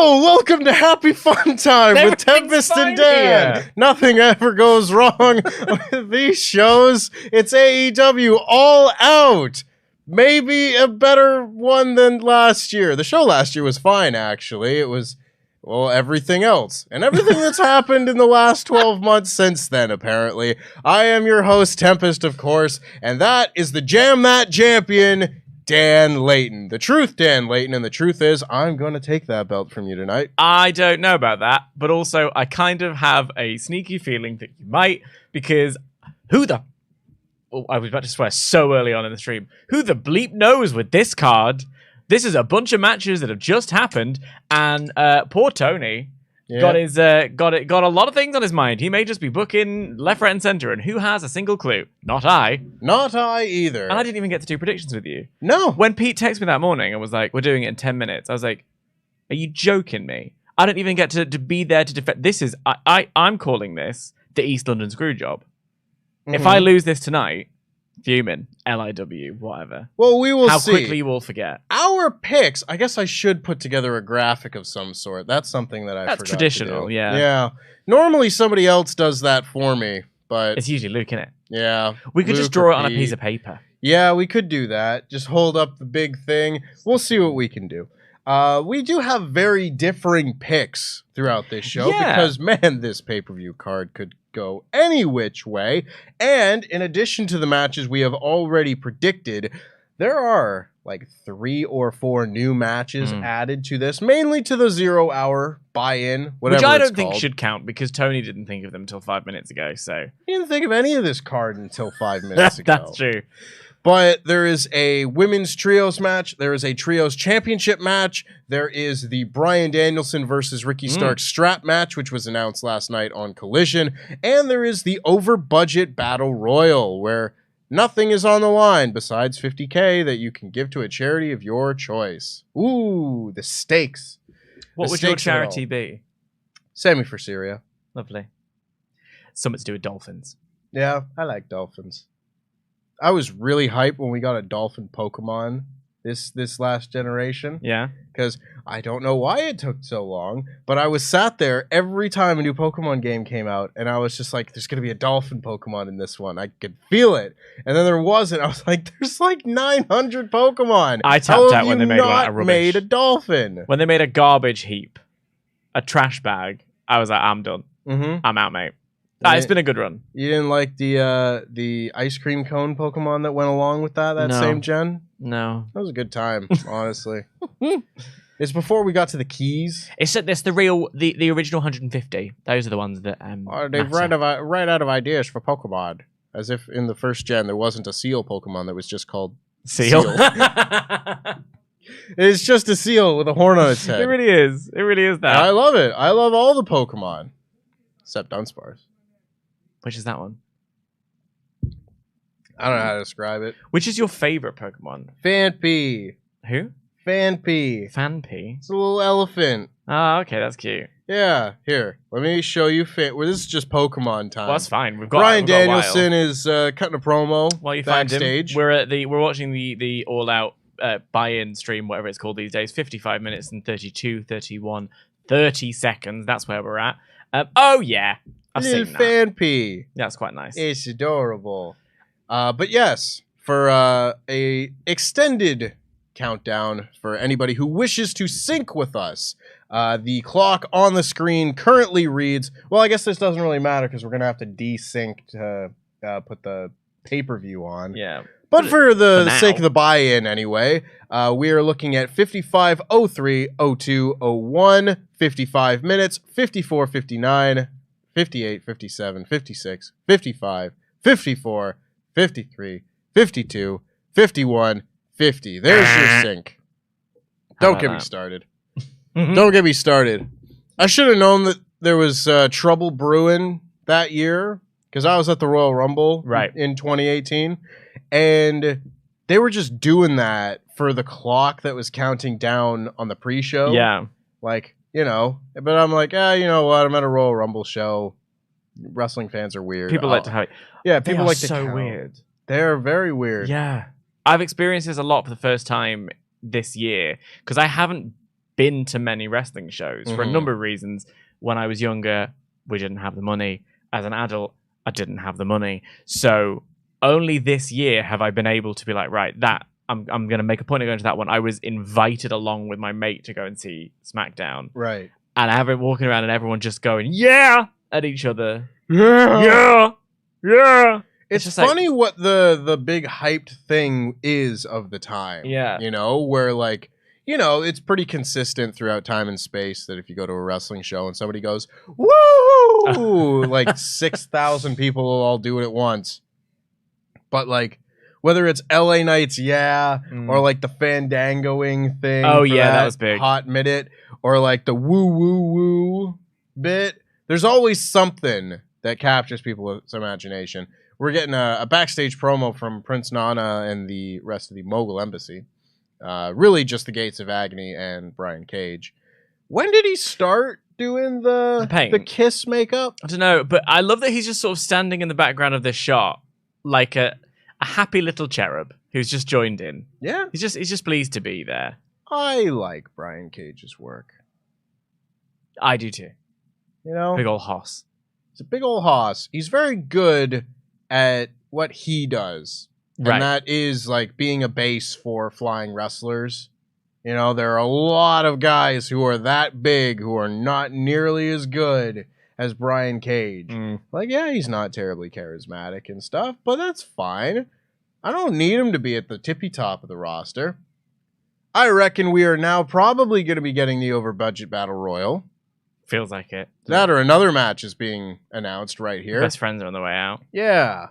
Hello, welcome to Happy Fun Time with Tempest and Dan. Here. Nothing ever goes wrong with these shows. It's AEW All Out. Maybe a better one than last year. The show last year was fine, actually. It was, well, everything else. And everything that's happened in the last 12 months since then, apparently. I am your host, Tempest, of course, and that is the Jam That Champion, Dan Layton. The truth, Dan Layton, and the truth is, I'm going to take that belt from you tonight. I don't know about that, but also I kind of have a sneaky feeling that you might, because I was about to swear so early on in the stream. Who the bleep knows with this card? This is a bunch of matches that have just happened, and poor Tony got a lot of things on his mind. He may just be booking left, right, and center, and who has a single clue? Not I. Not I either. And I didn't even get to do predictions with you. No. When Pete texted me that morning and was like, "We're doing it in 10 minutes," I was like, "Are you joking me?" I don't even get to be there to defend. This is I'm calling this the East London screw job. Mm-hmm. If I lose this tonight, fuming, LIW, whatever. Well, we will see. How quickly you will forget. Our picks, I guess I should put together a graphic of some sort. That's something that I forgot traditional, to do. yeah. Yeah. Normally somebody else does that for me, but It's usually Luke, innit? yeah. We could Luke just draw or it on a Pete. piece of paper. Yeah, we could do that. Just hold up the big thing. We'll see what we can do. We do have very differing picks throughout this show because, man, this pay-per-view card could go any which way. And in addition to the matches we have already predicted, there are like 3 or 4 new matches added to this, mainly to the 0-hour buy-in, whatever Which I it's don't think called. should count because Tony didn't think of them until 5 minutes ago. So He didn't think of any of this card until 5 minutes ago. That's true. But there is a women's trios match. There is a trios championship match. There is the Bryan Danielson versus Ricky Starks strap match, which was announced last night on Collision. And there is the over-budget Battle Royal, where nothing is on the line besides $50K that you can give to a charity of your choice. Ooh, the stakes. What would your charity be? Sammy for Syria. Lovely. Something to do with dolphins. Yeah, I like dolphins. I was really hyped when we got a dolphin Pokemon this last generation. Yeah. Because I don't know why it took so long, but I was sat there every time a new Pokemon game came out, and I was just like, there's going to be a dolphin Pokemon in this one. I could feel it. And then there wasn't. I was like, there's like 900 Pokemon. I tapped out when they made one out of not rubbish. made a dolphin? When they made a garbage heap, a trash bag, I was like, I'm done. Mm-hmm. I'm out, mate. It's been a good run. You didn't like the ice cream cone Pokemon that went along with that No. same gen? No. That was a good time, honestly. It's before we got to the keys. It's the original 150. Those are the ones that They've matter. right out of ideas for Pokemon. As if in the first gen there wasn't a seal Pokemon that was just called Seal. It's just a seal with a horn on its head. It really is. It really is that. I love it. I love all the Pokemon. Except Dunsparce. Which is that one? I don't know how to describe it. Which is your favorite Pokemon? Phanpy. Who? Phanpy. Phanpy. It's a little elephant. Oh, okay, that's cute. Yeah, here. Let me show you. Well, this is just Pokemon time. Well, that's fine. Bryan Danielson is cutting a promo while you backstage. Find him, we're watching the All Out buy-in stream, whatever it's called these days. 55 minutes and 32, 31, 30 seconds. That's where we're at. Oh yeah, I've Little seen that. Phanpy. That's quite nice. It's adorable. But yes, for a extended countdown for anybody who wishes to sync with us, the clock on the screen currently reads, well, I guess this doesn't really matter because we're going to have to desync to put the pay-per-view on. Yeah. But for the now. sake of the buy-in anyway, we are looking at 55, 03, 02, 01, 55 minutes, 54, 59, 58, 57, 56, 55, 54, 53, 52, 51, 50. There's your sync. Don't get me started. Don't get me started. I should have known that there was trouble brewing that year because I was at the Royal Rumble in 2018. And they were just doing that for the clock that was counting down on the pre-show. Yeah. Like, you know. But I'm like, you know what? I'm at a Royal Rumble show. Wrestling fans are weird. People like to have it. Yeah, people like to so count. weird. They're very weird. Yeah. I've experienced this a lot for the first time this year because I haven't been to many wrestling shows for a Mhm. number of reasons. When I was younger, we didn't have the money. As an adult, I didn't have the money. So only this year have I been able to be like, right, that I'm going to make a point of going to that one. I was invited along with my mate to go and see SmackDown. Right. And I have it walking around and everyone just going, yeah, at each other. Yeah. Yeah. It's just funny what the big hyped thing is of the time. Yeah. You know, where like, you know, it's pretty consistent throughout time and space that if you go to a wrestling show and somebody goes, woo, like 6,000 people will all do it at once. But like, whether it's LA Knights, or like the fandangoing thing. Oh, for yeah, that was big. Hot minute, or like the woo woo woo bit. There's always something that captures people's imagination. We're getting a backstage promo from Prince Nana and the rest of the Mogul Embassy. Really just the Gates of Agony and Brian Cage. When did he start doing the kiss makeup? I don't know, but I love that he's just sort of standing in the background of this shot like a happy little cherub who's just joined in. Yeah. He's just pleased to be there. I like Brian Cage's work. I do too. You know? Big old hoss. He's a big old hoss. He's very good at what he does. Right. And that is like being a base for flying wrestlers. You know, there are a lot of guys who are that big who are not nearly as good as Brian Cage. Like, yeah, he's not terribly charismatic and stuff, but that's fine. I don't need him to be at the tippy top of the roster. I reckon we are now probably going to be getting the over-budget Battle Royal. Feels like it. That or another match is being announced right here. Best friends are on the way out. Yeah.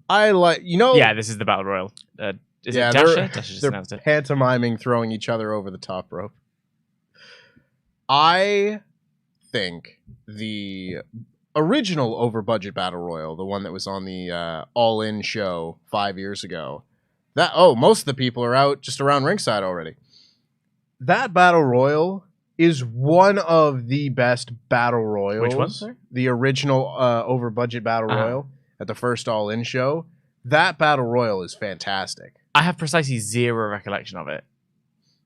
I like, you know... Yeah, this is the Battle Royal. Is it they're- Dasha? Dasha just They're announced it. pantomiming throwing each other over the top rope. I think the original over-budget Battle Royal, the one that was on the All In show 5 years ago, most of the people are out just around ringside already. That Battle Royal is one of the best Battle Royals. Which one, sir? The original over-budget Battle Royal at the first All In show. That Battle Royal is fantastic. I have precisely zero recollection of it.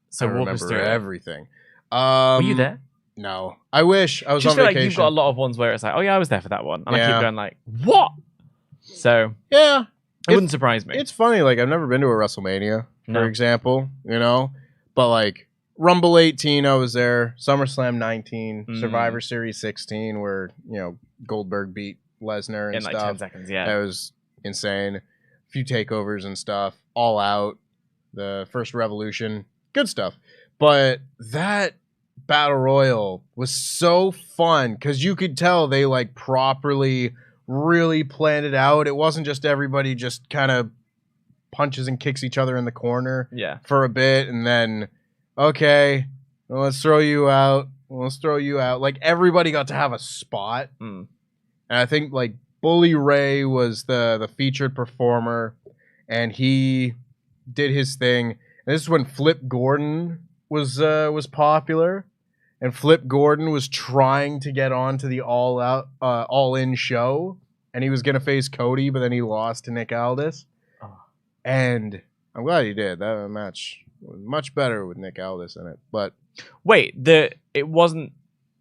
So I walk us remember through it. everything. Were you there? No. I wish. I was Just on feel vacation. like you've got a lot of ones where it's like, oh yeah, I was there for that one. And I Yeah. keep going like, what? So Yeah. it wouldn't surprise me. It's funny. Like, I've never been to a WrestleMania, No. for example, you know? But, like, Rumble 18, I was there. SummerSlam 19. Survivor Series 16, where, you know, Goldberg beat Lesnar and in stuff. like 10 seconds, yeah. That was insane. A few takeovers and stuff. All Out. The first Revolution. Good stuff. But that Battle Royal was so fun because you could tell they like properly really planned it out. It wasn't just everybody just kind of punches and kicks each other in the corner Yeah. for a bit and then, okay, well, let's throw you out. Let's throw you out. Like everybody got to have a spot. And I think like Bully Ray was the featured performer and he did his thing. And this is when Flip Gordon was popular. And Flip Gordon was trying to get onto the All In show, and he was gonna face Cody, but then he lost to Nick Aldis. Oh. And I'm glad he did. That match was much better with Nick Aldis in it. But Wait, it wasn't.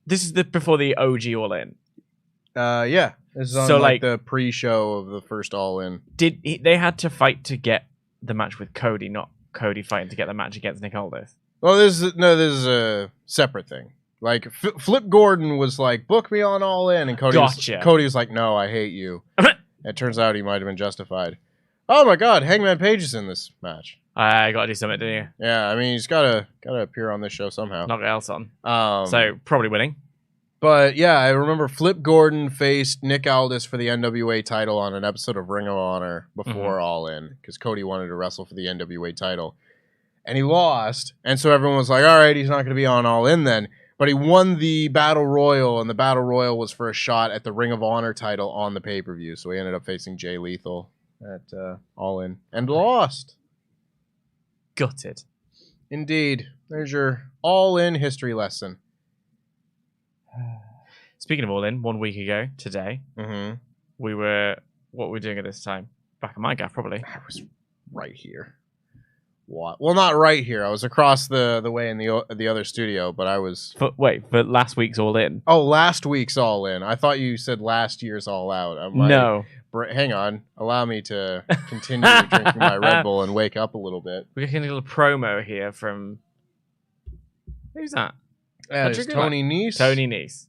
This is before the OG All In. yeah, this is on So, like like- the pre-show of the first All In. They had to fight to get the match with Cody, not Cody fighting to get the match against Nick Aldis. Well, this is a separate thing. Like Flip Gordon was like, book me on All In, and Cody was like, no, I hate you. It turns out he might have been justified. Oh my God, Hangman Page is in this match. I gotta do something, didn't you? Yeah, I mean he's gotta appear on this show somehow. Knock else on. So, So probably winning. but yeah, I remember Flip Gordon faced Nick Aldis for the NWA title on an episode of Ring of Honor before All In because Cody wanted to wrestle for the NWA title, and he lost, and so everyone was like, all right, he's not going to be on All In then. But he won the Battle Royal, and the Battle Royal was for a shot at the Ring of Honor title on the pay-per-view. So he ended up facing Jay Lethal at All In and lost. Gutted. Indeed. There's your All In history lesson. Speaking of All In, 1 week ago today, Mm-hmm. what were we doing at this time? Back in my gaff, probably. I was right here. What? Well, not right here. I was across the way in the other studio, but I was. But last week's All In. Oh, last week's All In. I thought you said last year's All Out. No. Hang on. Allow me to continue drinking my Red Bull and wake up a little bit. We're getting a little promo here from... Who's that? It's Tony Nese. Tony Nese.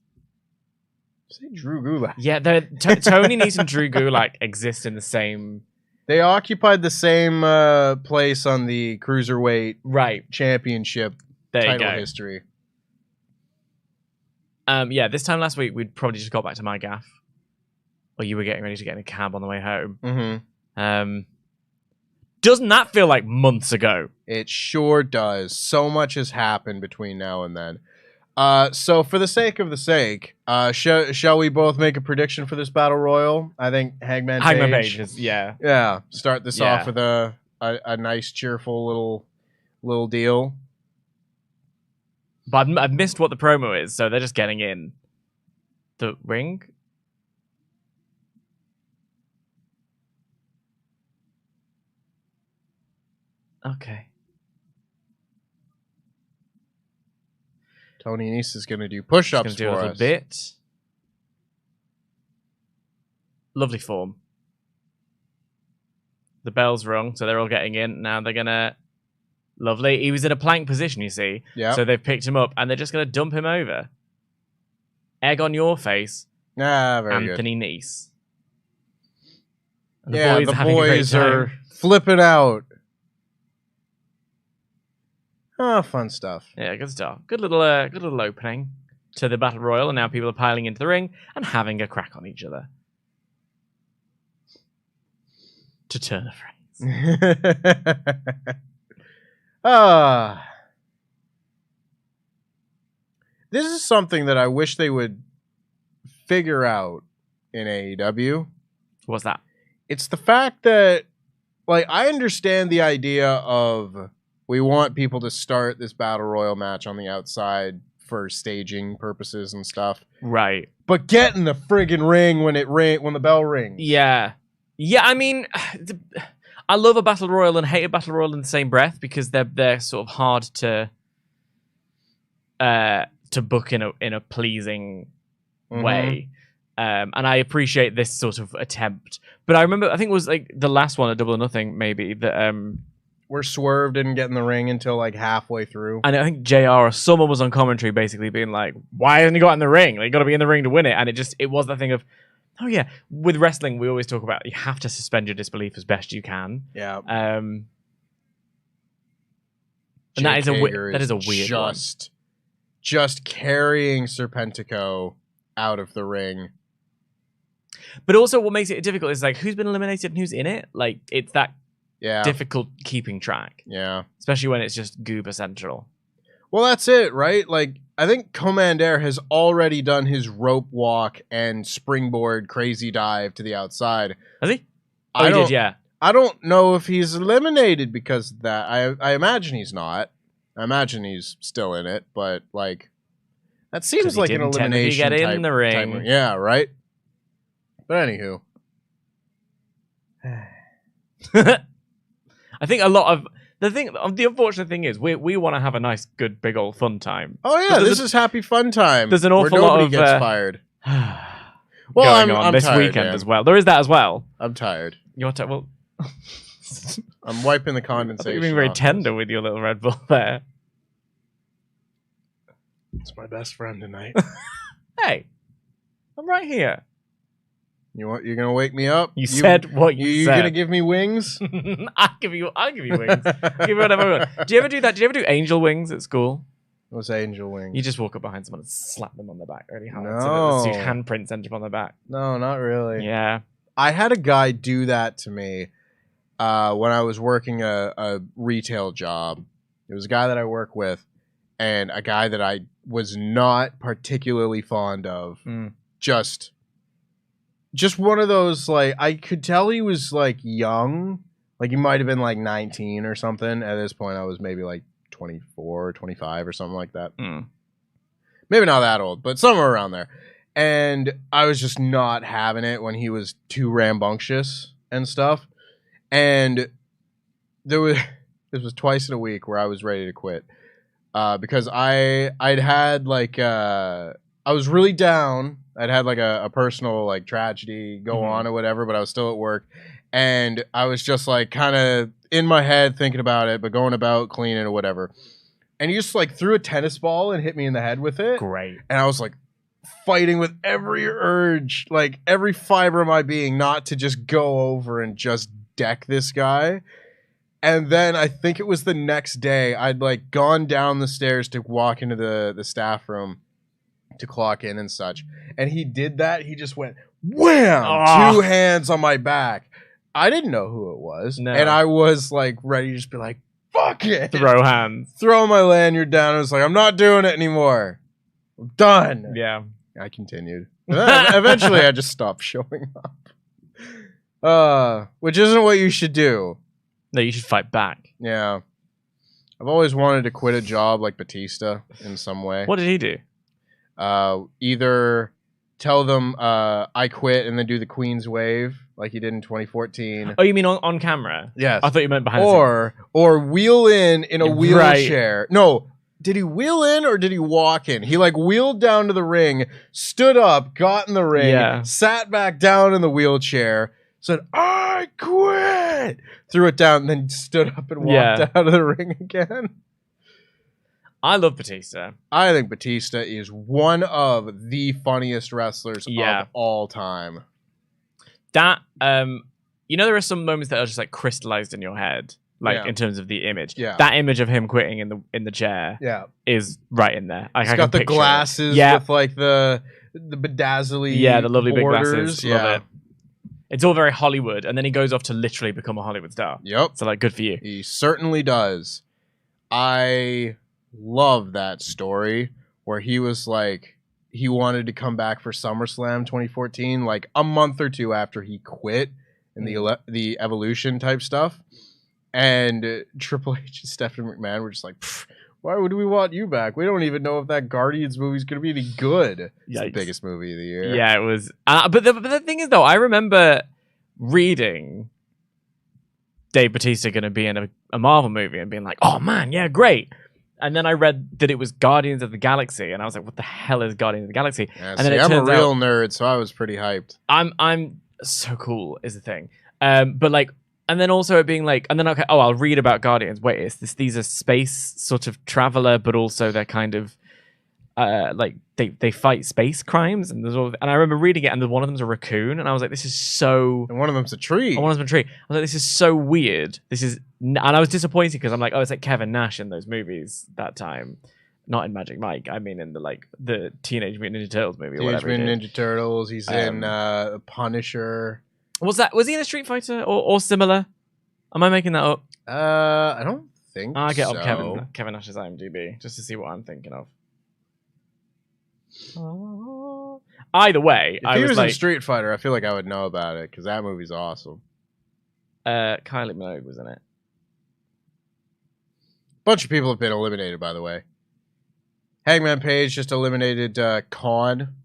Say Drew Gulak. Yeah, Tony Nese and Drew Gulak exist in the same... They occupied the same place on the Cruiserweight Championship title history. Yeah, this time last week, we'd probably just got back to my gaff. Or you were getting ready to get in a cab on the way home. Mm-hmm. Doesn't that feel like months ago? It sure does. So much has happened between now and then. So for the sake of the sake, shall we both make a prediction for this battle royal? I think Hangman Page is, yeah. Yeah. Start this off with a nice, cheerful little deal. But I've missed what the promo is, so they're just getting in the ring. Okay. Tony Nese is going to do push-ups for us. A little bit. Lovely form. The bell's rung, so they're all getting in. Now they're going to... Lovely. He was in a plank position, you see. Yeah. So they've picked him up, and they're just going to dump him over. Egg on your face. Very Anthony good. Nese. And the boys are flipping out. Oh, fun stuff. Yeah, good stuff. Good little opening to the Battle Royal, and now people are piling into the ring and having a crack on each other. To turn a phrase. This is something that I wish they would figure out in AEW. What's that? It's the fact that, like, I understand the idea of... We want people to start this battle royal match on the outside for staging purposes and stuff. Right. But get in the friggin' ring when the bell rings. Yeah. Yeah, I mean, I love a battle royal and hate a battle royal in the same breath because they're sort of hard to book in a pleasing way. And I appreciate this sort of attempt. But I remember, I think it was like the last one, a Double or Nothing, maybe, that... Where Swerve didn't get in the ring until like halfway through. And I think JR or someone was on commentary basically being like, why hasn't he got in the ring? Like, you got to be in the ring to win it. And it was that thing of, oh yeah, with wrestling, we always talk about you have to suspend your disbelief as best you can. Yeah. And that is a weird one. Just carrying Serpentico out of the ring. But also what makes it difficult is like, who's been eliminated and who's in it? Like, it's that difficult keeping track. Yeah. Especially when it's just Goober Central. Well, that's it, right? Like, I think Commander has already done his rope walk and springboard crazy dive to the outside. Has he? Oh, he did, yeah. I don't know if he's eliminated because of that. I imagine he's not. I imagine he's still in it, but, like, that seems like an elimination get in the ring. Yeah, right? But anywho. I think a lot of the unfortunate thing is we want to have a nice, good, big old fun time. Oh yeah, this is happy fun time. There's an awful lot of nobody gets fired. Well, I'm this tired, weekend as well. There is that as well. I'm tired. You're tired. Well, I'm wiping the condensation. You're being very tender with your little Red Bull there. It's my best friend tonight. Hey, I'm right here. You're gonna wake me up? You said what you said. You gonna give me wings? I'll give you wings. I'll give you whatever I want. Do you ever do that? Do you ever do angel wings at school? What's angel wings? You just walk up behind someone and slap them on the back really hard. No. So your handprints end up on the back. No, not really. Yeah. I had a guy do that to me when I was working a retail job. It was a guy that I work with and a guy that I was not particularly fond of. Just one of those, like, I could tell he was, like, young. Like, he might have been, like, 19 or something. At this point, I was maybe, like, 24 or 25 or something like that. Maybe not that old, but somewhere around there. And I was just not having it when he was too rambunctious and stuff. And there This was twice in a week where I was ready to quit. Because I'd had like I was really down. I'd had like a personal like tragedy go on or whatever, but I was still at work, and I was just like kind of in my head thinking about it, but going about cleaning or whatever. And he just like threw a tennis ball and hit me in the head with it. Great. And I was like fighting with every urge, like every fiber of my being, not to just go over and just deck this guy. And then I think it was the next day, I'd like gone down the stairs to walk into the staff room to clock in and such. And he did that. He just went, wham! 2 hands on my back. I didn't know who it was. No. And I was like ready to just be like, fuck it. Throw hands. Throw my lanyard down. I was like, I'm not doing it anymore. I'm done. Yeah. I continued. Eventually, I just stopped showing up. Which isn't what you should do. No, you should fight back. Yeah. I've always wanted to quit a job like Batista in some way. What did he do? Either tell them I quit and then do the Queen's Wave like he did in 2014. Oh, you mean on camera? Yes. I thought you meant behind the scenes. Or wheel in a wheelchair. Right. No, did he wheel in or did he walk in? He like wheeled down to the ring, stood up, got in the ring, sat back down in the wheelchair, said, I quit! Threw it down and then stood up and walked out of the ring again. I love Batista. I think Batista is one of the funniest wrestlers of all time. That, there are some moments that are just like crystallized in your head, like in terms of the image. Yeah. That image of him quitting in the chair is right in there. He's got the glasses with like the bedazzly the lovely borders. Big glasses. Love it. It's all very Hollywood, and then he goes off to literally become a Hollywood star. Yep. So, like, good for you. He certainly does. I love that story where he was like, he wanted to come back for SummerSlam 2014, like a month or two after he quit in the Evolution type stuff. And Triple H and Stephanie McMahon were just like, why would we want you back? We don't even know if that Guardians movie is going to be any good. It's the biggest movie of the year. Yeah, it was. But the thing is, though, I remember reading Dave Bautista going to be in a Marvel movie and being like, oh, man, yeah, great. And then I read that it was Guardians of the Galaxy, and I was like, what the hell is Guardians of the Galaxy? Yeah, and then I'm a real nerd, so I was pretty hyped. I'm so cool is the thing. But like, and then also it being like, and then okay, I'll read about Guardians. Wait, is this? These are space sort of traveler, but also they're kind of like they fight space crimes, and there's all. And I remember reading it, and one of them's a raccoon, and I was like, this is so. And one of them's a tree. And one of them's a tree. I was like, this is so weird. And I was disappointed because I'm like, oh, it's like Kevin Nash in those movies that time. Not in Magic Mike. I mean, in the Teenage Mutant Ninja Turtles movie. Teenage Mutant Ninja Turtles. He's in Punisher. Was he in a Street Fighter or similar? Am I making that up? I don't think I'll get up Kevin Nash's IMDb just to see what I'm thinking of. Either way, if he was in Street Fighter, I feel like I would know about it because that movie's awesome. Kylie Minogue was in it. Bunch of people have been eliminated, by the way. Hangman Page just eliminated Khan.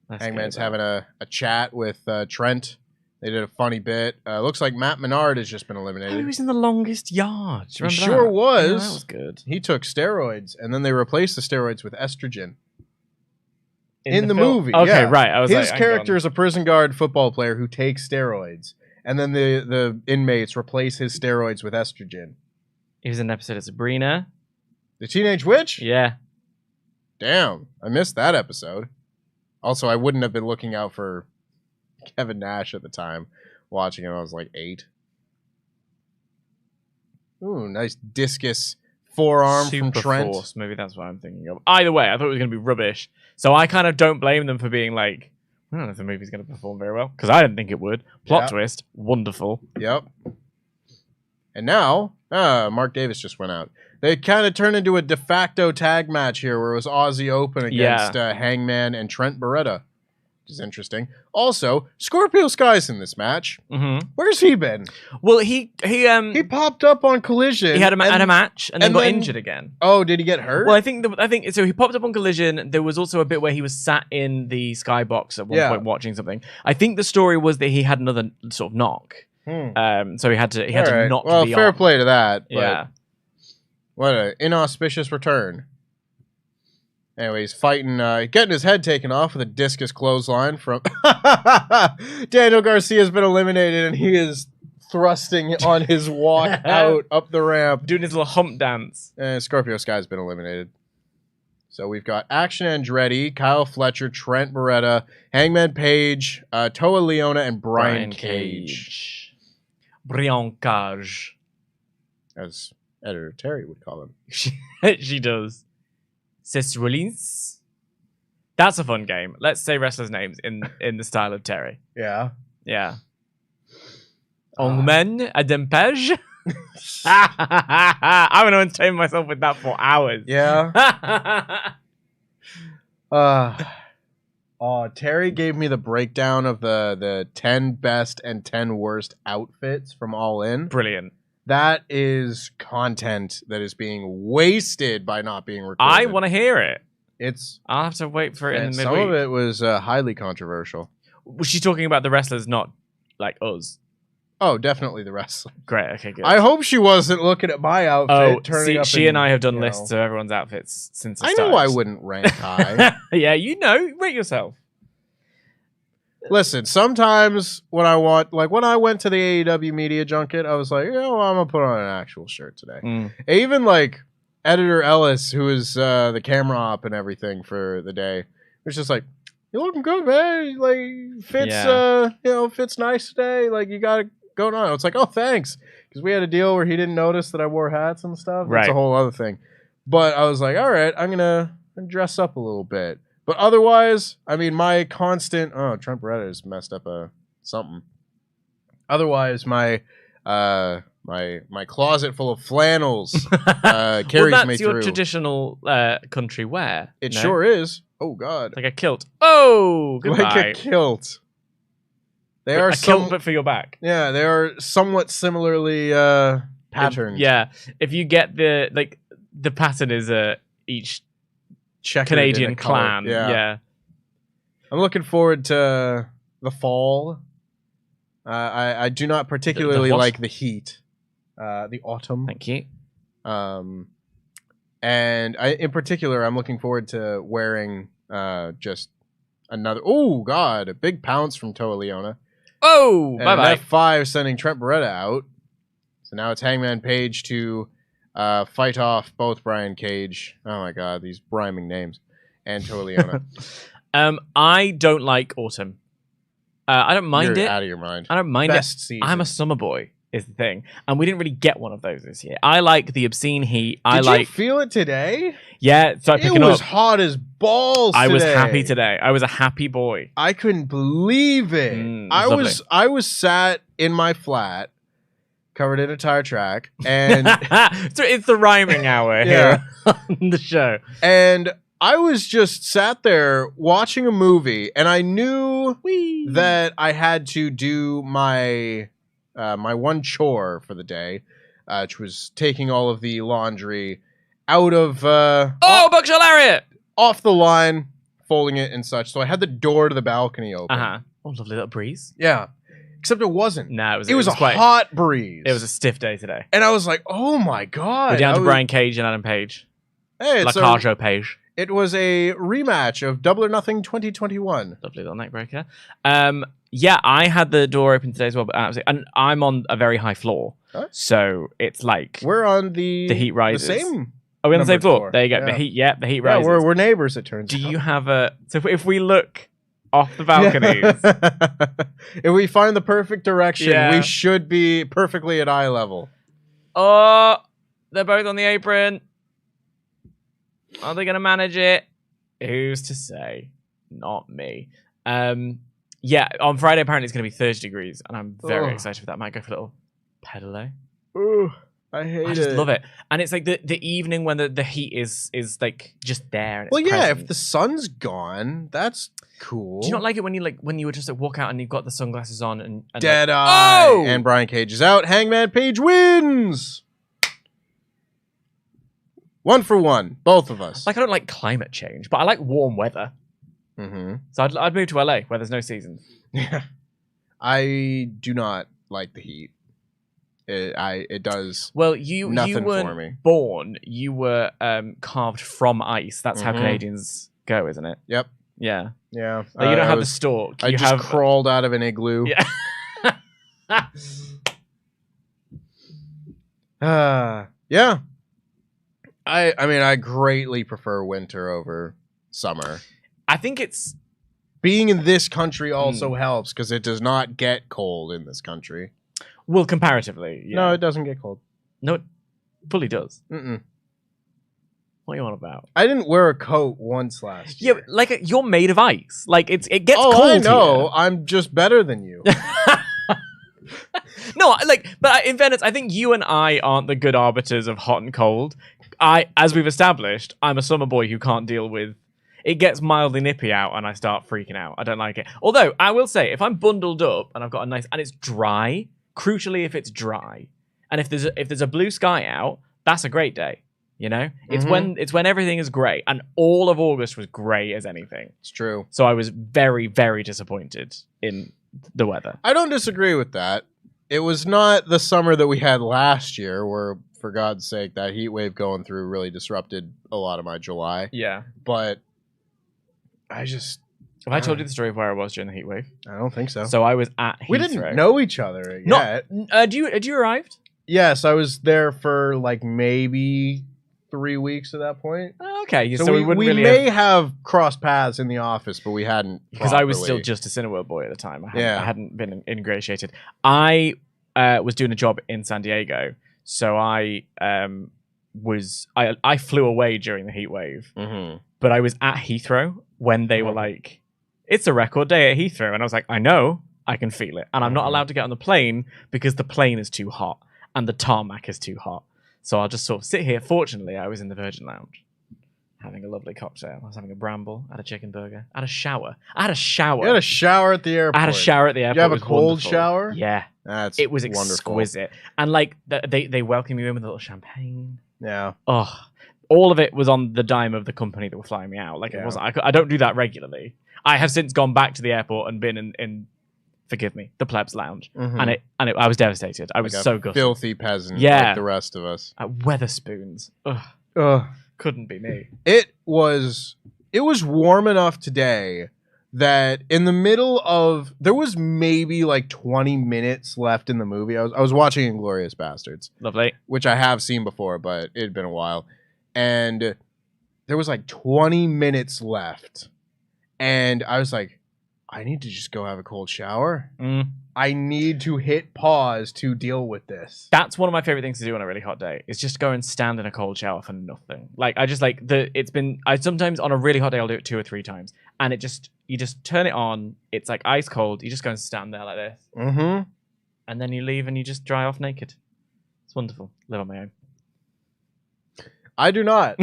Hangman's having a chat with Trent. They did a funny bit. Looks like Matt Menard has just been eliminated. He was in The Longest Yard. He sure was. Yeah, that was good. He took steroids, and then they replaced the steroids with estrogen. In the movie. Okay, right. His character is a prison guard football player who takes steroids, and then the inmates replace his steroids with estrogen. He was in an episode of Sabrina. The Teenage Witch? Yeah. Damn, I missed that episode. Also, I wouldn't have been looking out for Kevin Nash at the time, watching it. I was like 8. Ooh, nice discus forearm Super from Trent. Force. Maybe that's what I'm thinking of. Either way, I thought it was going to be rubbish. So I kind of don't blame them for being like, I don't know if the movie's going to perform very well. Because I didn't think it would. Plot twist, wonderful. Yep. And now, Mark Davis just went out. They kind of turned into a de facto tag match here where it was Aussie Open against Hangman and Trent Beretta, which is interesting. Also, Scorpio Sky's in this match. Mm-hmm. Where's he been? Well, he popped up on Collision. He had a match and then got injured again. Oh, did he get hurt? Well, I think so. He popped up on Collision. There was also a bit where he was sat in the skybox at one point watching something. I think the story was that he had another sort of knock. So he had to not well, be fair on. play to that. But Yeah. what an inauspicious return. Anyway, he's fighting, getting his head taken off with a discus clothesline from Daniel Garcia's been eliminated, and he is thrusting on his walk out up the ramp, Doing his little hump dance. and Scorpio Sky's been eliminated. So we've got Action Andretti, Kyle Fletcher, Trent Beretta, Hangman Page, Toa Leona, and Brian Cage. Brian Cage. As editor Terry would call him. She does. Cés Rollins. That's a fun game. Let's say wrestlers' names in the style of Terry. Yeah. Yeah. Ongmen Adempage. I'm going to entertain myself with that for hours. Yeah. Terry gave me the breakdown of the 10 best and 10 worst outfits from All In. Brilliant. That is content that is being wasted by not being recorded. I want to hear it. I'll have to wait for it in the some midweek. of it was highly controversial. Was she talking about the wrestlers, not like us? Oh, definitely the wrestler. Great. Okay, good. I hope she wasn't looking at my outfit. See, she and I have done lists of everyone's outfits since the I start. know I wouldn't rank high. Yeah, you know, rate yourself. Listen, sometimes when I went to the AEW media junket, I was like, I'm gonna put on an actual shirt today. Even like editor Ellis, who is the camera op and everything for the day, was just like, "You're looking good, man. Like fits nice today. Like you got it going on." It's like, "Oh, thanks," because we had a deal where he didn't notice that I wore hats and stuff. Right. That's a whole other thing. But I was like, "All right, I'm gonna dress up a little bit." But otherwise, I mean, my constant... Oh, Trent Beretta has messed up something. Otherwise, my closet full of flannels carries me that's through. your traditional country wear. It sure is. Oh, God. Like a kilt. Oh, goodbye. Like a kilt. They are a kilt, but for your back. Yeah, they are somewhat similarly patterned. If you get the pattern is each Checkered Canadian clan. Yeah. I'm looking forward to the fall. I do not particularly like the heat. The autumn. Thank you. And in particular, I'm looking forward to wearing just another... Oh, God. A big pounce from Toa Leona. Oh, bye-bye. F5 sending Trent Beretta out. So now it's Hangman Page to... fight off both Brian Cage. Oh my God, these rhyming names. And Toa Leona. I don't like autumn. I don't mind You're it. out of your mind. I don't mind Best it. season. I'm a summer boy, is the thing. And we didn't really get one of those this year. I like the obscene heat. Did you feel it today? Yeah, it started picking up. It was hot as balls today. I was happy today. I was a happy boy. I couldn't believe it. I was sat in my flat, covered in a tire track, and so it's the rhyming hour here on the show. And I was just sat there watching a movie, and I knew that I had to do my my one chore for the day, which was taking all of the laundry out of Buckshot Lariat off the line, folding it and such. So I had the door to the balcony open. Oh, lovely little breeze. Yeah. Except it wasn't. No, it was a hot breeze. It was a stiff day today. And I was like, oh my God. We're down to Brian Cage and Adam Page. Hey, it's Lacajo Page. It was a rematch of Double or Nothing 2021. Lovely little neck breaker. Yeah, I had the door open today as well, but and I'm on a very high floor. Huh? So it's like we're on the heat rises. The same. Are we on the same floor? There you go. Yeah. The heat rises. Yeah, we're neighbors, it turns out. Do you have so if we look off the balconies. If we find the perfect direction, we should be perfectly at eye level. Oh, they're both on the apron. Are they going to manage it? Who's to say? Not me. Yeah, on Friday apparently it's going to be 30 degrees, and I'm very excited for that. Might go for a little pedalo. Ooh, I hate it. I just love it. And it's like the evening when the heat is like just there. And it's present. If the sun's gone, that's cool. Do you not like it when you would just like walk out and you've got the sunglasses on and dead eye? And Brian Cage is out. Hangman Page wins. 1 for 1, both of us. Like I don't like climate change, but I like warm weather. Mm-hmm. So I'd move to LA where there's no seasons. Yeah, I do not like the heat. It does. Well, you nothing weren't for me. born. You were carved from ice. That's how Canadians go, isn't it? Yep. Yeah. Yeah. Like, you don't have the stalk. I just crawled out of an igloo. Yeah. Yeah. I mean, I greatly prefer winter over summer. I think it's being in this country also helps because it does not get cold in this country. Well, comparatively, yeah. No, it doesn't get cold. No, it fully does. Mm-mm. What are you on about? I didn't wear a coat once last year. Yeah, like you're made of ice. Like it gets cold. I know. Here. I'm just better than you. No, but in fairness, I think you and I aren't the good arbiters of hot and cold. As we've established, I'm a summer boy who can't deal with. It gets mildly nippy out, and I start freaking out. I don't like it. Although I will say, if I'm bundled up and I've got a nice and it's dry, crucially, if it's dry, and if there's a blue sky out, that's a great day. You know, it's when everything is grey, and all of August was grey as anything. It's true. So I was very, very disappointed in the weather. I don't disagree with that. It was not the summer that we had last year, where, for God's sake, that heat wave going through really disrupted a lot of my July. Yeah, but I just. Have I told you the story of where I was during the heat wave? I don't think so. So I was at Heathrow. We didn't know each other yet. Had you arrived? Yes, I was there for like maybe 3 weeks at that point. Okay, so we may have crossed paths in the office, but we hadn't. Because I was still just a Cineworld boy at the time. I hadn't been ingratiated. I was doing a job in San Diego, so I flew away during the heat wave. Mm-hmm. But I was at Heathrow when they were like, "It's a record day at Heathrow," and I was like, "I know, I can feel it," and I'm not allowed to get on the plane because the plane is too hot and the tarmac is too hot. So I'll just sort of sit here. Fortunately, I was in the Virgin Lounge having a lovely cocktail. I was having a bramble, I had a chicken burger, I had a shower. You had a shower at the airport. I had a shower at the airport. You have a cold shower? Yeah. It was wonderful. Exquisite. And like they welcome you in with a little champagne. Yeah. Oh, all of it was on the dime of the company that were flying me out. Like it wasn't. I don't do that regularly. I have since gone back to the airport and been in forgive me, the plebs lounge, and I was devastated. I was like so gutted. Filthy peasant, like the rest of us. At Weatherspoons, couldn't be me. It was warm enough today that in the middle of there was maybe like 20 minutes left in the movie. I was watching Inglourious Bastards, lovely, which I have seen before, but it had been a while, and there was like 20 minutes left, and I was like, I need to just go have a cold shower. I need to hit pause to deal with this. That's one of my favorite things to do on a really hot day. Is just go and stand in a cold shower for nothing. Like I just like I sometimes on a really hot day I'll do it 2 or 3 times, and you just turn it on. It's like ice cold. You just go and stand there like this, and then you leave and you just dry off naked. It's wonderful. Live on my own. I do not.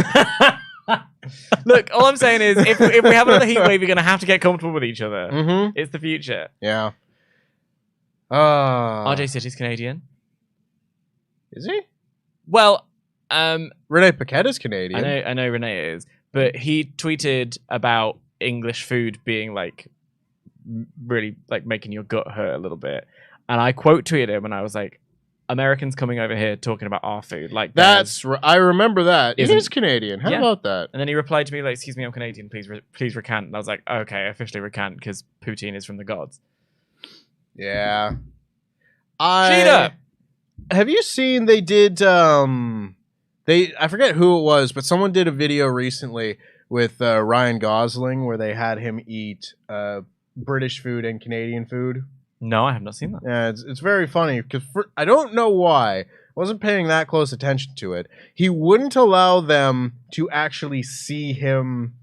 Look, all I'm saying is, if we have another heat wave, you're going to have to get comfortable with each other. It's the future. Yeah. RJ City's Canadian. Is he? Well, Renee Paquette is Canadian. I know Renee is, but he tweeted about English food being like really like making your gut hurt a little bit, and I quote tweeted him, and I was like, Americans coming over here talking about our food. Like I remember that. He is Canadian. How about that? And then he replied to me like, "Excuse me, I'm Canadian. Please recant." And I was like, "Okay, I officially recant because poutine is from the gods." Yeah. Cheetah. Have you seen they did I forget who it was, but someone did a video recently with Ryan Gosling where they had him eat British food and Canadian food. No, I have not seen that. Yeah, it's very funny because I don't know why. I wasn't paying that close attention to it. He wouldn't allow them to actually see him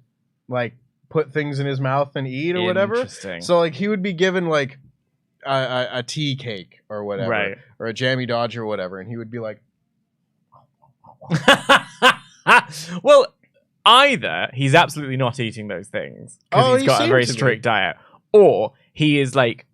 like put things in his mouth and eat or whatever. Interesting. So like he would be given like a tea cake or whatever, right, or a jammy dodger or whatever, and he would be like, well, either he's absolutely not eating those things because he's got a very strict diet, or he is like,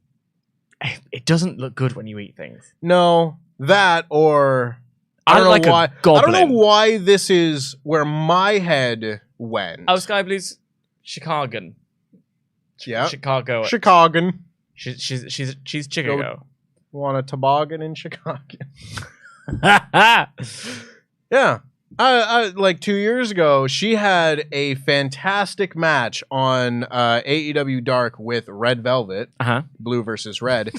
it doesn't look good when you eat things. No, that or I don't know why. I don't know why this is where my head went. Oh, Sky Blue's Chicagoan. Yeah, Chicago. Chicagoan. She's Chicago. want a toboggan in Chicago. Yeah. I like 2 years ago, she had a fantastic match on AEW Dark with Red Velvet, Blue versus Red,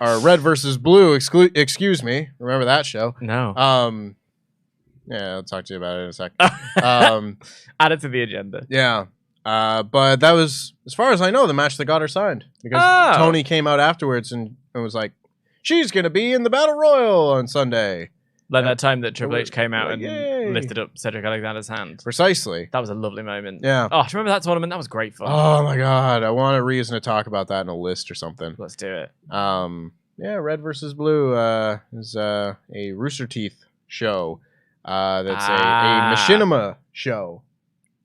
or Red versus Blue. Excuse me. Remember that show? No. Yeah, I'll talk to you about it in a second. Add it to the agenda. Yeah. But that was, as far as I know, the match that got her signed, because Tony came out afterwards and was like, she's gonna be in the Battle Royal on Sunday. Like that time that Triple H came out and lifted up Cedric Alexander's hand. Precisely. That was a lovely moment. Yeah. Oh, do you remember that tournament? That was great fun. Oh my god, I want a reason to talk about that in a list or something. Let's do it. Yeah, Red versus Blue is a Rooster Teeth show. That's a machinima show.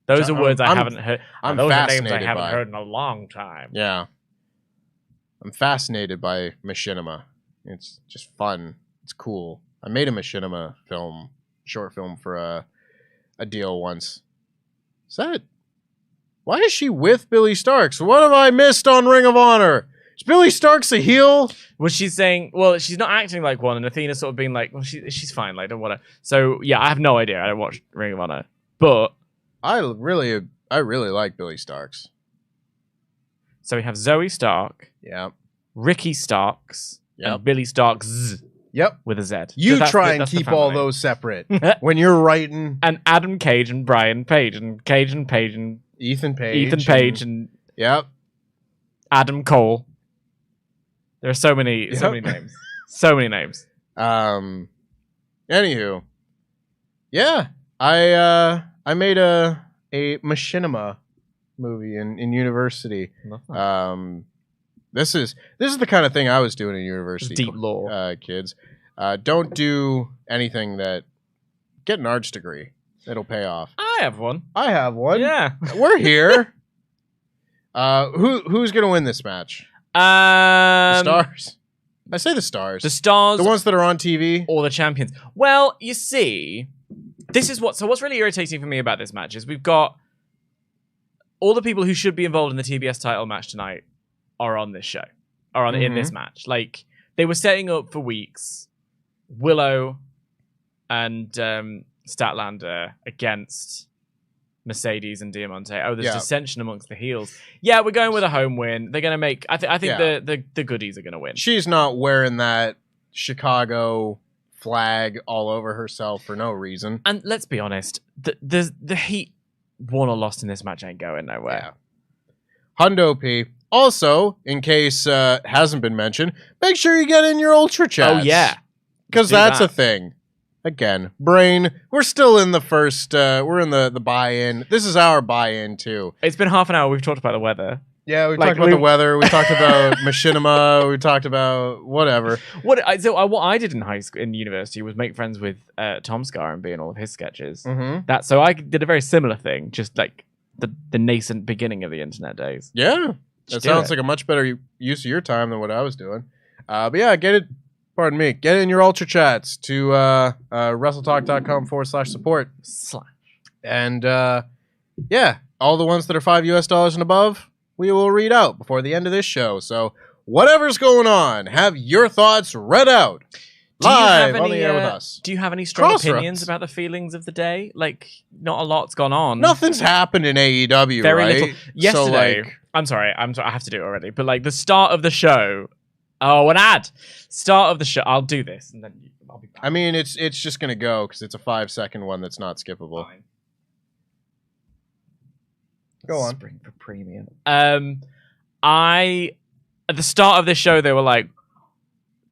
Those are words I haven't heard. Those are names I haven't heard in a long time. Yeah. I'm fascinated by machinima. It's just fun. It's cool. I made a machinima short film for a deal once. Is that... Why is she with Billy Starks? What have I missed on Ring of Honor? Is Billy Starks a heel? Was she saying... Well, she's not acting like one, and Athena's sort of being like, well, she's fine, like, don't want to... So, yeah, I have no idea. I don't watch Ring of Honor. But... I really like Billy Starks. So we have Zoe Stark. Yeah. Ricky Starks. Yep. And Billy Starks. Yep. With a Z. You try and keep all those separate. When you're writing... And Adam Cage and Brian Page and Cage and Page and... Ethan Page. And yep. Adam Cole. There are so many names. So many names. Anywho. Yeah. I made a machinima movie in university. This is the kind of thing I was doing in university. Deep lore. Kids. Don't do anything that... Get an arts degree. It'll pay off. I have one. Yeah. We're here. Who's going to win this match? The Stars? I say the Stars. The Stars. The ones that are on TV? Or the champions. Well, you see... what's really irritating for me about this match is we've got all the people who should be involved in the TBS title match tonight are on this show, in this match. Like, they were setting up for weeks Willow and Statlander against Mercedes and Diamante. Oh, there's dissension amongst the heels. Yeah, we're going with a home win. They're going to make... I think the goodies are going to win. She's not wearing that Chicago... flag all over herself for no reason. And let's be honest, the heat won or lost in this match ain't going nowhere. Yeah. Hundo P. Also, in case hasn't been mentioned, make sure you get in your Ultra Chats. Oh, yeah. Because that's a thing. Again, Brain, we're still in the first, we're in the buy-in. This is our buy-in, too. It's been half an hour. We've talked about the weather. Yeah, we talked about the weather. We talked about machinima. We talked about whatever. What I did in university was make friends with Tom Scar and be in all of his sketches. Mm-hmm. So I did a very similar thing, just like the nascent beginning of the internet days. Yeah, that sounds like a much better use of your time than what I was doing. But yeah, get it in your Ultra Chats to WrestleTalk.com/support. And yeah, all the ones that are $5 and above, we will read out before the end of this show. So whatever's going on, have your thoughts read out live on the air with us. Do you have any strong opinions about the feelings of the day? Like, not a lot's gone on. Nothing's happened in AEW, Very right? little. Yesterday, so, I'm sorry, I have to do it already. But like the start of the show, an ad. Start of the show. I'll do this, and then I'll be back. I mean, it's just gonna go because it's a 5-second one that's not skippable. Fine. Go on. Spring for premium. At the start of this show, they were like,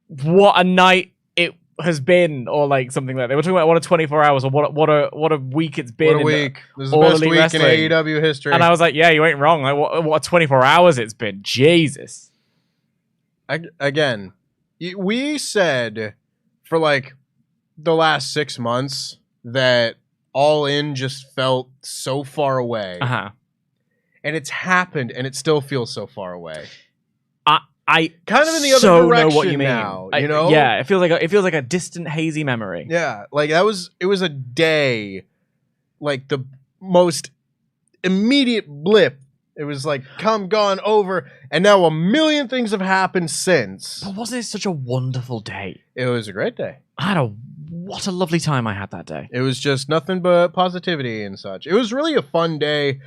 "What a night it has been," or like something like that. They were talking about what a 24 hours or what a week it's been. What a week! This is the best week wrestling in AEW history. And I was like, "Yeah, you ain't wrong. Like, what a 24 hours it's been." Jesus. Again, we said for like the last 6 months that All In just felt so far away. And it's happened, and it still feels so far away. I kind of in the other direction know what you mean. Now, you know? Yeah, it feels like a distant, hazy memory. Yeah, like it was a day, like the most immediate blip It was like come, gone, over, and now a million things have happened since. But wasn't it such a wonderful day? It was a great day. What a lovely time I had that day. It was just nothing but positivity and such. It was really a fun day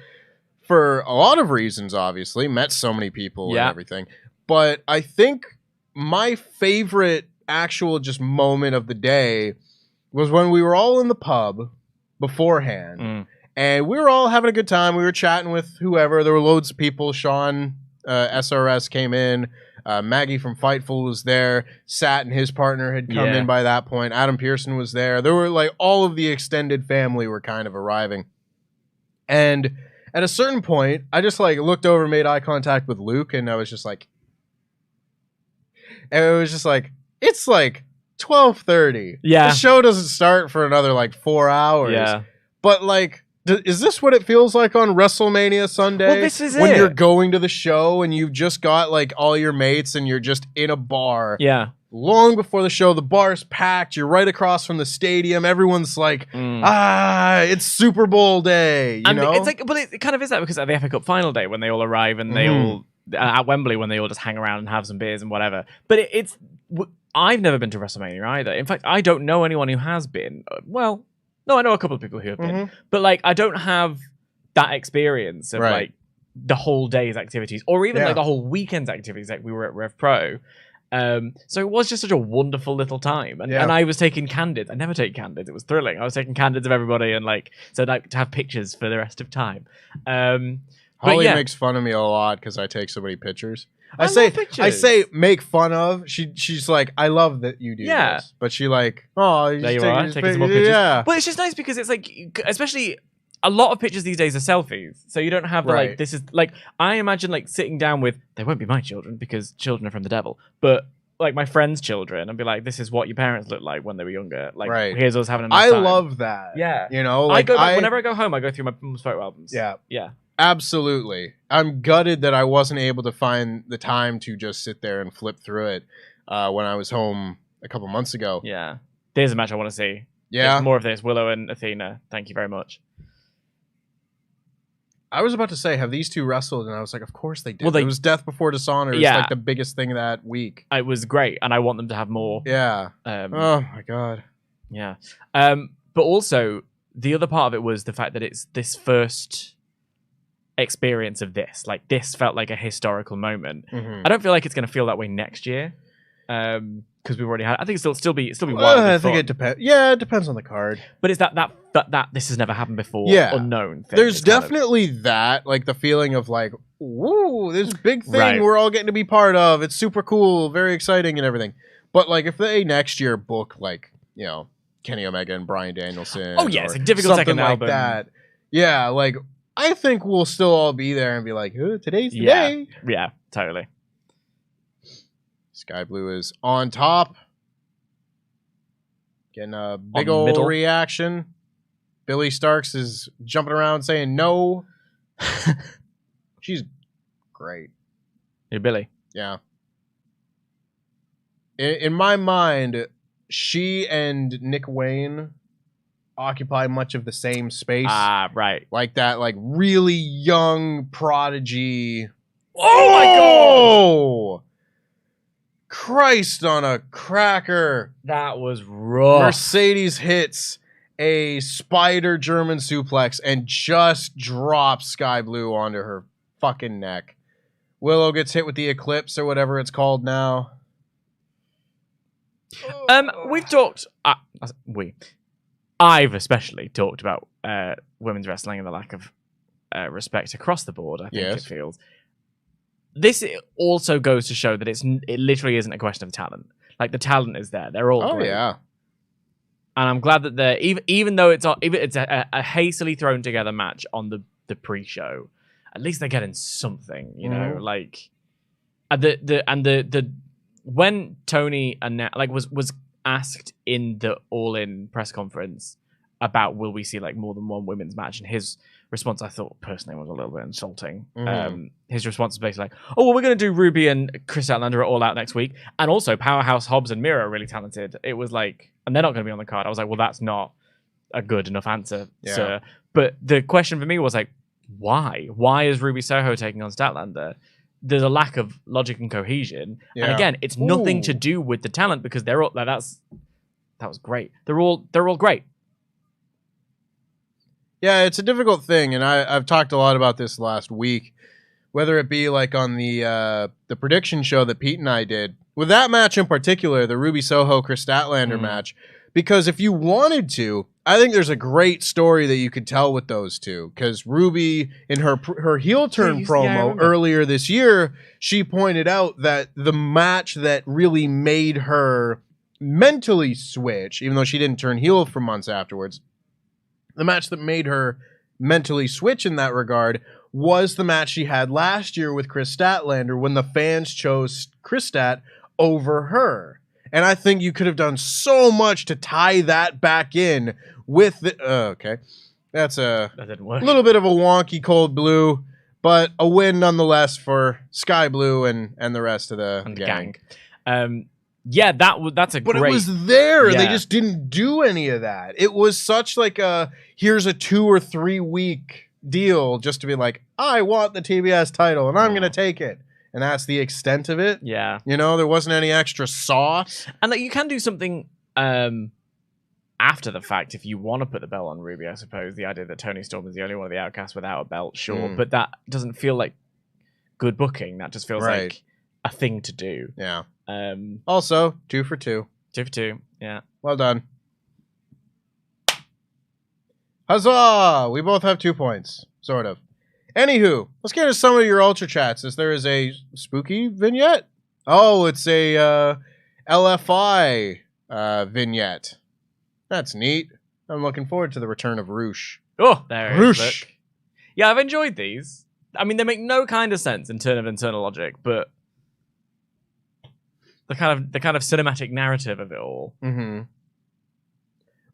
for a lot of reasons, obviously. Met so many people and everything. But I think my favorite actual just moment of the day was when we were all in the pub beforehand. And we were all having a good time. We were chatting with whoever. There were loads of people. Sean, SRS came in. Maggie from Fightful was there. Sat and his partner had come in by that point. Adam Pearson was there. There were like all of the extended family were kind of arriving. And at a certain point, I just like looked over, made eye contact with Luke, and I was just like, it's like 12:30. Yeah. The show doesn't start for another like 4 hours. Yeah. But like, is this what it feels like on WrestleMania Sunday? Well, this is when it. you're going to the show and you've just got like all your mates and you're just in a bar. Yeah. Long before the show, the bar's packed. You're right across from the stadium. Everyone's like, it's Super Bowl day. You know? It's like, but it kind of is that because at the FA Cup final day when they all arrive and they all at Wembley when they all just hang around and have some beers and whatever. But I've never been to WrestleMania either. In fact, I don't know anyone who has been. Well, no, I know a couple of people who have been, but like I don't have that experience of like the whole day's activities or even like the whole weekend's activities. Like we were at Rev Pro. So it was just such a wonderful little time. And I was taking candids. I never take candids. It was thrilling. I was taking candids of everybody and like, so like to have pictures for the rest of time. Holly makes fun of me a lot because I take so many pictures. I pictures. say make fun of. She's like, I love that you do this. But she like, oh, you there you are, taking some more pictures. Yeah. But it's just nice because it's like, especially a lot of pictures these days are selfies. So you don't have the like, this is like, I imagine like sitting down with, they won't be my children because children are from the devil, but like my friends' children and be like, this is what your parents looked like when they were younger. Like, here's us having a nice time. I love that. Yeah. You know, like whenever I go home, I go through my mom's photo albums. Yeah. Yeah. Absolutely. I'm gutted that I wasn't able to find the time to just sit there and flip through it when I was home a couple months ago. Yeah. There's a match I want to see. Yeah. There's more of this. Willow and Athena. Thank you very much. I was about to say, have these two wrestled? And I was like, of course they did. Well, it was Death Before Dishonor. It was like the biggest thing that week. It was great. And I want them to have more. Yeah. Oh, my God. Yeah. But also, the other part of it was the fact that it's this first experience of this. Like, this felt like a historical moment. I don't feel like it's going to feel that way next year. Because we've already had. I think it'll still be wildly I think it depends. Yeah, it depends on the card. But it's that this has never happened before. Unknown thing. There's definitely that, like the feeling of like, woo, this big thing we're all getting to be part of. It's super cool, very exciting, and everything. But like, if they next year book like Kenny Omega and Bryan Danielson, it's a difficult something second like album. that. Yeah, like I think we'll still all be there and be like, today's the day. Yeah, totally. Sky Blue is on top. Getting a big old middle reaction. Billy Starks is jumping around saying no. She's great. Hey, Billy. Yeah. In my mind, she and Nick Wayne occupy much of the same space. Right. Like that, like really young prodigy. Oh my God! Christ on a cracker. That was rough. Mercedes hits a spider German suplex and just drops Sky Blue onto her fucking neck. Willow gets hit with the Eclipse or whatever it's called now. We've talked. I've especially talked about women's wrestling and the lack of respect across the board. I think it feels. This also goes to show that it literally isn't a question of talent. Like the talent is there; they're all great. Yeah. And I'm glad that they're even though it's a hastily thrown together match on the pre-show. At least they're getting something, you know. Like the when Tony was asked in the All In press conference about will we see like more than one women's match, and his response I thought personally was a little bit insulting. His response was basically like, oh well, we're going to do Ruby and Chris Statlander at All Out next week, and also Powerhouse Hobbs and Miro are really talented. It was like, and they're not going to be on the card. I was like, well, that's not a good enough answer, sir. But the question for me was like, why? Why is Ruby Soho taking on Statlander? There's a lack of logic and cohesion. Yeah. And again, it's nothing to do with the talent because they're all that was great. They're all great. Yeah, it's a difficult thing, and I've talked a lot about this last week, whether it be like on the prediction show that Pete and I did. With that match in particular, the Ruby Soho Chris Statlander match, because if you wanted to, I think there's a great story that you could tell with those two. Because Ruby, in her heel turn promo earlier this year, she pointed out that the match that really made her mentally switch, even though she didn't turn heel for months afterwards, the match that made her mentally switch in that regard was the match she had last year with Chris Statlander when the fans chose Chris Stat over her. And I think you could have done so much to tie that back in with the... okay. That didn't work. Little bit of a wonky cold blue, but a win nonetheless for Sky Blue and the rest of the gang. Yeah, that's a great... But it was there. Yeah. They just didn't do any of that. It was such like here's a 2 or 3 week deal just to be like, I want the TBS title and I'm going to take it. And that's the extent of it. Yeah. You know, there wasn't any extra sauce. And like, you can do something after the fact if you want to put the belt on Ruby, I suppose. The idea that Toni Storm is the only one of the Outcasts without a belt, sure. But that doesn't feel like good booking. That just feels like a thing to do. Yeah. Also, 2 for 2. 2 for 2, yeah. Well done. Huzzah! We both have 2 points. Sort of. Anywho, let's get into some of your Ultra Chats, as there is a spooky vignette. Oh, it's a LFI vignette. That's neat. I'm looking forward to the return of Roosh. Oh, there it is. Look. Yeah, I've enjoyed these. I mean, they make no kind of sense in terms of internal logic, but the kind of cinematic narrative of it all. Mm-hmm.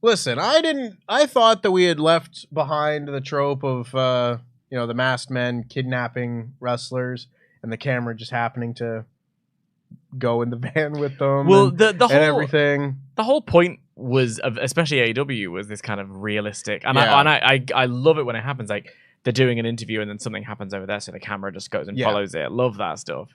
Listen, I thought that we had left behind the trope of the masked men kidnapping wrestlers and the camera just happening to go in the van with them. Well, and the whole everything. The whole point was of, especially AEW, was this kind of realistic, and I love it when it happens. Like they're doing an interview and then something happens over there, so the camera just goes and follows it. Love that stuff.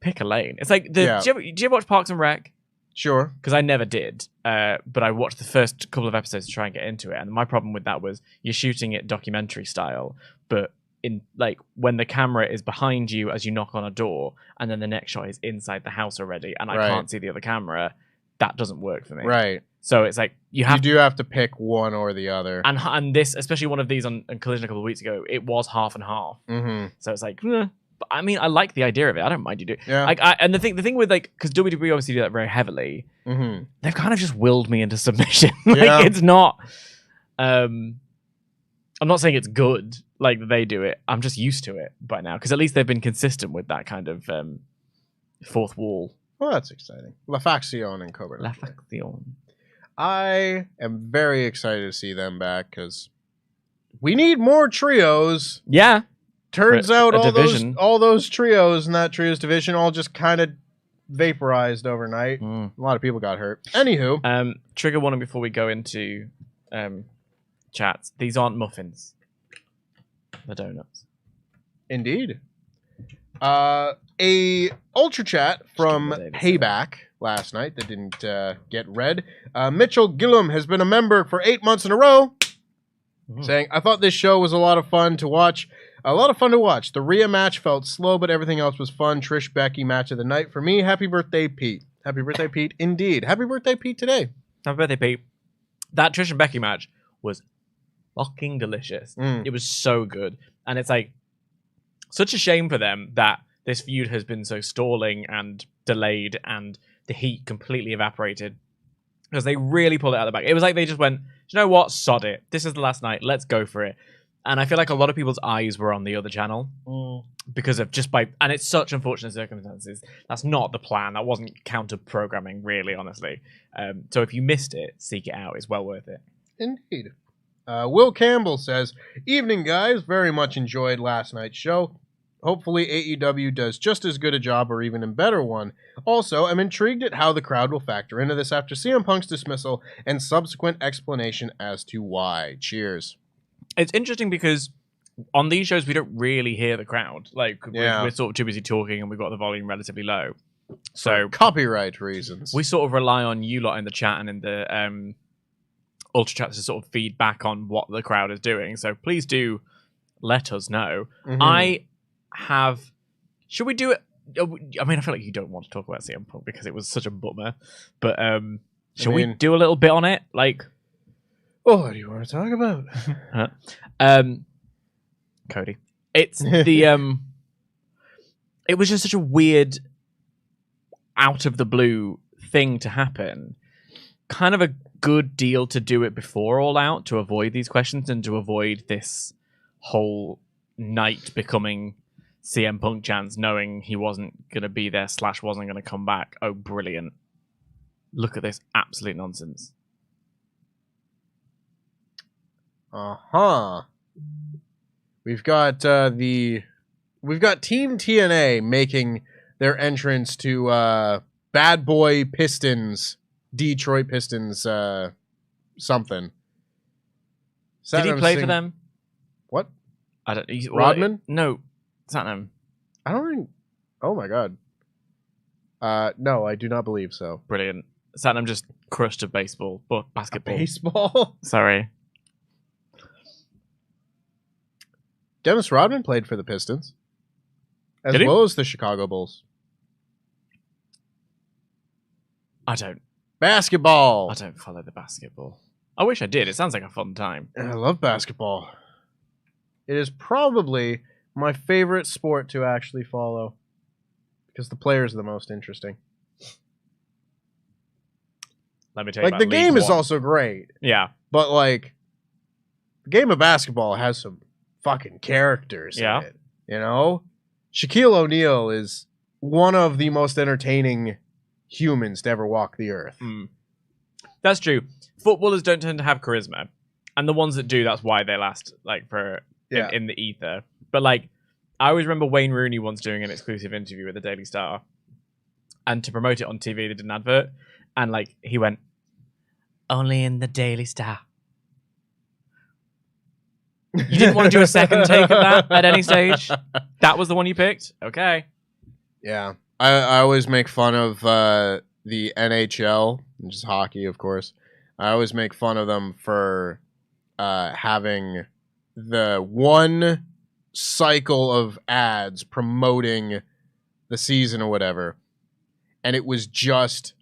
Pick a lane. It's like do you ever watch Parks and Rec? Sure. Because I never did, but I watched the first couple of episodes to try and get into it, and my problem with that was you're shooting it documentary style, but in like when the camera is behind you as you knock on a door, and then the next shot is inside the house already, and I can't see the other camera, that doesn't work for me. Right. So it's like you do have to pick one or the other. And this, especially one of these on Collision a couple of weeks ago, it was half and half. Mm-hmm. So it's like, but I mean, I like the idea of it. I don't mind you do. Yeah. And the thing with like, because WWE obviously do that very heavily. Mm-hmm. They've kind of just willed me into submission. It's not. I'm not saying it's good like they do it. I'm just used to it by now because at least they've been consistent with that kind of fourth wall. Well, that's exciting. La Facción and Cobra. La Facción. I am very excited to see them back because we need more trios. Yeah. Turns out all those trios in that trios division all just kind of vaporized overnight. A lot of people got hurt. Anywho. Trigger warning before we go into chats. These aren't muffins. They're donuts. Indeed. A Ultra Chat from Payback last night that didn't get read. Mitchell Gillum has been a member for 8 months in a row, saying, I thought this show was a lot of fun to watch. The Rhea match felt slow, but everything else was fun. Trish Becky match of the night for me. Happy birthday, Pete. Happy birthday, Pete. Indeed. Happy birthday, Pete, today. Happy birthday, Pete. That Trish and Becky match was fucking delicious. It was so good. And it's like such a shame for them that this feud has been so stalling and delayed and the heat completely evaporated because they really pulled it out of the bag. It was like they just went, you know what? Sod it. This is the last night. Let's go for it. And I feel like a lot of people's eyes were on the other channel because of and it's such unfortunate circumstances. That's not the plan. That wasn't counter programming, really, honestly. So if you missed it, seek it out. It's well worth it. Indeed. Will Campbell says, evening, guys. Very much enjoyed last night's show. Hopefully AEW does just as good a job or even a better one. Also, I'm intrigued at how the crowd will factor into this after CM Punk's dismissal and subsequent explanation as to why. Cheers. It's interesting because on these shows, we don't really hear the crowd. Like, Yeah. we're sort of too busy talking and we've got the volume relatively low. So copyright reasons. we sort of rely on you lot in the chat and in the Ultra Chats to sort of feed back on what the crowd is doing. So please do let us know. Mhm. I have... Should we do it? I mean, I feel like you don't want to talk about CM Punk because it was such a bummer. But shall we do a little bit on it? Like... What do you want to talk about? Cody. It's the... It was just such a weird, out of the blue thing to happen. Kind of a good deal to do it before All Out to avoid these questions and to avoid this whole night becoming CM Punk chance, knowing he wasn't going to be there / wasn't going to come back. Oh, brilliant. Look at this absolute nonsense. Uh-huh. We've got Team TNA making their entrance to Bad Boy Pistons, Detroit Pistons, something. Did he play for them? What? I don't. Rodman? No, Satnam. I don't think. Oh my god. No, I do not believe so. Brilliant. Satnam just crushed a baseball, but basketball. Baseball. Sorry. Dennis Rodman played for the Pistons, as well as the Chicago Bulls. I don't Basketball. follow the basketball. I wish I did. It sounds like a fun time. I love basketball. It is probably my favorite sport to actually follow because the players are the most interesting. Let me tell you Like, about the game League is One. also great, Yeah. but like the game of basketball has some fucking characters in it. You know? Shaquille O'Neal is one of the most entertaining humans to ever walk the earth. That's true. Footballers don't tend to have charisma. And the ones that do, that's why they last like for in the ether. But like I always remember Wayne Rooney once doing an exclusive interview with the Daily Star. And to promote it on TV, they did an advert. And like he went, "Only in the Daily Star." You didn't want to do a second take of that at any stage? That was the one you picked? Okay. Yeah. I always make fun of the NHL, which is hockey, of course. I always make fun of them for having the one cycle of ads promoting the season or whatever. And it was just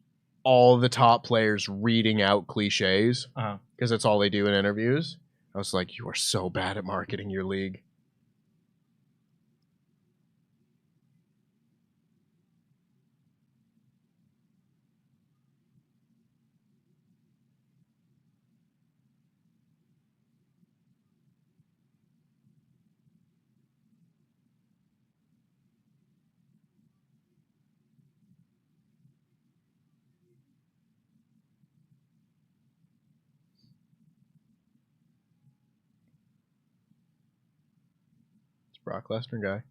all the top players reading out cliches because that's all they do in interviews. I was like, you are so bad at marketing your league. Brock Lesnar guy.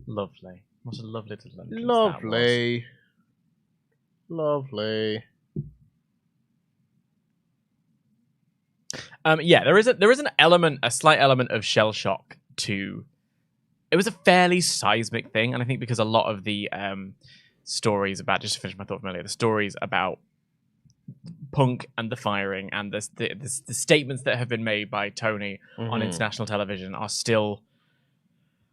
Lovely. What a lovely little entrance Lovely. Lovely. Yeah, there is an element, a slight element of shell shock to. It was a fairly seismic thing, and I think because a lot of the stories about, just to finish my thought from earlier, the stories about Punk and the firing and the statements that have been made by Tony on international television are still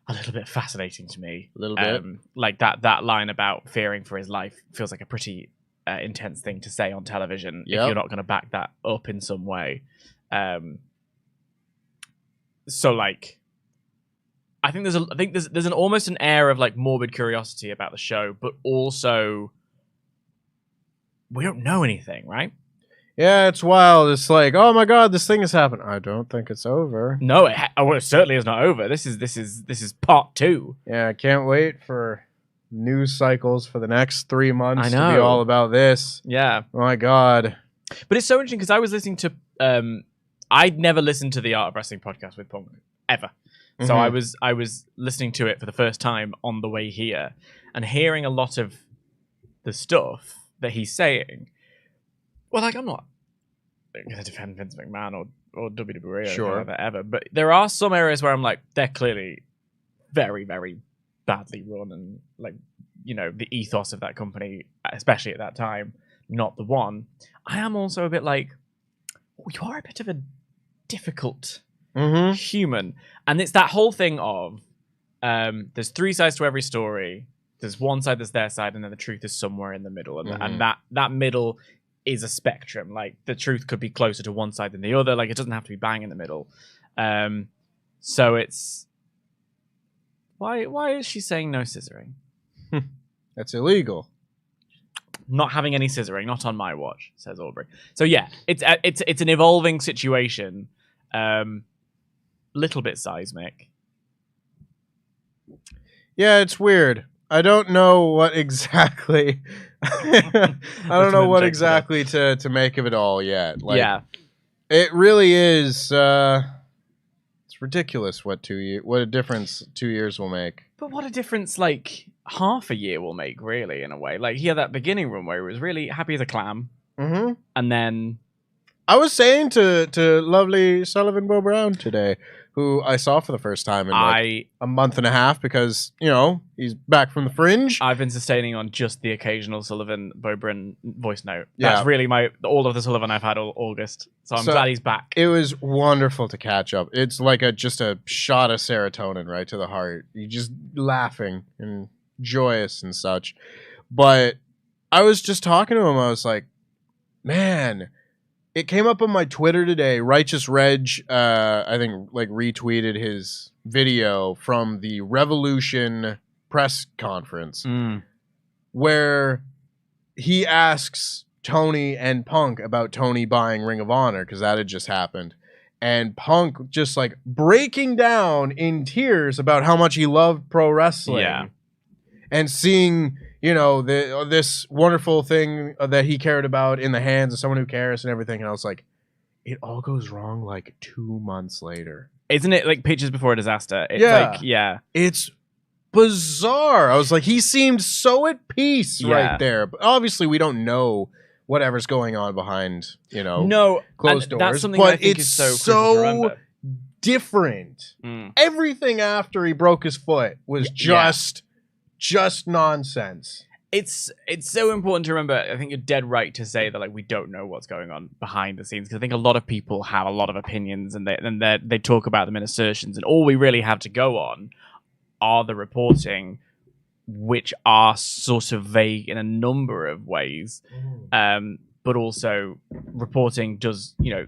a little bit fascinating to me. A little bit. Like that line about fearing for his life feels like a pretty intense thing to say on television if you're not going to back that up in some way. So like, I think there's an almost an air of like morbid curiosity about the show, but also we don't know anything, right? Yeah, it's wild. It's like, oh my god, this thing has happened. I don't think it's over. No, it certainly is not over. This is part 2. Yeah, I can't wait for news cycles for the next 3 months I to know. be all about this. Yeah. Oh my god. But it's so interesting because I was listening to I'd never listened to the Art of Wrestling podcast with Punk ever. So I was listening to it for the first time on the way here and hearing a lot of the stuff that he's saying. Well, like, I'm not going to defend Vince McMahon or WWE or whatever, but there are some areas where I'm like, they're clearly very, very badly run, and like, you know, the ethos of that company, especially at that time, not the one. I am also a bit like, you are a bit of a difficult human. And it's that whole thing of there's three sides to every story. There's one side that's their side, and then the truth is somewhere in the middle. And that middle is a spectrum. Like, the truth could be closer to one side than the other. Like, it doesn't have to be bang in the middle. So it's... Why is she saying no scissoring? That's illegal. Not having any scissoring, not on my watch, says Aubrey. So yeah, it's an evolving situation. Little bit seismic. Yeah, it's weird. I don't know what exactly. I don't know what exactly to make of it all yet. Like, yeah, it really is. It's ridiculous what a difference 2 years will make. But what a difference, like, half a year will make, really, in a way. Like, he had that beginning run where he was really happy as a clam, and then I was saying to lovely Sullivan Bo Brown today, who I saw for the first time in like a month and a half, because, you know, he's back from the fringe. I've been sustaining on just the occasional Sullivan Bo Brown voice note. That's really all of the Sullivan I've had all August. So I'm glad he's back. It was wonderful to catch up. It's like just a shot of serotonin right to the heart. You're just laughing and joyous and such. But I was just talking to him. I was like, man, it came up on my Twitter today. Righteous Reg, I think, like, retweeted his video from the Revolution press conference where he asks Tony and Punk about Tony buying Ring of Honor, because that had just happened. And Punk just, like, breaking down in tears about how much he loved pro wrestling. Yeah. And seeing, you know, this wonderful thing that he cared about in the hands of someone who cares and everything. And I was like, it all goes wrong like 2 months later. Isn't it like Pictures Before a Disaster? It's It's bizarre. I was like, he seemed so at peace right there. But obviously, we don't know whatever's going on behind, you know, closed doors. That's something I think is so different. Everything after he broke his foot was just nonsense. It's so important to remember. I think you're dead right to say that, like, we don't know what's going on behind the scenes, because I think a lot of people have a lot of opinions, and they talk about them in assertions, and all we really have to go on are the reporting, which are sort of vague in a number of ways. But also reporting does, you know,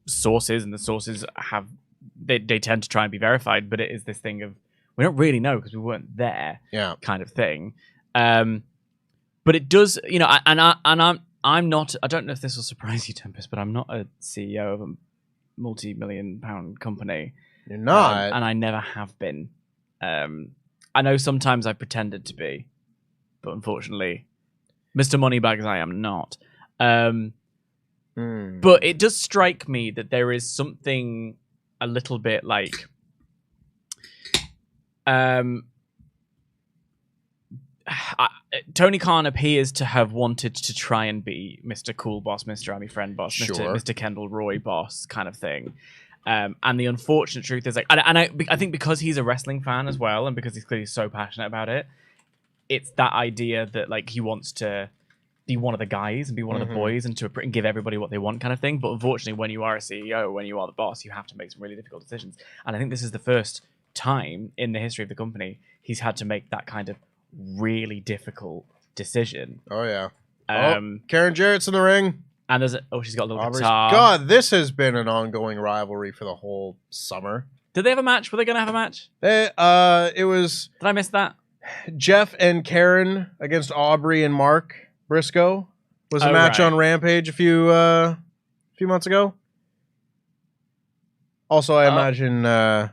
sources, and the sources have they tend to try and be verified, but it is this thing of, we don't really know because we weren't there, kind of thing. But it does, you know, I'm not. I don't know if this will surprise you, Tempest, but I'm not a CEO of a multi-million-pound company. You're not, and I never have been. I know sometimes I pretended to be, but unfortunately, Mr. Moneybags, I am not. But it does strike me that there is something a little bit like. Tony Khan appears to have wanted to try and be Mr. Cool Boss, Mr. Army Friend Boss, Mr. Kendall Roy Boss kind of thing. And the unfortunate truth is, like, I think because he's a wrestling fan as well, and because he's clearly so passionate about it, it's that idea that, like, he wants to be one of the guys and be one of the boys and give everybody what they want kind of thing. But unfortunately, when you are a CEO, when you are the boss, you have to make some really difficult decisions. And I think this is the first time in the history of the company he's had to make that kind of really difficult decision. Oh yeah. Karen Jarrett's in the ring, and she's got a little guitar. God, this has been an ongoing rivalry for the whole summer. Did they have a match? Were they going to have a match? It was. Did I miss that? Jeff and Karen against Aubrey and Mark Briscoe was a match on Rampage a few months ago. Also, I imagine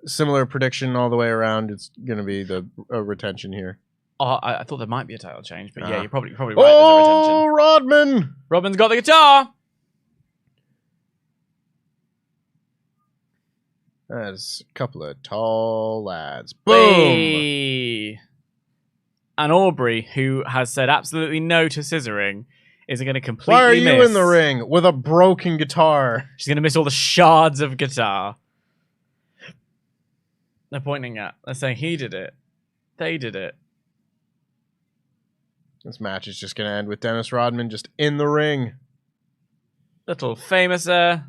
similar prediction all the way around. It's going to be the retention here. Oh, I thought there might be a title change, but yeah, you're probably right. There's a retention. Rodman! Rodman's got the guitar. That's a couple of tall lads. Boom! Hey. And Aubrey, who has said absolutely no to scissoring, is going to completely Why are you miss. in the ring with a broken guitar? She's going to miss all the shards of guitar. They're pointing at. They're saying he did it. They did it. This match is just going to end with Dennis Rodman just in the ring. Little famouser.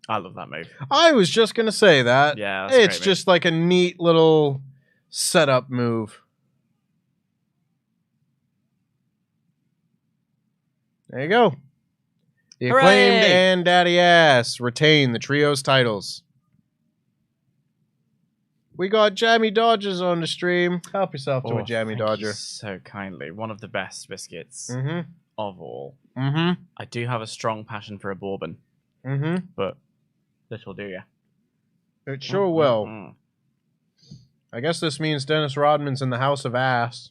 I love that move. I was just going to say that. Yeah, that's a it's great just like a neat little setup move. There you go. The Acclaimed Hooray! and Daddy Ass retain the trios titles. We got Jammy Dodgers on the stream. Help yourself to a Jammy thank Dodger. you so kindly. One of the best biscuits Mm-hmm. of all. Mm-hmm. I do have a strong passion for a bourbon, Mm-hmm. but this will do ya. It sure will. Mm. I guess this means Dennis Rodman's in the House of Ass.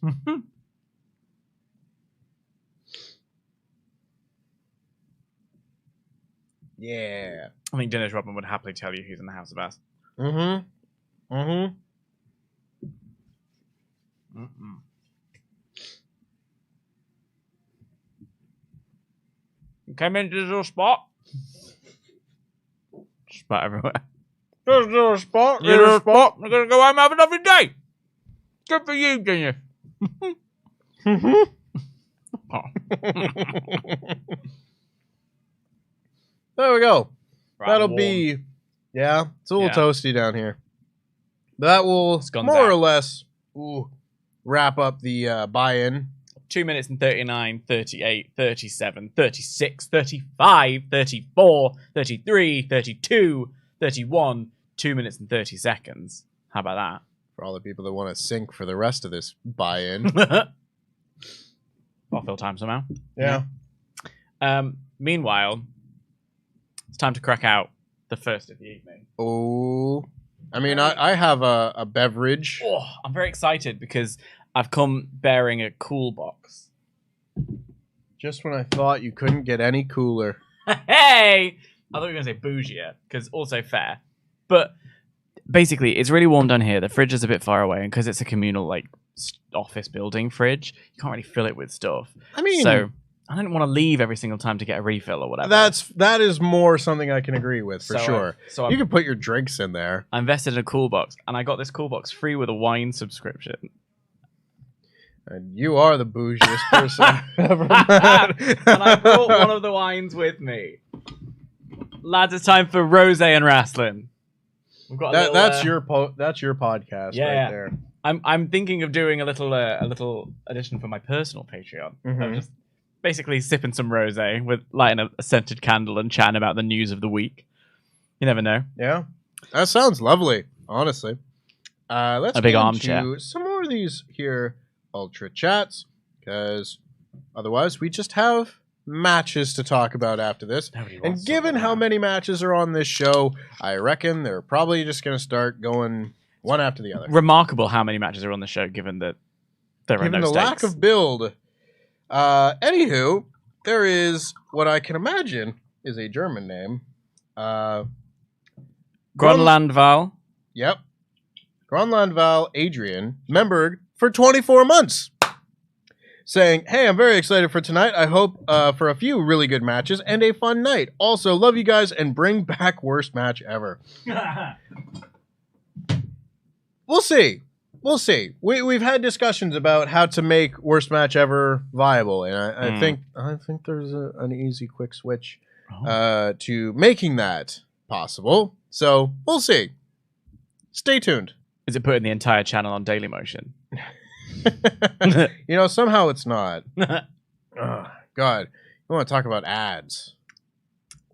Yeah. I think Dennis Rodman would happily tell you who's in the House of Ass. Mm-hmm. Mm-hmm. Mm-mm. You came into this little spot. Spot everywhere. There's a little spot. Your little spot. We're gonna go home and have a lovely day. Good for you, Dennis. Mm-hmm. There we go. That'll be... Yeah, it's a little toasty down here. That will gone more down. or less wrap up the buy-in. 2 minutes and 39, 38, 37, 36, 35, 34, 33, 32, 31, 2 minutes and 30 seconds. How about For all the people that want to sync for the rest of this buy-in. that? I'll fill time somehow. Yeah. Meanwhile, it's time to crack out the first of the evening. Oh. I mean, I have a beverage. Oh, I'm very excited because I've come bearing a cool box. Just when I thought you couldn't get any cooler. Hey! I thought you were going to say bougier, because also fair. But basically, it's really warm down here. The fridge is a bit far away, and because it's a communal like office building fridge, you can't really fill it with stuff. I mean... So I don't want to leave every single time to get a refill or whatever. That is more something I can agree with, for sure. So You can put your drinks in there. I invested in a cool box, and I got this cool box free with a wine subscription. And you are the bougiest person I've ever met. And I brought one of the wines with me. Lads, it's time for rosé and wrestling. We've got that's your podcast right there. I'm thinking of doing a little addition for my personal Patreon. Mhm. I'm just basically sipping some rosé with lighting a scented candle and chatting about the news of the week. You never know. Yeah, that sounds lovely. Honestly, let's A big get armchair. into some more of these here ultra chats, because otherwise we just have matches to talk about after this. Nobody wants And to given talk how about many matches are on this show, I reckon they're probably just going to start going one after the other. Remarkable how many matches are on the show, given that there are Given no the stakes. lack of build. Anywho, there is what I can imagine is a German name. Grönlandval. Yep. Grönlandval Adrian Memberg for 24 months. Saying, hey, I'm very excited for tonight. I hope for a few really good matches and a fun night. Also, love you guys and bring back worst match ever. We'll see. We'll see. We've had discussions about how to make worst match ever viable, and I think there's an easy, quick switch to making that possible. So we'll see. Stay tuned. Is it putting the entire channel on Daily Motion? You know, somehow it's not. Oh, God, you want to talk about ads?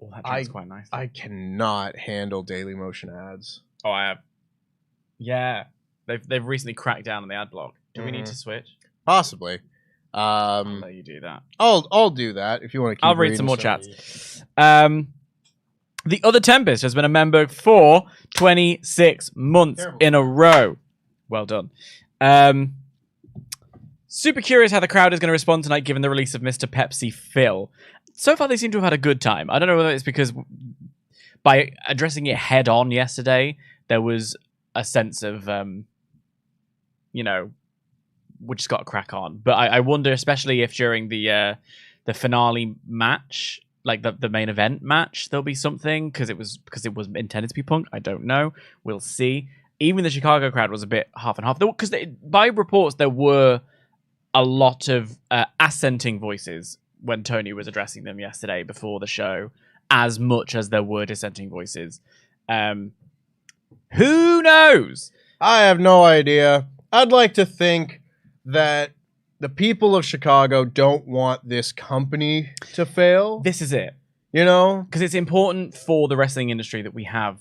Oh, that drink's quite nice. I cannot handle Daily Motion ads. Oh, I have. Yeah, they've recently cracked down on the ad block. Do we need to switch? Possibly. I'll let you do that. I'll do that if you want to keep I'll read reading some more chats. The other Tempest has been a member for 26 months in a row. Well done. Super curious how the crowd is going to respond tonight given the release of Mr. Pepsi Phil. so far they seem to have had a good time. I don't know whether it's because by addressing it head on yesterday, there was a sense of, we just got to crack on. But I wonder, especially if during the finale match, like the main event match, there'll be something because it was intended to be Punk. I don't know. We'll see. Even the Chicago crowd was a bit half and half because by reports there were a lot of assenting voices when Tony was addressing them yesterday before the show, as much as there were dissenting voices. Who knows? I have no idea. I'd like to think that the people of Chicago don't want this company to fail. This is it. Because it's important for the wrestling industry that we have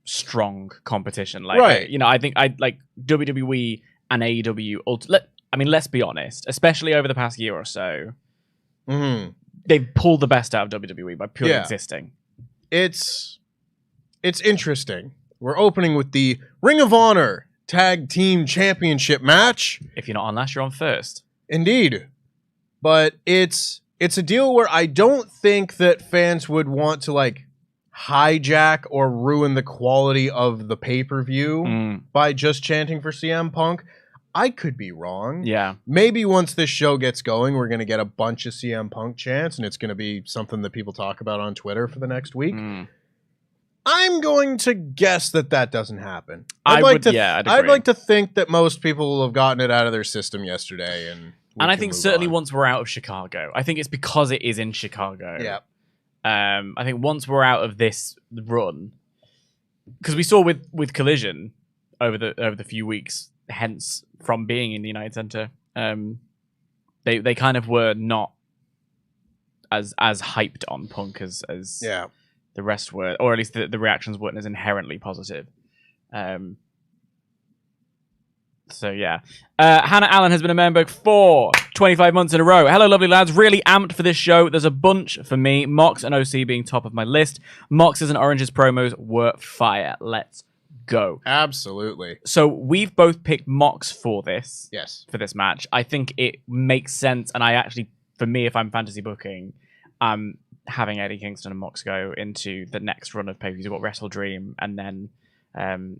strong competition. Right. I think I like WWE and AEW. Let's be honest, especially over the past year or so, they've pulled the best out of WWE by purely existing. It's interesting. We're opening with the Ring of Honor Tag Team Championship match. If you're not on last, you're on first. Indeed. But it's a deal where I don't think that fans would want to hijack or ruin the quality of the pay-per-view by just chanting for CM Punk. I could be wrong. Yeah. Maybe once this show gets going, we're going to get a bunch of CM Punk chants, and it's going to be something that people talk about on Twitter for the next week. I'm going to guess that doesn't happen. I'd like to think that most people will have gotten it out of their system yesterday. And I think certainly once we're out of Chicago, I think it's because it is in Chicago. Yeah. I think once we're out of this run, because we saw with Collision over the few weeks, hence from being in the United Center, they kind of were not as hyped on Punk as the rest were, or at least the reactions weren't as inherently positive. So yeah. Hannah Allen has been a member for 25 months in a row. Hello, lovely lads. Really amped for this show. There's a bunch for me. Mox and OC being top of my list. Mox's and Orange's promos were fire. Let's go. Absolutely. So we've both picked Mox for this. Yes. For this match. I think it makes sense. And I actually, for me, if I'm fantasy booking, I'm having Eddie Kingston and Mox go into the next run of pay-per-views. We've got Wrestle Dream and then,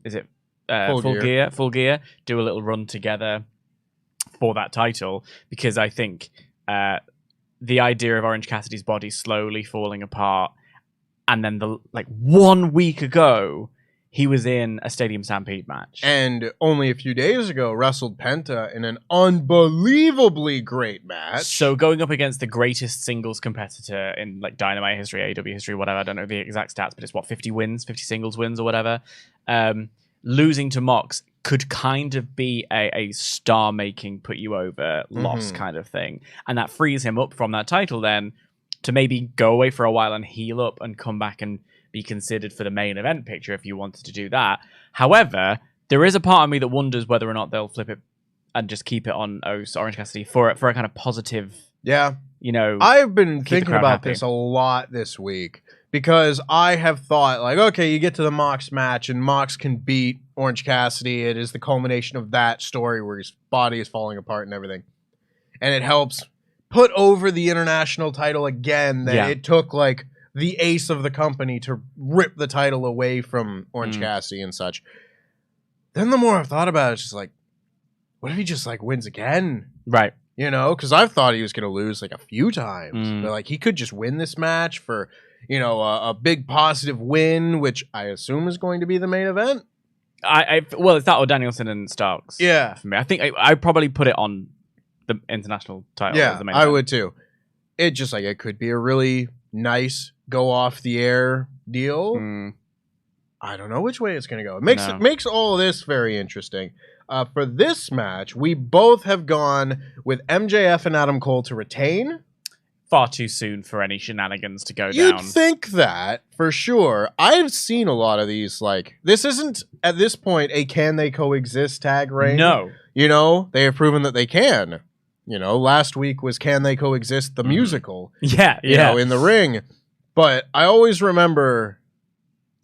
is it Full Gear, do a little run together for that title, because I think the idea of Orange Cassidy's body slowly falling apart, and then 1 week ago he was in a Stadium Stampede match, and only a few days ago wrestled Penta in an unbelievably great match. So going up against the greatest singles competitor in Dynamite history, AEW history, whatever, I don't know the exact stats, but it's 50 wins, 50 singles wins or whatever. Losing to Mox could kind of be a star-making, put-you-over loss kind of thing. And that frees him up from that title then to maybe go away for a while and heal up and come back and be considered for the main event picture if you wanted to do that. However, there is a part of me that wonders whether or not they'll flip it and just keep it on Orange Cassidy for a kind of positive... Yeah. I've been thinking about this a lot this week. Because I have thought, okay, you get to the Mox match, and Mox can beat Orange Cassidy. It is the culmination of that story where his body is falling apart and everything. And it helps put over the international title again that it took, the ace of the company to rip the title away from Orange Cassidy and such. Then the more I've thought about it, it's just what if he just, wins again? Right. Because I've thought he was going to lose, a few times. But, he could just win this match for... a big positive win, which I assume is going to be the main event. Well, it's that or Danielson and Starks. Yeah. For me. I think I'd probably put it on the international title as the main event. I would too. It just it could be a really nice go off the air deal. I don't know which way it's going to go. It makes all of this very interesting. For this match, we both have gone with MJF and Adam Cole to retain. Far too soon for any shenanigans to go down. You'd think that, for sure. I've seen a lot of these, this isn't, at this point, a can they coexist tag reign. No. They have proven that they can. Last week was Can They Coexist, the musical. Yeah. In the ring. But I always remember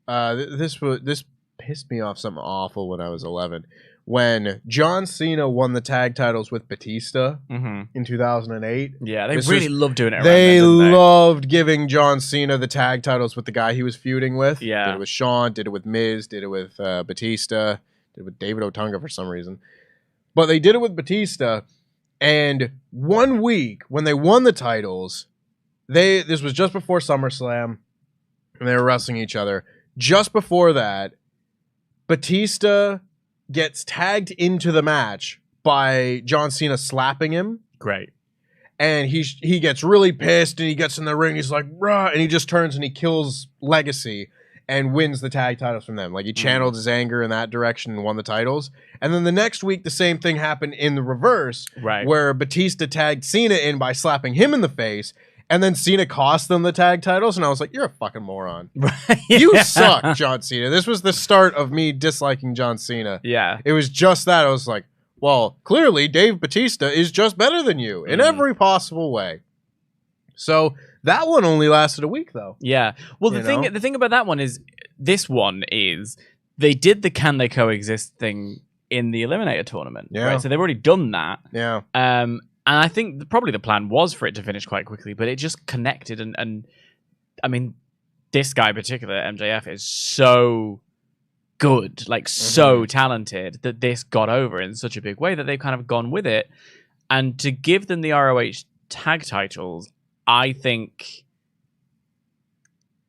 this pissed me off something awful when I was 11. When John Cena won the tag titles with Batista in 2008. Yeah, they really loved doing it around They then, didn't they? loved giving John Cena the tag titles with the guy he was feuding with. Yeah. Did it with Shawn, did it with Miz, did it with Batista, did it with David Otunga for some reason. But they did it with Batista, and 1 week when they won the titles, this was just before SummerSlam, and they were wrestling each other. Just before that, Batista gets tagged into the match by John Cena slapping him. Great. And he gets really pissed, and he gets in the ring. He's like, "Rah!" And he just turns and he kills Legacy and wins the tag titles from them. Like, he channeled his anger in that direction and won the titles. And then the next week, the same thing happened in the reverse, where Batista tagged Cena in by slapping him in the face. And then Cena cost them the tag titles, and I was like, "You're a fucking moron. You suck, John Cena." This was the start of me disliking John Cena. Yeah. It was just that. I was like, well, clearly Dave Batista is just better than you in every possible way. So that one only lasted a week, though. Yeah. Well, the thing about that one is, this one is, they did the can they coexist thing in the Eliminator tournament. Yeah. Right? So they've already done that. Yeah. And I think probably the plan was for it to finish quite quickly, but it just connected. And I mean, this guy in particular, MJF, is so good, like so talented, that this got over in such a big way that they've kind of gone with it. And to give them the ROH tag titles, I think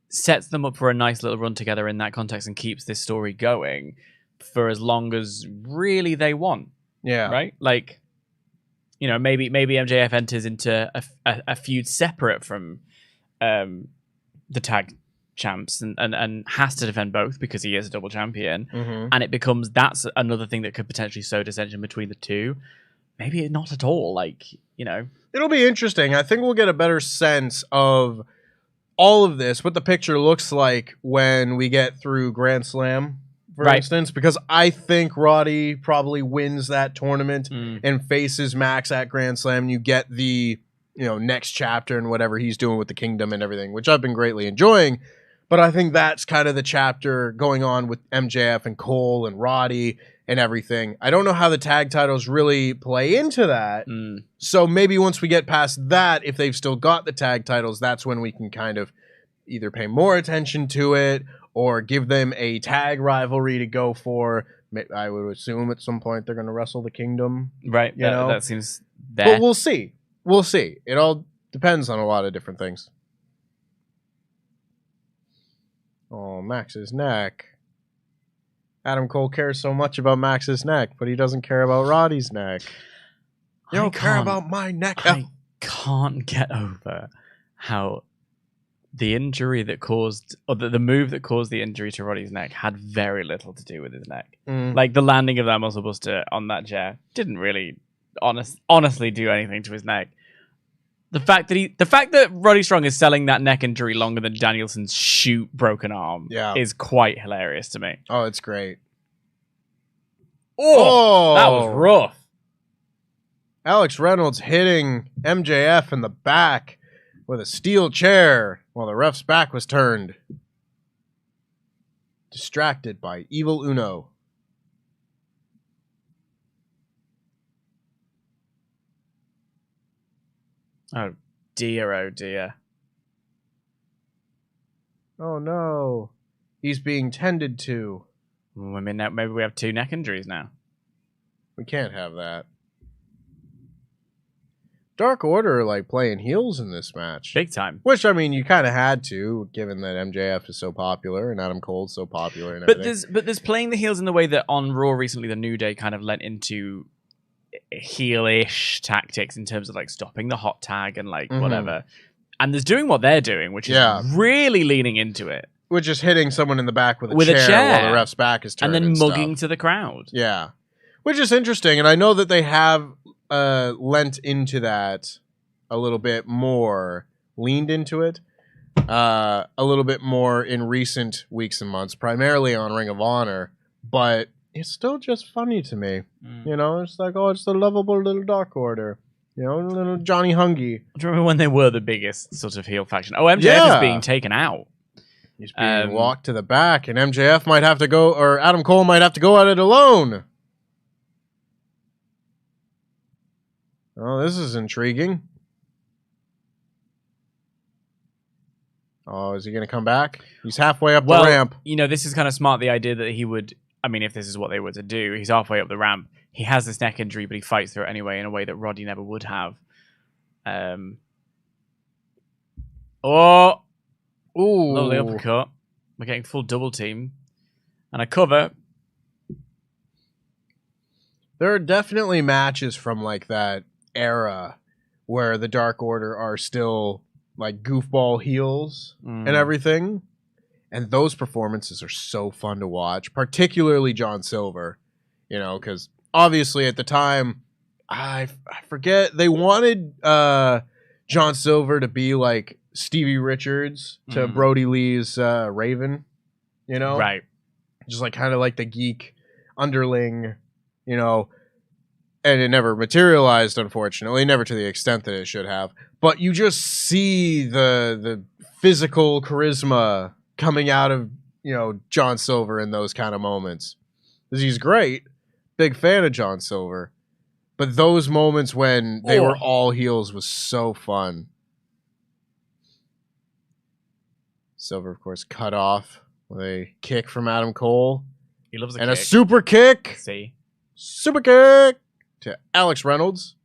sets them up for a nice little run together in that context and keeps this story going for as long as really they want. Yeah. Right? Like, you know, maybe MJF enters into a feud separate from the tag champs and has to defend both because he is a double champion. And it becomes, that's another thing that could potentially sow dissension between the two. Maybe not at all. like, you know. It'll be interesting. I think we'll get a better sense of all of this, what the picture looks like when we get through Grand Slam, for instance, because I think Roddy probably wins that tournament and faces Max at Grand Slam. And you get the, you know, next chapter and whatever he's doing with the Kingdom and everything, which I've been greatly enjoying. But I think that's kind of the chapter going on with MJF and Cole and Roddy and everything. I don't know how the tag titles really play into that. So maybe once we get past that, if they've still got the tag titles, that's when we can kind of either pay more attention to it or give them a tag rivalry to go for. I would assume at some point they're going to wrestle the Kingdom. Right. You know? That seems there. But we'll see. We'll see. It all depends on a lot of different things. Oh, Max's neck. Adam Cole cares so much about Max's neck, but he doesn't care about Roddy's neck. You don't care about my neck. I can't get over how the injury that caused, or the move that caused the injury to Roddy's neck had very little to do with his neck. Like, the landing of that muscle buster on that chair didn't really honestly do anything to his neck. The fact that Roddy Strong is selling that neck injury longer than Danielson's shoot broken arm is quite hilarious to me. Oh, it's great. Oh, that was rough. Alex Reynolds hitting MJF in the back with a steel chair while the ref's back was turned. Distracted by Evil Uno. Oh dear, oh dear. Oh no. He's being tended to. I mean, now maybe we have 2 neck injuries now. We can't have that. Dark Order like playing heels in this match. Big time. Which, I mean, you kind of had to, given that MJF is so popular and Adam Cole's so popular and everything. But there's playing the heels in the way that on Raw recently, the New Day kind of lent into heelish tactics in terms of like stopping the hot tag and like whatever. And there's doing what they're doing, which is really leaning into it. Which is hitting someone in the back with a chair while the ref's back is turned. And then mugging to the crowd. Yeah. Which is interesting. And I know that they have lent into that a little bit more, leaned into it a little bit more in recent weeks and months, primarily on Ring of Honor. But it's still just funny to me. You know, it's like, oh, it's the lovable little Dark Order. You know, little Johnny Hungy. Do you remember when they were the biggest sort of heel faction? Oh, MJF is being taken out. He's being walked to the back, and MJF might have to go, or Adam Cole might have to go at it alone. Oh, this is intriguing. Oh, is he going to come back? He's halfway up the ramp. You know, this is kind of smart, the idea that he would... I mean, if this is what they were to do, he's halfway up the ramp. He has this neck injury, but he fights through it anyway in a way that Roddy never would have. Lovely uppercut. We're getting full double team. And a cover. There are definitely matches from like that era where the Dark Order are still like goofball heels and everything. And those performances are so fun to watch, particularly John Silver, you know, because obviously at the time, I forget, they wanted John Silver to be like Stevie Richards to Brody Lee's Raven, you know? Right. Just like kind of like the geek underling, you know, and it never materialized, unfortunately, never to the extent that it should have. But you just see the physical charisma coming out of, you know, John Silver in those kind of moments. Because he's great. Big fan of John Silver. But those moments when they were all heels was so fun. Silver, of course, cut off with a kick from Adam Cole. He loves a kick. And a super kick. See? Super kick to Alex Reynolds.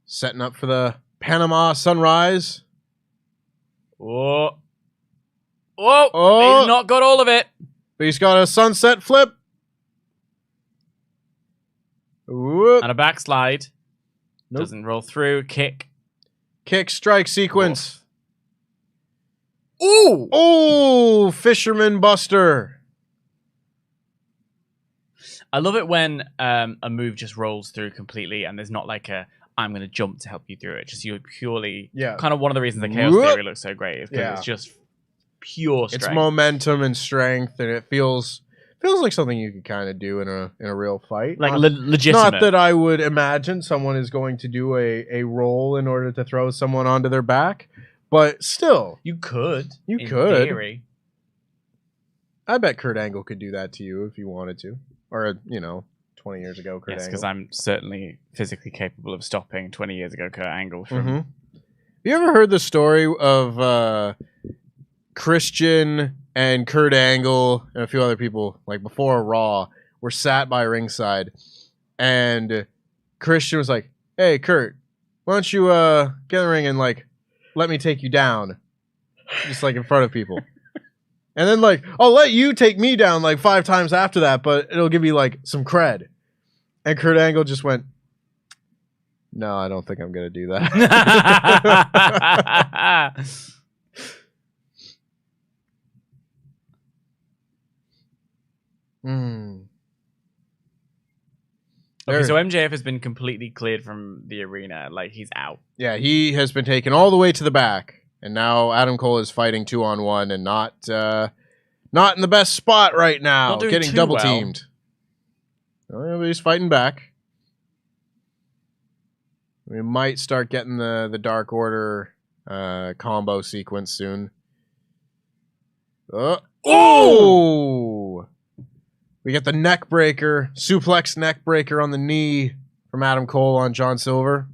Setting up for the Panama Sunrise. Whoa. He's not got all of it. But he's got a sunset flip. Whoop. And a backslide. Nope. Doesn't roll through. Kick. Kick strike sequence. Ooh! Oh, Fisherman Buster. I love it when a move just rolls through completely and there's not like a I'm going to jump to help you through it. Just you purely... Kind of one of the reasons the Chaos Theory looks so great is because it's just pure strength. It's momentum and strength, and it feels like something you could kind of do in a real fight. Like legitimate. Not that I would imagine someone is going to do a roll in order to throw someone onto their back, but still. You could. In theory. I bet Kurt Angle could do that to you if you wanted to. Or, you know, 20 years ago, Kurt Angle. Yes, because I'm certainly physically capable of stopping 20 years ago Kurt Angle from... Have you ever heard the story of Christian and Kurt Angle and a few other people, like before Raw, were sat by ringside, and Christian was like, "Hey, Kurt, why don't you get in the ring and like let me take you down," just like in front of people. And then like, "I'll let you take me down like 5 times after that, but it'll give you like some cred." And Kurt Angle just went, "No, I don't think I'm gonna do that." Okay, so MJF has been completely cleared from the arena. Like, he's out. Yeah, he has been taken all the way to the back. And now Adam Cole is fighting 2-on-1 and not in the best spot right now. Not doing getting too double teamed. Well, he's fighting back. We might start getting the Dark Order combo sequence soon. Oh! We get the neck breaker, suplex neck breaker on the knee from Adam Cole on John Silver.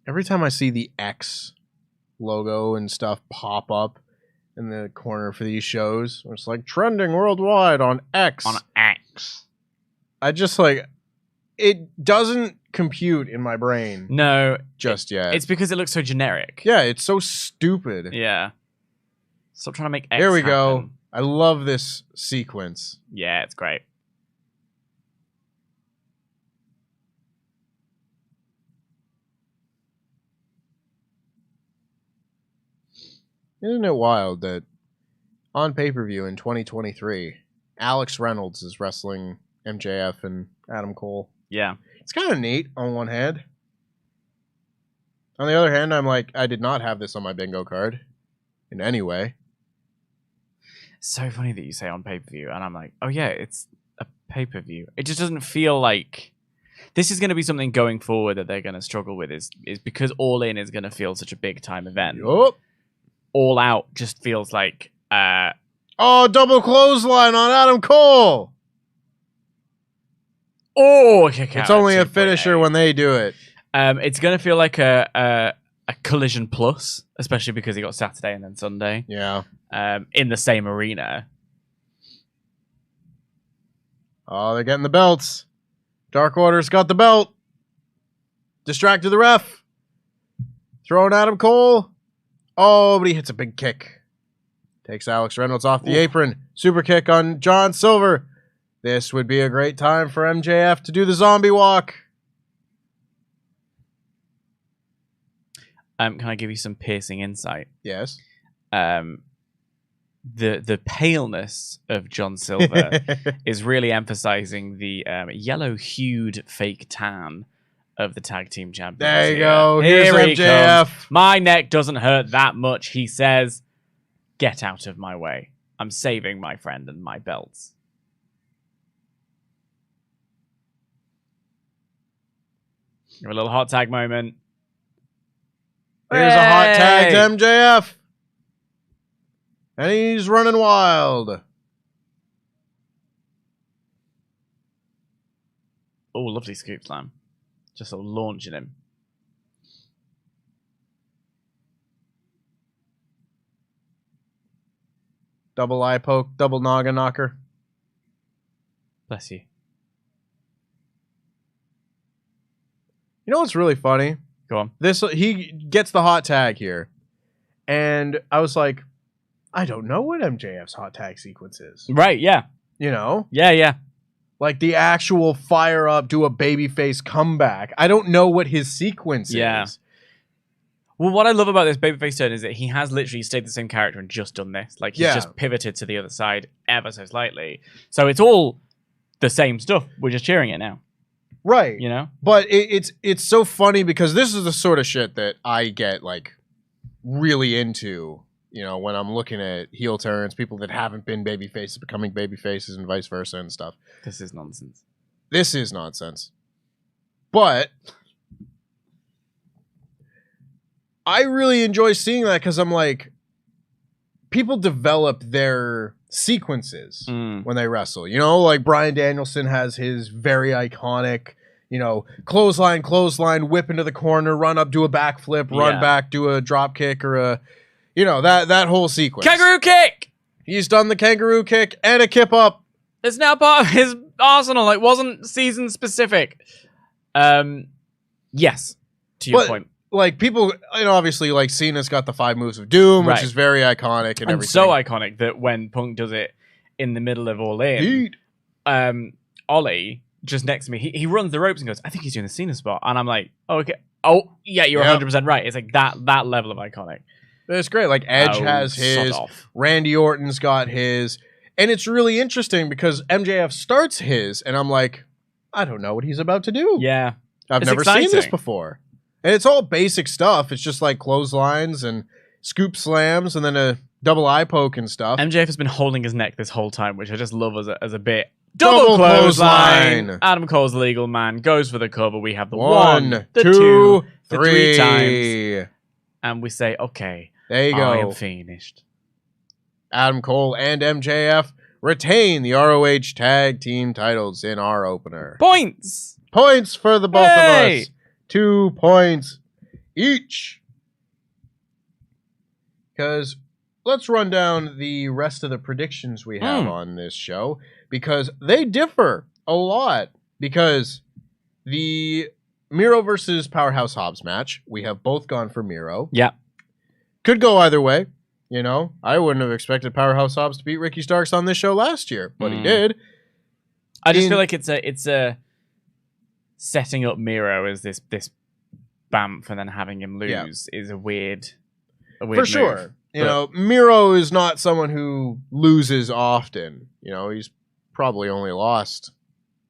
Every time I see the X logo and stuff pop up in the corner for these shows, it's like trending worldwide on X. On X. I just like, it doesn't compute in my brain. No. Just yet. It's because it looks so generic. Yeah, it's so stupid. Yeah. Stop trying to make X Here we happen. go. I love this sequence. Yeah, it's great. Isn't it wild that on pay-per-view in 2023, Alex Reynolds is wrestling MJF and Adam Cole? Yeah. It's kind of neat on one hand. On the other hand, I'm like, I did not have this on my bingo card in any way. So funny that you say on pay-per-view, and I'm like, oh yeah, it's a pay-per-view. It just doesn't feel like this is going to be something going forward that they're going to struggle with. Is because All In is going to feel such a big time event. Yup. All Out just feels like double clothesline on Adam Cole. Kick out. It's only a 2.8. finisher when they do it. It's going to feel like a Collision Plus, especially because he got Saturday and then Sunday. Yeah. In the same arena. Oh, they're getting the belts. Dark Order's got the belt. Distracted the ref. Throwing Adam Cole. Oh, but he hits a big kick. Takes Alex Reynolds off the apron. Super kick on John Silver. This would be a great time for MJF to do the zombie walk. Can I give you some piercing insight? Yes. The paleness of John Silver is really emphasizing the yellow-hued fake tan of the tag team champions. There you go. Here Here's he MJF. comes. My neck doesn't hurt that much, he says. Get out of my way. I'm saving my friend and my belts. Give a little hot tag moment. Here's a hot tag to MJF. And he's running wild. Oh, lovely scoop slam. Just sort of launching him. Double eye poke, double noggin knocker. Bless you. You know what's really funny? Go on. He gets the hot tag here. And I was like, I don't know what MJF's hot tag sequence is. Right, yeah. You know? Yeah. Like the actual fire up, do a babyface comeback. I don't know what his sequence is. Well, what I love about this babyface turn is that he has literally stayed the same character and just done this. Like, he's just pivoted to the other side ever so slightly. So it's all the same stuff. We're just cheering it now. Right. You know? But it's so funny because this is the sort of shit that I get, like, really into, you know, when I'm looking at heel turns, people that haven't been babyfaces becoming babyfaces and vice versa and stuff. This is nonsense. This is nonsense. But I really enjoy seeing that because I'm like, people develop their sequences when they wrestle. You know, like Bryan Danielson has his very iconic, you know, clothesline, whip into the corner, run up, do a backflip, run back, do a drop kick or a, you know, that whole sequence. Kangaroo kick! He's done the kangaroo kick and a kip up. It's now part of his arsenal. It wasn't season specific. Yes, to your point. Like, people, you know, obviously, like, Cena's got the 5 moves of doom, which is very iconic and everything. So iconic that when Punk does it in the middle of All In, Ollie, just next to me, he runs the ropes and goes, I think he's doing the Cena spot. And I'm like, oh, okay. Oh, yeah, you're 100% right. It's like that level of iconic. It's great. Like, Edge has his, Randy Orton's got his, and it's really interesting because MJF starts his, and I'm like, I don't know what he's about to do. Yeah. I've never seen this before. And it's all basic stuff. It's just like clotheslines and scoop slams and then a double eye poke and stuff. MJF has been holding his neck this whole time, which I just love as a bit. Double clothesline. Adam Cole's the legal man. Goes for the cover. We have the 1, the 2, the 3 times. And we say, okay, there you go. I am finished. Adam Cole and MJF retain the ROH tag team titles in our opener. Points for the both of us. 2 points each. Because let's run down the rest of the predictions we have on this show, because they differ a lot. Because the Miro versus Powerhouse Hobbs match, we have both gone for Miro. Yeah. Could go either way. You know, I wouldn't have expected Powerhouse Hobbs to beat Ricky Starks on this show last year, but he did. I just feel like it's a setting up Miro as this bamf and then having him lose is a weird for move. Sure. You know, Miro is not someone who loses often. You know, he's probably only lost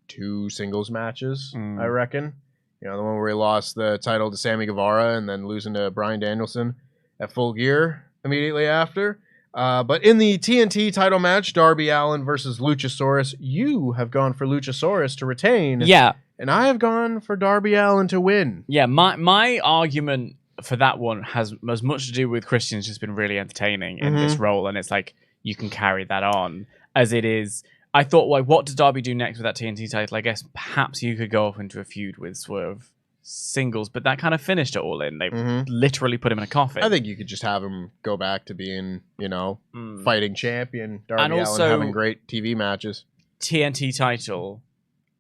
2 singles matches, I reckon. You know, the one where he lost the title to Sammy Guevara and then losing to Bryan Danielson at Full Gear immediately after. But in the TNT title match, Darby Allin versus Luchasaurus, you have gone for Luchasaurus to retain. Yeah. And I have gone for Darby Allin to win. Yeah, my argument for that one has as much to do with Christian's just been really entertaining in this role, and it's like you can carry that on as it is. I thought, like, what does Darby do next with that TNT title? I guess perhaps you could go off into a feud with Swerve singles, but that kind of finished it all in. They literally put him in a coffin. I think you could just have him go back to being, fighting champion. Darby And Allin also- having great TV matches. TNT title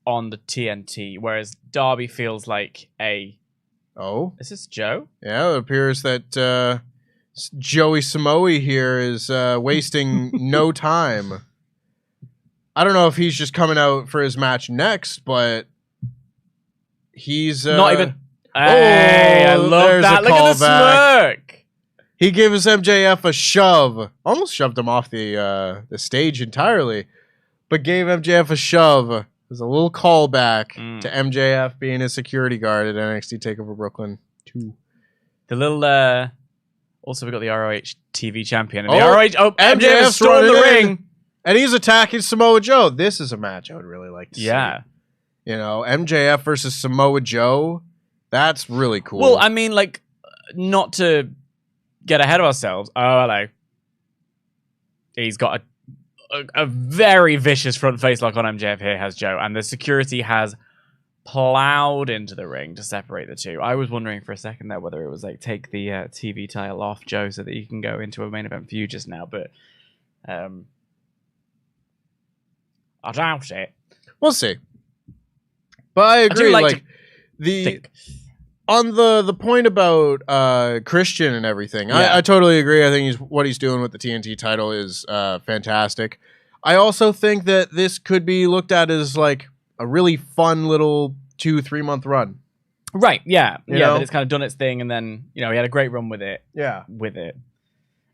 on the TNT, whereas Darby feels like a... Oh? Is this Joe? Yeah, it appears that Joey Samoa here is wasting no time. I don't know if he's just coming out for his match next, but he's... Not even... Hey, I love that. Look at the smirk. He gives MJF a shove. Almost shoved him off the stage entirely, but gave MJF a shove. There's a little callback to MJF being a security guard at NXT TakeOver Brooklyn 2. The little... Also, we got the ROH TV champion. And the ROH... Oh, MJF stormed the ring. And he's attacking Samoa Joe. This is a match I would really like to see. MJF versus Samoa Joe. That's really cool. Well, I mean, like, not to get ahead of ourselves. Oh, hello. He's got a very vicious front face lock on MJF here, has Joe. And the security has plowed into the ring to separate the two. I was wondering for a second there whether it was like take the TV title off Joe so that you can go into a main event feud just now. But I doubt it. We'll see. But I agree. On the point about Christian and everything, I totally agree. I think what he's doing with the TNT title is fantastic. I also think that this could be looked at as like a really fun little 2-3 month run. Right? Yeah, You know? that it's kind of done its thing, and then he had a great run with it. Yeah.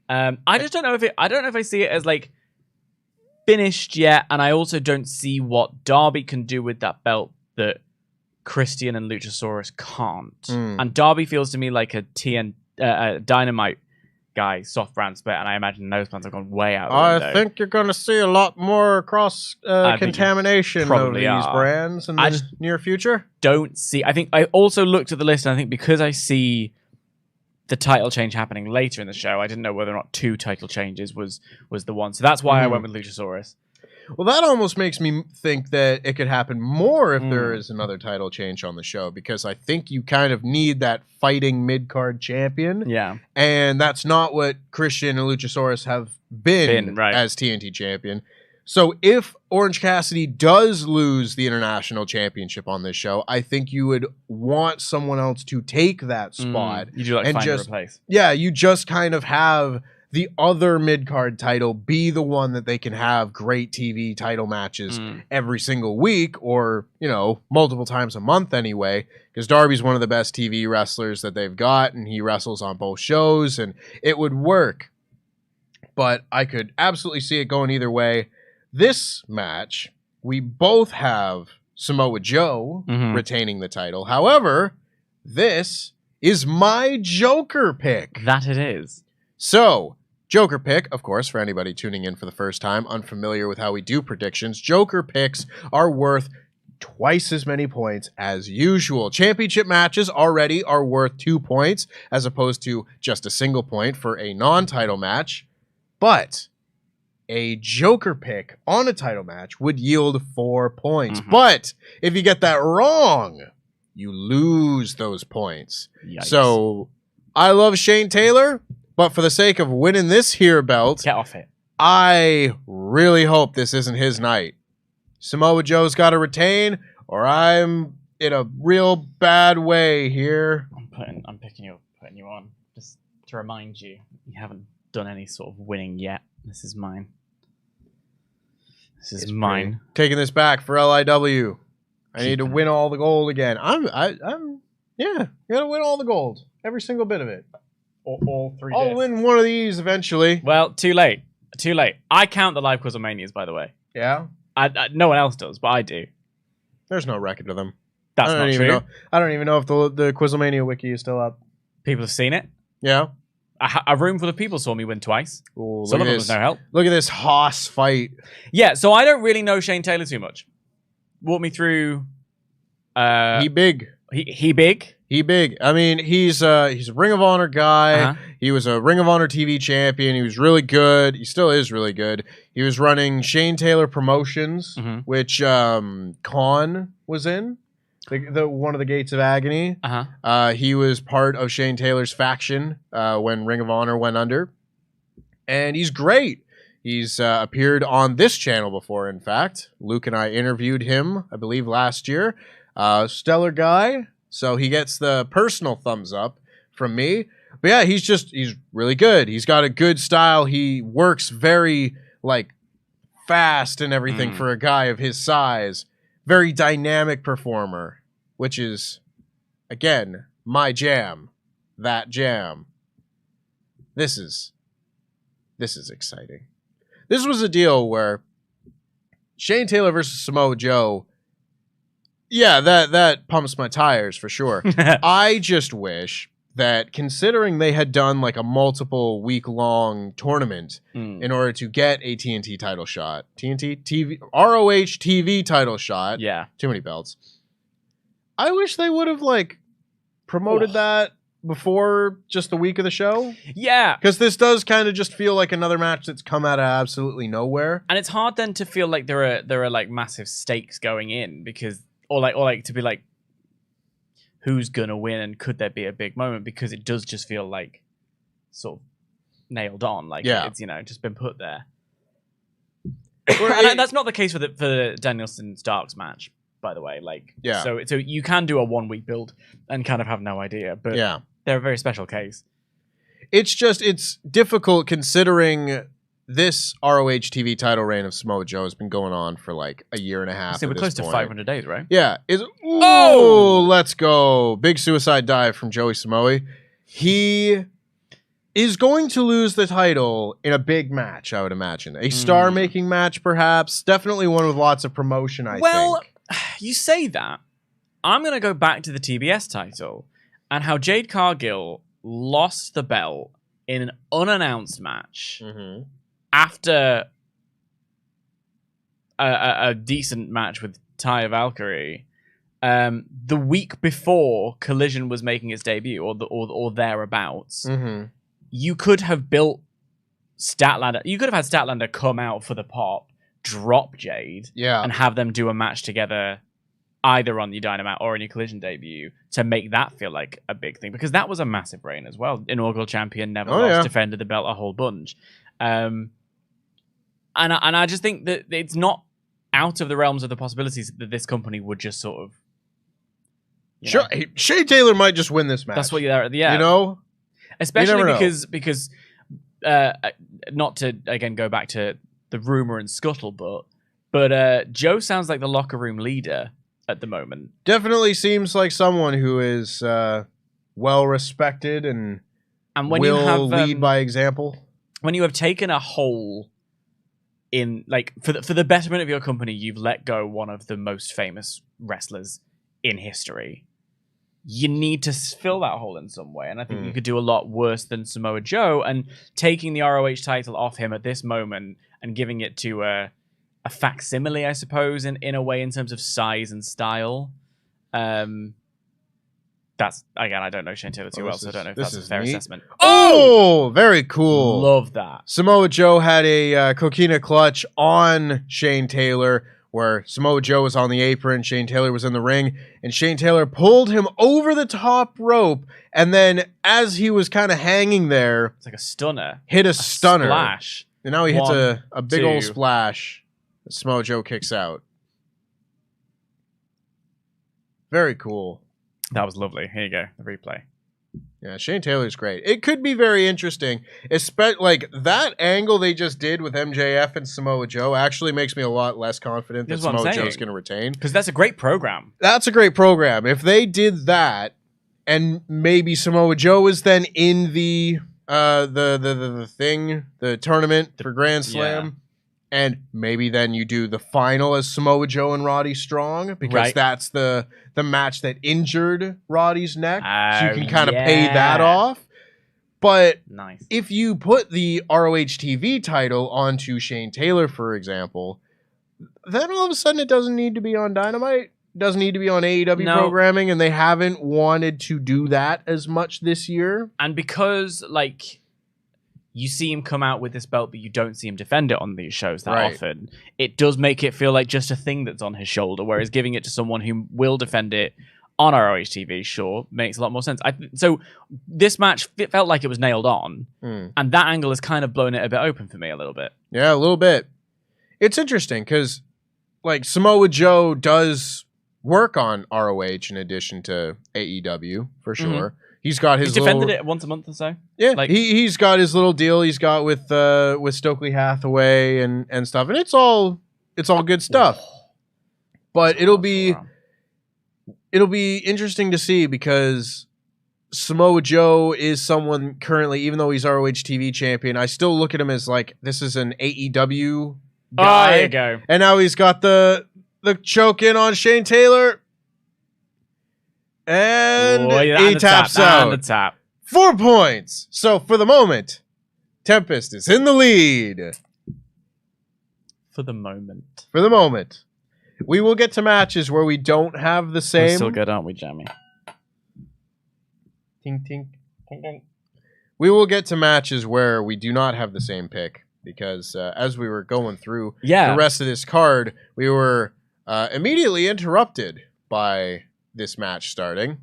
I just don't know if I see it as like finished yet, and I also don't see what Darby can do with that belt that Christian and Luchasaurus can't. And Darby feels to me like a Dynamite guy, soft brand split, and I imagine those plans have gone way out the window. I think you're going to see a lot more cross contamination of these brands in the near future. I think I also looked at the list, and I think because I see the title change happening later in the show, I didn't know whether or not 2 title changes was the one. So that's why I went with Luchasaurus. Well, that almost makes me think that it could happen more if there is another title change on the show, because I think you kind of need that fighting mid-card champion. Yeah. And that's not what Christian and Luchasaurus have been as TNT champion. So if Orange Cassidy does lose the international championship on this show, I think you would want someone else to take that spot. You do like and find just a replace. Yeah, you just kind of have the other mid-card title be the one that they can have great TV title matches every single week, or, multiple times a month anyway, because Darby's one of the best TV wrestlers that they've got, and he wrestles on both shows, and it would work. But I could absolutely see it going either way. This match, we both have Samoa Joe retaining the title. However, this is my Joker pick. That it is. So, Joker pick, of course, for anybody tuning in for the first time, unfamiliar with how we do predictions, Joker picks are worth twice as many points as usual. Championship matches already are worth 2 points, as opposed to just a single point for a non-title match. But a Joker pick on a title match would yield 4 points. But if you get that wrong, you lose those points. Yikes. So, I love Shane Taylor, but for the sake of winning this here belt, Get off it. I really hope this isn't his night. Samoa Joe's got to retain, or I'm in a real bad way here. I'm putting you on just to remind you haven't done any sort of winning yet. This is mine. This is mine. Taking this back for LIW. I need to win all the gold again. You gotta win all the gold. Every single bit of it. All 3 I'll win one of these eventually. Well, too late. I count the live Quizlemanias, by the way. Yeah? No one else does, but I do. There's no record of them. That's not true. I don't even know if the Quizlemania wiki is still up. People have seen it. Yeah? a room full of people saw me win twice. Ooh, Some of them was no help. Look at this Haas fight. Yeah, so I don't really know Shane Taylor too much. Walk me through. He big. He big. He big. I mean, he's a Ring of Honor guy. He was a Ring of Honor TV champion. He was really good. He still is really good. He was running Shane Taylor Promotions, which Khan was in. The one of the Gates of Agony. He was part of Shane Taylor's faction when Ring of Honor went under. And he's great. He's appeared on this channel before, in fact. Luke and I interviewed him, I believe, last year. Stellar guy. So he gets the personal thumbs up from me. But yeah, he's really good. He's got a good style. He works very, fast and everything for a guy of his size. Very dynamic performer, which is, again, my jam. That jam. This is exciting. This was a deal where Shane Taylor versus Samoa Joe, yeah, that pumps my tires for sure. I just wish that, considering they had done a multiple week-long tournament in order to get a TNT title shot, TNT TV, ROH TV title shot, too many belts. I wish they would have promoted that before just the week of the show. Yeah, because this does kind of just feel like another match that's come out of absolutely nowhere, and it's hard then to feel like there are massive stakes going in, because or to be who's gonna win and could there be a big moment, because it does just feel sort of nailed on, it's just been put there. And that's not the case for the Danielson Starks match, by the way. So you can do a 1 week build and kind of have no idea, but they're a very special case. It's difficult considering this ROH TV title reign of Samoa Joe has been going on for a year and a half. So we're close to 500 days, right? Yeah. Let's go. Big suicide dive from Joey Samoa. He is going to lose the title in a big match, I would imagine. A star-making match, perhaps. Definitely one with lots of promotion, I think. Well, you say that. I'm going to go back to the TBS title and how Jade Cargill lost the belt in an unannounced match after a decent match with Taya Valkyrie, the week before Collision was making its debut, or thereabouts. You could have built Statlander. You could have had Statlander come out for the pop, drop Jade, and have them do a match together, either on the Dynamite or in your Collision debut, to make that feel like a big thing, because that was a massive reign as well. Inaugural champion, never lost, defended the belt a whole bunch. And I just think that it's not out of the realms of the possibilities that this company would just sort of... Sure, Shane Taylor might just win this match. That's what you're there at the end. You know? Especially because not to, again, go back to the rumor and scuttlebutt, but Joe sounds like the locker room leader at the moment. Definitely seems like someone who is well-respected and when will you have, lead by example. When you have taken a hole in, for the betterment of your company, you've let go one of the most famous wrestlers in history. You need to fill that hole in some way, and I think you could do a lot worse than Samoa Joe, and taking the ROH title off him at this moment and giving it to a facsimile, I suppose, in a way, in terms of size and style. That's, again, I don't know Shane Taylor too well, so I don't know if that's a fair assessment. Oh, very cool. Love that. Samoa Joe had a coquina clutch on Shane Taylor, where Samoa Joe was on the apron, Shane Taylor was in the ring, and Shane Taylor pulled him over the top rope, and then as he was kind of hanging there... It's like a stunner. Hit a stunner. Splash. And now he hits a big old splash. Samoa Joe kicks out. Very cool. That was lovely. Here you go, the replay. Yeah, Shane Taylor's great. It could be very interesting. Especially that angle they just did with MJF and Samoa Joe actually makes me a lot less confident that Samoa Joe's going to retain. Because that's a great program. That's a great program. If they did that, and maybe Samoa Joe is then in the tournament for Grand Slam, and maybe then you do the final as Samoa Joe and Roddy Strong, because that's the match that injured Roddy's neck, so you can kind of pay that off. But Nice. if you put the ROH TV title onto Shane Taylor, for example, then all of a sudden it doesn't need to be on Dynamite. Doesn't need to be on AEW programming, and they haven't wanted to do that as much this year. And because, like, you see him come out with this belt, but you don't see him defend it on these shows that often, it does make it feel like just a thing that's on his shoulder, whereas giving it to someone who will defend it on ROH TV, sure, makes a lot more sense. So this match felt like it was nailed on, and that angle has kind of blown it a bit open for me a little bit. Yeah, a little bit. It's interesting because, like, Samoa Joe does work on ROH in addition to AEW, for sure. He's got his defended it once a month or so. Yeah, like, he's got his little deal he's got with Stokely Hathaway and stuff, and it's all good stuff. But it'll be interesting to see because Samoa Joe is someone currently, even though he's ROH TV champion, I still look at him as like this is an AEW guy. Oh, there you go. And now he's got the choke in on Shane Taylor. And he taps out. And the tap. 4 points. So for the moment, Tempest is in the lead. For the moment. We will get to matches where we don't have the same. We're still good, aren't we, Jamie? Tink, tink. Tink, tink. We will get to matches where we do not have the same pick because as we were going through the rest of this card, we were immediately interrupted by this match starting.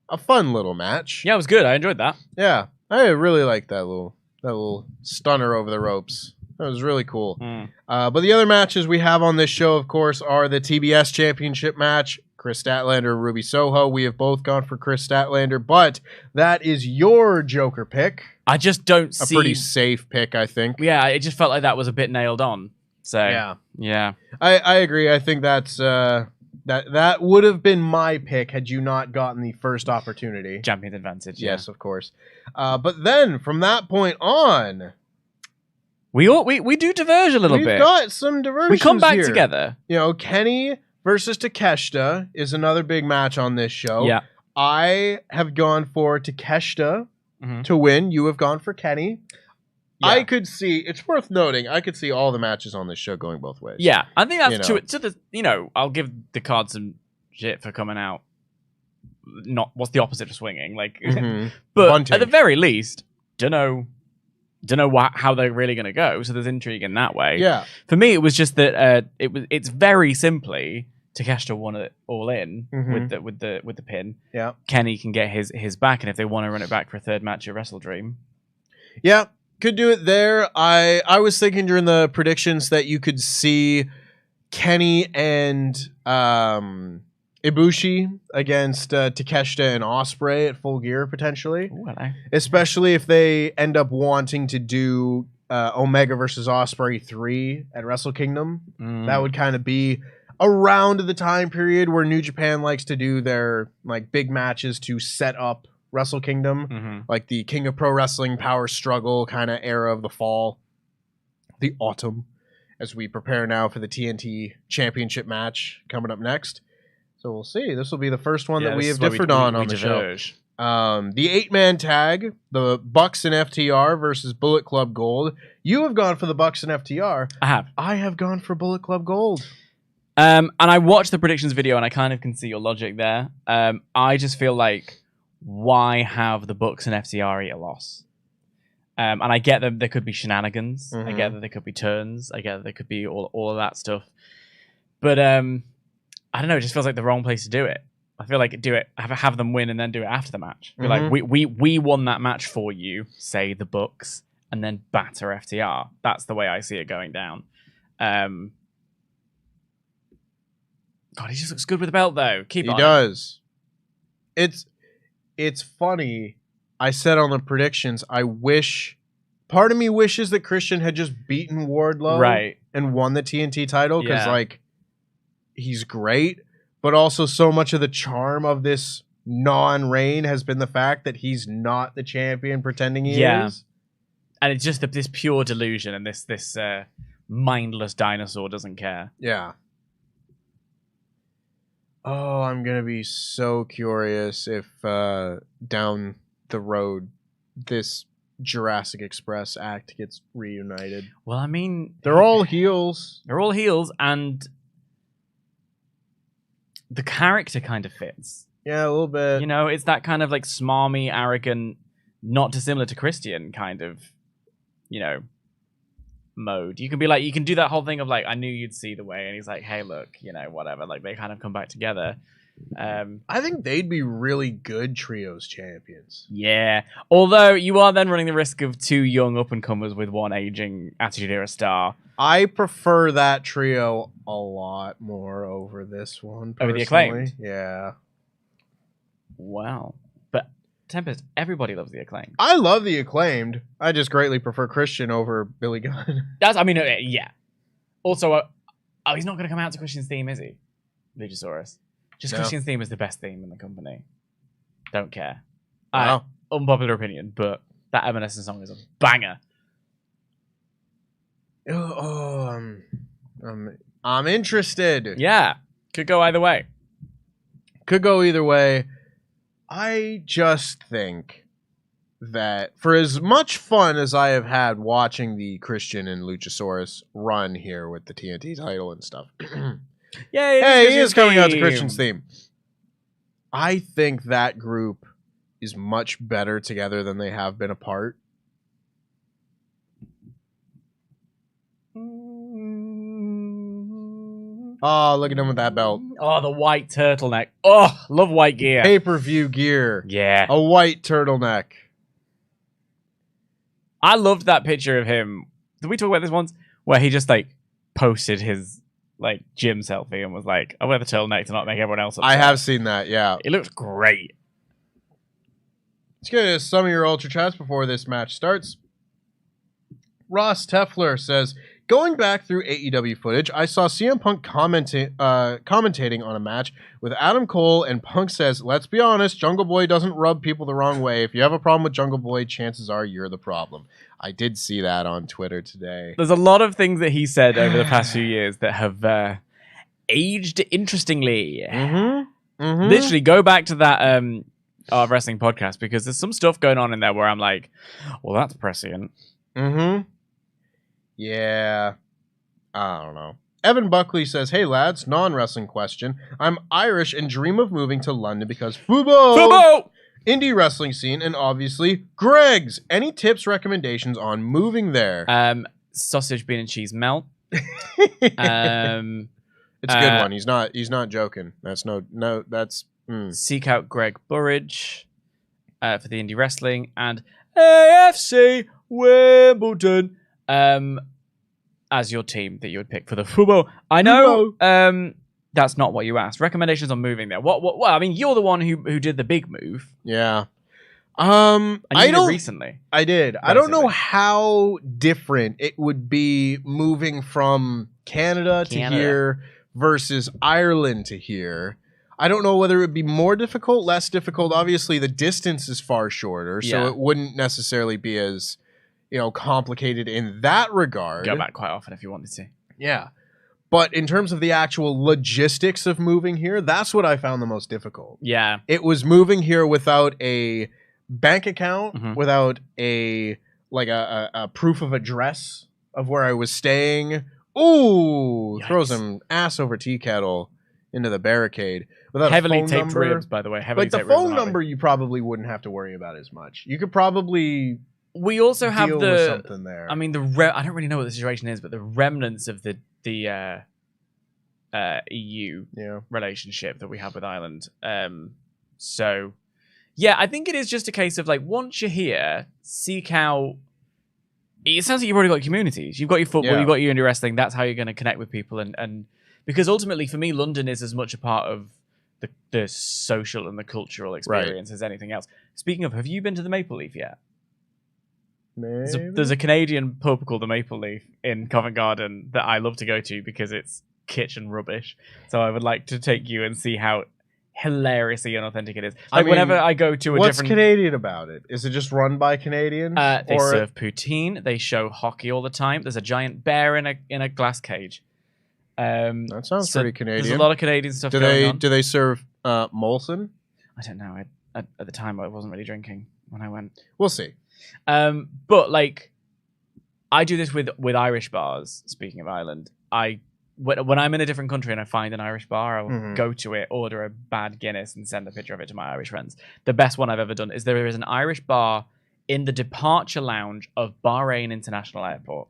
A fun little match. Yeah, it was good. I enjoyed that. Yeah, I really liked that little stunner over the ropes. That was really cool. But the other matches we have on this show, of course, are the TBS Championship match. Chris Statlander, Ruby Soho. We have both gone for Chris Statlander, but that is your Joker pick. I just don't see... A pretty safe pick, I think. Yeah, it just felt like that was a bit nailed on. So, yeah. I agree. I think that's... That would have been my pick had you not gotten the first opportunity. Champion advantage, yes, of course. But then, from that point on... We do diverge a little bit. We've got some diversions. We come back here together. You know, Kenny versus Takeshita is another big match on this show. Yeah. I have gone for Takeshita to win. You have gone for Kenny. Yeah. I could see, it's worth noting, I could see all the matches on this show going both ways. Yeah, I think that's true. To the, I'll give the card some shit for coming out. Not what's the opposite of swinging, like, but bunting. At the very least, don't know how they're really going to go. So there's intrigue in that way. Yeah. For me, it was just that it's very simply Takeshita won it all in with the pin. Yeah. Kenny can get his back, and if they want to run it back for a third match at Wrestle Dream. Yeah. Could do it there. I was thinking during the predictions that you could see Kenny and Ibushi against Takeshita and Ospreay at Full Gear potentially. Ooh, hello. Especially if they end up wanting to do Omega versus Ospreay 3 at Wrestle Kingdom. That would kind of be around the time period where New Japan likes to do their like big matches to set up Wrestle Kingdom, like the King of Pro Wrestling Power Struggle kind of era of the fall, the autumn, as we prepare now for the TNT Championship match coming up next. So we'll see. This will be the first one that we have differed on the diverge. Show. The 8-man tag, the Bucks and FTR versus Bullet Club Gold. You have gone for the Bucks and FTR. I have gone for Bullet Club Gold. And I watched the predictions video, and I kind of can see your logic there. I just feel like, why have the Bucks and FTR eat a loss? And I get that there could be shenanigans. I get that there could be turns. I get that there could be all of that stuff. But I don't know. It just feels like the wrong place to do it. I feel like have them win and then do it after the match. Be like, we won that match for you, say the Bucks, and then batter FTR. That's the way I see it going down. God, he just looks good with the belt, though. He does. It's funny. I said on the predictions, part of me wishes that Christian had just beaten Wardlow and won the TNT title because, like, he's great, but also so much of the charm of this non-reign has been the fact that he's not the champion pretending he is. And it's just this pure delusion, and this mindless dinosaur doesn't care. Yeah. Oh, I'm going to be so curious if down the road this Jurassic Express act gets reunited. Well, I mean, they're all heels. They're all heels, and the character kind of fits. Yeah, a little bit. You know, it's that kind of like smarmy, arrogant, not dissimilar to Christian kind of, you know, mode. You can be like, you can do that whole thing of like, I knew you'd see the way, and he's like, hey, look, you know, whatever. Like they kind of come back together. I think they'd be really good trios champions. Yeah. Although you are then running the risk of two young up-and-comers with one aging Attitude Era star. I prefer that trio a lot more over this one. Personally. Over the Acclaimed? Yeah. Wow. But Tempest, everybody loves the Acclaimed. I love the Acclaimed. I just greatly prefer Christian over Billy Gunn. Yeah. Also, he's not going to come out to Christian's theme, is he? Luchasaurus. Just Christian's theme is the best theme in the company. Don't care. Wow. Unpopular opinion, but that Evanescence song is a banger. I'm interested. Yeah. Could go either way. I just think that for as much fun as I have had watching the Christian and Luchasaurus run here with the TNT title and stuff. Yeah, he is coming out to Christian's theme. I think that group is much better together than they have been apart. Oh, look at him with that belt. Oh, the white turtleneck. Oh, love white gear. Pay-per-view gear. Yeah. A white turtleneck. I loved that picture of him. Did we talk about this once? Where he just, like, posted his, like, gym selfie and was like, I wear the turtleneck to not make everyone else upset. I have seen that, yeah. It looked great. Let's get into some of your Ultra Chats before this match starts. Ross Tefler says, going back through AEW footage, I saw CM Punk commentating on a match with Adam Cole, and Punk says, let's be honest, Jungle Boy doesn't rub people the wrong way. If you have a problem with Jungle Boy, chances are you're the problem. I did see that on Twitter today. There's a lot of things that he said over the past few years that have aged interestingly. Literally, go back to that our wrestling podcast, because there's some stuff going on in there where I'm like, well, that's prescient. Yeah. I don't know. Evan Buckley says, hey lads, non-wrestling question. I'm Irish and dream of moving to London because Fubo! Indie wrestling scene, and obviously Greg's. Any tips, recommendations on moving there? Sausage, bean, and cheese melt. It's a good one. He's not joking. That's Seek out Greg Burridge for the indie wrestling, and AFC Wimbledon as your team that you would pick for the Fubo. I know that's not what you asked. Recommendations on moving there. Well, I mean, you're the one who did the big move. Yeah. And you did it recently. I did. Relatively. I don't know how different it would be moving from Canada to here versus Ireland to here. I don't know whether it would be more difficult, less difficult. Obviously, the distance is far shorter, so it wouldn't necessarily be as, complicated in that regard. Go back quite often if you wanted to. Yeah. But in terms of the actual logistics of moving here, that's what I found the most difficult. Yeah. It was moving here without a bank account, without a proof of address of where I was staying. Ooh, throw some ass over tea kettle into the barricade. Without heavily a phone taped number, ribs, by the way. Like the phone number, you probably wouldn't have to worry about as much. You could probably. We also have with something there. I mean, I don't really know what the situation is, but the remnants of the EU relationship that we have with Ireland. So, yeah, I think it is just a case of like once you're here, seek out. It sounds like you've already got communities. You've got your football, you've got your indie wrestling. That's how you're going to connect with people, and because ultimately, for me, London is as much a part of the social and the cultural experience as anything else. Speaking of, have you been to the Maple Leaf yet? There's a Canadian pub called the Maple Leaf in Covent Garden that I love to go to because it's kitsch and rubbish. So I would like to take you and see how hilariously unauthentic it is. Like whenever I go to a what's different... Canadian about it? Is it just run by Canadians? They serve poutine. They show hockey all the time. There's a giant bear in a glass cage. That sounds pretty Canadian. There's a lot of Canadian stuff going on. Do they serve Molson? I don't know. At the time, I wasn't really drinking. when I went. We'll see. But like, I do this with Irish bars. Speaking of Ireland, when I'm in a different country and I find an Irish bar, I'll go to it, order a bad Guinness, and send a picture of it to my Irish friends. The best one I've ever done is there is an Irish bar in the departure lounge of Bahrain International Airport.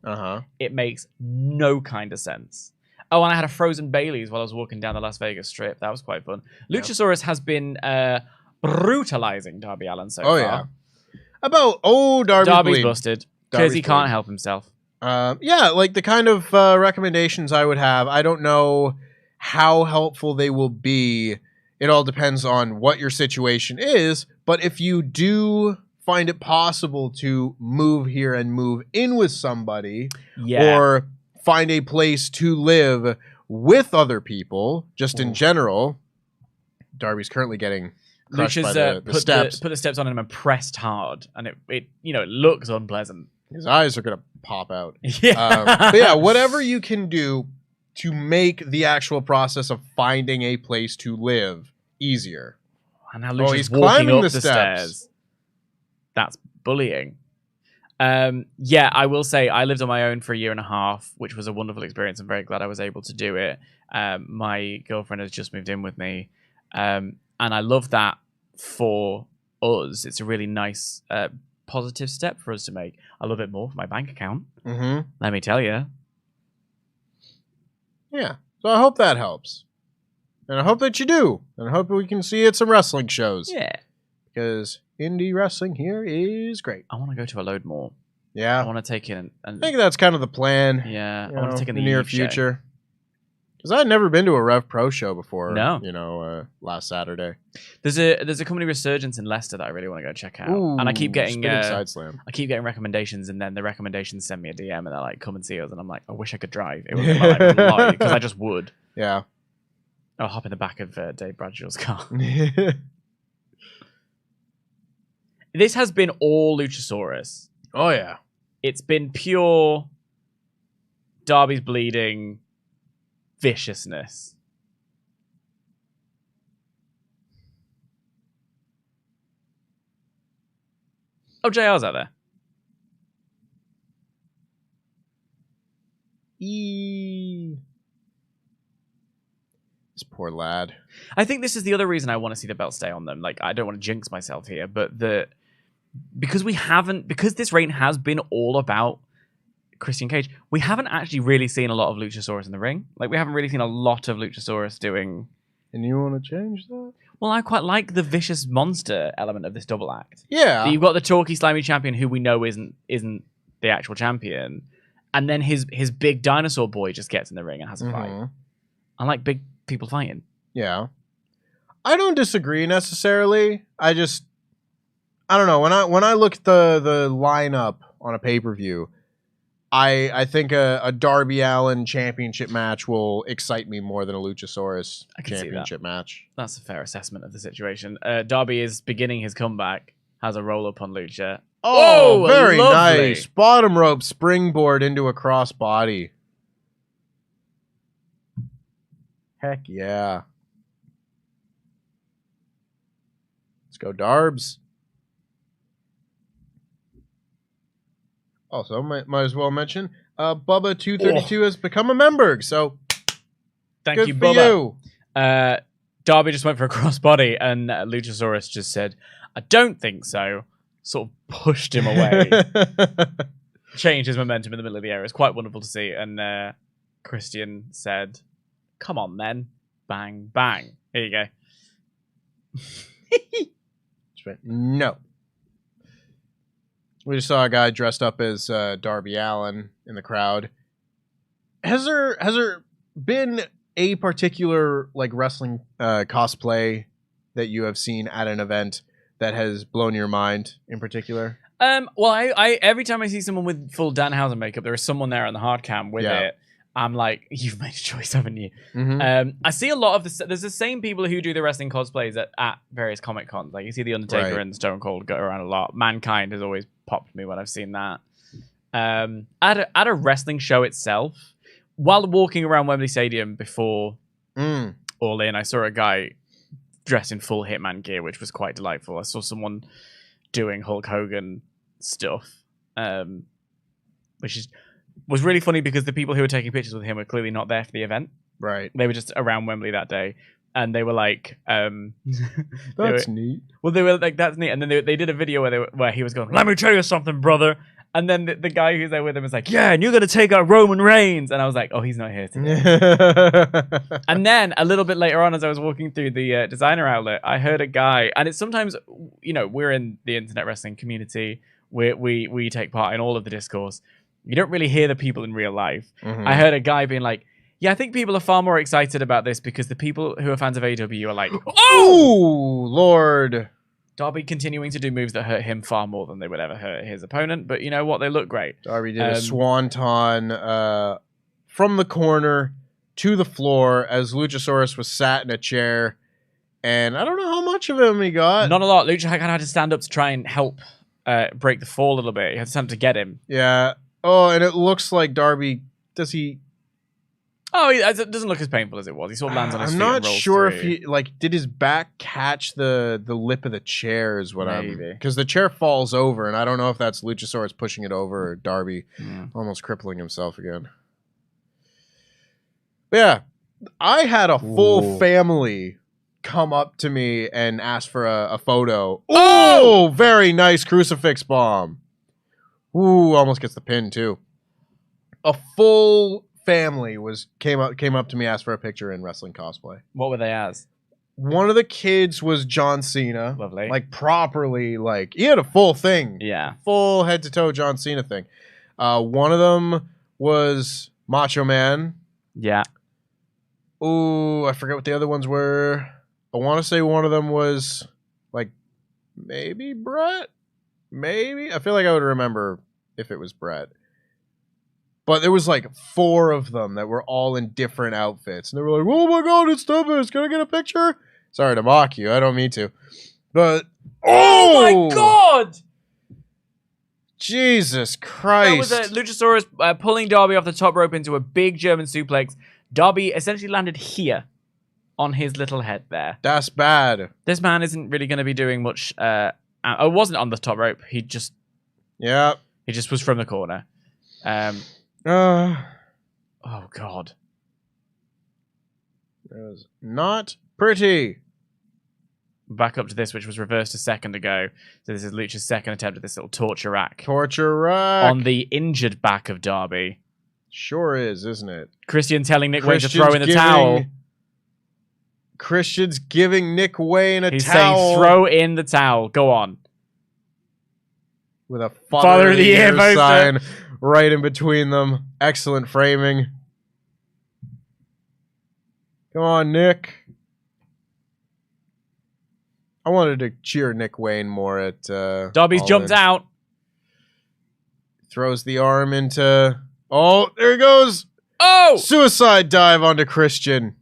It makes no kind of sense. Oh, and I had a frozen Baileys while I was walking down the Las Vegas Strip. That was quite fun. Luchasaurus has been brutalizing Darby Allin so far. Yeah. Darby's busted because he can't help himself. Like the kind of recommendations I would have, I don't know how helpful they will be. It all depends on what your situation is. But if you do find it possible to move here and move in with somebody, or find a place to live with other people, just in general, Darby's currently getting crushed by the steps. Put the steps on him and pressed hard, and it looks unpleasant. His eyes are gonna pop out. But yeah, whatever you can do to make the actual process of finding a place to live easier. And now he's climbing up the stairs. That's bullying. I will say I lived on my own for a year and a half, which was a wonderful experience. I'm very glad I was able to do it. My girlfriend has just moved in with me, and I love that for us. It's a really nice, positive step for us to make. I love it more for my bank account. Let me tell you. Yeah, so I hope that helps, and I hope that you do, and I hope we can see you at some wrestling shows. Yeah, because indie wrestling here is great. I want to go to a load more. Yeah. I want to take it. I think that's kind of the plan. Yeah. I want to take it in the near future. Because I'd never been to a Rev Pro show before. No. Last Saturday. There's a comedy Resurgence in Leicester that I really want to go check out. Ooh, and I keep getting Side Slam. I keep getting recommendations, and then the recommendations send me a DM, and they're like, "Come and see us," and I'm like, "I wish I could drive. It would make my life a lot because I just would." Yeah. I'll hop in the back of Dave Bradshaw's car. This has been all Luchasaurus. Oh, yeah. It's been pure Darby's bleeding viciousness. Oh, JR's out there. This poor lad. I think this is the other reason I want to see the belt stay on them. Like, I don't want to jinx myself here, but because this reign has been all about Christian Cage, we haven't actually really seen a lot of Luchasaurus in the ring. Like, we haven't really seen a lot of Luchasaurus doing... And you want to change that? Well, I quite like the vicious monster element of this double act. Yeah. So you've got the talky, slimy champion who we know isn't the actual champion, and then his big dinosaur boy just gets in the ring and has a fight. I like big people fighting. Yeah. I don't disagree necessarily. I don't know. When I look at the lineup on a pay-per-view, I think a Darby Allin championship match will excite me more than a Luchasaurus championship match. That's a fair assessment of the situation. Darby is beginning his comeback, has a roll-up on Lucha. Oh, very lovely. Nice. Bottom rope springboard into a crossbody. Heck yeah. Let's go Darbs. Also, might as well mention, Bubba232 has become a member, so thank you, Bubba. Darby just went for a crossbody, and Luchasaurus just said, "I don't think so." Sort of pushed him away. Changed his momentum in the middle of the air. It's quite wonderful to see. And Christian said, "Come on, then." Bang, bang. Here you go. No. We just saw a guy dressed up as Darby Allin in the crowd. Has there been a particular like wrestling cosplay that you have seen at an event that has blown your mind in particular? Well, I every time I see someone with full Danhausen makeup, there is someone there on the hard cam with it. I'm like, you've made a choice, haven't you? I see a lot of there's the same people who do the wrestling cosplays at various Comic Cons. Like, you see The Undertaker and Stone Cold go around a lot. Mankind has always popped me when I've seen that. At a wrestling show itself, while walking around Wembley Stadium before All In, I saw a guy dressed in full Hitman gear, which was quite delightful. I saw someone doing Hulk Hogan stuff, which was really funny because the people who were taking pictures with him were clearly not there for the event. Right. They were just around Wembley that day, and they were like, That's neat. Well, they were like, "That's neat," and then they did a video where he was going, "Let me tell you something, brother." And then the guy who's there with him was like, "Yeah, and you're gonna take out Roman Reigns." And I was like, "Oh, he's not here today." And then a little bit later on, as I was walking through the designer outlet, I heard a guy, and it's sometimes, we're in the internet wrestling community, we take part in all of the discourse. You don't really hear the people in real life. Mm-hmm. I heard a guy being like, "Yeah, I think people are far more excited about this because the people who are fans of AEW are like, oh, Lord." Darby continuing to do moves that hurt him far more than they would ever hurt his opponent. But you know what? They look great. Darby did a swanton from the corner to the floor as Luchasaurus was sat in a chair. And I don't know how much of him he got. Not a lot. Lucha kind of had to stand up to try and help break the fall a little bit. He had to stand up to get him. Yeah. Oh, and it looks like Darby, does he... Oh, it doesn't look as painful as it was. He sort of lands on his feet. I'm not and rolls sure through. if he did his back catch the lip of the chair is what Maybe. because the chair falls over, and I don't know if that's Luchasaurus pushing it over or Darby almost crippling himself again. But yeah, I had a full family come up to me and ask for a photo. Oh, very nice crucifix bomb. Ooh, almost gets the pin too. A full family came up to me, asked for a picture in wrestling cosplay. What were they as? One of the kids was John Cena. Lovely. Like properly, like he had a full thing. Yeah. Full head to toe John Cena thing. One of them was Macho Man. Yeah. Ooh, I forget what the other ones were. I want to say one of them was like maybe Brett. Maybe. I feel like I would remember if it was Brett. But there was like 4 of them that were all in different outfits. And they were like, "Oh my God, it's Tempest. Can I get a picture?" Sorry to mock you. I don't mean to. But, oh my God! Jesus Christ. That was Luchasaurus pulling Darby off the top rope into a big German suplex. Darby essentially landed here on his little head there. That's bad. This man isn't really going to be doing much. It wasn't on the top rope. He just was from the corner. Oh God. It was not pretty. Back up to this, which was reversed a second ago. So this is Lucha's second attempt at this little torture rack. Torture rack. On the injured back of Darby. Sure is, isn't it? Christian telling Nick Wayne to throw in the towel. Christian's giving Nick Wayne a towel. He's saying throw in the towel. Go on. With a Father of the Year sign right in between them. Excellent framing. Come on, Nick. I wanted to cheer Nick Wayne more at Darby's jumped out. Throws the arm into... Oh, there he goes. Oh! Suicide dive onto Christian.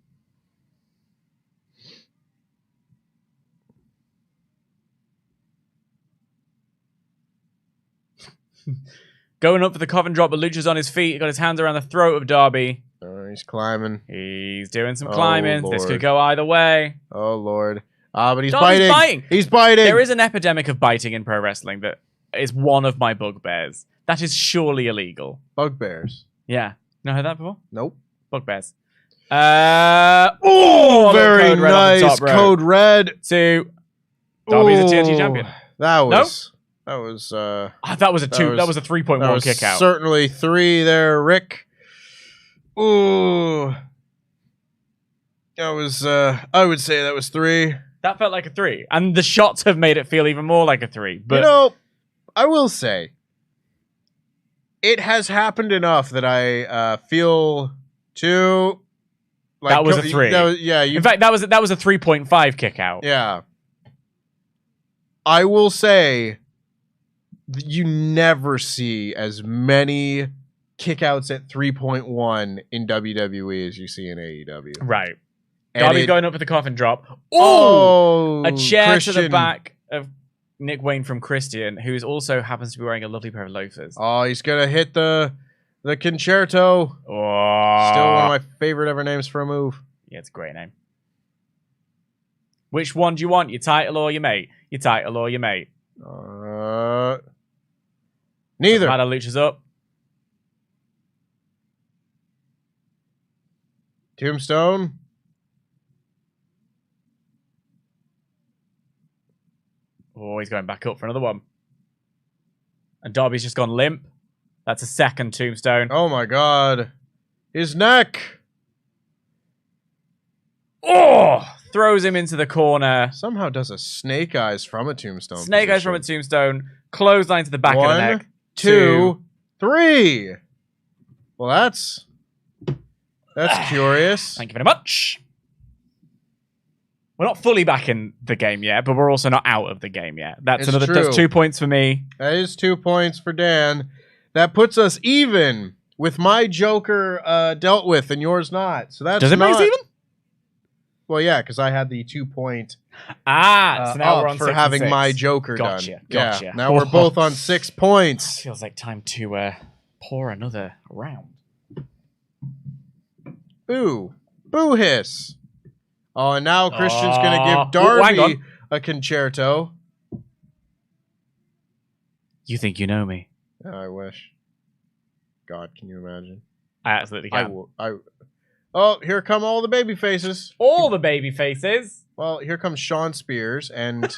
Going up for the coffin drop, but Lucha's on his feet. He got his hands around the throat of Darby. He's climbing. He's doing some climbing. Lord. This could go either way. Oh, Lord. But he's Darby's biting. He's biting. There is an epidemic of biting in pro wrestling that is one of my bugbears. That is surely illegal. Bugbears. Yeah. Not heard that before? Nope. Bugbears. Very nice. Code red. To Darby's a TNT champion. That was... No? That was that was a 3.1 kick out. Certainly 3 there, Rick. Ooh. That was I would say that was 3. That felt like a 3. And the shots have made it feel even more like a 3. But you know, I will say it has happened enough that I feel too like that was a 3. In fact, that was a 3.5 kick out. Yeah. I will say you never see as many kickouts at 3.1 in WWE as you see in AEW. Right. Darby's going up with the coffin drop. Oh! A chair Christian. to the back of Nick Wayne from Christian, who also happens to be wearing a lovely pair of loafers. Oh, he's going to hit the concerto. Oh. Still one of my favorite ever names for a move. Yeah, it's a great name. Which one do you want? Your title or your mate? Your title or your mate? Neither. Shibata Lucha's up. Tombstone. Oh, he's going back up for another one. And Darby's just gone limp. That's a second tombstone. Oh my god. His neck. Oh! Throws him into the corner. Somehow does a snake eyes from a tombstone. Snake eyes from a tombstone. Clothesline to the back of the neck. 1, 2, 3. Well, that's curious. Thank you very much. We're not fully back in the game yet, but we're also not out of the game yet. That's It's true. That's 2 points for me. That is 2 points for Dan. That puts us even with my Joker dealt with and yours not. So that's Does it make us even? Well, yeah, because I had the 2 point So now we're on for 6 and having 6. my Joker Gotcha. done. Gotcha. Yeah, now we're both on 6 points. Feels like time to pour another round. Boo. Boo hiss. Oh, and now Christian's going to give hang Darby on. a concerto. You think you know me? I wish. God, can you imagine? I absolutely can. Oh, here come all the baby faces. All the baby faces. Well, here comes Sean Spears and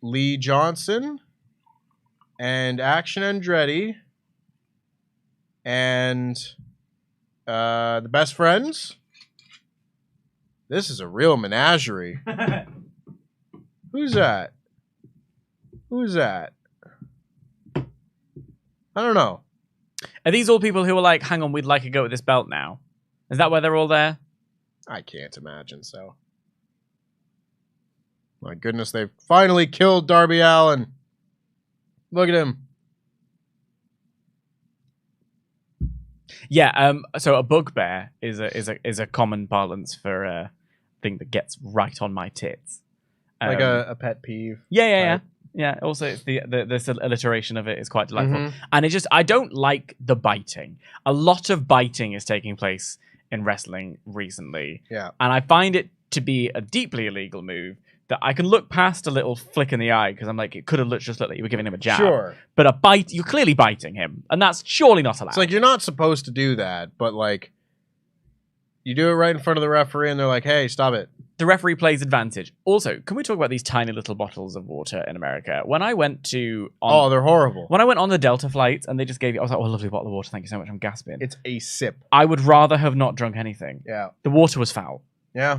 Lee Johnson and Action Andretti and the Best Friends. This is a real menagerie. Who's that? Who's that? I don't know. Are these all people who are like, hang on, we'd like to go with this belt now? Is that why they're all there? I can't imagine so. My goodness, they've finally killed Darby Allin. Look at him. Yeah. So a bugbear is a common parlance for a thing that gets right on my tits. Like a pet peeve. Yeah. Right. Yeah, also it's the alliteration of it is quite delightful. And it just, I don't like the biting. A lot of biting is taking place in wrestling recently. Yeah. And I find it to be a deeply illegal move that I can look past a little flick in the eye because I'm like, it could have just looked like you were giving him a jab. Sure. But a bite, you're clearly biting him. And that's surely not allowed. It's like, you're not supposed to do that, but like, you do it right in front of the referee and they're like, hey, stop it. The referee plays advantage. Also, can we talk about these tiny little bottles of water in America? When I went to... they're horrible. When I went on the Delta flight and they just gave you... I was like, oh, lovely bottle of water. Thank you so much. I'm gasping. It's a sip. I would rather have not drunk anything. Yeah. The water was foul. Yeah.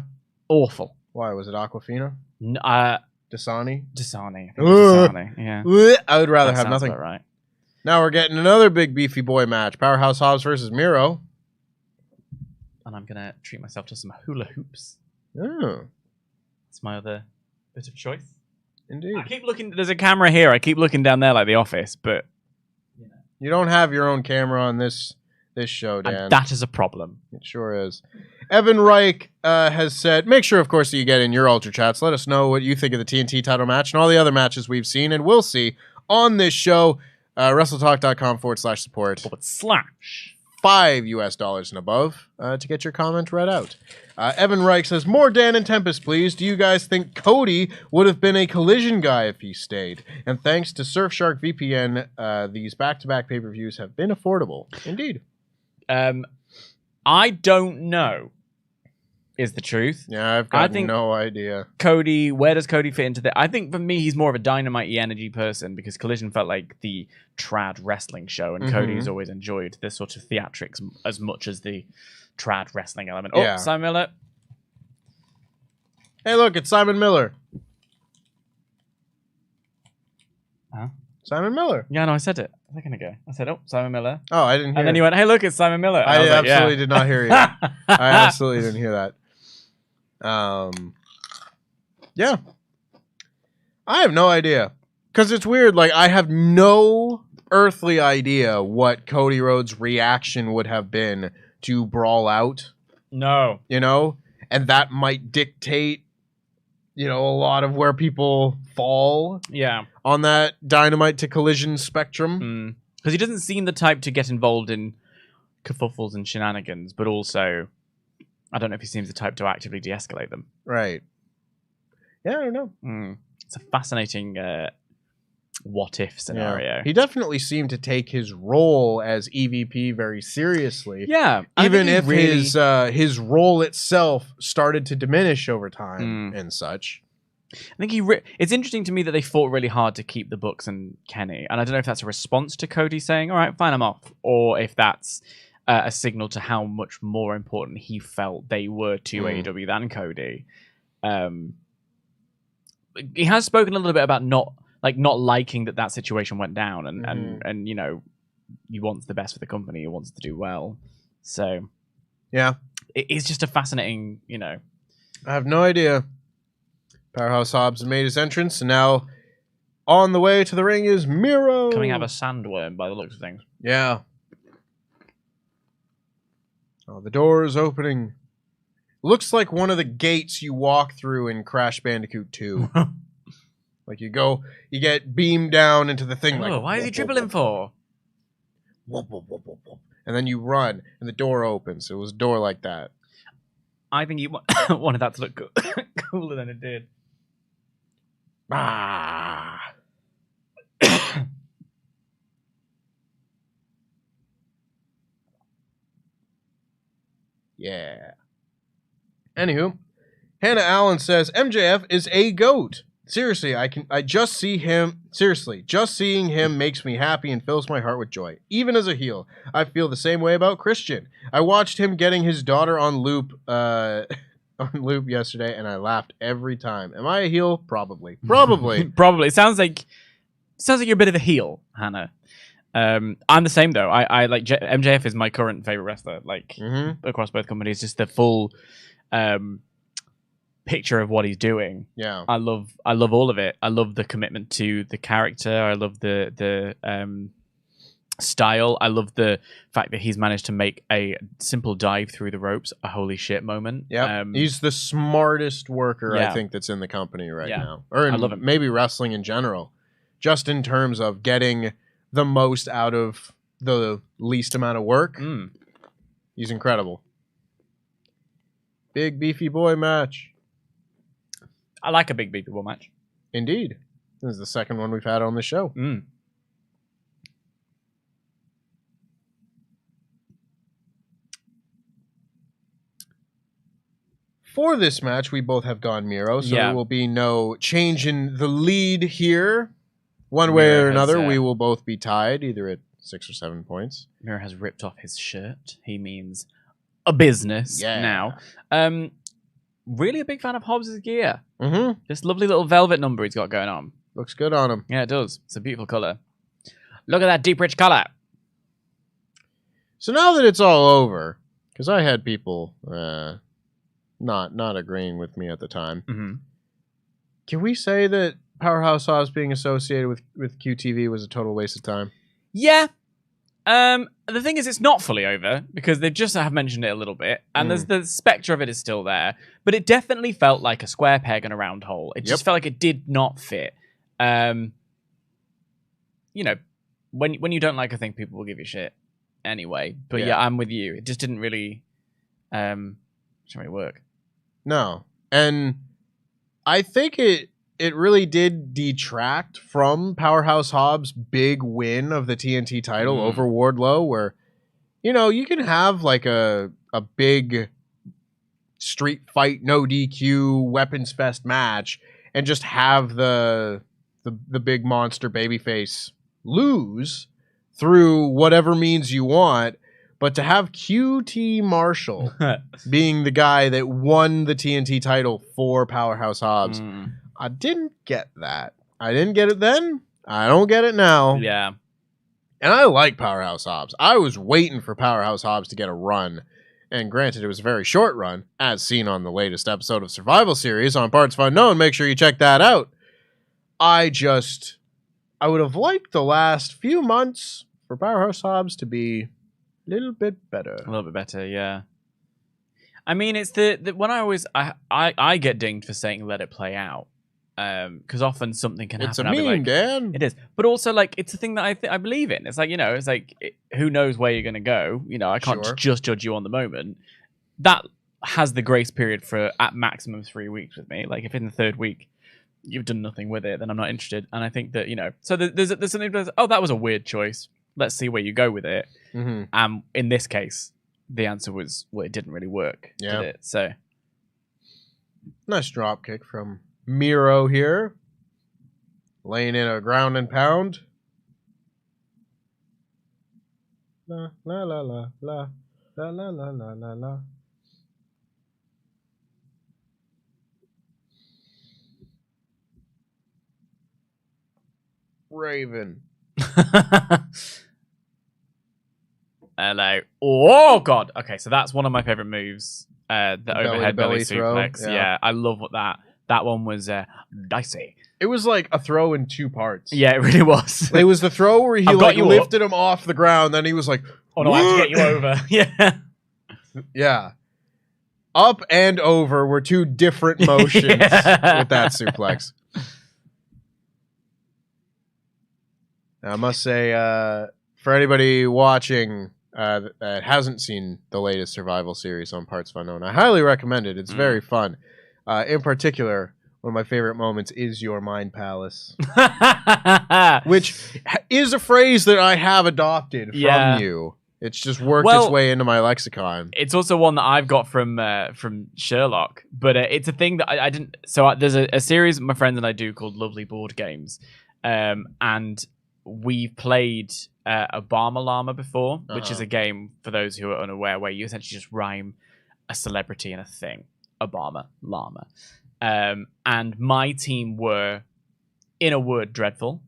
Awful. Why? Was it Aquafina? Dasani. Dasani? I think Dasani. Yeah. I would rather That have sounds nothing. about right. Now we're getting another big beefy boy match. Powerhouse Hobbs versus Miro. And I'm going to treat myself to some hula hoops. Oh, That's my other bit of choice. indeed. I keep looking... There's a camera here. I keep looking down there like The Office, but... You don't have your own camera on this show, Dan. And that is a problem. It sure is. Evan Reich has said, make sure, of course, that you get in your Ultra Chats. Let us know what you think of the TNT title match and all the other matches we've seen and will see on this show. WrestleTalk.com/support. But slash... $5 and above to get your comment read out. Evan Reich says, more Dan and Tempest, please. Do you guys think Cody would have been a Collision guy if he stayed? And thanks to Surfshark VPN, these back-to-back pay-per-views have been affordable. Indeed. I don't know, is the truth. Yeah, I've got no idea. Cody, where does Cody fit into that? I think for me, he's more of a Dynamite-y energy person because Collision felt like the trad wrestling show, and Cody's always enjoyed the sort of theatrics as much as the trad wrestling element. Oh, Yeah. Simon Miller. Hey, look, it's Simon Miller. Huh? Simon Miller. Yeah, no, I said it a second ago. I said, oh, Simon Miller. Oh, I didn't hear And then it. you went, hey, look, it's Simon Miller. And I was like, absolutely yeah. did not hear you. I absolutely didn't hear that. Yeah. I have no idea. Because it's weird. Like, I have no earthly idea what Cody Rhodes' reaction would have been to Brawl Out. No. You know? And that might dictate, you know, a lot of where people fall Yeah. on that Dynamite to Collision spectrum. Because he doesn't seem the type to get involved in kerfuffles and shenanigans, but also, I don't know if he seems the type to actively de-escalate them. Right. Yeah, I don't know. It's a fascinating what if scenario. Yeah. He definitely seemed to take his role as EVP very seriously. Yeah, even if his role itself started to diminish over time and such. I think it's interesting to me that they fought really hard to keep the books and Kenny, and I don't know if that's a response to Cody saying, "All right, fine, I'm off," or if that's a signal to how much more important he felt they were to AEW than Cody. He has spoken a little bit about not liking that situation went down, and you know, he wants the best for the company. He wants to do well. So yeah, it's just a fascinating, you know. I have no idea. Powerhouse Hobbs made his entrance, and now on the way to the ring is Miro. Coming out of a sandworm by the looks of things. Yeah. Oh, the door is opening. Looks like one of the gates you walk through in Crash Bandicoot 2. Like you get beamed down into the thing. Oh, why is he dribbling for? And then you run, and the door opens. It was a door like that. I think you wanted that to look cooler than it did. Ah. Yeah. Anywho, Hannah Allen says MJF is a goat. Seriously, just seeing him makes me happy and fills my heart with joy. Even as a heel, I feel the same way about Christian. I watched him getting his daughter on loop yesterday, and I laughed every time. Am I a heel? Probably. Probably. It sounds like you're a bit of a heel, Hannah. I'm the same though. I like MJF is my current favorite wrestler. Like across both companies, just the full picture of what he's doing. Yeah, I love all of it. I love the commitment to the character. I love the style. I love the fact that he's managed to make a simple dive through the ropes a holy shit moment. Yeah, he's the smartest worker I think that's in the company right now, or I love him. Maybe wrestling in general, just in terms of getting the most out of the least amount of work. He's incredible. Big beefy boy match. I like a big beefy boy match. Indeed. This is the second one we've had on the show. For this match, we both have gone Miro, so there will be no change in the lead here. One way or another, we will both be tied, either at 6 or 7 points. Miro has ripped off his shirt. He means a business now. Really a big fan of Hobbs' gear. This lovely little velvet number he's got going on. Looks good on him. Yeah, it does. It's a beautiful color. Look at that deep, rich color. So now that it's all over, because I had people not agreeing with me at the time, can we say that Powerhouse Hobbs being associated with QTV was a total waste of time? Yeah. The thing is, it's not fully over because they've just have mentioned it a little bit, and there's the specter of it is still there, but it definitely felt like a square peg in a round hole. It just felt like it did not fit. You know, when you don't like a thing, people will give you shit anyway. But yeah, I'm with you. It just didn't really work. No, and I think it really did detract from Powerhouse Hobbs' big win of the TNT title over Wardlow, where, you know, you can have like a big street fight, no DQ, weapons fest match, and just have the big monster babyface lose through whatever means you want. But to have QT Marshall being the guy that won the TNT title for Powerhouse Hobbs, I didn't get that. I didn't get it then. I don't get it now. Yeah. And I like Powerhouse Hobbs. I was waiting for Powerhouse Hobbs to get a run. And granted, it was a very short run, as seen on the latest episode of Survival Series on partsFUNknown. Make sure you check that out. I would have liked the last few months for Powerhouse Hobbs to be a little bit better. A little bit better, yeah. I mean, it's the when I get dinged for saying let it play out. Because often something can happen. It's a meme, Dan. It is. But also, like, it's a thing that I believe in. It's like, you know, it's like, who knows where you're going to go? You know, I can't just judge you on the moment. That has the grace period for at maximum 3 weeks with me. Like, if in the third week, you've done nothing with it, then I'm not interested. And I think that, so there's something that's, oh, that was a weird choice. Let's see where you go with it. Mm-hmm. In this case, the answer was, well, it didn't really work, did it? So nice drop kick from Miro here. Laying in a ground and pound. La la la la la la la la la la la. Raven. Hello. Oh god. Okay, so that's one of my favorite moves. The overhead belly suplex. Yeah, I love what that one was. Dicey. It was like a throw in two parts. Yeah, it really was. It was the throw where he lifted him off the ground, then he was like, "Oh no, I have to get you over." Yeah, yeah. Up and over were two different motions with that suplex. Now, I must say, for anybody watching that hasn't seen the latest Survival series on partsFUNknown, I highly recommend it. It's very fun. In particular, one of my favorite moments is your mind palace, which is a phrase that I have adopted from you. It's just worked its way into my lexicon. It's also one that I've got from Sherlock, but it's a thing that I didn't. So there's a series my friends and I do called Lovely Board Games, and we've played Obama Llama before, which is a game, for those who are unaware, where you essentially just rhyme a celebrity and a thing. Obama Llama. And my team were, in a word, dreadful.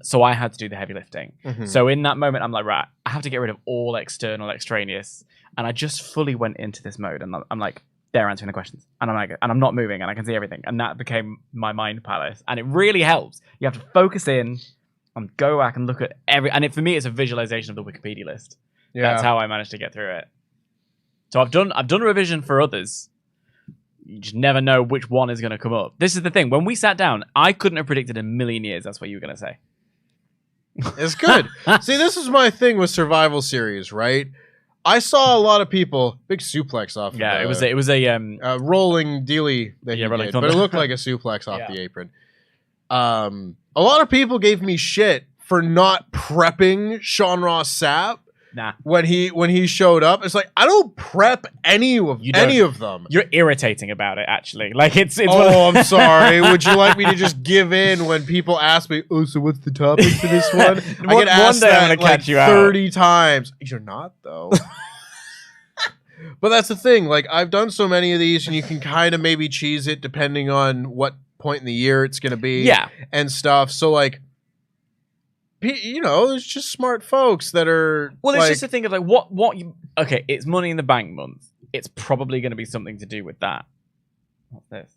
So I had to do the heavy lifting. So in that moment, I'm like, right, I have to get rid of all external, extraneous. And I just fully went into this mode. And I'm like, they're answering the questions. And I'm like, and I'm not moving and I can see everything. And that became my mind palace. And it really helps. You have to focus in and go back and look at and for me, it's a visualization of the Wikipedia list. Yeah. That's how I managed to get through it. So I've done revision for others. You just never know which one is going to come up. This is the thing. When we sat down, I couldn't have predicted in a million years that's what you were going to say. It's good. See, this is my thing with Survival series, right? I saw a lot of people big suplex off. Yeah, it was a rolling dealie that he did, but it looked like a suplex off the apron. A lot of people gave me shit for not prepping Sean Ross Sapp. Nah. When he showed up, it's like, I don't prep any of them. You're irritating about it, actually. Like it's I'm sorry. Would you like me to just give in when people ask me, oh, so what's the topic for this one? I get asked that like 30 times. You're not, though. But that's the thing. Like, I've done so many of these, and you can kind of maybe cheese it depending on what point in the year it's going to be. Yeah. And stuff. So, like, there's just smart folks that are. Well, it's just a thing of like what you. Okay, it's Money in the Bank month. It's probably going to be something to do with that. What's this?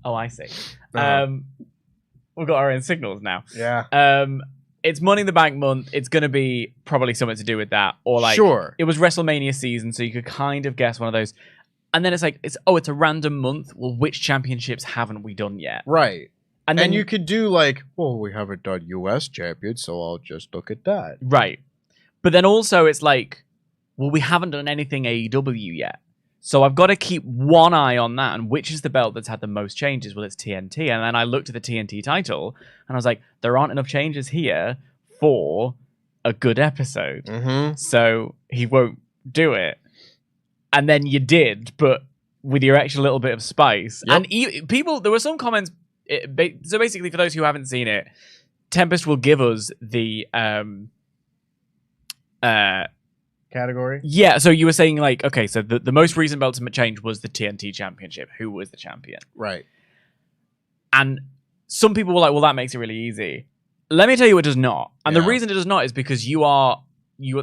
Oh, I see. We've got our own signals now. Yeah. It's Money in the Bank month. It's going to be probably something to do with that, or like it was WrestleMania season, so you could kind of guess one of those. And then it's like it's a random month. Well, which championships haven't we done yet? Right. And then you could do like, well, we haven't done US champions, so I'll just look at that. Right. But then also it's like, well, we haven't done anything AEW yet. So I've got to keep one eye on that. And which is the belt that's had the most changes? Well, it's TNT. And then I looked at the TNT title and I was like, there aren't enough changes here for a good episode. So he won't do it. And then you did, but with your extra little bit of spice. Yep. And there were some comments. So basically, for those who haven't seen it, Tempest will give us the category. Yeah, so you were saying like, okay, so the most recent belt to change was the TNT Championship. Who was the champion? Right. And some people were like, well, that makes it really easy. Let me tell you, it does not. And the reason it does not is because you are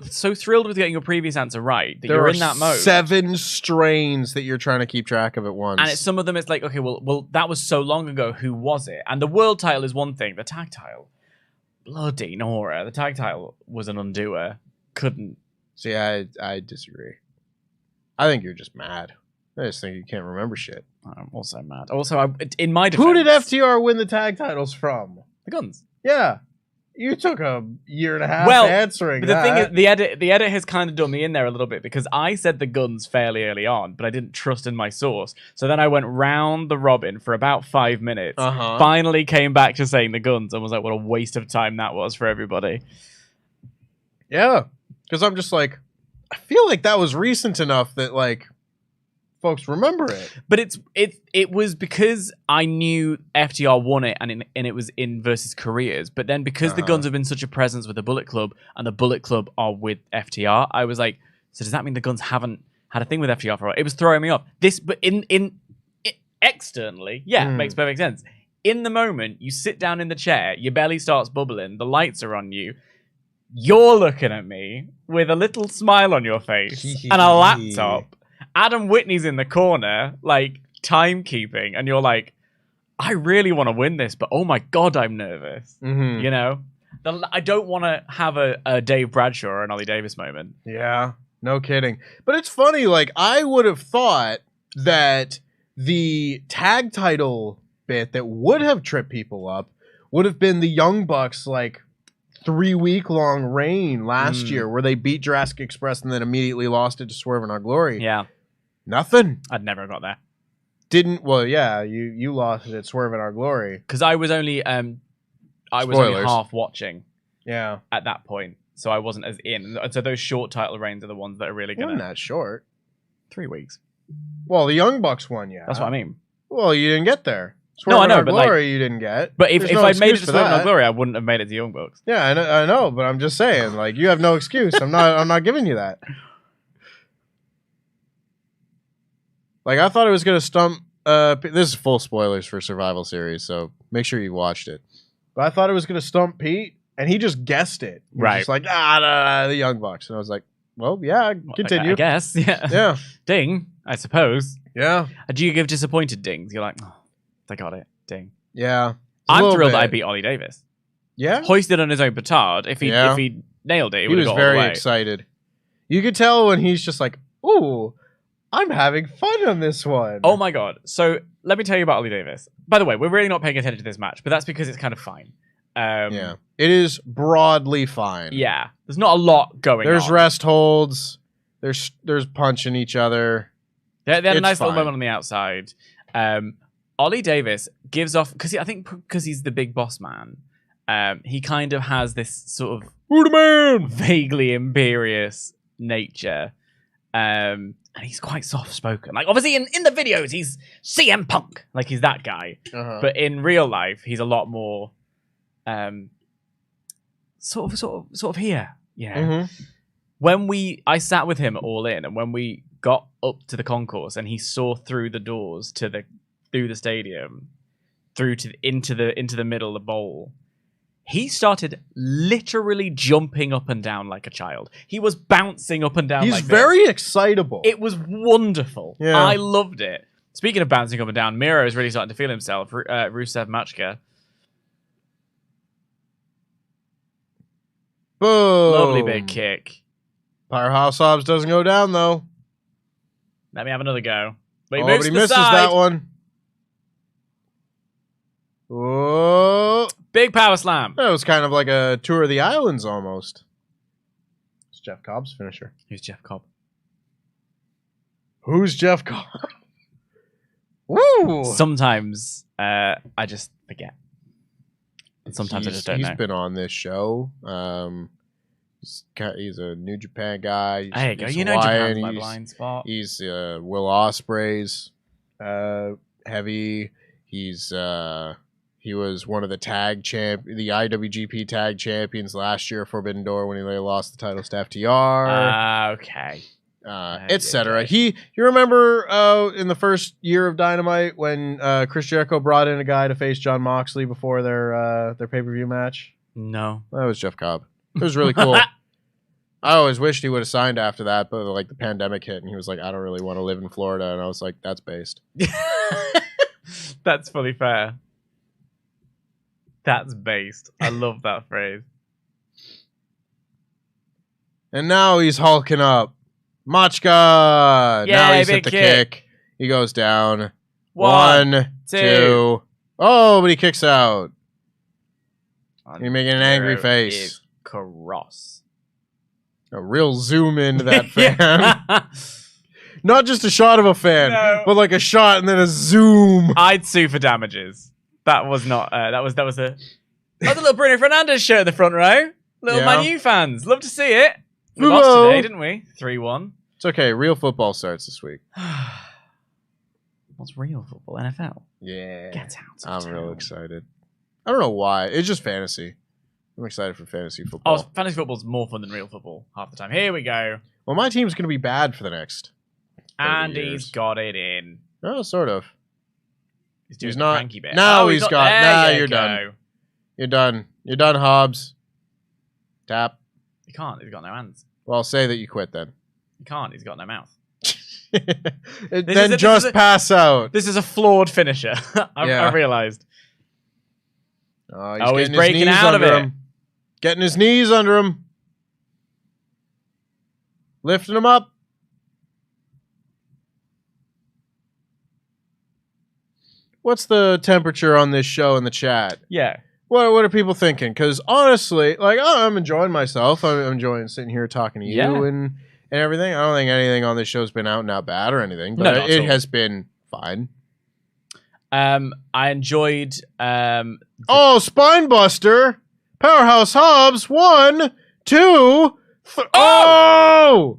so thrilled with getting your previous answer right that you're in that mode. 7 strains that you're trying to keep track of at once. And some of them, it's like, okay, well, that was so long ago. Who was it? And the world title is one thing. The tag title, bloody Nora. The tag title was an undoer. Couldn't. See, I disagree. I think you're just mad. I just think you can't remember shit. I'm also mad. Also, in my defense, who did FTR win the tag titles from? The Guns. Yeah. You took a year and a half Well, answering but the that. thing is, the edit has kind of done me in there a little bit because I said the guns fairly early on, but I didn't trust in my source. So then I went round the robin for about 5 minutes. Finally came back to saying the guns and was like, what a waste of time that was for everybody. Yeah, because I'm just like, I feel like that was recent enough that like folks remember it. But it was because I knew FTR won it and it was in versus careers. But then because the guns have been such a presence with the Bullet Club and the Bullet Club are with FTR, I was like, so does that mean the guns haven't had a thing with FTR for a while? It was throwing me off. But externally, yeah, makes perfect sense. In the moment, you sit down in the chair, your belly starts bubbling, the lights are on you. You're looking at me with a little smile on your face and a laptop. Adam Whitney's in the corner, like, timekeeping, and you're like, I really want to win this, but oh my God, I'm nervous. You know? I don't want to have a Dave Bradshaw or an Ollie Davis moment. Yeah, no kidding. But it's funny, like, I would have thought that the tag title bit that would have tripped people up would have been the Young Bucks, like, 3-week-long reign last year where they beat Jurassic Express and then immediately lost it to Swerve in Our Glory. Yeah. Nothing. I'd never got there. Well, yeah, you lost it at Swerve in Our Glory. Because I was only half watching. Yeah. At that point. So I wasn't as in. And so those short title reigns are the ones that are really going to... Wasn't that short. 3 weeks. Well, the Young Bucks one, yeah. That's what I mean. Well, you didn't get there. No, I know, but Glory, you didn't get. But if I'd made it to Swerve in Our Glory, I wouldn't have made it to Young Bucks. Yeah, I know, but I'm just saying, like, you have no excuse. I'm not giving you that. Like, I thought it was gonna stump. This is full spoilers for Survival Series, so make sure you watched it. But I thought it was gonna stump Pete, and he just guessed it. He was just like, the Young Bucks, and I was like, well, yeah, continue. I guess, yeah. Yeah. Ding, I suppose. Yeah. Do you give disappointed dings? You're like, oh, I got it. Ding. Yeah. I'm thrilled that I beat Ollie Davis. Yeah. Hoisted on his own petard. If he nailed it, he would have got all the way. He was very excited. You could tell when he's just like, ooh, I'm having fun on this one. Oh my God. So let me tell you about Ollie Davis. By the way, we're really not paying attention to this match, but that's because it's kind of fine. Yeah. It is broadly fine. Yeah. There's not a lot going on. There's rest holds. There's punching each other. They had a nice little moment on the outside. Ollie Davis gives off, because he's the big boss man, he kind of has this sort of vaguely imperious nature. And he's quite soft-spoken. Like, obviously, in the videos, he's CM Punk. Like, he's that guy. But in real life, he's a lot more sort of here. You know? I sat with him at All In, and when we got up to the concourse, and he saw through the doors through the stadium, into the middle of the bowl, he started literally jumping up and down like a child. He was bouncing up and down. He's like very excitable. It was wonderful. Yeah. I loved it. Speaking of bouncing up and down, Miro is really starting to feel himself. Rusev Machka. Boom. Lovely big kick. Powerhouse Hobbs doesn't go down, though. Let me have another go. But he misses that one. Whoa. Big power slam. That was kind of like a tour of the islands almost. It's Jeff Cobb's finisher. Who's Jeff Cobb? Who's Jeff Cobb? Woo! Sometimes I just forget. And sometimes I just don't know. He's been on this show. He's a New Japan guy. There you go. You know Japan's my blind spot. He's Will Ospreay's heavy. He was one of the the IWGP tag champions last year, Forbidden Door, when he lost the titles to FTR. Okay. Etc. You remember in the first year of Dynamite when Chris Jericho brought in a guy to face Jon Moxley before their pay-per-view match? No. That was Jeff Cobb. It was really cool. I always wished he would have signed after that, but like the pandemic hit and he was like, I don't really want to live in Florida. And I was like, that's based. That's fully fair. That's based. I love that phrase. And now he's hulking up. Machka! Yay, now he's hit big the kick. He goes down. One, two. Oh, but he kicks out. You're making an angry Miro face. Is cross. A real zoom into that fan. Yeah. Not just a shot of a fan, No. but like a shot and then a zoom. I'd sue for damages. That was not. That was a little Bruno Fernandes show in the front row. Little Yeah. Man U fans, love to see it. We Whoa. lost today, didn't we? 3-1. It's okay. Real football starts this week. What's real football? NFL. Yeah. Get out. I'm real excited. I don't know why. It's just fantasy. I'm excited for fantasy football. Oh, fantasy football's more fun than real football half the time. Here we go. Well, my team's going to be bad for the next 30 And years. he's got it in. Oh, sort of. He's doing He's the not- cranky bit. No, Oh, he's not got- there. nah, You you're go. done. You're done. You're done, Hobbs. Tap. He can't. He's got no hands. Well, say that you quit then. He can't. He's got no mouth. Then just pass out. This is a flawed finisher. I Yeah. realized. Oh, He's getting his breaking knees out of under it. him. Getting his knees under him. Lifting him up. What's the temperature on this show in the chat? Yeah. What are people thinking? Because honestly, like, I'm enjoying myself. I'm enjoying sitting here talking to you Yeah. and everything. I don't think anything on this show's been out and out bad or anything, but No, not at it all. has been fine. I enjoyed. Oh, Spine Buster, Powerhouse Hobbs, 1, 2, oh!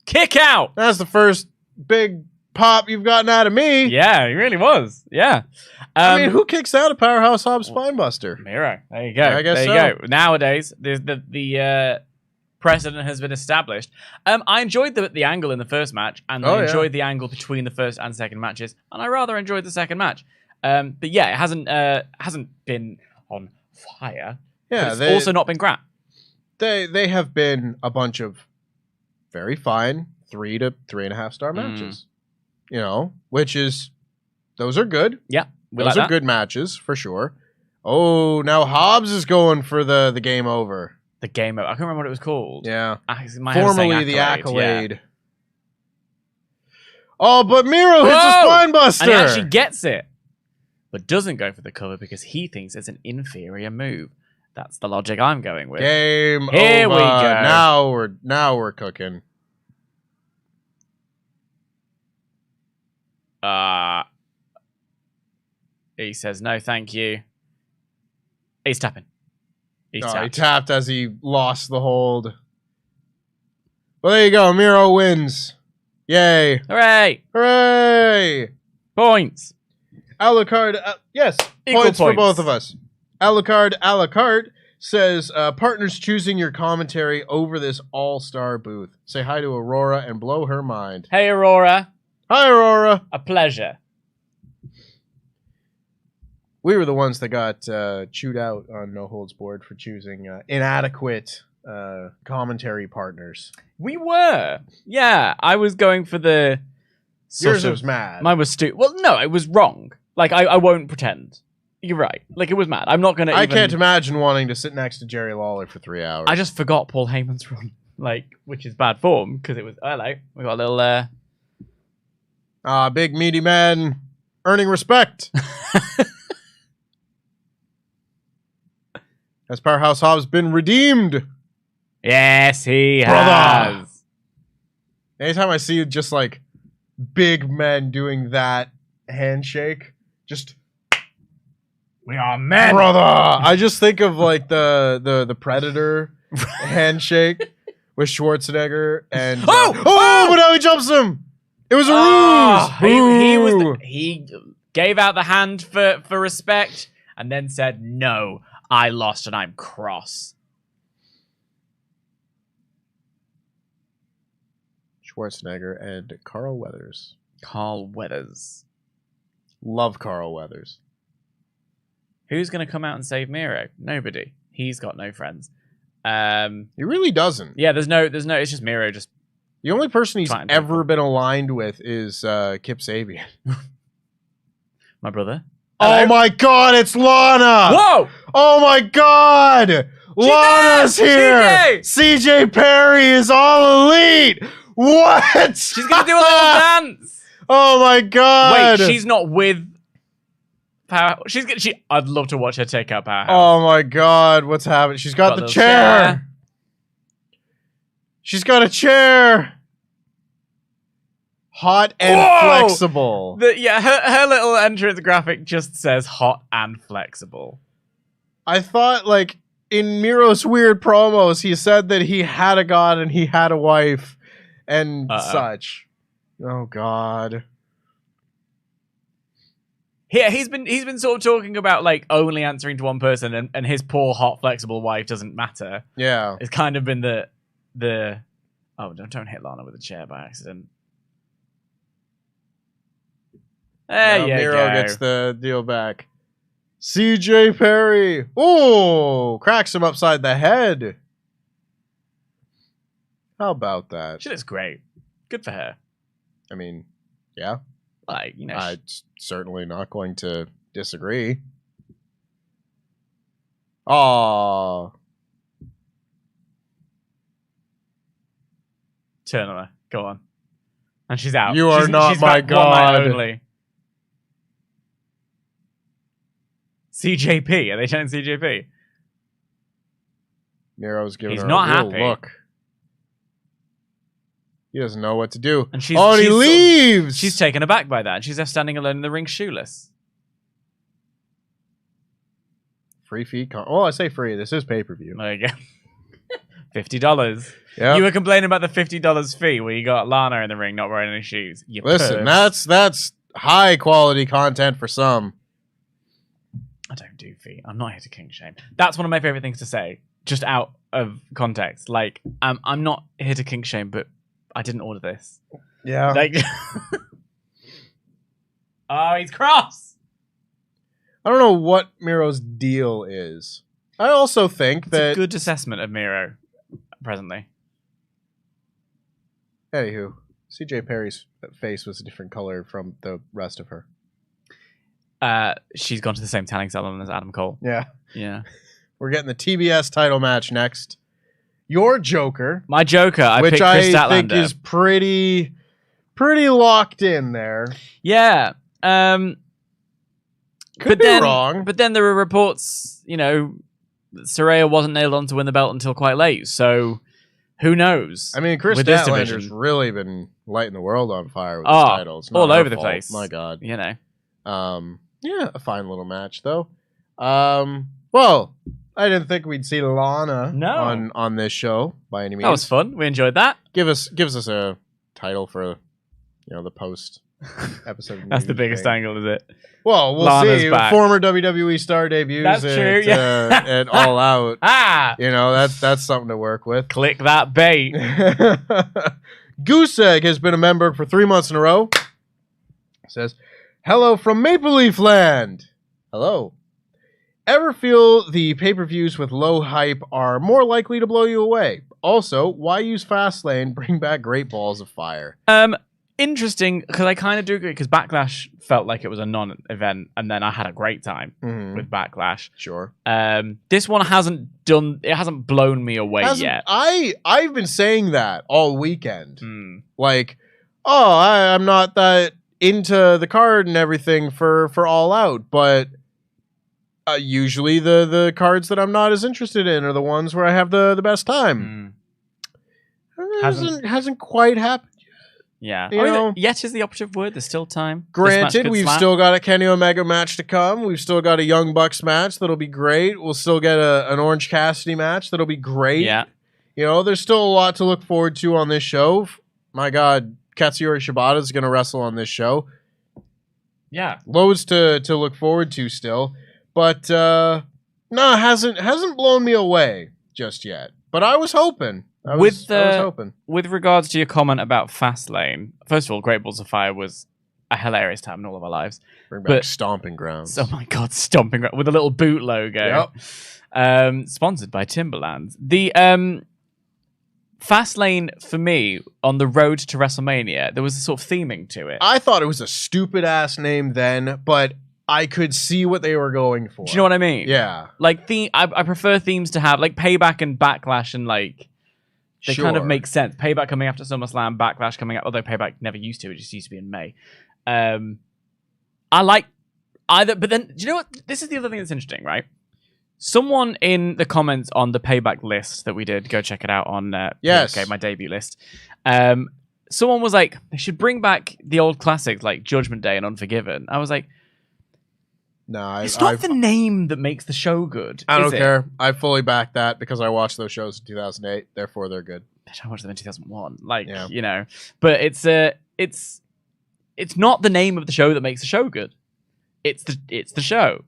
Kick out. That's the first big pop you've gotten out of me. Yeah, he really was. Yeah. I mean, who kicks out a Powerhouse Hobbs Spine Buster? Miro. There you go. I guess there you go. Nowadays, the precedent has been established. I enjoyed the angle in the first match, and I enjoyed the angle between the first and second matches, and I rather enjoyed the second match. But yeah, it hasn't been on fire. Yeah, but it's also not been crap. They have been a bunch of very fine 3 to 3.5 star matches. You know, those are good. Yeah, Those are good matches for sure. Oh, now Hobbs is going for the game over. The game. I can't remember what it was called. Yeah. My head was saying Formerly the Accolade. Yeah. Oh, but Miro hits a spine buster. And he actually gets it. But doesn't go for the cover because he thinks it's an inferior move. That's the logic I'm going with. Game Here over. we go. Now we're cooking. He says no, thank you. He's tapping. He tapped as he lost the hold. Well, there you go. Miro wins. Yay. Hooray! Hooray! Points. Alucard, yes. Equal Points for points. both of us. Alucard a la carte says, partners choosing your commentary over this all-star booth. Say hi to Aurora and blow her mind. Hey, Aurora. Hi, Aurora. A pleasure. We were the ones that got chewed out on No Holds Barred for choosing inadequate commentary partners. We were. Yeah, I was going for the... Yours was mad. Mine was stupid. Well, no, it was wrong. Like, I won't pretend. You're right. Like, it was mad. I'm not going to I can't imagine wanting to sit next to Jerry Lawler for 3 hours. I just forgot Paul Heyman's run. Like, which is bad form, because it was... Hello. We got a little... big meaty man earning respect. Has Powerhouse Hobbs been redeemed? Yes, he Brother. has. Anytime I see just like big men doing that handshake, just We are men. brother. I just think of like the Predator handshake with Schwarzenegger and but now he jumps him. It was a ruse. He gave out the hand for respect and then said, "No, I lost and I'm cross." Schwarzenegger and Carl Weathers. Carl Weathers. Love Carl Weathers. Who's going to come out and save Miro? Nobody. He's got no friends. He really doesn't. Yeah, there's no. It's just Miro. Just The only person he's Fine, ever people. been aligned with is Kip Sabian. my brother. Oh my God, it's Lana! Whoa! Oh my God! Lana's there! here! CJ Perry is all elite! What? She's gonna do a little dance. Oh my God! Wait, she's not with Power. I'd love to watch her take out Powerhouse. Oh my god, what's happening? She's got the chair. She's got a chair. Hot and flexible. Her little entrance graphic just says hot and flexible. I thought, like, in Miro's weird promos, he said that he had a god and he had a wife and such. Oh god. Yeah, he's been sort of talking about like only answering to one person, and his poor hot flexible wife doesn't matter. Yeah, it's kind of been the don't hit Lana with a chair by accident. Miro gets the deal back. CJ Perry, cracks him upside the head. How about that? She looks great. Good for her. I mean, yeah. Like, you know, I'm certainly not going to disagree. Aww. Turn on her. Go on. And she's out. You are not my god. Only. CJP. Are they chanting CJP? Miro's giving He's her not a real happy. look. He doesn't know what to do. And he leaves! She's taken aback by that. And she's there standing alone in the ring shoeless. Free feet. I say free. This is pay-per-view. There you go. $50. Yep. You were complaining about the $50 fee where you got Lana in the ring not wearing any shoes. Listen, that's high-quality content for some. I don't do feet. I'm not here to king shame. That's one of my favorite things to say, just out of context. Like, I'm not here to king shame, but I didn't order this. Yeah. Like, oh, he's cross. I don't know what Miro's deal is. I also think It's a good assessment of Miro presently. Anywho, CJ Perry's face was a different color from the rest of her. She's gone to the same tanning salon as Adam Cole. Yeah. Yeah. We're getting the TBS title match next. Your Joker. My Joker, I picked Chris Statlander. Which I think is pretty locked in there. Yeah. Could be wrong. But then there were reports, you know, that Saraya wasn't nailed on to win the belt until quite late. So who knows? I mean, Chris Statlander's really been lighting the world on fire with his titles. All over the place. My God. You know. Yeah, a fine little match, though. Well, I didn't think we'd see Lana on this show by any means. That was fun. We enjoyed that. Gives us a title for, the post episode. That's the biggest angle, is it? Well, we'll Lana's see. Back. Former WWE star debuts That's true, at All Out. That's something to work with. Click that bait. Goose Egg has been a member for 3 months in a row. Says, hello from Maple Leaf Land. Hello. Ever feel the pay-per-views with low hype are more likely to blow you away? Also, why use Fastlane? Bring back Great Balls of Fire. Interesting, because I kind of do agree, because Backlash felt like it was a non-event, and then I had a great time with Backlash. Sure. This one hasn't blown me away yet. I've been saying that all weekend. Like, I'm not that into the card and everything for All Out, but usually the cards that I'm not as interested in are the ones where I have the best time. Hasn't quite happened. Yeah. Yet is the operative word. There's still time. Granted, we've still got a Kenny Omega match to come. We've still got a Young Bucks match that'll be great. We'll still get an Orange Cassidy match that'll be great. Yeah. There's still a lot to look forward to on this show. My God, Katsuyori Shibata is going to wrestle on this show. Yeah. Loads to look forward to still. But, no, it hasn't blown me away just yet. But I was hoping. I was hoping. With regards to your comment about Fastlane, first of all, Great Balls of Fire was a hilarious time in all of our lives. Bring back Stomping Grounds. Oh my God, Stomping Grounds with a little boot logo. Yep. Sponsored by Timberland. The Fastlane, for me, on the road to WrestleMania, there was a sort of theming to it. I thought it was a stupid-ass name then, but I could see what they were going for. Do you know what I mean? Yeah. Like, I prefer themes to have, like, Payback and Backlash and, like, they kind of make sense. Payback coming after SummerSlam, Backlash coming up, although Payback never used to. It just used to be in May. I like Either, but then, do you know what? This is the other thing that's interesting, right? Someone in the comments on the payback list that we did, go check it out on yes. okay, my debut list. Someone was like, they should bring back the old classics like Judgment Day and Unforgiven. I was like, no, it's not the name that makes the show good. I don't care. I fully back that because I watched those shows in 2008. Therefore, they're good. I watched them in 2001. You know, but it's not the name of the show that makes the show good. It's the show.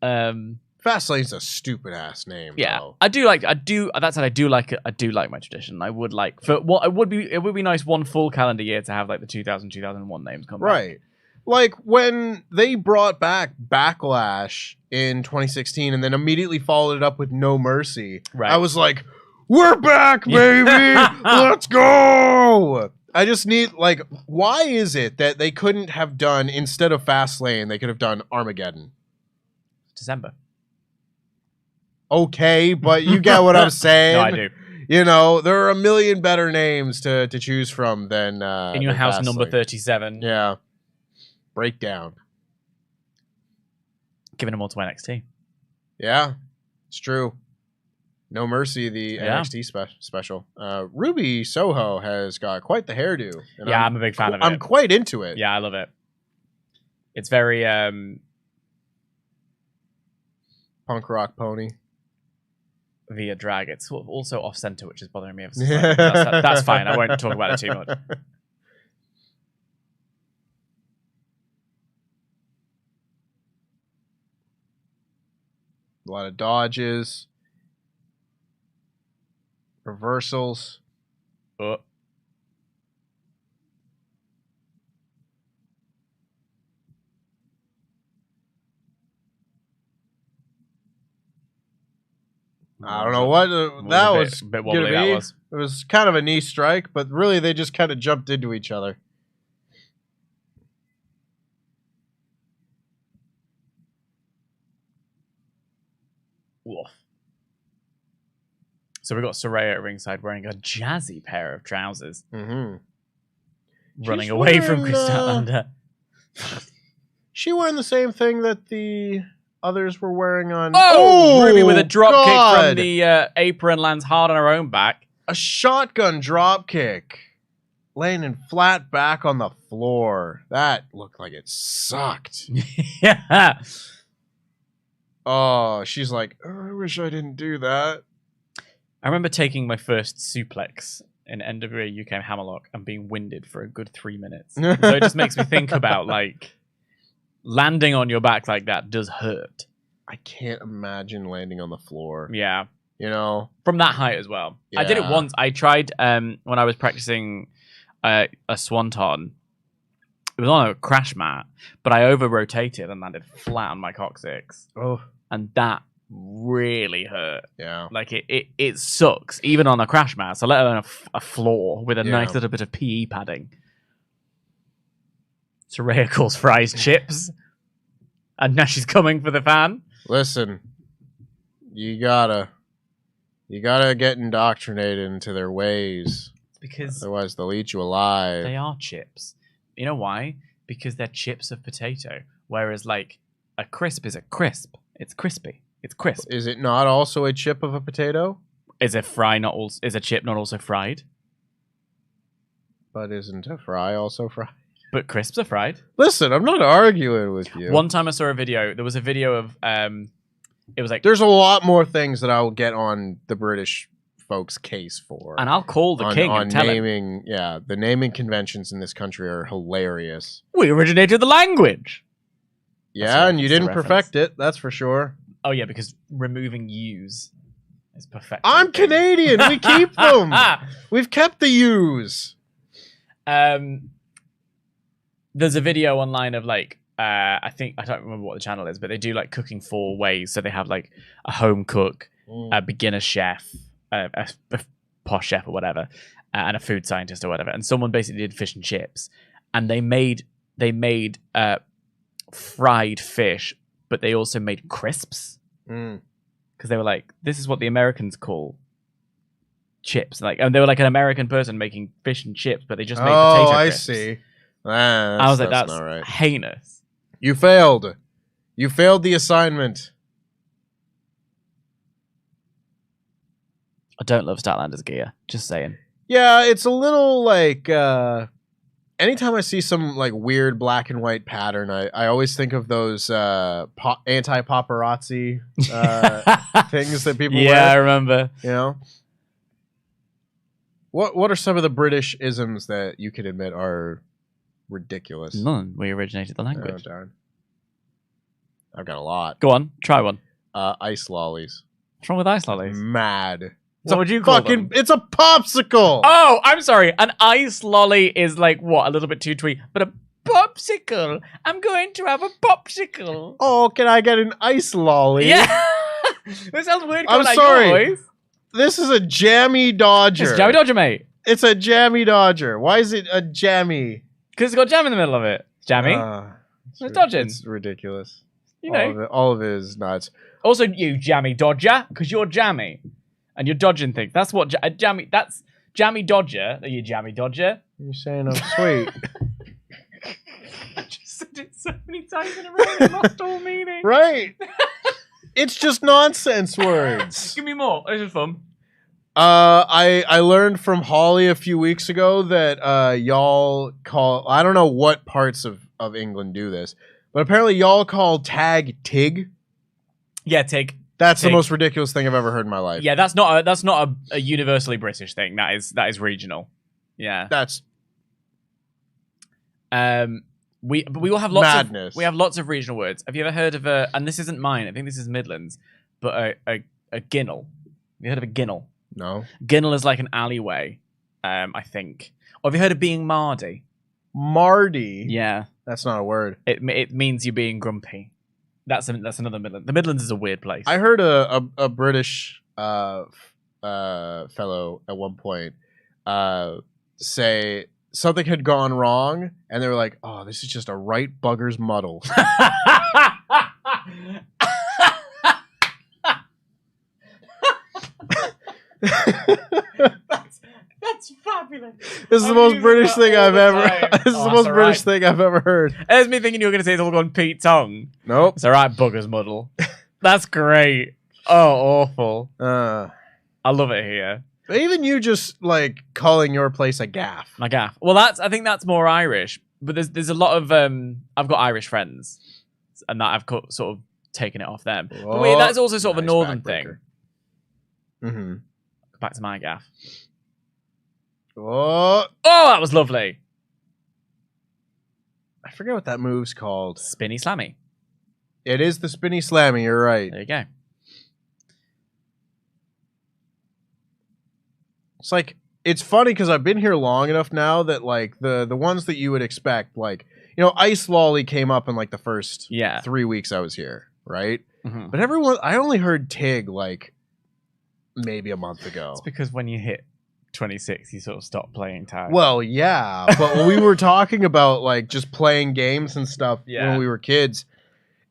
Fastlane's a stupid ass name. Yeah, though. I do like my tradition. I would like for what it would be nice one full calendar year to have like the 2001 names come back. Right. Like when they brought back Backlash in 2016 and then immediately followed it up with No Mercy. Right. I was like, we're back, baby. Let's go. I just need, like, why is it that they couldn't have done, instead of Fastlane, they could have done Armageddon? December. Okay, but you get what I'm saying. No, I do. You know, there are a million better names to choose from than In Your House Fastlane. number 37. Yeah. Breakdown. Giving them all to NXT. Yeah, it's true. No Mercy, the NXT special. Ruby Soho has got quite the hairdo. And I'm a big fan of it. I'm quite into it. Yeah, I love it. It's very punk rock pony. Via drag. It's also off center, which is bothering me. That's fine. I won't talk about it too much. A lot of dodges. Reversals. Oh. I don't know what that was. Bit wobbly that was. It was kind of a knee strike, but really they just kind of jumped into each other. Woof. So we've got Saraya at ringside wearing a jazzy pair of trousers. Mm-hmm. Running away from Statlander. She wearing the same thing that the others were wearing on... Oh! Ruby with a drop kick from the apron, lands hard on her own back. A shotgun drop kick. Landing flat back on the floor. That looked like it sucked. Yeah. Oh, she's like, I wish I didn't do that. I remember taking my first suplex in NWA UK Hammerlock and being winded for a good 3 minutes. So it just makes me think about, like, landing on your back like that does hurt. I can't imagine landing on the floor. Yeah. You know? From that height as well. Yeah. I did it once. I tried when I was practicing a swanton. It was on a crash mat, but I over-rotated and landed flat on my coccyx. Oh. And that really hurt. Yeah. Like, it sucks, even on a crash mat, so let alone a floor with a nice little bit of PE padding. Saraya calls fries chips. And now she's coming for the fan. Listen, you gotta get indoctrinated into their ways. Because otherwise they'll eat you alive. They are chips. You know why? Because they're chips of potato. Whereas, like, a crisp is a crisp. It's crispy. It's crisp. Is it not also a chip of a potato? Is a chip not also fried? But isn't a fry also fried? But crisps are fried. Listen, I'm not arguing with you. One time I saw a video. There was a video of it was like, there's a lot more things that I will get on the British folks' case for. And I'll call the king and tell naming. Yeah, the naming conventions in this country are hilarious. We originated the language. Yeah, and you didn't perfect it. That's for sure. Oh yeah, because removing U's is perfect. I'm Canadian. We keep them. We've kept the U's. There's a video online of like I don't remember what the channel is, but they do like cooking 4 ways. So they have like a home cook, a beginner chef, a posh chef or whatever, and a food scientist or whatever. And someone basically did fish and chips, and they made fried fish, but they also made crisps because they were like, this is what the Americans call chips. Like, and they were like an American person making fish and chips, but they just made potato crisps. I see. I was like, that's not right. heinous. You failed. You failed the assignment. I don't love Statlander's gear. Just saying. Yeah, it's a little like anytime I see some like weird black and white pattern, I always think of those anti-paparazzi things that people wear. Yeah, I remember. You know? What are some of the British isms that you can admit are ridiculous? None. We originated the language. Oh, darn. I've got a lot. Go on, try one. Ice lollies. What's wrong with ice lollies? Mad. What would you call them? It's a popsicle. Oh, I'm sorry. An ice lolly is like what? A little bit too twee. But a popsicle. I'm going to have a popsicle. Oh, can I get an ice lolly? Yeah. This sounds weird. I'm like sorry. This is a jammy Dodger. It's a jammy Dodger, mate. It's a jammy Dodger. Why is it a jammy? Because it's got jam in the middle of it. It's jammy. It's dodging. It's ridiculous. You know. All of it is nuts. Also, you jammy Dodger, because you're jammy. And you're dodging things. That's what jammy. That's jammy Dodger. Are you jammy Dodger? You're saying I'm sweet. I just said it so many times in a row. It lost all meaning. Right. It's just nonsense words. Give me more. This is fun. I learned from Holly a few weeks ago that y'all call. I don't know what parts of England do this, but apparently y'all call tag Tig. Yeah, Tig. That's the most ridiculous thing I've ever heard in my life. Yeah, that's not a universally British thing. That is regional. Yeah. That's we all have lots madness. We have lots of regional words. Have you ever heard of and this isn't mine, I think this is Midlands, but a ginnel. Have you heard of a ginnel? No. Ginnel is like an alleyway, I think. Or have you heard of being Mardy? Mardy? Yeah. That's not a word. It means you're being grumpy. That's another Midland. The Midlands is a weird place. I heard a British fellow at one point say something had gone wrong, and they were like, "Oh, this is just a right bugger's muddle." That's fabulous. This is the most British thing I've ever. This is the most British thing I've ever heard. There's me thinking you were going to say it's all gone Pete Tong. Nope. It's all right, buggers muddle. That's great. Oh, awful. I love it here. Even you just like calling your place a gaff. My gaff. Well, I think that's more Irish. But there's a lot of I've got Irish friends, and that I've sort of taken it off them. Oh, but that's also sort of a northern thing. Mm-hmm. Back to my gaff. Oh, that was lovely. I forget what that move's called. Spinny Slammy. It is the Spinny Slammy. You're right. There you go. It's like, it's funny because I've been here long enough now that like the ones that you would expect, like, you know, Ice Lolly came up in like the first 3 weeks I was here, right? Mm-hmm. But I only heard Tig like maybe a month ago. It's because when you hit 26, you sort of stop playing tag. Well, yeah, but when we were talking about like just playing games and stuff when we were kids,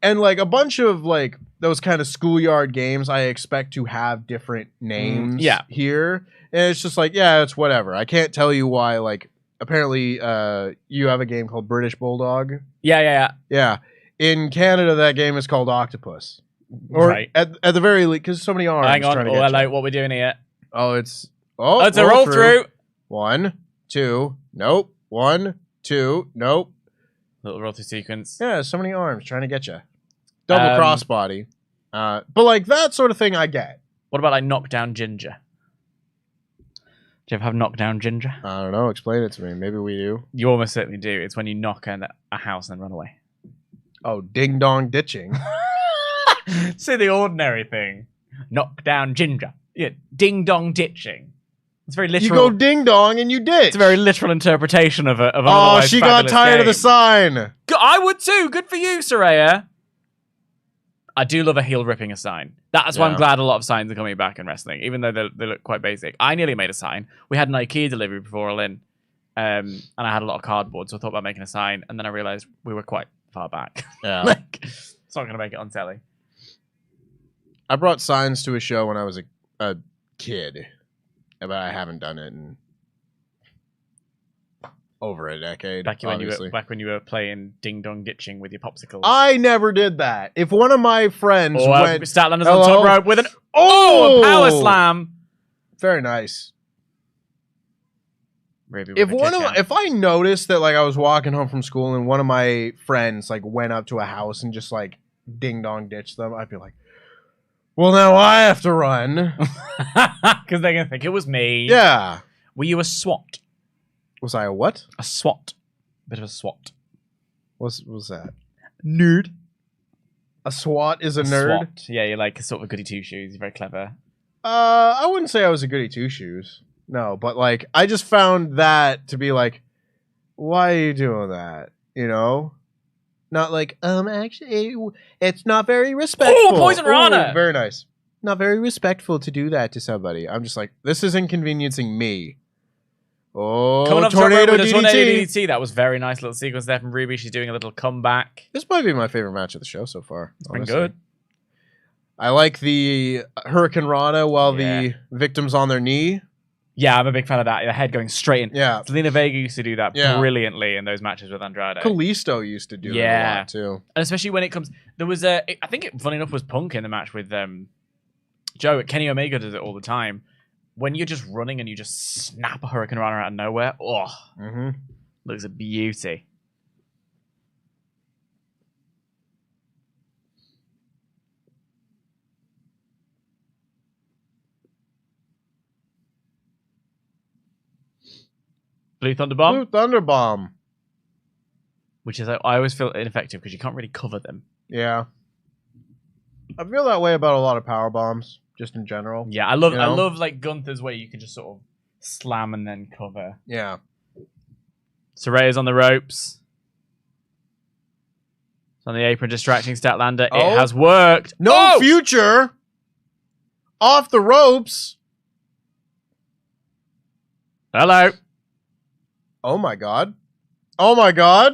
and like a bunch of like those kind of schoolyard games, I expect to have different names here. And it's just like, yeah, it's whatever. I can't tell you why. Like, apparently, you have a game called British Bulldog. Yeah. In Canada, that game is called Octopus. Or at the very least, because so many arms. Hang on. Hello, what we're doing here? It's a roll through. 1, 2, nope. 1, 2, nope. Little roll through sequence. Yeah, so many arms trying to get you. Double crossbody. But like that sort of thing, I get. What about like Knockdown Ginger? Do you ever have Knockdown Ginger? I don't know. Explain it to me. Maybe we do. You almost certainly do. It's when you knock a house and then run away. Oh, ding dong ditching. Say the ordinary thing. Knockdown Ginger. Yeah, ding dong ditching. It's very literal. You go ding dong and you ditch. It's a very literal interpretation of an Oh, she got tired of the sign. I would too. Good for you, Saraya. I do love a heel ripping a sign. That's why I'm glad a lot of signs are coming back in wrestling, even though they look quite basic. I nearly made a sign. We had an IKEA delivery before All In, and I had a lot of cardboard, so I thought about making a sign, and then I realized we were quite far back. Yeah. Like, it's not going to make it on telly. I brought signs to a show when I was a kid, but I haven't done it in over a decade. Back when you were playing ding dong ditching with your popsicles. I never did that. If one of my friends went, Statlander's on top rope with a power slam. Very nice. If I noticed that like I was walking home from school and one of my friends like went up to a house and just like ding dong ditched them, I'd be like, well, now I have to run because they're gonna think it was me. Yeah. Were you a SWAT? Was I a what? A SWAT. Bit of a SWAT. What's that? Nerd. A SWAT is a nerd? SWAT. Yeah, you're like sort of a goody two shoes. You're very clever. I wouldn't say I was a goody two shoes. No, but like I just found that to be like, why are you doing that? You know? Not like, actually, it's not very respectful. Oh, Poison Rana! Very nice. Not very respectful to do that to somebody. I'm just like, this is inconveniencing me. Oh, coming up tornado with DDT. A tornado DDT. That was very nice little sequence there from Ruby. She's doing a little comeback. This might be my favorite match of the show so far. It's been good. I like the Hurricane Rana while the victim's on their knee. Yeah, I'm a big fan of that. The head going straight in. Yeah. Zelina Vega used to do that brilliantly in those matches with Andrade. Kalisto used to do it a lot too. And especially when it comes... There was I think it, funny enough, was Punk in the match with Joe. Kenny Omega does it all the time. When you're just running and you just snap a Hurricane Rana out of nowhere, looks a beauty. Blue Thunder Bomb? Blue Thunder Bomb. Which is, I always feel ineffective because you can't really cover them. Yeah. I feel that way about a lot of power bombs, just in general. Yeah, I love like Gunther's way you can just sort of slam and then cover. Yeah. Soraya's on the ropes. It's on the apron, distracting Statlander. It has worked. No future. Off the ropes. Hello. Oh my god. Oh my god.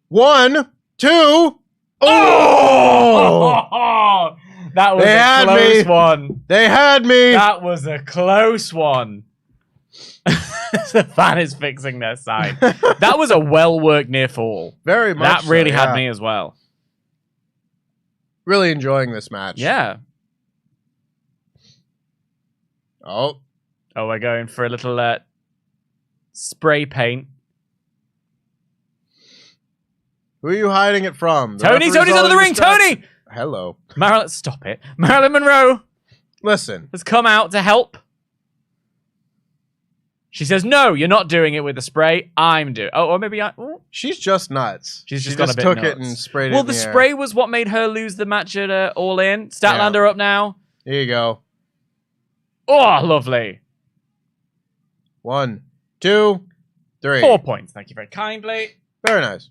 1, 2. Oh! That was a close one. They had me. That was a close one. The fan is fixing their sign. That was a well-worked near fall. Very much. That really had me as well. Really enjoying this match. Yeah. Oh, we're going for a little spray paint. Who are you hiding it from? Tony's out of the ring. Tony. Hello. Marilyn, stop it. Marilyn Monroe. Listen. Has come out to help. She says, "No, you're not doing it with the spray. I'm doing." Oh, or maybe I. Oh. She's just nuts. She just took it and sprayed it. Well, the spray was what made her lose the match at All In. Statlander up now. Here you go. Oh, lovely. 1, 2, 3. 4 points. Thank you very kindly. Very nice.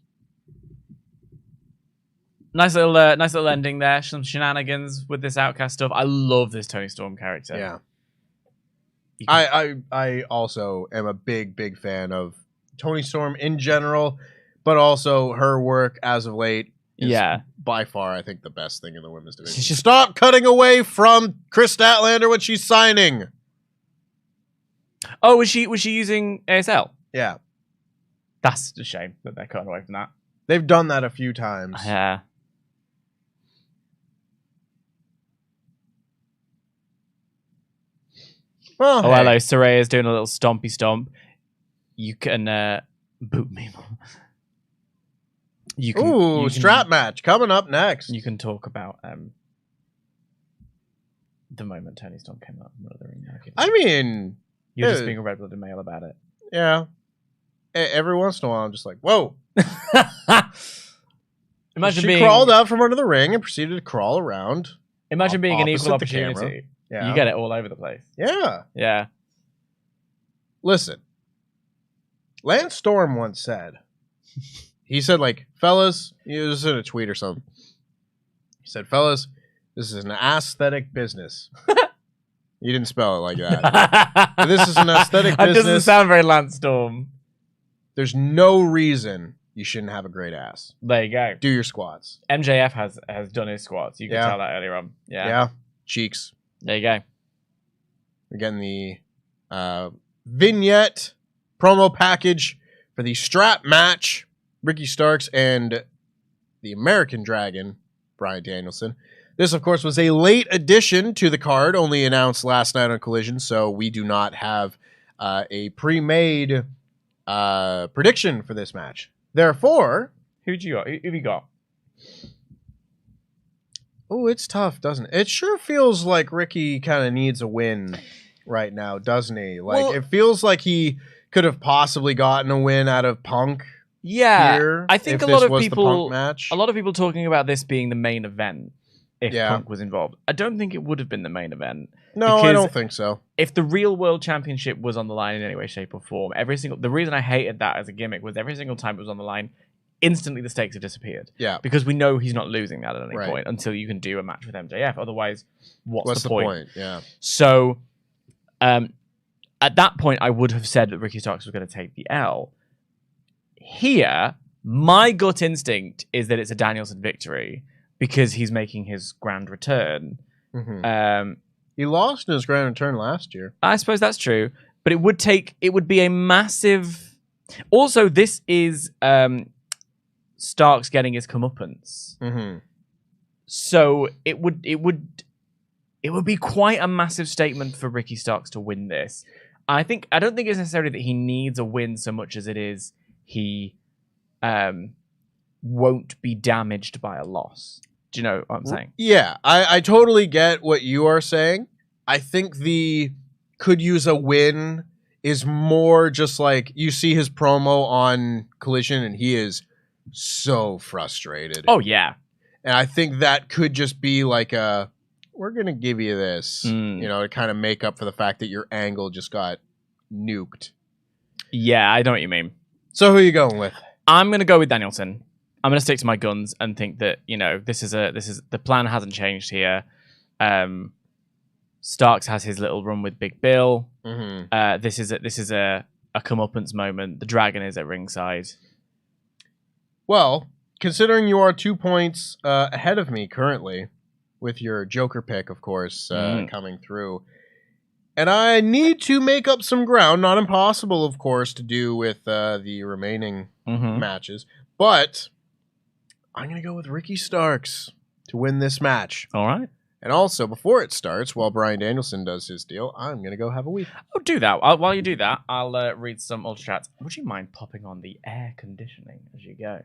Nice little ending there. Some shenanigans with this Outcast stuff. I love this Toni Storm character. Yeah. I also am a big fan of Toni Storm in general, but also her work as of late is by far, I think, the best thing in the women's division. Stop cutting away from Chris Statlander when she's signing. Oh, was she using ASL? Yeah. That's a shame that they're cutting away from that. They've done that a few times. Yeah. Well, hello. Soraya's doing a little stompy stomp. You can boot me. You can strap match coming up next. You can talk about the moment Toni Storm came up from the ring. I mean, you're just being a red-blooded male about it. Yeah. Every once in a while, I'm just like, whoa. She crawled out from under the ring and proceeded to crawl around. Imagine being an equal opportunity. Yeah. You get it all over the place. Yeah. Yeah. Listen, Lance Storm once said, he said, like, fellas, he was in a tweet or something. He said, fellas, this is an aesthetic business. You didn't spell it like that. This is an aesthetic business. That doesn't sound very Lance Storm. There's no reason you shouldn't have a great ass. There you go. Do your squats. MJF has done his squats. You can tell that earlier on. Yeah. Yeah. Cheeks. There you go. We're getting the vignette promo package for the strap match, Ricky Starks and the American Dragon, Bryan Danielson. This, of course, was a late addition to the card, only announced last night on Collision, so we do not have a pre-made prediction for this match. Therefore... Who have you got? Oh, it's tough, doesn't it? It sure feels like Ricky kind of needs a win right now, doesn't he? Like, it feels like he could have possibly gotten a win out of Punk. Yeah, here, I think if a lot this of was the people, Punk match. a lot of people talking about this being the main event if Punk was involved. I don't think it would have been the main event. No, I don't think so. If the real world championship was on the line in any way, shape, or form, the reason I hated that as a gimmick was every single time it was on the line, instantly the stakes have disappeared. Yeah. Because we know he's not losing that at any point until you can do a match with MJF. Otherwise, what's the point? Yeah. So, at that point, I would have said that Ricky Starks was going to take the L. Here, my gut instinct is that it's a Danielson victory because he's making his grand return. Mm-hmm. He lost in his grand return last year. I suppose that's true, but it would be a massive. Also, this is Starks getting his comeuppance, so it would be quite a massive statement for Ricky Starks to win this. I don't think it's necessarily that he needs a win so much as it is he won't be damaged by a loss. Do you know what I'm saying? Yeah, I totally get what you are saying. I think the could use a win is more just like you see his promo on Collision and he is so frustrated. Oh, yeah. And I think that could just be like we're going to give you this, to kind of make up for the fact that your angle just got nuked. Yeah, I know what you mean. So who are you going with? I'm going to go with Danielson. I'm going to stick to my guns and think that, this is the plan hasn't changed here. Starks has his little run with Big Bill. Mm-hmm. This is a comeuppance moment. The Dragon is at ringside. Well, considering you are 2 points ahead of me currently, with your Joker pick, of course, coming through, and I need to make up some ground. Not impossible, of course, to do with the remaining matches, but I'm going to go with Ricky Starks to win this match. All right. And also, before it starts, while Bryan Danielson does his deal, I'm going to go have a week. Oh, do that. While you do that, I'll read some Ultra Chats. Would you mind popping on the air conditioning as you go?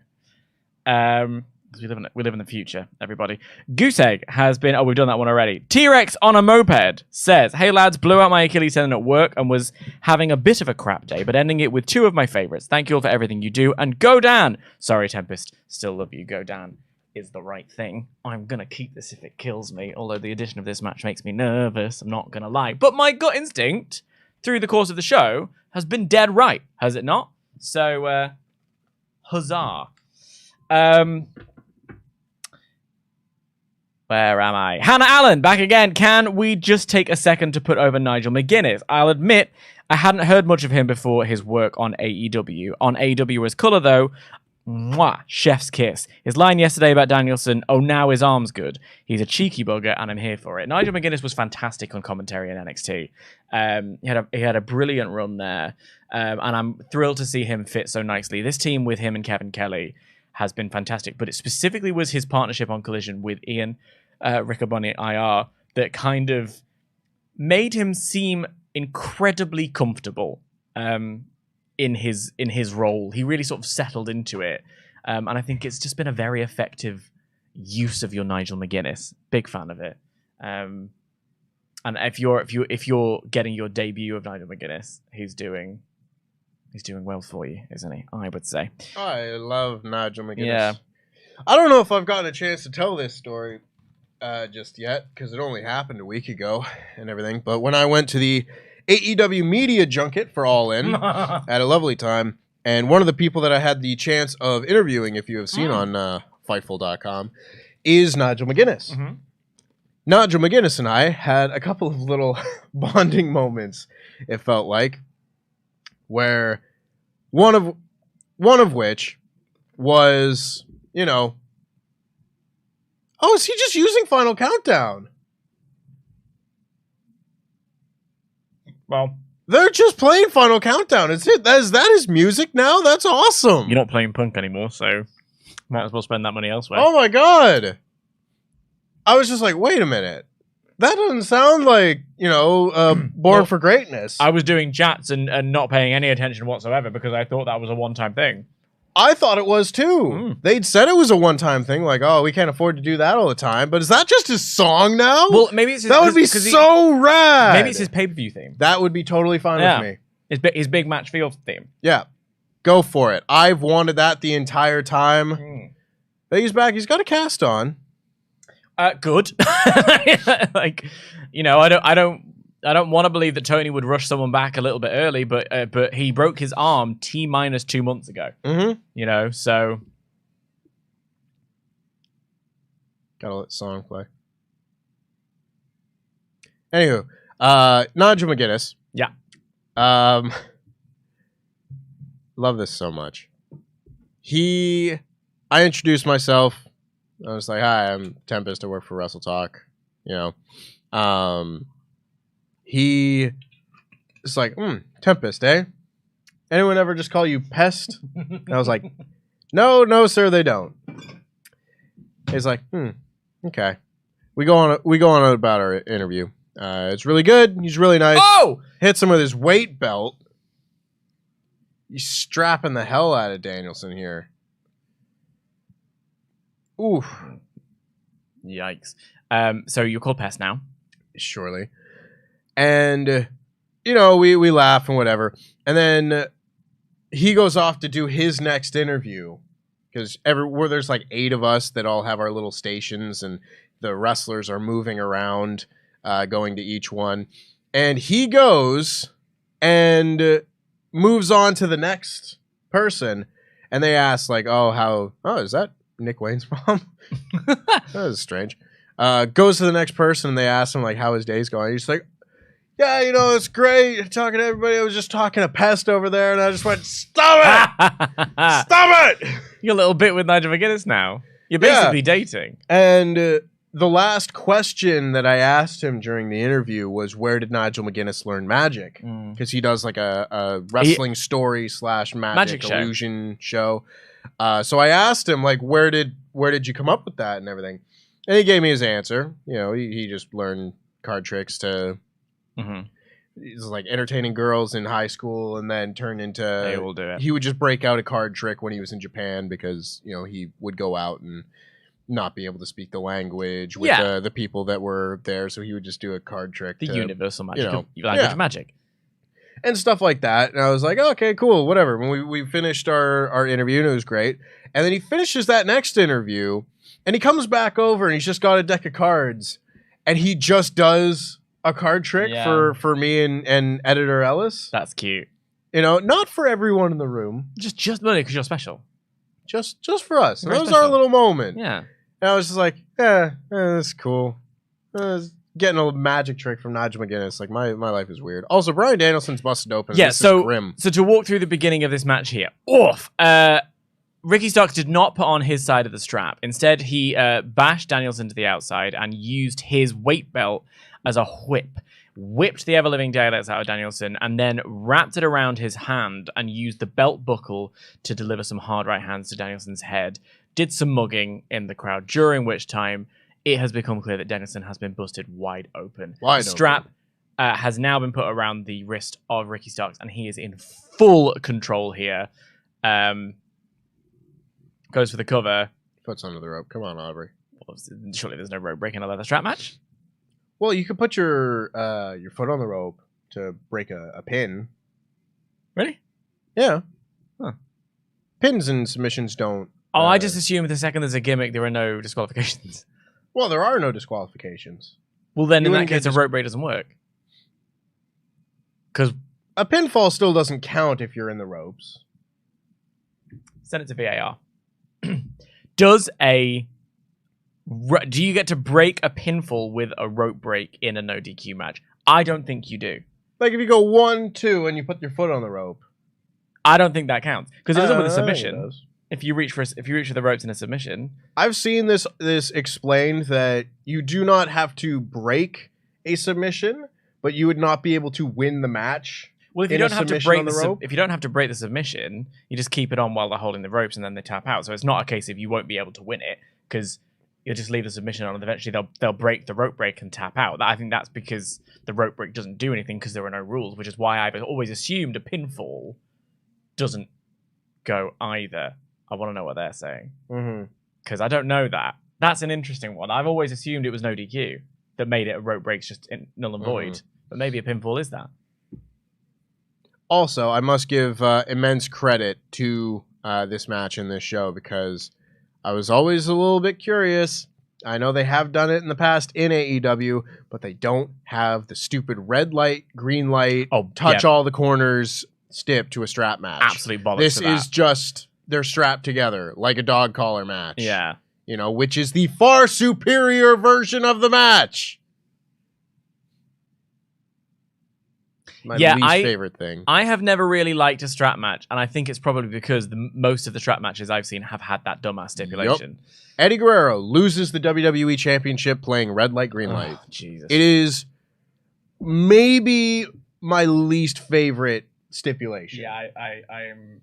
Because we live in the future, everybody. Goose Egg has been... Oh, we've done that one already. T-Rex on a moped says, "Hey, lads, blew out my Achilles tendon at work and was having a bit of a crap day, but ending it with two of my favorites. Thank you all for everything you do. And go Dan! Sorry, Tempest. Still love you. Go Dan is the right thing. I'm going to keep this if it kills me, although the addition of this match makes me nervous. I'm not going to lie. But my gut instinct, through the course of the show, has been dead right, has it not? So, huzzah. Where am I? Hannah Allen, back again. Can we just take a second to put over Nigel McGuinness? I'll admit, I hadn't heard much of him before his work on AEW. On AEW as Colour, though, mwah, chef's kiss. His line yesterday about Danielson, "Oh, now his arm's good. He's a cheeky bugger, and I'm here for it." Nigel McGuinness was fantastic on commentary in NXT. He had a brilliant run there, and I'm thrilled to see him fit so nicely. This team with him and Kevin Kelly has been fantastic, but it specifically was his partnership on Collision with Ian Riccoboni IR that kind of made him seem incredibly comfortable in his role. He really sort of settled into it, and I think it's just been a very effective use of your Nigel McGuinness. Big fan of it. And if you're getting your debut of Nigel McGuinness, he's doing well for you, isn't he? I would say. I love Nigel McGuinness. Yeah. I don't know if I've gotten a chance to tell this story just yet, because it only happened a week ago and everything. But when I went to the AEW media junket for All In, I had a lovely time. And one of the people that I had the chance of interviewing, if you have seen on Fightful.com, is Nigel McGuinness. Mm-hmm. Nigel McGuinness and I had a couple of little bonding moments, it felt like, where one of which was, oh, is he just using Final Countdown? Well, They're just playing Final Countdown. It's it. That is music now. That's awesome. You're not playing Punk anymore, so might as well spend that money elsewhere. Oh my god! I was just like, wait a minute. That doesn't sound like, Born for Greatness. I was doing chats and not paying any attention whatsoever because I thought that was a one-time thing. I thought it was too. They'd said it was a one-time thing, like, oh, we can't afford to do that all the time. But is that just his song now? Well, maybe it's his, that would be so rad. Maybe it's his pay-per-view theme. That would be totally fine with me. His big match field theme. Yeah, go for it. I've wanted that the entire time. But he's back. He's got a cast on. Good. Like, I don't want to believe that Tony would rush someone back a little bit early, but he broke his arm T-minus 2 months ago. So gotta let the song play. Anywho, Nigel McGuinness. Yeah. Love this so much. I introduced myself. I was like, hi, I'm Tempest. I work for WrestleTalk. He is like, Tempest, eh? Anyone ever just call you Pest? And I was like, no, sir, they don't. He's like, okay. We go on about our interview. It's really good. He's really nice. Oh! Hits him with his weight belt. He's strapping the hell out of Danielson here. Ooh. Yikes. So you're called Pest now? Surely. And, we laugh and whatever. And then he goes off to do his next interview. Because there's like 8 of us that all have our little stations. And the wrestlers are moving around, going to each one. And he goes and moves on to the next person. And they ask like, is that Nick Wayne's mom? That was strange. Goes to the next person and they ask him like how his day's going. He's like, yeah, it's great talking to everybody. I was just talking to Pest over there and I just went, stop it! Stop it! You're a little bit with Nigel McGuinness now. You're basically dating. And the last question that I asked him during the interview was, where did Nigel McGuinness learn magic? Because he does like a wrestling story / magic illusion show. So I asked him, like, where did you come up with that and everything? And he gave me his answer. He just learned card tricks to, he's like entertaining girls in high school and then turned into, they will do it. He would just break out a card trick when he was in Japan because, he would go out and not be able to speak the language with the people that were there. So he would just do a card trick. The universal magic language of magic. And stuff like that. And I was like, okay, cool, whatever. When we finished our interview, and it was great. And then he finishes that next interview, and he comes back over, and he's just got a deck of cards. And he just does a card trick for me and editor Ellis. That's cute. Not for everyone in the room. Just money because you're special. Just for us. That was our little moment. Yeah. And I was just like, that's cool. Getting a magic trick from Nigel McGuinness. Like, my life is weird. Also, Bryan Danielson's busted open. Yeah, this is grim. So to walk through the beginning of this match here. Ricky Starks did not put on his side of the strap. Instead, he bashed Danielson to the outside and used his weight belt as a whip. Whipped the ever-living daylights out of Danielson and then wrapped it around his hand and used the belt buckle to deliver some hard right hands to Danielson's head. Did some mugging in the crowd, during which time it has become clear that Danielson has been busted wide open. The strap has now been put around the wrist of Ricky Starks, and he is in full control here. Goes for the cover. Puts under the rope. Come on, Aubrey. Well, surely there's no rope breaking a leather strap match. Well, you could put your foot on the rope to break a pin. Really? Yeah. Huh. Pins and submissions don't. Oh, I just assumed the second there's a gimmick, there are no disqualifications. Well, there are no disqualifications. Well, then in that case, a rope break doesn't work. Because a pinfall still doesn't count if you're in the ropes. Send it to VAR. Do you get to break a pinfall with a rope break in a no DQ match? I don't think you do. Like if you go 1, 2, and you put your foot on the rope. I don't think that counts because it doesn't with a submission. If you reach for the ropes in a submission, I've seen this explained that you do not have to break a submission, but you would not be able to win the match Well, if you in a don't have to submission break on the the rope. if you don't have to break the submission, you just keep it on while they're holding the ropes, and then they tap out. So it's not a case of you won't be able to win it because you'll just leave the submission on, and eventually they'll break the rope break and tap out. I think that's because the rope break doesn't do anything because there are no rules, which is why I've always assumed a pinfall doesn't go either. I want to know what they're saying because I don't know that. That's an interesting one. I've always assumed it was no DQ that made it a rope breaks just null and void, but maybe a pinfall is that. Also, I must give immense credit to this match in this show because I was always a little bit curious. I know they have done it in the past in AEW, but they don't have the stupid red light, green light, touch all the corners stip to a strap match. Absolute bollocks. This is just they're strapped together like a dog collar match. Yeah. You know, which is the far superior version of the match. My least favorite thing. I have never really liked a strap match, and I think it's probably because most of the strap matches I've seen have had that dumbass stipulation. Yep. Eddie Guerrero loses the WWE Championship playing red light, green light. Jesus. It is maybe my least favorite stipulation. Yeah, I am.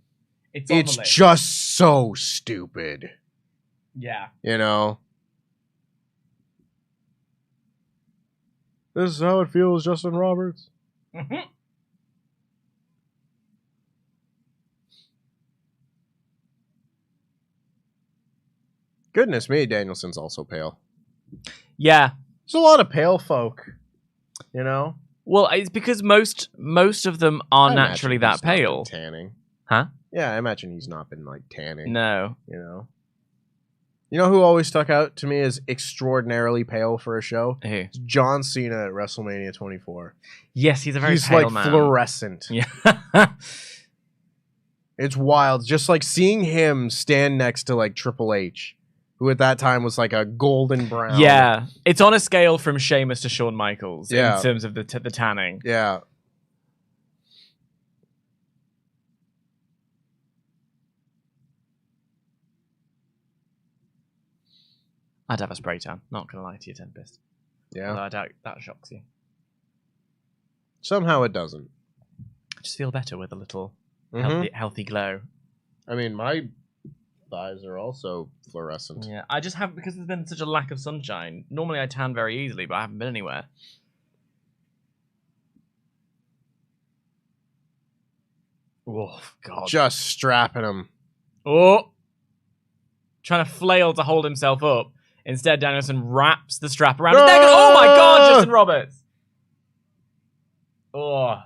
It's on it's the list. just so stupid. Yeah. You know? This is how it feels, Justin Roberts. Goodness me, Danielson's also pale. Yeah. There's a lot of pale folk, you know? Well, it's because most of them are naturally that pale. Tanning. Huh? Yeah, I imagine he's not been, like, tanning. No. You know? You know who always stuck out to me as extraordinarily pale for a show? Who? It's John Cena at WrestleMania 24. Yes, he's a very he's pale like man. Fluorescent. Yeah. It's wild. Just like seeing him stand next to like Triple H, who at that time was like a golden brown. Yeah. It's on a scale from Sheamus to Shawn Michaels in Yeah. terms of the tanning. Yeah. I'd have a spray tan. Not gonna lie to you, Tempest. Yeah. Although I doubt that shocks you. Somehow it doesn't. I just feel better with a little Mhm. healthy glow. I mean, my thighs are also fluorescent. Yeah, I just haven't, because there's been such a lack of sunshine. Normally I tan very easily, but I haven't been anywhere. Oh, God. Just strapping him. Oh! Trying to flail to hold himself up. Instead, Danielson wraps the strap around his neck. And, oh my God, Justin Roberts! Oh.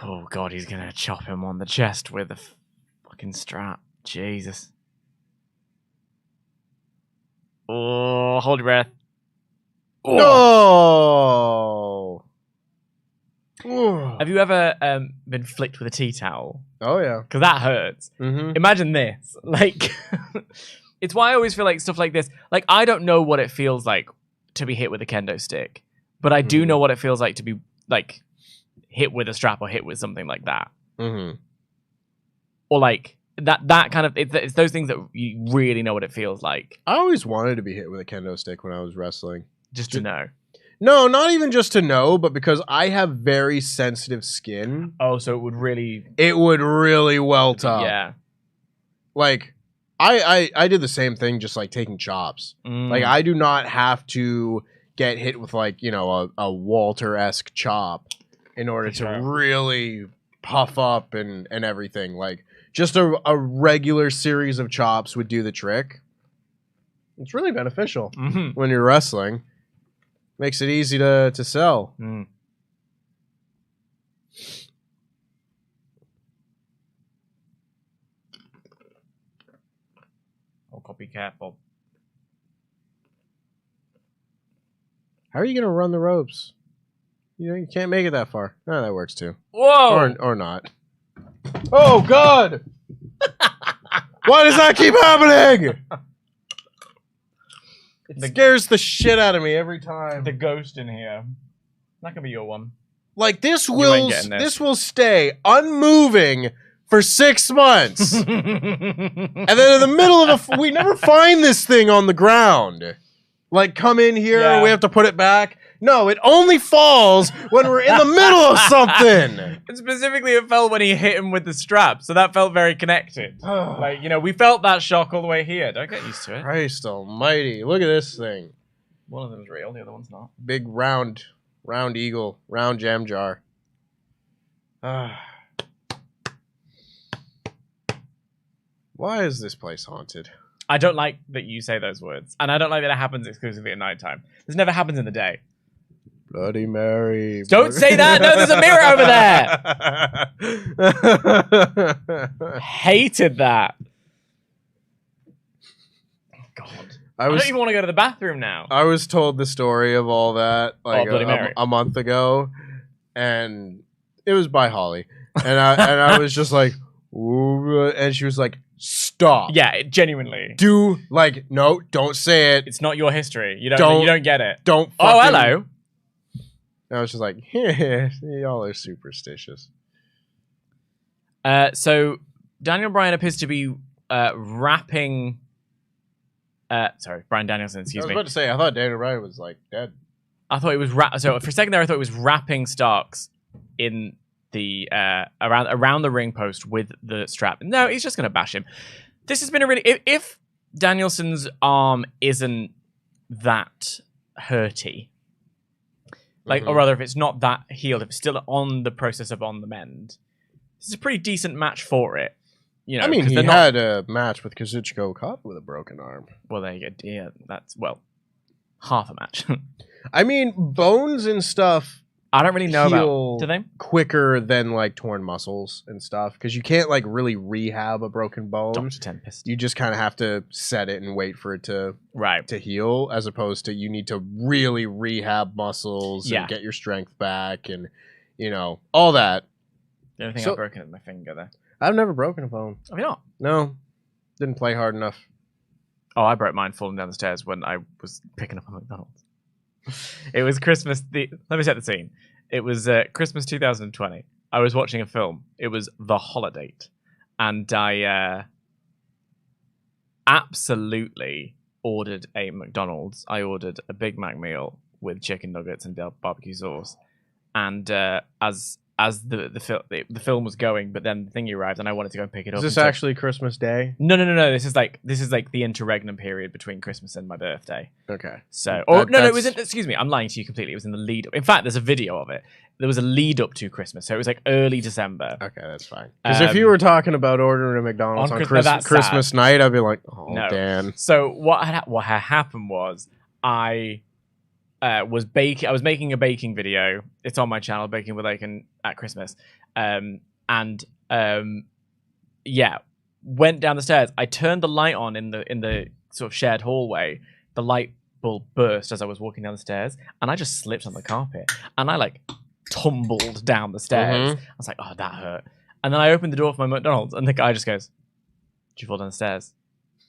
Oh God, he's gonna chop him on the chest with a fucking strap. Jesus. Oh, hold your breath. Oh. No! Have you ever been flicked with a tea towel? Oh, yeah. Because that hurts. Mm-hmm. Imagine this. Like, it's why I always feel like stuff like this. Like, I don't know what it feels like to be hit with a kendo stick, but I do know what it feels like to be, like, hit with a strap or hit with something like that. Mm-hmm. Or, like, that kind of... It's those things that you really know what it feels like. I always wanted to be hit with a kendo stick when I was wrestling. Just to know. No, not even just to know, but because I have very sensitive skin. Oh, so it would really... It would really welt up. Yeah. Like, I did the same thing, just like taking chops. Like, I do not have to get hit with, like, you know, a Walter-esque chop in order to really puff up and everything. Like, just a regular series of chops would do the trick. It's really beneficial when you're wrestling. Makes it easy to sell. Mm. Oh, God, be careful. How are you going to run the ropes? You know, you can't make it that far. No, that works too. Whoa! Or not. Oh, God! Why does that keep happening? It scares the shit out of me every time. The ghost in here. That could be your one. Like, this will stay unmoving for 6 months. And then in the middle of we never find this thing on the ground. Like, come in here, and we have to put it back. No, it only falls when we're in the middle of something. And specifically, it fell when he hit him with the strap, so that felt very connected. Like, you know, we felt that shock all the way here. Don't get used to it. Christ almighty. Look at this thing. One of them's real, the other one's not. Big round eagle, round jam jar. Why is this place haunted? I don't like that you say those words. And I don't like that it happens exclusively at nighttime. This never happens in the day. Bloody Mary. Don't say that! No, there's a mirror over there! Hated that. God. I don't even want to go to the bathroom now. I was told the story of all that like Bloody Mary. a month ago. And it was by Holly. And I was just like, ooh, and she was like, stop. Yeah, genuinely. No, don't say it. It's not your history. You don't get it. Don't fucking... Oh, hello. And I was just like, yeah, y'all are superstitious. So Daniel Bryan appears to be rapping. Sorry, Bryan Danielson, excuse me. I was about to say, I thought Daniel Bryan was like dead. I thought it was so for a second there I thought it was rapping Starks in the around the ring post with the strap. No, he's just gonna bash him. This has been a really if Danielson's arm isn't that hurty, like or rather if it's not that healed, if it's still on the process of on the mend, this is a pretty decent match for it. You know, I mean, he had a match with Kazuchika Okada with a broken arm. Well, there you go. Yeah, that's half a match. I mean, bones and stuff. I don't really know about. Do they quicker than like torn muscles and stuff? Because you can't like really rehab a broken bone. Dr. Tempest. You just kind of have to set it and wait for it to heal, as opposed to you need to really rehab muscles and get your strength back and all that. The only thing I've broken is my finger there. I've never broken a bone. Have you not? No, didn't play hard enough. Oh, I broke mine falling down the stairs when I was picking up a McDonald's. It was Christmas. Let me set the scene. It was Christmas 2020. I was watching a film. It was The Holiday, and I absolutely ordered a McDonald's. I ordered a Big Mac meal with chicken nuggets and barbecue sauce. And as the film was going, but then the thing arrived, and I wanted to go and pick it up. Is this actually Christmas Day? No. This is like the interregnum period between Christmas and my birthday. Okay. So, it was. Excuse me, I'm lying to you completely. It was in the lead up. In fact, there's a video of it. There was a lead up to Christmas, so it was like early December. Okay, that's fine. Because if you were talking about ordering a McDonald's on Christmas night, I'd be like, oh, no. Dan. So what had happened was I was making a baking video. It's on my channel, Baking with Aiken at Christmas. Went down the stairs. I turned the light on in the sort of shared hallway. The light bulb burst as I was walking down the stairs, and I just slipped on the carpet, and I like tumbled down the stairs. I was like, oh, that hurt. And then I opened the door for my McDonald's, and the guy just goes, did you fall down the stairs?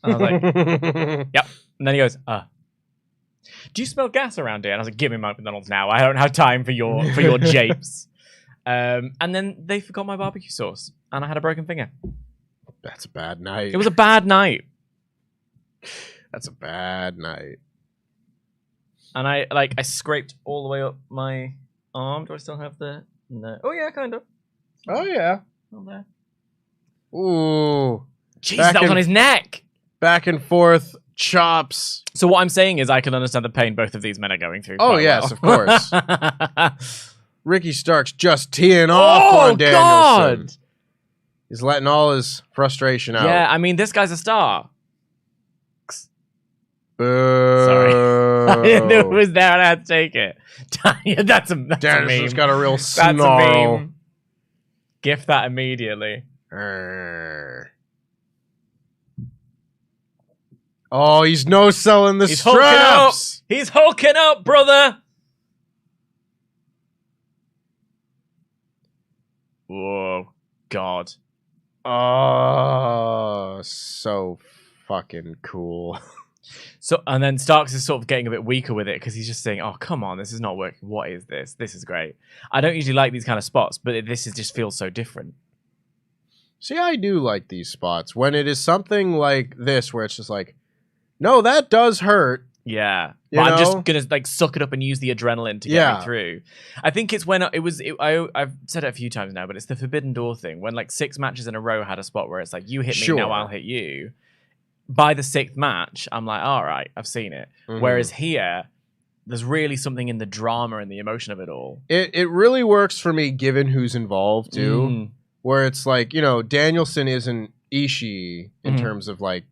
And I was like, yep. And then he goes, do you smell gas around here? And I was like, give me my McDonald's now. I don't have time for your japes. And then they forgot my barbecue sauce, and I had a broken finger. That's a bad night. It was a bad night. That's a bad night. And I scraped all the way up my arm. Do I still have the... No. Oh, yeah, kind of. Oh, yeah. Not there. Ooh. Jeez, that was on his neck. Back and forth chops. So what I'm saying is I can understand the pain both of these men are going through. Oh, yes, of course. Ricky Starks just teeing off on Danielson. God. He's letting all his frustration out. Yeah, I mean, this guy's a star. Boo. Sorry. I didn't know it was there and I had to take it. That's a Danielson's meme. got a real snarl. That's a meme. Gift that immediately. Oh, he's no-selling the straps. He's hulking up, brother. Whoa, God. Oh, so fucking cool. So, and then Starks is sort of getting a bit weaker with it because he's just saying, oh, come on, this is not working. What is this? This is great. I don't usually like these kind of spots, but this just feels so different. See, I do like these spots when it is something like this where it's just like, no, that does hurt. Yeah. You But I'm know? just going to like suck it up and use the adrenaline to get me through. I think it's when I've said it a few times now, but it's the Forbidden Door thing. When like 6 matches in a row had a spot where it's like, you hit me, now I'll hit you. By the 6th match, I'm like, all right, I've seen it. Mhm. Whereas here, there's really something in the drama and the emotion of it all. It really works for me given who's involved too. Where it's like, you know, Danielson isn't Ishii in terms of like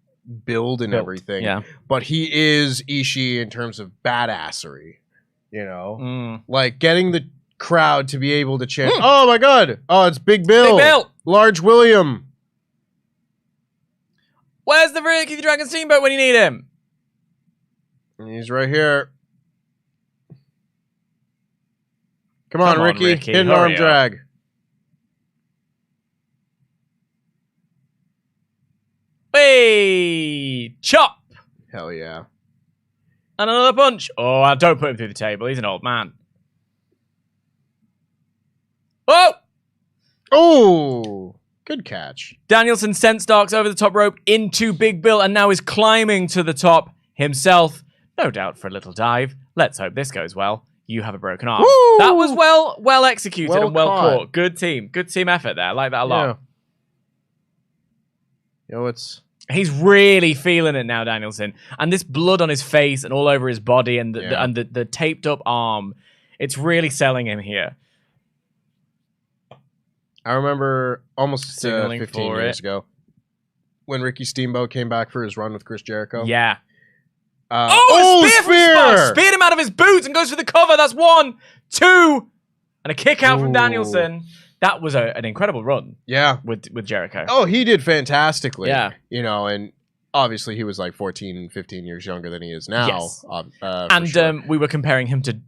build and everything. Yeah. But he is Ishii in terms of badassery. You know? Like getting the crowd to be able to chant, oh my god! Oh, it's Big Bill! Big Bill! Large William! Where's the Ricky the Dragon Steamboat when you need him? And he's right here. Come on, Ricky. Hit an arm drag. Hey! Chop! Hell yeah. And another punch. Oh, don't put him through the table. He's an old man. Oh! Oh! Good catch. Danielson sent Starks over the top rope into Big Bill and now is climbing to the top himself. No doubt for a little dive. Let's hope this goes well. You have a broken arm. Woo! That was well executed and well caught. caught. Good team effort there. I like that a lot. You know, He's really feeling it now, Danielson. And this blood on his face and all over his body and the taped up arm, it's really selling him here. I remember almost Signaling 15 for years it. ago when Ricky Steamboat came back for his run with Chris Jericho. Yeah. Spear! Speared him out of his boots and goes for the cover. That's 1, 2, and a kick out from Danielson. That was an incredible run. Yeah. With Jericho. Oh, he did fantastically. Yeah. You know, and obviously he was like 14, 15 years younger than he is now. Yes. And sure. We were comparing him to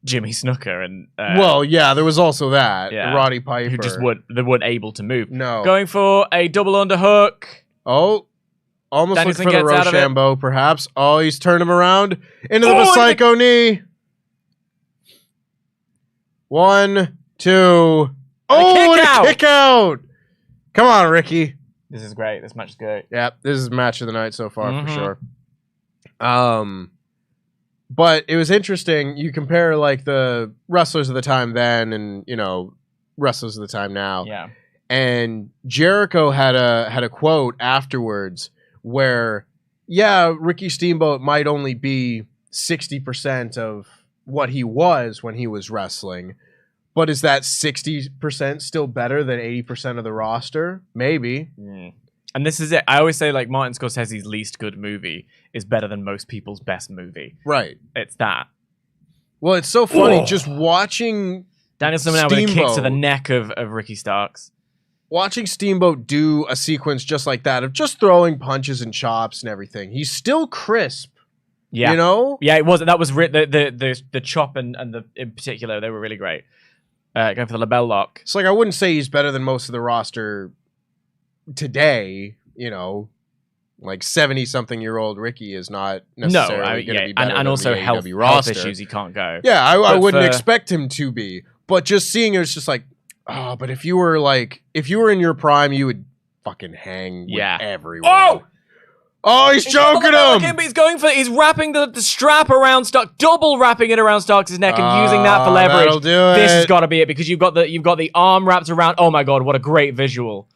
Jimmy Snuka and well, yeah, there was also that. Yeah. Roddy Piper. who just weren't able to move. No. Going for a double underhook. Oh. Almost Danielson looking for the gets out of it. Rochambeau, perhaps. Oh, he's turned him around into the Psycho knee. 1, 2. Oh, and a kick out. Come on, Ricky. This is great. This match is great. Yeah, this is match of the night so far for sure. But it was interesting. You compare like the wrestlers of the time then, and you know, wrestlers of the time now. Yeah. And Jericho had a quote afterwards where, yeah, Ricky Steamboat might only be 60% of what he was when he was wrestling. But is that 60% still better than 80% of the roster? Maybe. And this is it. I always say, like, Martin Scorsese's least good movie is better than most people's best movie. Right. It's that. Well, it's so funny just watching Danielson now with a kick to the neck of Ricky Starks. Watching Steamboat do a sequence just like that of just throwing punches and chops and everything. He's still crisp. Yeah. You know? Yeah, it was. That was the chop and the in particular, they were really great. Going for the label lock. It's like I wouldn't say he's better than most of the roster today, you know. Like 70-something-year-old Ricky is not necessarily going to be better and also than the health AEW roster. issues, he can't go. Yeah, I wouldn't expect him to be. But just seeing it, it's just like, oh, but if you were in your prime, you would fucking hang with everyone. Oh, he's choking him! But he's wrapping the strap around Stark, double wrapping it around Starks' neck and using that for leverage. That'll do it. This has got to be it because you've got the arm wrapped around. Oh my god, what a great visual!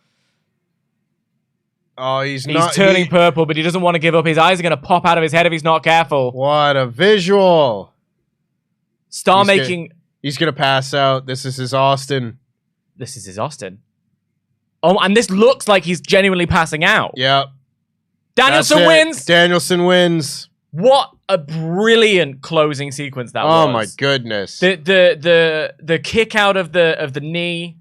Oh, he's turning purple, but he doesn't want to give up. His eyes are going to pop out of his head if he's not careful. What a visual! He's going to pass out. This is his Austin. Oh, and this looks like he's genuinely passing out. Yep. Danielson wins. Danielson wins. What a brilliant closing sequence that was. Oh my goodness. The kick out of the knee,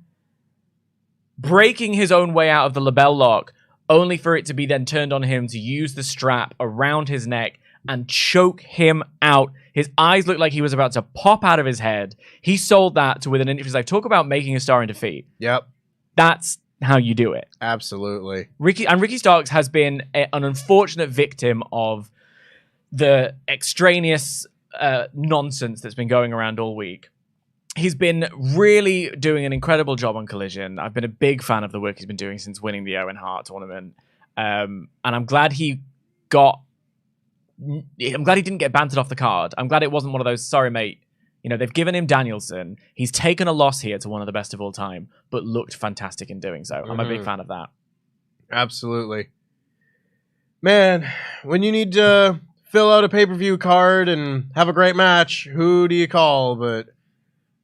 breaking his own way out of the label lock, only for it to be then turned on him to use the strap around his neck and choke him out. His eyes looked like he was about to pop out of his head. He sold that to within an inch of his life. Talk about making a star in defeat. Yep. That's how you do it. Absolutely. Ricky Starks has been an unfortunate victim of the extraneous nonsense that's been going around all week. he's been really doing an incredible job on Collision. I've been a big fan of the work he's been doing since winning the Owen Hart tournament. And I'm glad he didn't get bantered off the card. I'm glad it wasn't one of those, sorry, mate. You know, they've given him Danielson. He's taken a loss here to one of the best of all time, but looked fantastic in doing so. I'm a big fan of that. Absolutely. Man, when you need to fill out a pay-per-view card and have a great match, who do you call but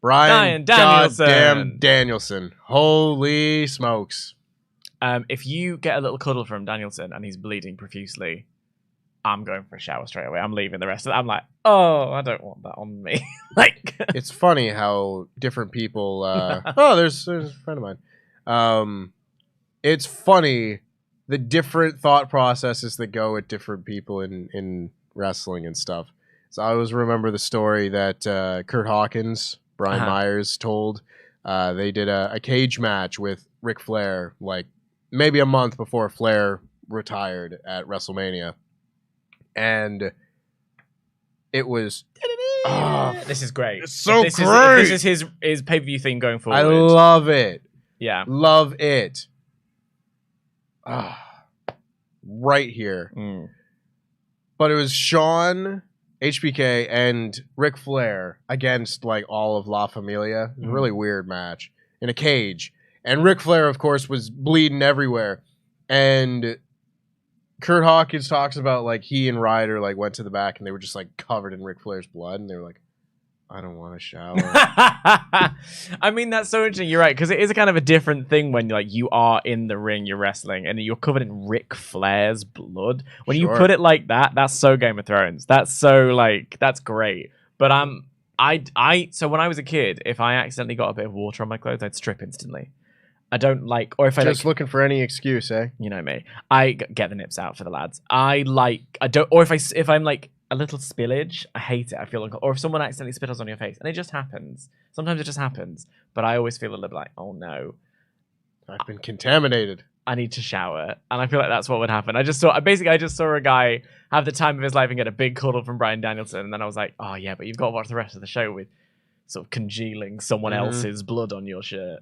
Bryan Danielson? Goddamn Danielson. Holy smokes. If you get a little cuddle from Danielson and he's bleeding profusely, I'm going for a shower straight away. I'm leaving the rest of it. I'm like, oh, I don't want that on me. Like, it's funny how different people. There's a friend of mine. It's funny the different thought processes that go with different people in wrestling and stuff. So I always remember the story that Kurt Hawkins, Brian Myers told. They did a cage match with Ric Flair, like maybe a month before Flair retired at WrestleMania. And it was... this is great. It's so great. If this is his pay-per-view theme going forward. I love it. Yeah. Love it. Right here. But it was Shawn, HBK, and Ric Flair against like all of La Familia. It was a really weird match in a cage. And Ric Flair, of course, was bleeding everywhere. And Kurt Hawkins talks about like he and Ryder like went to the back and they were just like covered in Ric Flair's blood. And they were like, I don't want to shower. I mean, that's so interesting. You're right, because it is a kind of a different thing when like you are in the ring, you're wrestling, and you're covered in Ric Flair's blood. When you put it like that, that's so Game of Thrones. That's so like that's great. But so when I was a kid, if I accidentally got a bit of water on my clothes, I'd strip instantly. I don't like, or if I just looking for any excuse, eh? You know me. I get the nips out for the lads. I don't, or if I'm like a little spillage, I hate it. I feel like, or if someone accidentally spittles on your face, and it just happens. Sometimes it just happens, but I always feel a little like, oh no, I've been contaminated. I need to shower, and I feel like that's what would happen. I just saw a guy have the time of his life and get a big cuddle from Bryan Danielson, and then I was like, oh yeah, but you've got to watch the rest of the show with sort of congealing someone else's blood on your shirt.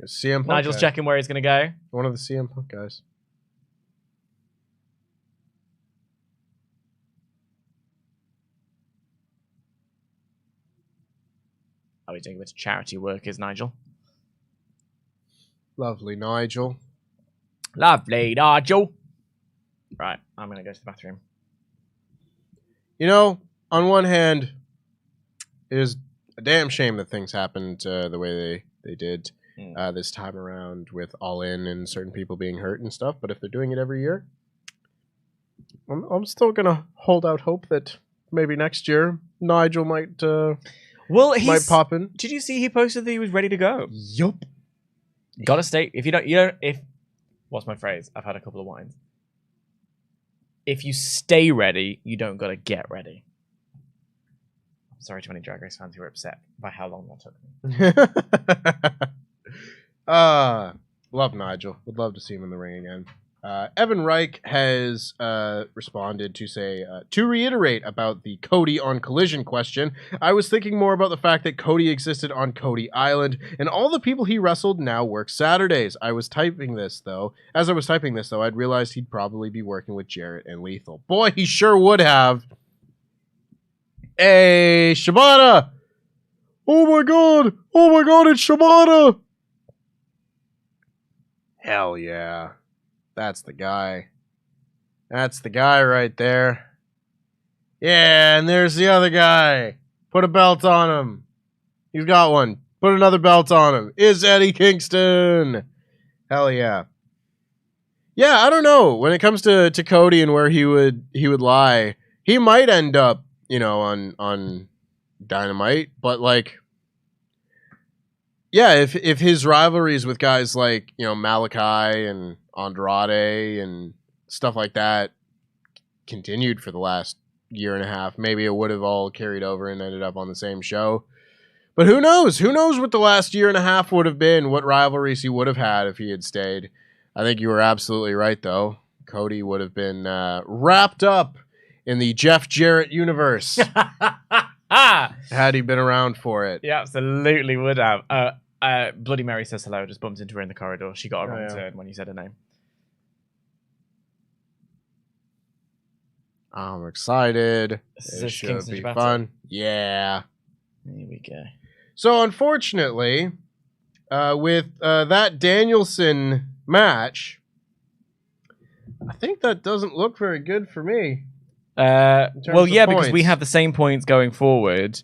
CM Punk Nigel's checking where he's going to go. One of the CM Punk guys. Oh, he's doing a bit of charity work, is Nigel? Lovely Nigel. Lovely Nigel. Right, I'm going to go to the bathroom. You know, on one hand, it is a damn shame that things happened the way they did. This time around with All In and certain people being hurt and stuff, but if they're doing it every year, I'm still gonna hold out hope that maybe next year Nigel might might pop in. Did you see he posted that he was ready to go? Yup. Gotta stay. If what's my phrase? I've had a couple of wines. If you stay ready, you don't gotta get ready. I'm sorry to any Drag Race fans who were upset by how long that took me. Love Nigel. Would love to see him in the ring again. Evan Reich has responded to say, to reiterate about the Cody on Collision question, I was thinking more about the fact that Cody existed on Cody Island, and all the people he wrestled now work Saturdays. As I was typing this, though, I'd realized he'd probably be working with Jarrett and Lethal. Boy, he sure would have. Hey, Shibata! Oh my god, it's Shibata! Hell yeah. That's the guy. That's the guy right there. Yeah, and there's the other guy. Put a belt on him. He's got one. Put another belt on him. It's Eddie Kingston. Hell yeah. Yeah, I don't know. When it comes to Cody and where he would lie, he might end up, on Dynamite, but like, yeah, if his rivalries with guys like, Malachi and Andrade and stuff like that continued for the last year and a half, maybe it would have all carried over and ended up on the same show. But who knows? Who knows what the last year and a half would have been, what rivalries he would have had if he had stayed. I think you were absolutely right, though. Cody would have been wrapped up in the Jeff Jarrett universe. Had he been around for it. He absolutely would have. Bloody Mary says hello. Just bumped into her in the corridor. She got a wrong turn when you said her name. I'm excited. This it is should Kingston be Shibata. fun. Yeah. Here we go. So unfortunately, with that Danielson match, I think that doesn't look very good for me. Well, yeah, because points. we have the same points going forward,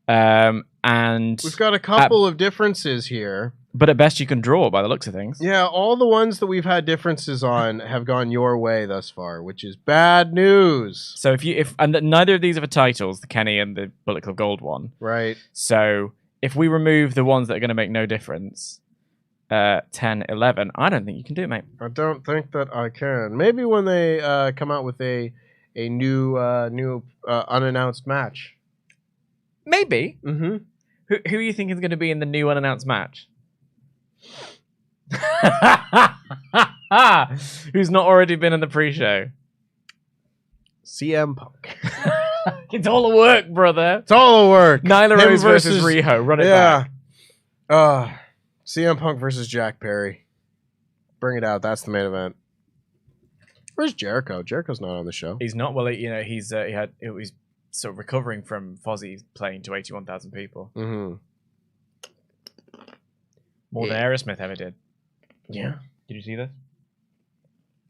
and we've got a couple of differences here. But at best, you can draw by the looks of things. Yeah, all the ones that we've had differences on have gone your way thus far, which is bad news. So and neither of these are for titles, the Kenny and the Bullet Club Gold one. Right. So if we remove the ones that are going to make no difference, 10, 11, I don't think you can do it, mate. I don't think that I can. Maybe when they come out with a new unannounced match. Maybe. Mm-hmm. Who are you thinking is going to be in the new unannounced match? Who's not already been in the pre-show? CM Punk. It's all a work, brother. It's all a work. Nyla Rose versus Riho. Run it back. CM Punk versus Jack Perry. Bring it out. That's the main event. Where's Jericho? Jericho's not on the show. He's not. Well, he's he's sort of recovering from Fozzy playing to 81,000 people. Mm-hmm. More than Aerosmith ever did. Yeah. Did you see this?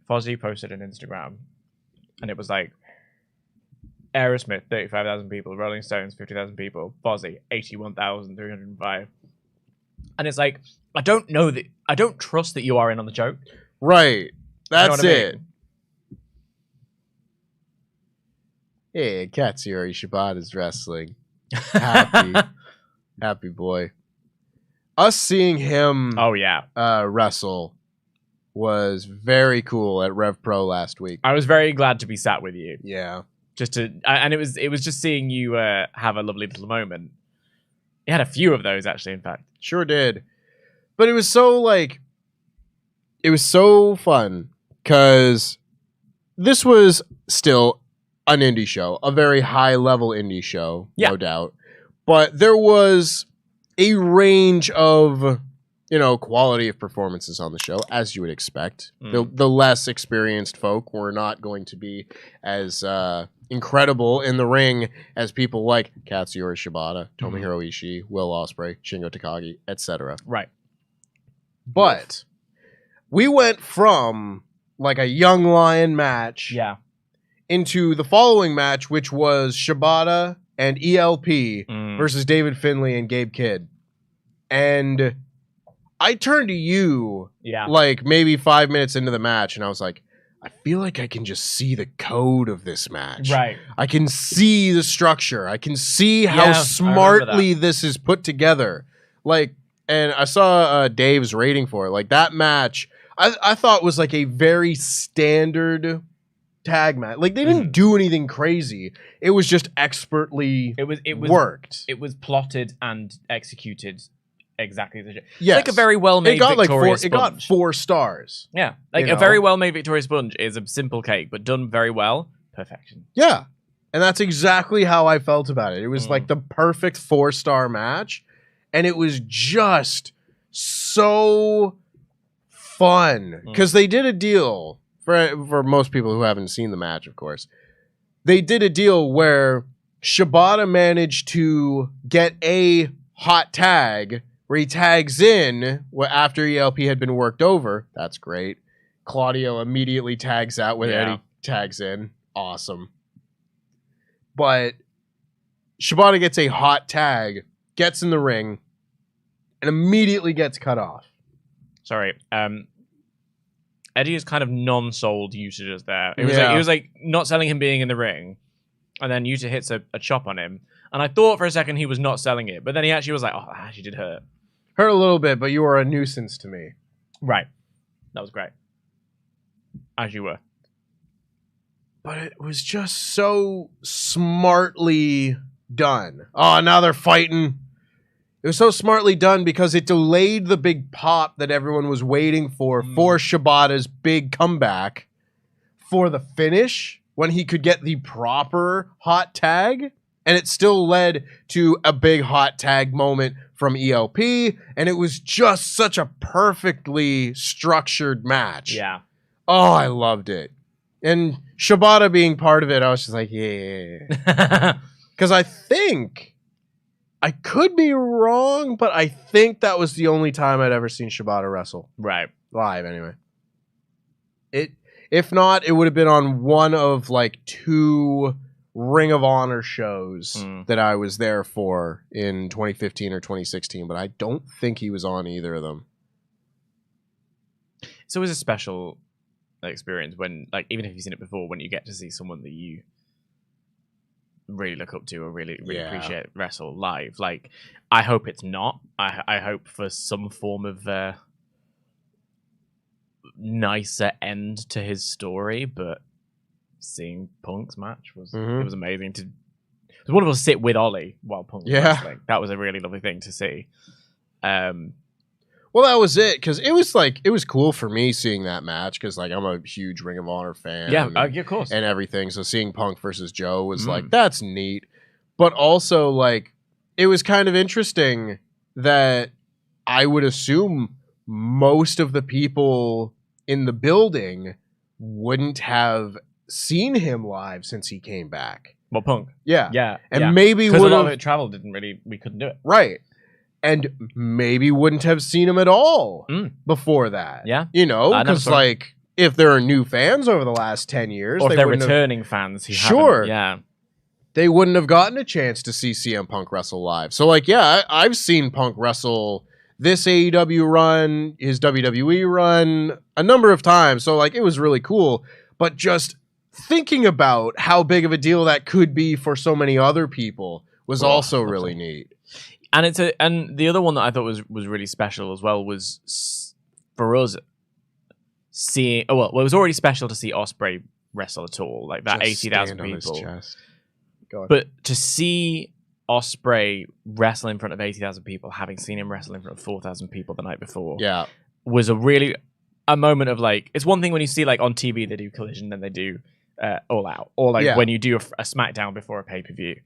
Fozzy posted on Instagram, and it was like, Aerosmith, 35,000 people. Rolling Stones, 50,000 people. Fozzy, 81,305. And it's like, I don't trust that you are in on the joke. Right. That's you know it. Hey, Katsuyori Shibata's wrestling. Happy. Happy boy. Us seeing him wrestle was very cool at Rev Pro last week. I was very glad to be sat with you. Yeah. And it was just seeing you have a lovely little moment. You had a few of those, actually, in fact. Sure did. But it was so fun because this was still an indie show, a very high level indie show, no doubt. But there was a range of, quality of performances on the show, as you would expect. The less experienced folk were not going to be as incredible in the ring as people like Katsuyori Shibata, Tomohiro Ishii, Will Ospreay, Shingo Takagi, etc. Right. But we went from like a Young Lion match into the following match, which was Shibata and ELP versus David Finlay and Gabe Kidd. And I turned to you like maybe 5 minutes into the match, and I was like, I feel like I can just see the code of this match. Right. I can see the structure. I can see how smartly this is put together. Like, and I saw Dave's rating for it. Like, that match, I thought was like a very standard tag match. Like, they didn't do anything crazy. It was just expertly worked. It was plotted and executed exactly the. Yes. It's like a very well made Victoria Sponge. It got 4 stars. Yeah, like a very well made Victoria Sponge is a simple cake, but done very well, perfection. Yeah, and that's exactly how I felt about it. It was like the perfect 4-star match, and it was just so fun because they did a deal for most people who haven't seen the match. Of course, they did a deal where Shibata managed to get a hot tag where he tags in after ELP had been worked over. That's great. Claudio immediately tags out when Eddie tags in. Awesome. But Shibata gets a hot tag, gets in the ring, and immediately gets cut off. Sorry. Eddie is kind of non-sold usages there. It was like not selling him being in the ring, and then Yuta hits a chop on him. And I thought for a second he was not selling it, but then he actually was like, oh, that actually did hurt. Hurt a little bit, but you were a nuisance to me. Right. That was great. As you were. But it was just so smartly done. Oh, now they're fighting. It was so smartly done because it delayed the big pop that everyone was waiting for Shibata's big comeback for the finish when he could get the proper hot tag And it still led to a big hot tag moment from ELP, and it was just such a perfectly structured match. Yeah. Oh, I loved it. And Shibata being part of it, I was just like, yeah. Because I think, I could be wrong, but I think that was the only time I'd ever seen Shibata wrestle. Right. Live, anyway. If not, it would have been on one of like 2 Ring of Honor shows that I was there for in 2015 or 2016, but I don't think he was on either of them. It's always a special experience when, like, even if you've seen it before, when you get to see someone that you really look up to or really appreciate wrestle live. Like, I hope it's not. I hope for some form of nicer end to his story, but seeing Punk's match was it was amazing. It was wonderful to sit with Ollie while Punk was wrestling. That was a really lovely thing to see. Well, that was it, because it was cool for me seeing that match, because like I'm a huge Ring of Honor fan. Yeah, of course, and everything. So seeing Punk versus Joe was like, that's neat. But also, like, it was kind of interesting that I would assume most of the people in the building wouldn't have seen him live since he came back. Well, Punk. Yeah. And maybe because a lot of would it travel we couldn't do it. Right. And maybe wouldn't have seen him at all before that. Yeah. You know, because like if there are new fans over the last 10 years, or if they're returning fans who haven't, they wouldn't have gotten a chance to see CM Punk wrestle live. So like, yeah, I've seen Punk wrestle this AEW run, his WWE run, a number of times. So like, it was really cool. But just thinking about how big of a deal that could be for so many other people was also really neat. And and the other one that I thought was really special as well was for us seeing. Oh well, it was already special to see Ospreay wrestle at all, like that 80,000 people. But to see Ospreay wrestle in front of 80,000 people, having seen him wrestle in front of 4,000 people the night before, was a moment of like. It's one thing when you see like on TV they do Collision, then they do All Out, or like when you do a SmackDown before a pay-per-view.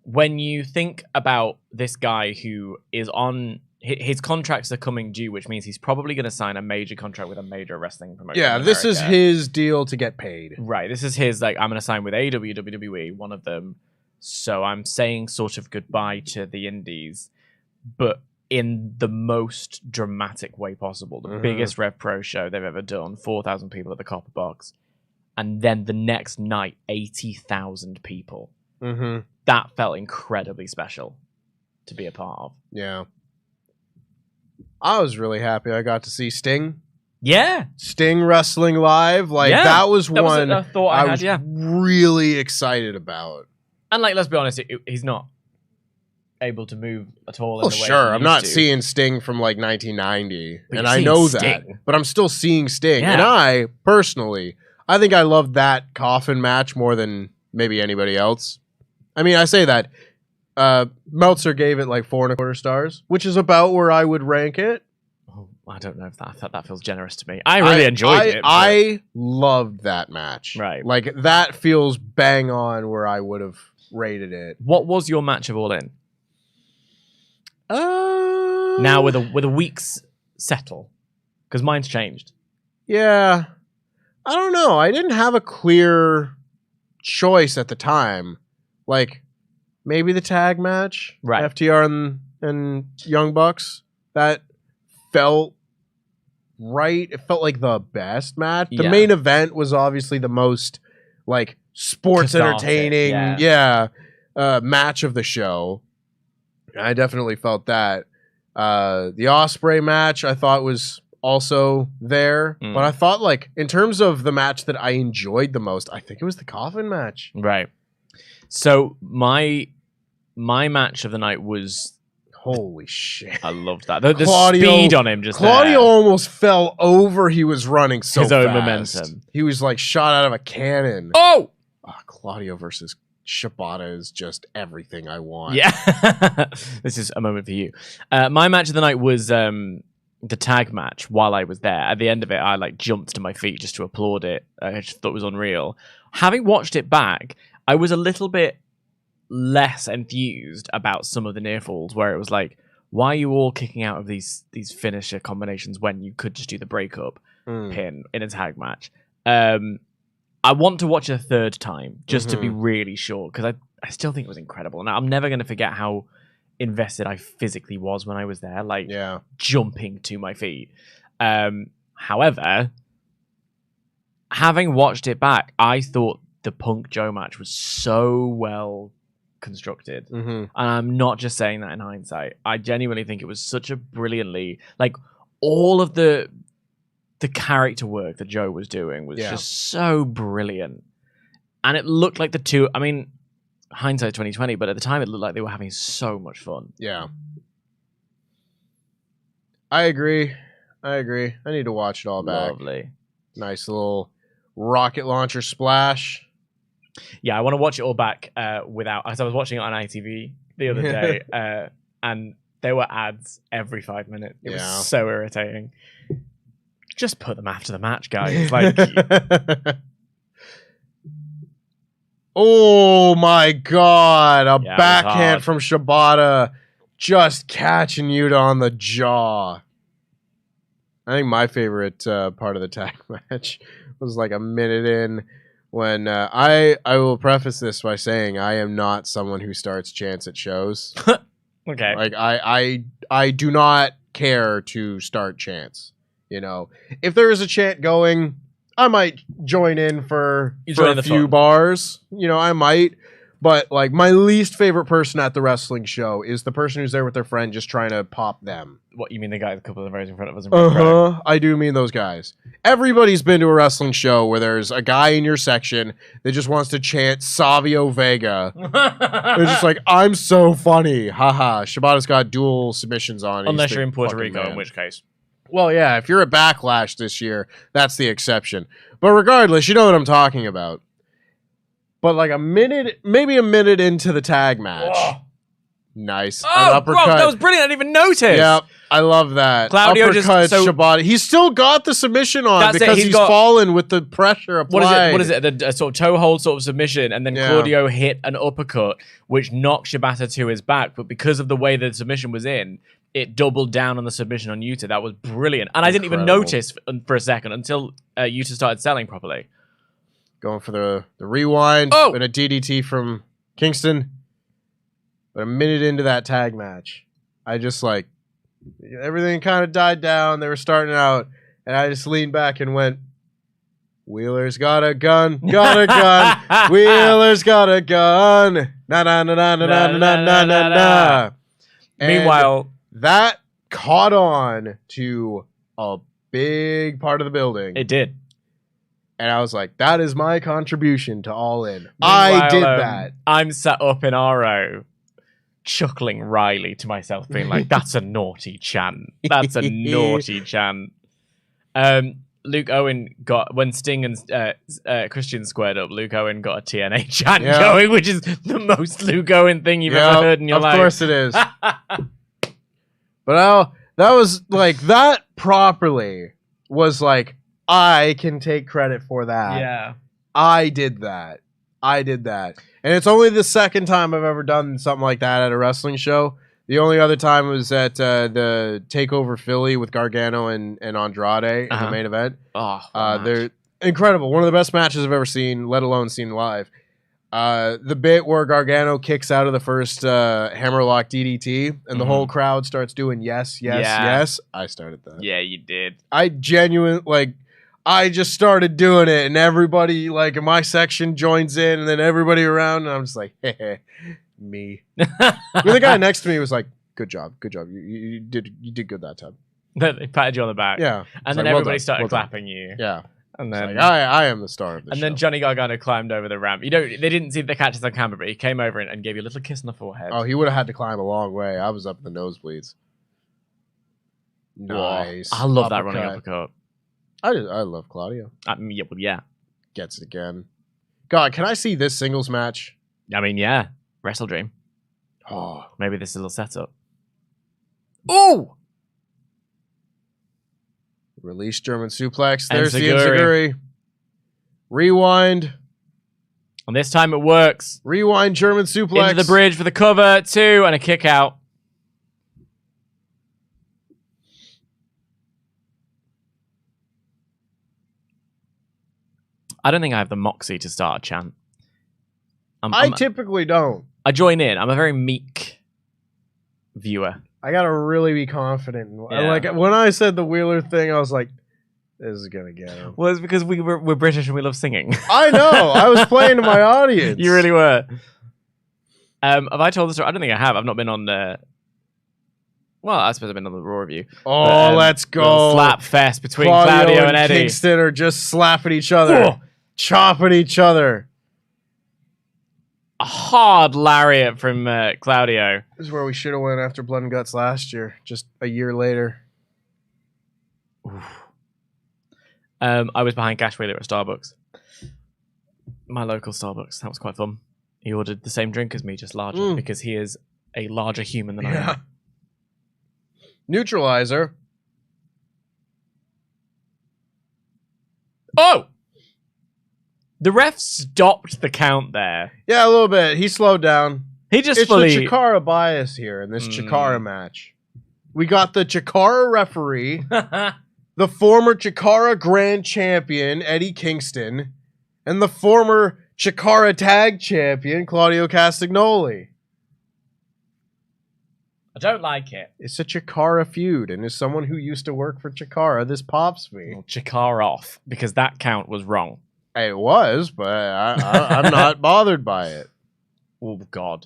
When you think about this guy who is on his contracts are coming due, which means he's probably going to sign a major contract with a major wrestling promotion. Yeah, this is his deal to get paid. Right. This is his, like, I'm going to sign with AEW, WWE, one of them. So I'm saying sort of goodbye to the indies, but in the most dramatic way possible. The biggest Rev Pro show they've ever done, 4,000 people at the Copper Box. And then the next night, 80,000 people. That felt incredibly special to be a part of. Yeah. I was really happy I got to see Sting. Yeah. Sting wrestling live. Like, that was one a thought I was really excited about. And, like, let's be honest, he's not able to move at all. Well, sure. I'm not seeing Sting from, like, 1990. And I know that. But I'm still seeing Sting. Yeah. And I, personally, I think I loved that coffin match more than maybe anybody else. I mean, I say that. Meltzer gave it like 4.25 stars, which is about where I would rank it. Oh, I don't know if that feels generous to me. I really enjoyed it. I loved that match. Right. Like, that feels bang on where I would have rated it. What was your match of All In? Now with a week's settle, because mine's changed. Yeah. I don't know. I didn't have a clear choice at the time. Like, maybe the tag match, right? FTR and Young Bucks. That felt right. It felt like the best match. The main event was obviously the most like sports entertaining, match of the show. I definitely felt that. The Ospreay match I thought was also there, but I thought like in terms of the match that I enjoyed the most, I think it was the coffin match. Right. So my match of the night was holy shit. I loved that. The speed on him just Claudio almost fell over. He was running so his fast. Own momentum. He was like shot out of a cannon. Oh, Claudio versus Shibata is just everything I want. Yeah. This is a moment for you. My match of the night was the tag match while I was there. At the end of it, I like jumped to my feet just to applaud it. I just thought it was unreal. Having watched it back, I was a little bit less enthused about some of the near falls where it was like, why are you all kicking out of these finisher combinations when you could just do the breakup pin in a tag match? I want to watch a third time just to be really sure, because I still think it was incredible. And I'm never going to forget how invested I physically was when I was there, like jumping to my feet. However, having watched it back, I thought the Punk Joe match was so well constructed. And I'm not just saying that in hindsight. I genuinely think it was such a brilliantly, like, all of the character work that Joe was doing was just so brilliant. And it looked like the two, I mean, hindsight 2020, but at the time it looked like they were having so much fun. Yeah. I agree. I need to watch it all back. Lovely. Nice little rocket launcher splash. Yeah, I want to watch it all back without, as I was watching it on ITV the other day, and there were ads every 5 minutes. It was so irritating. Just put them after the match, guys. Like, oh my God. A backhand from Shibata just catching Yuta on the jaw. I think my favorite part of the tag match was like a minute in when I will preface this by saying I am not someone who starts chants at shows. Okay. Like I do not care to start chants. You know, if there is a chant going, I might join in for a few bars. You know, I might. But like my least favorite person at the wrestling show is the person who's there with their friend just trying to pop them. What, you mean the guy a couple of rows in front of us? I do mean those guys. Everybody's been to a wrestling show where there's a guy in your section that just wants to chant Savio Vega. They're just like, I'm so funny. Haha. Shibata's got dual submissions on. Unless you're in Puerto Rico, in which case. Well, yeah, if you're at Backlash this year, that's the exception. But regardless, you know what I'm talking about. But like maybe a minute into the tag match. Whoa. Nice. Oh, bro, that was brilliant. I didn't even notice. Yeah, I love that. Claudio uppercut Shibata. He's still got the submission on because he's fallen with the pressure applied. What is it? The sort of toe hold sort of submission, and then Claudio hit an uppercut, which knocked Shibata to his back. But because of the way the submission was in, it doubled down on the submission on Yuta. That was brilliant. And I didn't even notice for a second until Yuta started selling properly. Going for the rewind and a DDT from Kingston. But a minute into that tag match, I just like, everything kind of died down. They were starting out, and I just leaned back and went, Wheeler's got a gun, Wheeler's got a gun. Na na na na na na na na na na. Meanwhile, that caught on to a big part of the building. It did. And I was like, that is my contribution to All In. I did that. I'm sat up in RO chuckling Riley to myself, being like, that's a naughty chant. That's a naughty chant. Luke Owen got, when Sting and Christian squared up, Luke Owen got a TNA chant going, which is the most Luke Owen thing you've ever heard in your life. Of course it is. But that was like, that properly was like, I can take credit for that. Yeah. I did that. And it's only the second time I've ever done something like that at a wrestling show. The only other time was at the TakeOver Philly with Gargano and Andrade in the main event. They're incredible. One of the best matches I've ever seen, let alone seen live. The bit where Gargano kicks out of the first hammerlock DDT and the whole crowd starts doing yes. I started that. Yeah, you did. I just started doing it, and everybody like in my section joins in, and then everybody around, and I'm just like, hey, me. The guy next to me was like, good job. You did good that time. They patted you on the back. Yeah. And then everybody started clapping you. Yeah. And then like, I am the star of the show. And then Johnny Gargano climbed over the ramp. They didn't see the catches on camera, but he came over and gave you a little kiss on the forehead. Oh, he would have had to climb a long way. I was up in the nosebleeds. Nice. I love that running uppercut. I love Claudio. Yeah. Gets it again. God, can I see this singles match? I mean, yeah. Wrestle Dream. Oh. Maybe this is a little setup. Ooh! Release German suplex. There's the Enziguri. Rewind. And this time it works. Rewind German suplex. Into the bridge for the cover, 2, and a kick out. I don't think I have the moxie to start a chant. I typically don't. I join in. I'm a very meek viewer. I gotta really be confident. Like when I said the Wheeler thing, I was like, "This is gonna get him." Well, it's because we're British and we love singing. I know. I was playing to my audience. You really were. Have I told the story? I don't think I have. I've not been on. Well, I suppose I've been on the Raw review. Oh, but, let's go! Slap fest between Claudio and Eddie. Kingston are just slapping each other, chopping each other. A hard lariat from Claudio. This is where we should have went after Blood and Guts last year, just a year later. I was behind Cash Wheeler at Starbucks. My local Starbucks. That was quite fun. He ordered the same drink as me, just larger, because he is a larger human than I am. Neutralizer. Oh! The ref stopped the count there. Yeah, a little bit. He slowed down. He just it's the Chikara bias here in this Chikara match. We got the Chikara referee, the former Chikara Grand Champion, Eddie Kingston, and the former Chikara Tag Champion, Claudio Castagnoli. I don't like it. It's a Chikara feud, and as someone who used to work for Chikara, this pops me. Well, Chikara off, because that count was wrong. It was, but I'm not bothered by it. Oh, God.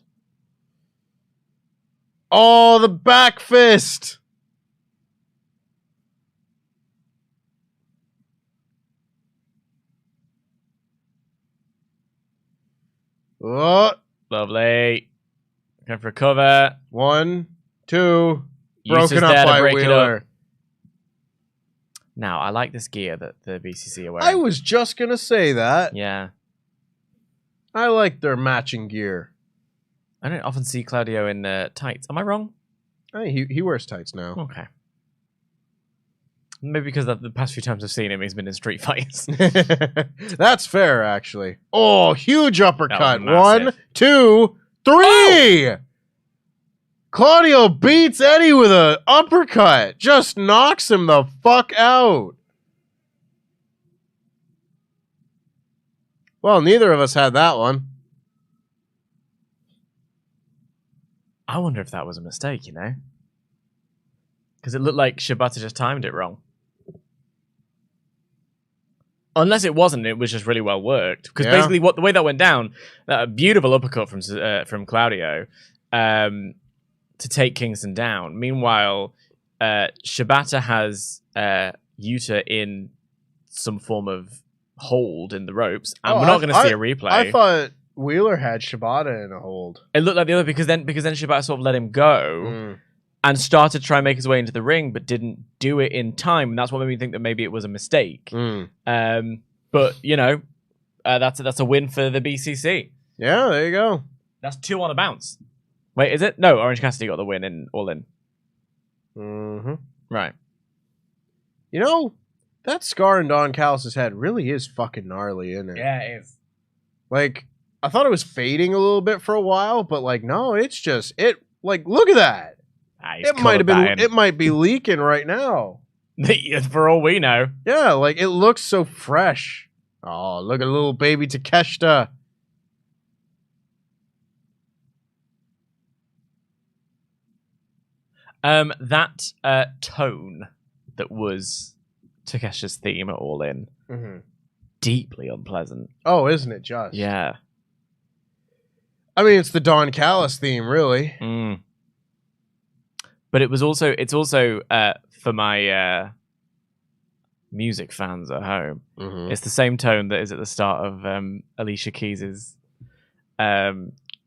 Oh, the back fist! Oh. Lovely. Going for a cover. 1, 2. Uses Broken up there to by break it Wheeler. up. Now, I like this gear that the BCC are wearing. I was just going to say that. Yeah. I like their matching gear. I don't often see Claudio in tights. Am I wrong? He wears tights now. Okay. Maybe because the past few times I've seen him, he's been in street fights. That's fair, actually. Oh, huge uppercut. 1, massive. 2, 3! Oh! Claudio beats Eddie with an uppercut. Just knocks him the fuck out. Well, neither of us had that one. I wonder if that was a mistake, you know? Because it looked like Shibata just timed it wrong. Unless it wasn't, it was just really well worked. Because basically, the way that went down, that beautiful uppercut from Claudio to take Kingston down. Meanwhile, Shibata has Yuta in some form of hold in the ropes, and we're not going to see a replay. I thought Wheeler had Shibata in a hold. It looked like the other because then Shibata sort of let him go and started to try and make his way into the ring, but didn't do it in time, and that's what made me think that maybe it was a mistake. But you know, that's a win for the BCC. Yeah, there you go. That's 2 on a bounce. Wait, is it? No, Orange Cassidy got the win in All In. Right. You know, that scar in Don Callis' head really is fucking gnarly, isn't it? Yeah, it is. Like, I thought it was fading a little bit for a while, but like, no, it's just like, look at that. It might be leaking right now. For all we know. Yeah, like it looks so fresh. Oh, look at little baby Takeshita. That tone that was Takeshita's theme at All In, deeply unpleasant. Oh, isn't it just? Yeah. I mean, it's the Don Callis theme, really. But it's also for my music fans at home. It's the same tone that is at the start of Alicia Keys's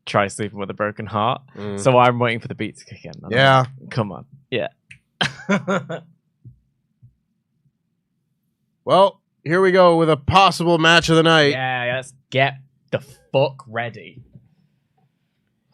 Try Sleeping with a Broken Heart. So I'm waiting for the beat to kick in. Yeah. Come on. Yeah. Well, here we go with a possible match of the night. Yeah, let's get the fuck ready.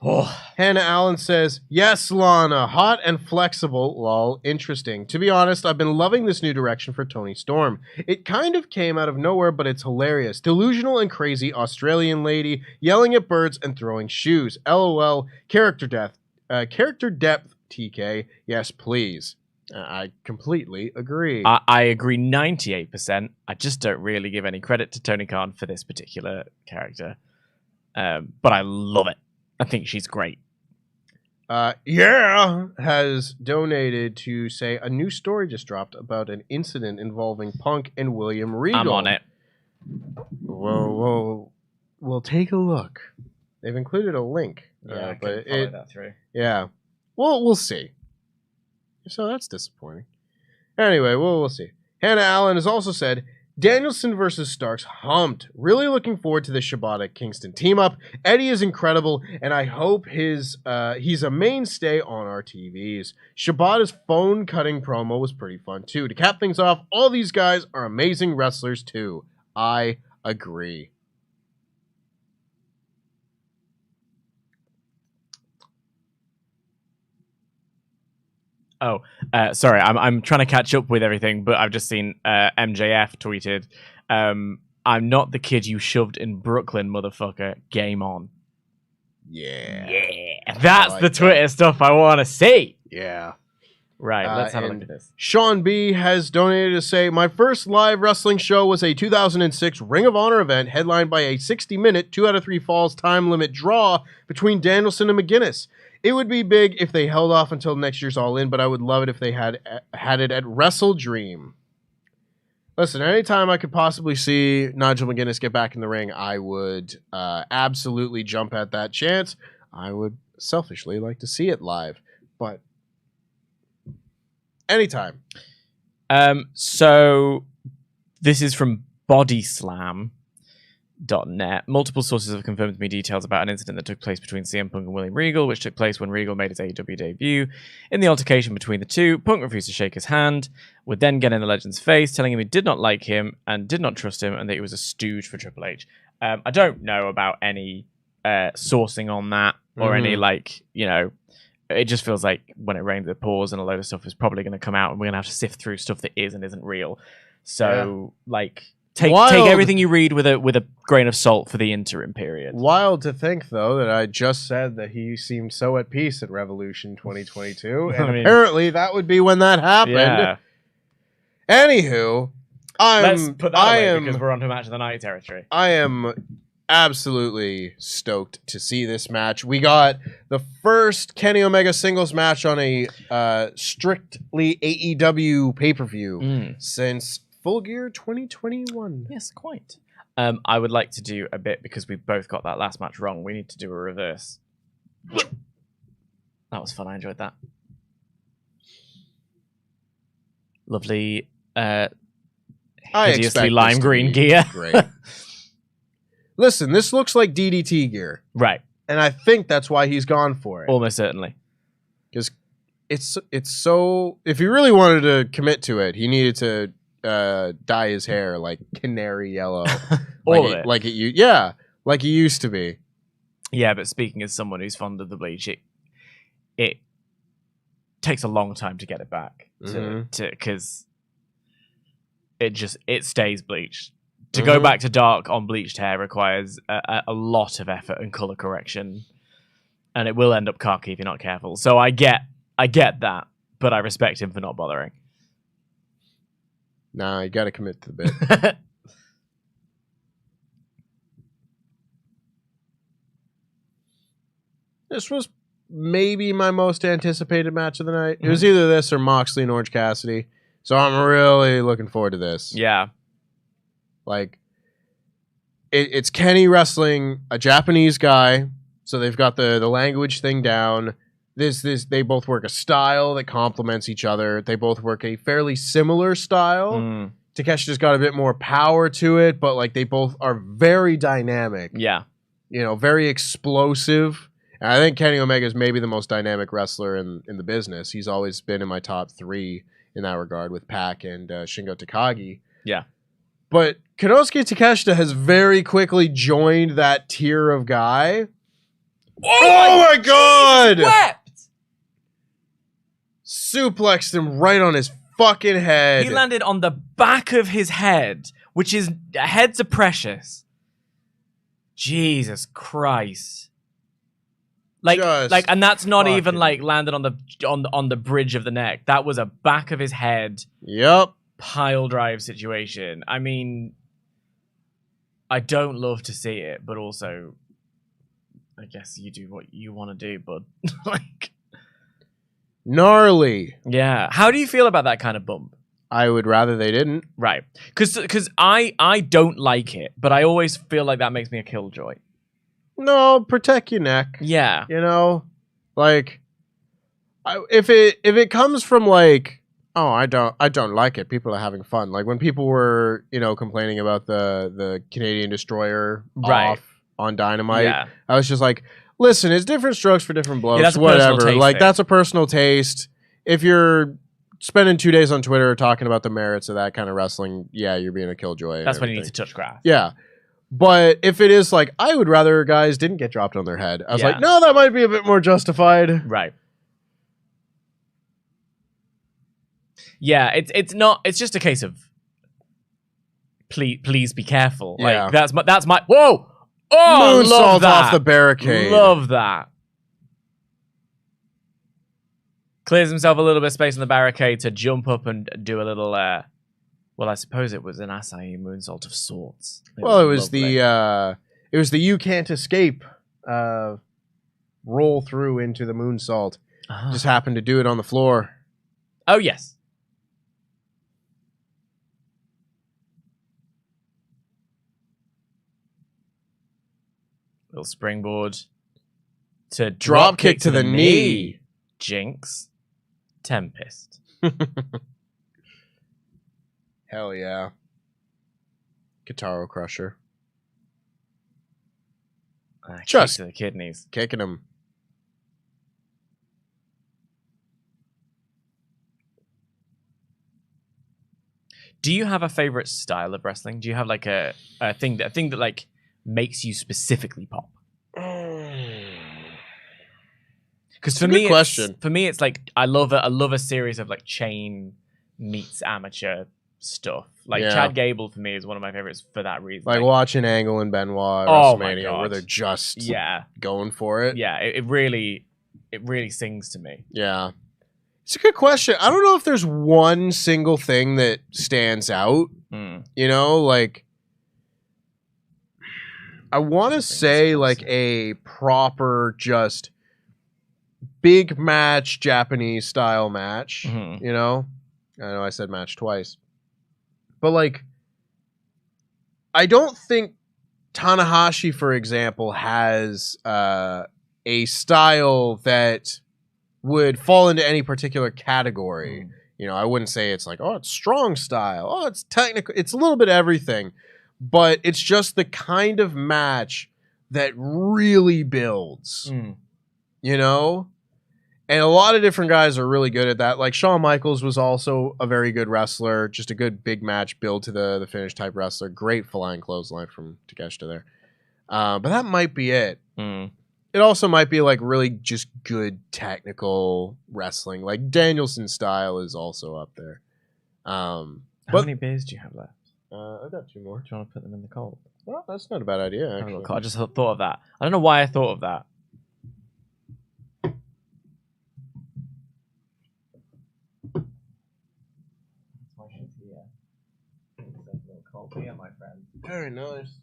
Hannah Allen says, yes, Lana, hot and flexible, lol, interesting. To be honest, I've been loving this new direction for Toni Storm. It kind of came out of nowhere, but it's hilarious. Delusional and crazy Australian lady, yelling at birds and throwing shoes. LOL, character depth, TK, yes, please. I completely agree. I agree 98%. I just don't really give any credit to Tony Khan for this particular character. But I love it. I think she's great. Has donated to say a new story just dropped about an incident involving Punk and William Regal. I'm on it. Whoa. We'll take a look. They've included a link. Yeah, but follow that through. Yeah. Well, we'll see. So that's disappointing. Anyway, we'll see. Hannah Allen has also said, Danielson versus Starks humped. Really looking forward to the Shibata Kingston team up. Eddie is incredible, and I hope he's a mainstay on our TVs. Shibata's phone cutting promo was pretty fun too. To cap things off, all these guys are amazing wrestlers too. I agree. Oh, sorry. I'm trying to catch up with everything, but I've just seen MJF tweeted, I'm not the kid you shoved in Brooklyn, motherfucker. Game on. Yeah. That's the Twitter stuff I want to see. Yeah. Right, let's have a look at this. Sean B has donated to say, my first live wrestling show was a 2006 Ring of Honor event headlined by a 60-minute 2 out of 3 falls time limit draw between Danielson and McGuinness. It would be big if they held off until next year's All In, but I would love it if they had it at Wrestle Dream. Listen, anytime I could possibly see Nigel McGuinness get back in the ring, I would absolutely jump at that chance. I would selfishly like to see it live, but anytime. So this is from bodyslam.net. Multiple sources have confirmed to me details about an incident that took place between CM Punk and William Regal, which took place when Regal made his AEW debut. In the altercation between the two, Punk refused to shake his hand, would then get in the legend's face, telling him he did not like him and did not trust him, and that he was a stooge for Triple H. I don't know about any sourcing on that or any, it just feels like when it rains it pours, and a load of stuff is probably going to come out, and we're going to have to sift through stuff that is and isn't real. So, Take everything you read with a grain of salt for the interim period. Wild to think, though, that I just said that he seemed so at peace at Revolution 2022, and apparently that would be when that happened. Yeah. Anywho, let's put that away because we're on to match of the night territory. I am absolutely stoked to see this match. We got the first Kenny Omega singles match on a strictly AEW pay-per-view since Full Gear 2021. Yes, quite. I would like to do a bit, because we both got that last match wrong. We need to do a reverse. That was fun. I enjoyed that. Lovely, hideously lime green gear. Great. Listen, this looks like DDT gear. Right. And I think that's why he's gone for it. Almost certainly. Because it's so... If he really wanted to commit to it, he needed to dye his hair like canary yellow. All of it. Like it used to be. Yeah, but speaking as someone who's fond of the bleach, it takes a long time to get it back. Because it stays bleached. To go back to dark on bleached hair requires a lot of effort and color correction, and it will end up cocky if you're not careful. So I get that, but I respect him for not bothering. Nah, you got to commit to the bit. This was maybe my most anticipated match of the night. It was either this or Moxley and Orange Cassidy. So I'm really looking forward to this. Yeah. It's Kenny wrestling a Japanese guy, so they've got the language thing down. They both work a style that complements each other. They both work a fairly similar style. Takeshita's got a bit more power to it, but they both are very dynamic. Yeah. Very explosive. And I think Kenny Omega is maybe the most dynamic wrestler in the business. He's always been in my top 3 in that regard with Pac and Shingo Takagi. Yeah. But Konosuke Takeshita has very quickly joined that tier of guy Oh my God! Jesus, wept! Suplexed him right on his fucking head. He landed on the back of his head, which is heads are precious. Jesus Christ! And that's not even like landed on the bridge of the neck. That was a back of his head. Yep. Pile drive situation. I mean, I don't love to see it, but also, I guess you do what you want to do, bud. Like, gnarly. Yeah. How do you feel about that kind of bump? I would rather they didn't. Right. Because I don't like it, but I always feel like that makes me a killjoy. No, protect your neck. Yeah. You know, like, if it comes from like, oh, I don't like it, people are having fun. Like when people were, complaining about the Canadian Destroyer off on Dynamite, I was just like, listen, it's different strokes for different blokes. That's a whatever. Taste like thing. That's a personal taste. If you're spending 2 days on Twitter talking about the merits of that kind of wrestling, yeah, you're being a killjoy. That's when you need to touch grass. Yeah. But if it is like, I would rather guys didn't get dropped on their head. I was like, no, that might be a bit more justified. Right. Yeah, it's not. It's just a case of please be careful. Yeah. Like that's my whoa. Oh, moonsault love that. off the barricade. Love that. Clears himself a little bit of space on the barricade to jump up and do a little. Well, I suppose it was an acai moonsault of sorts. It was the you can't escape roll through into the moonsault. Just happened to do it on the floor. Oh yes. Little springboard to drop kick to the knee. Jinx. Tempest. Hell yeah. Guitar Crusher. Just to the kidneys. Kicking him. Do you have a favorite style of wrestling? Do you have like a thing that like makes you specifically pop? Because for me, it's like I love a series of like chain meets amateur stuff. Like Chad Gable for me is one of my favorites for that reason. Like watching Angle and Benoit at WrestleMania where they're just going for it. Yeah, it really sings to me. Yeah. It's a good question. I don't know if there's one single thing that stands out. Like I want to say like a proper just big match Japanese style match. I know I said match twice. But like I don't think Tanahashi, for example, has a style that would fall into any particular category. I wouldn't say it's like, oh, it's strong style. Oh, it's technical. It's a little bit of everything. But it's just the kind of match that really builds. And a lot of different guys are really good at that. Like Shawn Michaels was also a very good wrestler. Just a good big match build to the finish type wrestler. Great flying clothesline from Takeshita there. But that might be it. It also might be like really just good technical wrestling. Like Danielson style is also up there. How many beers do you have left? I've got 2 more. Do you want to put them in the cold? Well, that's not a bad idea, actually. I just thought of that. I don't know why I thought of that. Cold beer, my friend. Very nice.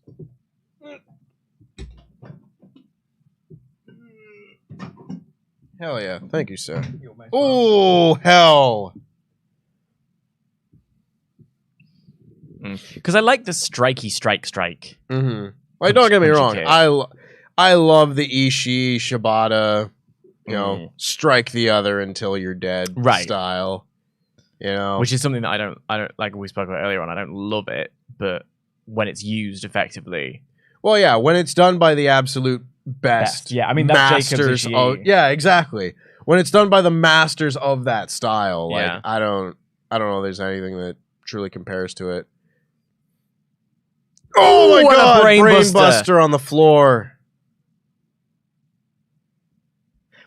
Hell yeah. Thank you, sir. Oh, hell. Because I like the strike. Like, don't get me wrong. I love the Ishii, Shibata, strike the other until you're dead style. Which is something that I don't like we spoke about earlier on. I don't love it, but when it's used effectively. Well, yeah, when it's done by the absolute best. Yeah, I mean, that's masters yeah, exactly. When it's done by the masters of that style, like I don't know if there's anything that truly compares to it. Oh my god, brain buster on the floor.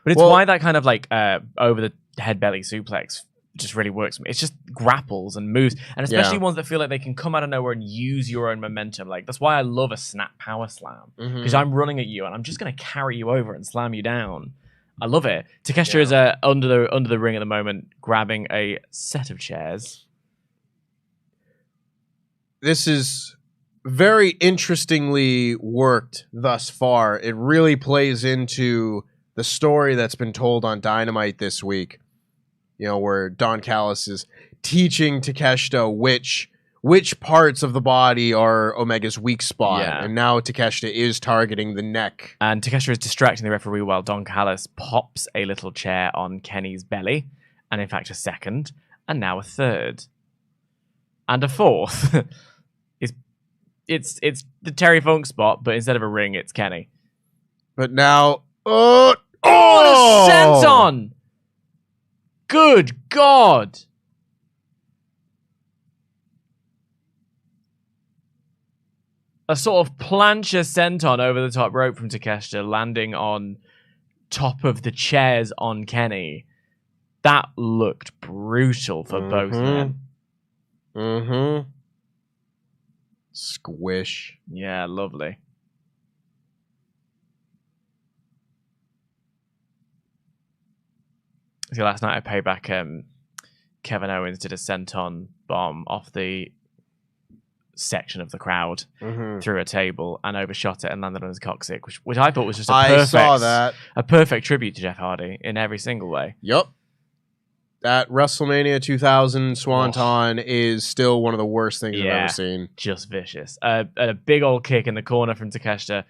But it's why that kind of like over the head belly suplex just really works for me. It's just grapples and moves, and especially ones that feel like they can come out of nowhere and use your own momentum. Like that's why I love a snap power slam, because I'm running at you and I'm just going to carry you over and slam you down. I love it. Takeshita is under the ring at the moment, grabbing a set of chairs. This is very interestingly worked thus far. It really plays into the story that's been told on Dynamite this week. You know, where Don Callis is teaching Takeshita which parts of the body are Omega's weak spot. Yeah. And now Takeshita is targeting the neck. And Takeshita is distracting the referee while Don Callis pops a little chair on Kenny's belly. And in fact, a second. And now a third. And a fourth. It's the Terry Funk spot, but instead of a ring, it's Kenny. But now... Oh, the senton! Good God! A sort of plancha senton over the top rope from Takeshita, landing on top of the chairs on Kenny. That looked brutal for both men. Mm-hmm. Squish. Yeah, lovely. See, last night I paid back Kevin Owens did a senton bomb off the section of the crowd through a table and overshot it and landed on his coccyx, which I thought was just a perfect tribute to Jeff Hardy in every single way. Yup. That WrestleMania 2000 Swanton is still one of the worst things I've ever seen. Just vicious. A big old kick in the corner from Takeshita.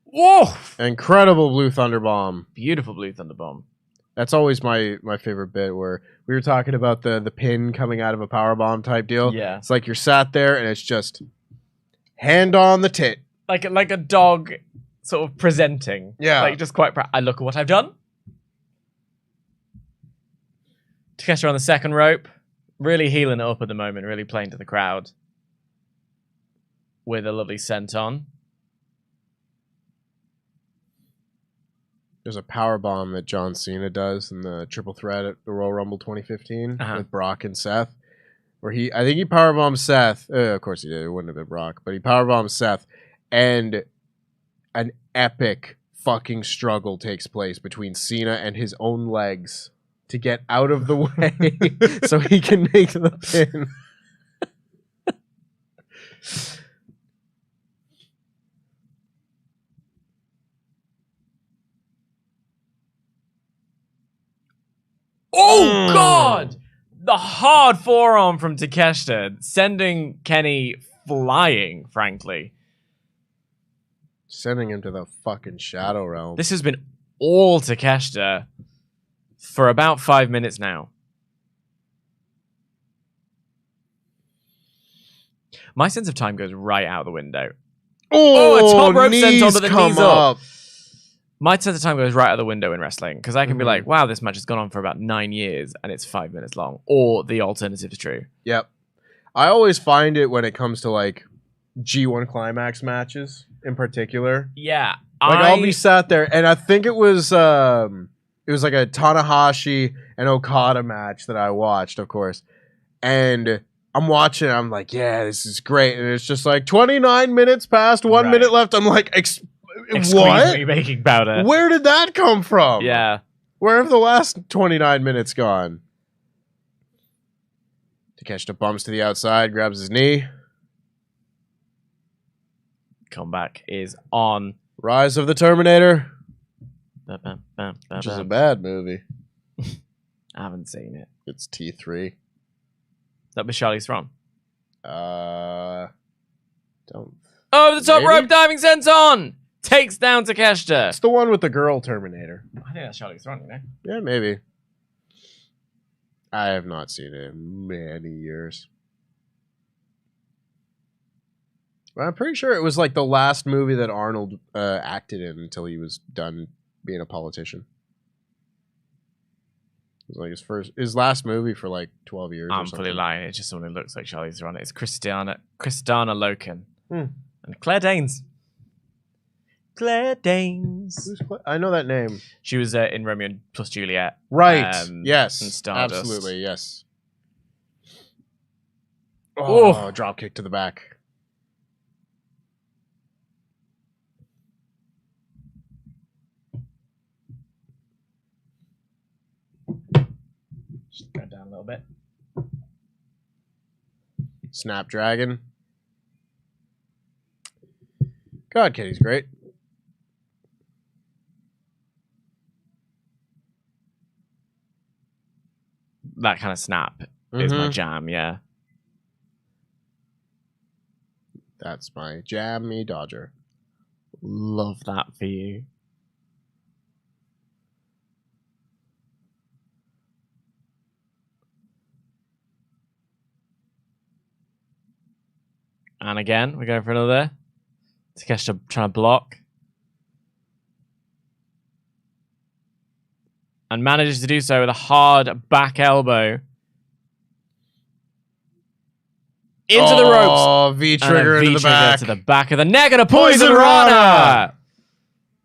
Whoa! Incredible Blue Thunder Bomb. Beautiful Blue Thunder Bomb. That's always my favorite bit, where we were talking about the pin coming out of a powerbomb type deal. Yeah. It's like you're sat there and it's just hand on the tit. Like a dog sort of presenting. Yeah. Like just quite proud. I look at what I've done. Takeshita on the second rope. Really healing it up at the moment. Really playing to the crowd. With a lovely senton. There's a power bomb that John Cena does in the triple threat at the Royal Rumble 2015 with Brock and Seth, where I think he powerbombed Seth. Of course he did. It wouldn't have been Brock, but he powerbombed Seth, and an epic fucking struggle takes place between Cena and his own legs to get out of the way so he can make the pin. Oh, God! The hard forearm from Takeshita, sending Kenny flying, frankly. Sending him to the fucking Shadow Realm. This has been all Takeshita for about 5 minutes now. My sense of time goes right out the window. Oh, a top rope senton, but the knees up. up. My sense of time goes right out the window in wrestling, because I can be like, wow, this match has gone on for about 9 years and it's 5 minutes long. Or the alternative is true. Yep. I always find it when it comes to like G1 Climax matches in particular. Yeah. Like I'll be sat there, and I think it was like a Tanahashi and Okada match that I watched, of course. And I'm watching it, I'm like, yeah, this is great. And it's just like 29 minutes past, 1 minute left. I'm like, what? Me baking powder. Where did that come from? Yeah. Where have the last 29 minutes gone? Takeshita bumps to the outside, grabs his knee. Comeback is on. Rise of the Terminator. Which is a bad movie. I haven't seen it. It's T3. That was Charlize Theron. Don't. Oh, the top rope diving senton! Takes down Takeshita. It's the one with the girl Terminator. I think that's Charlize Theron, you know? Yeah, maybe. I have not seen it in many years. But I'm pretty sure it was like the last movie that Arnold acted in until he was done being a politician. It was like his last movie for like 12 years. I'm fully lying. It's just someone who looks like Charlize Theron. It's Christiana Loken and Claire Danes. Claire Danes. I know that name. She was in Romeo plus Juliet. Right. Yes. And Stardust. Absolutely. Yes. Oh, drop kick to the back. Just go down a little bit. Snapdragon. God, Kitty's great. That kind of snap is my jam, yeah. That's my jammy Dodger. Love that for you. And again, we're going for another. Takeshita trying to block. And manages to do so with a hard back elbow. Into the ropes. Oh, V-trigger into the back. To the back of the neck and a poison rana.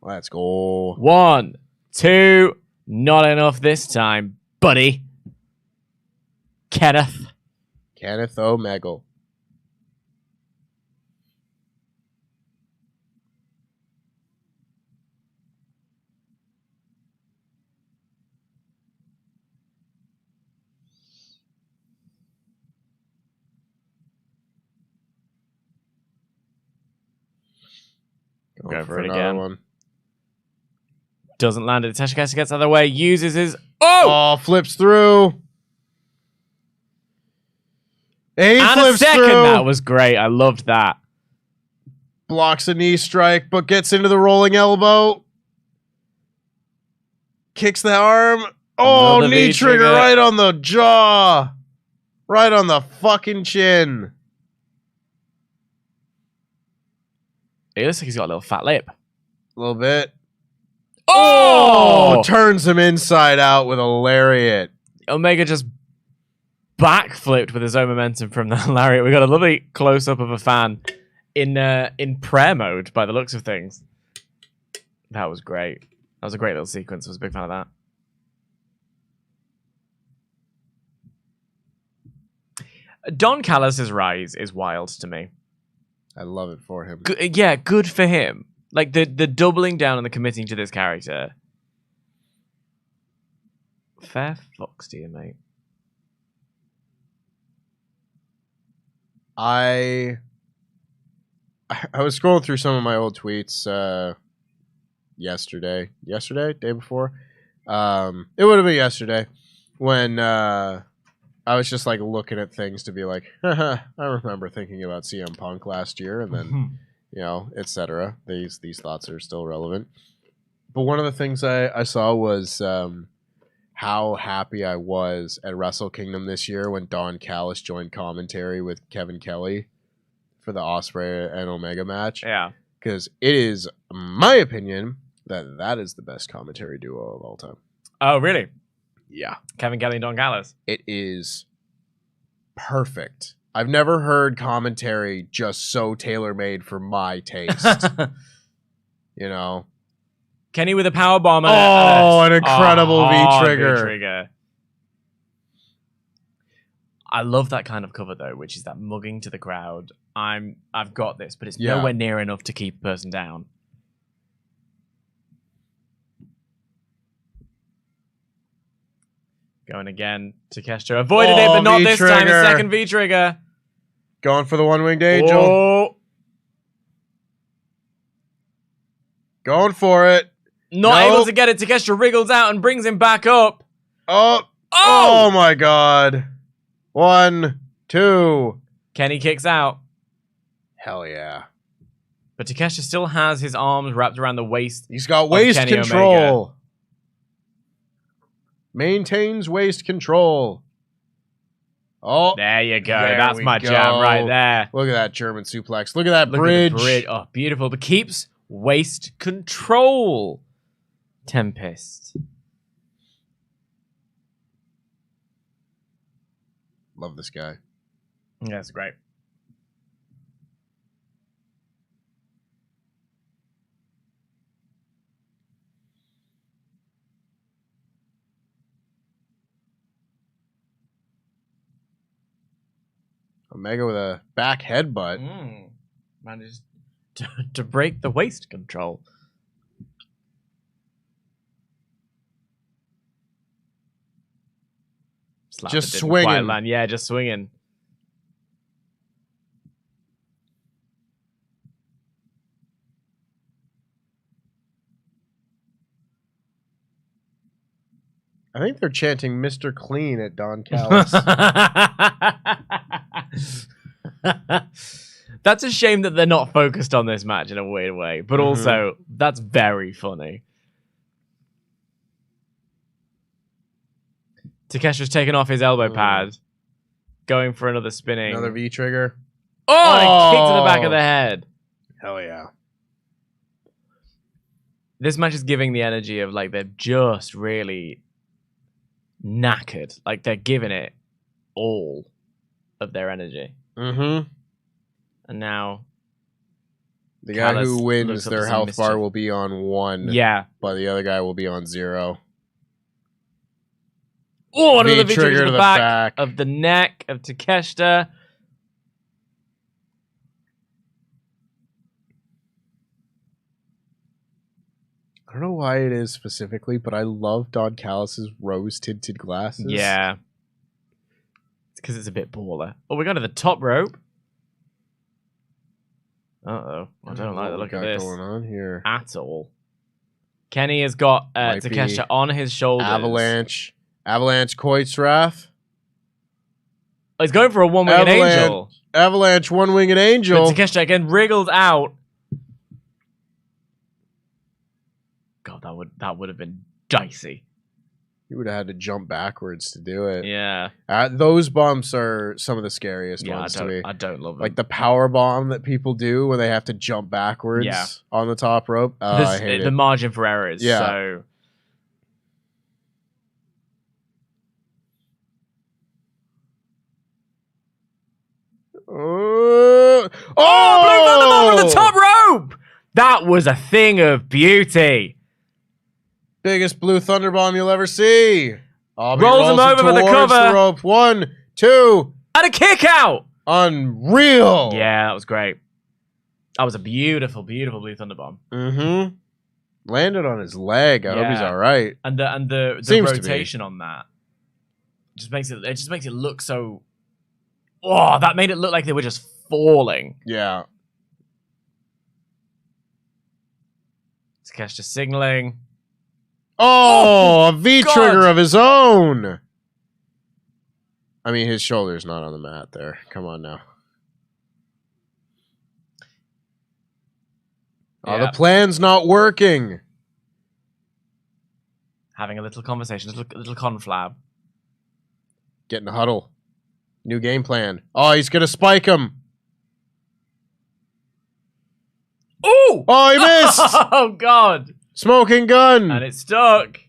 Let's go. 1, 2. Not enough this time, buddy. Kenneth Omegle. Go for it again. One. Doesn't land it. Takeshita gets out of the way. Uses his... Oh, flips through. And he flips through. That was great. I loved that. Blocks a knee strike, but gets into the rolling elbow. Kicks the arm. Oh, Another knee V-trigger. trigger right on the jaw. Right on the fucking chin. It looks like he's got a little fat lip. A little bit. Oh! Turns him inside out with a lariat. Omega just backflipped with his own momentum from the lariat. We got a lovely close-up of a fan in prayer mode by the looks of things. That was great. That was a great little sequence. I was a big fan of that. Don Callis' rise is wild to me. I love it for him. Yeah, good for him. Like the doubling down and the committing to this character. Fair fucks to you, mate. I was scrolling through some of my old tweets yesterday, day before. It would have been yesterday when I was just like looking at things to be like, I remember thinking about CM Punk last year, and then you know, etc. These thoughts are still relevant. But one of the things I saw was how happy I was at Wrestle Kingdom this year when Don Callis joined commentary with Kevin Kelly for the Ospreay and Omega match. Yeah. Because it is my opinion that is the best commentary duo of all time. Oh, really? Yeah. Kevin Kelly and Don Callis. It is perfect. I've never heard commentary just so tailor-made for my taste. You know? Kenny with a powerbomb. An incredible V-trigger. I love that kind of cover, though, which is that mugging to the crowd. I've got this, but it's nowhere near enough to keep a person down. Going again. Takeshita avoided it, but not this time. A second V-trigger. Going for the one-winged angel. Oh. Going for it. Not able to get it. Takeshita wriggles out and brings him back up. Oh my god. 1, 2. Kenny kicks out. Hell yeah. But Takeshita still has his arms wrapped around the waist. He's got waist Kenny control. Omega. Maintains waist control. Oh. There you go. That's my jam right there. Look at that German suplex. Look at that bridge. At the bridge. Oh, beautiful. But keeps waist control. Tempest. Love this guy. Yeah, that's great. Omega with a back headbutt. Managed to break the waist control. Just swinging. Yeah, just swinging. I think they're chanting Mr. Clean at Don Callis. That's a shame that they're not focused on this match in a weird way, but also that's very funny. Takeshi's taken off his elbow pad, going for another spinning. Another V trigger. Oh, and a kick to the back of the head. Hell yeah. This match is giving the energy of like they're just really knackered. Like they're giving it all of their energy. Mm-hmm. And now the guy who wins, their health bar will be on 1. Yeah. But the other guy will be on 0. Oh, another V trigger to the back of the neck of Takeshita. I don't know why it is specifically, but I love Don Callis' rose-tinted glasses. Yeah. It's because it's a bit baller. Oh, we got to the top rope. Uh-oh. I don't like the look of this going on here at all. Kenny has got Takeshita on his shoulders. Avalanche Koitzrath. Oh, he's going for a one-winged angel. Avalanche one-winged angel. But Takeshita again wriggled out. God, that would have been dicey. You would have had to jump backwards to do it. Yeah. Those bumps are some of the scariest ones to me. I don't love them. Like the power bomb that people do when they have to jump backwards on the top rope. I hate the it. margin for error is so... Oh! Blue Thunderbomb on the top rope! That was a thing of beauty. Biggest blue thunderbomb you'll ever see. Rolls him over for the cover. The rope. 1, 2. And a kick out. Unreal. Yeah, that was great. That was a beautiful, beautiful blue thunderbomb. Mm-hmm. Landed on his leg. I hope he's all right. And the rotation on that just makes it look so. Oh, that made it look like they were just falling. Yeah. Takeshita just signaling. Oh, a V-trigger of his own. I mean, his shoulder's not on the mat there. Come on now. Oh, the plan's not working. Having a little conversation, a little conflab. Get in a huddle. New game plan. Oh, he's going to spike him. Ooh! Oh, he missed. Oh, God. Smoking gun. And it stuck.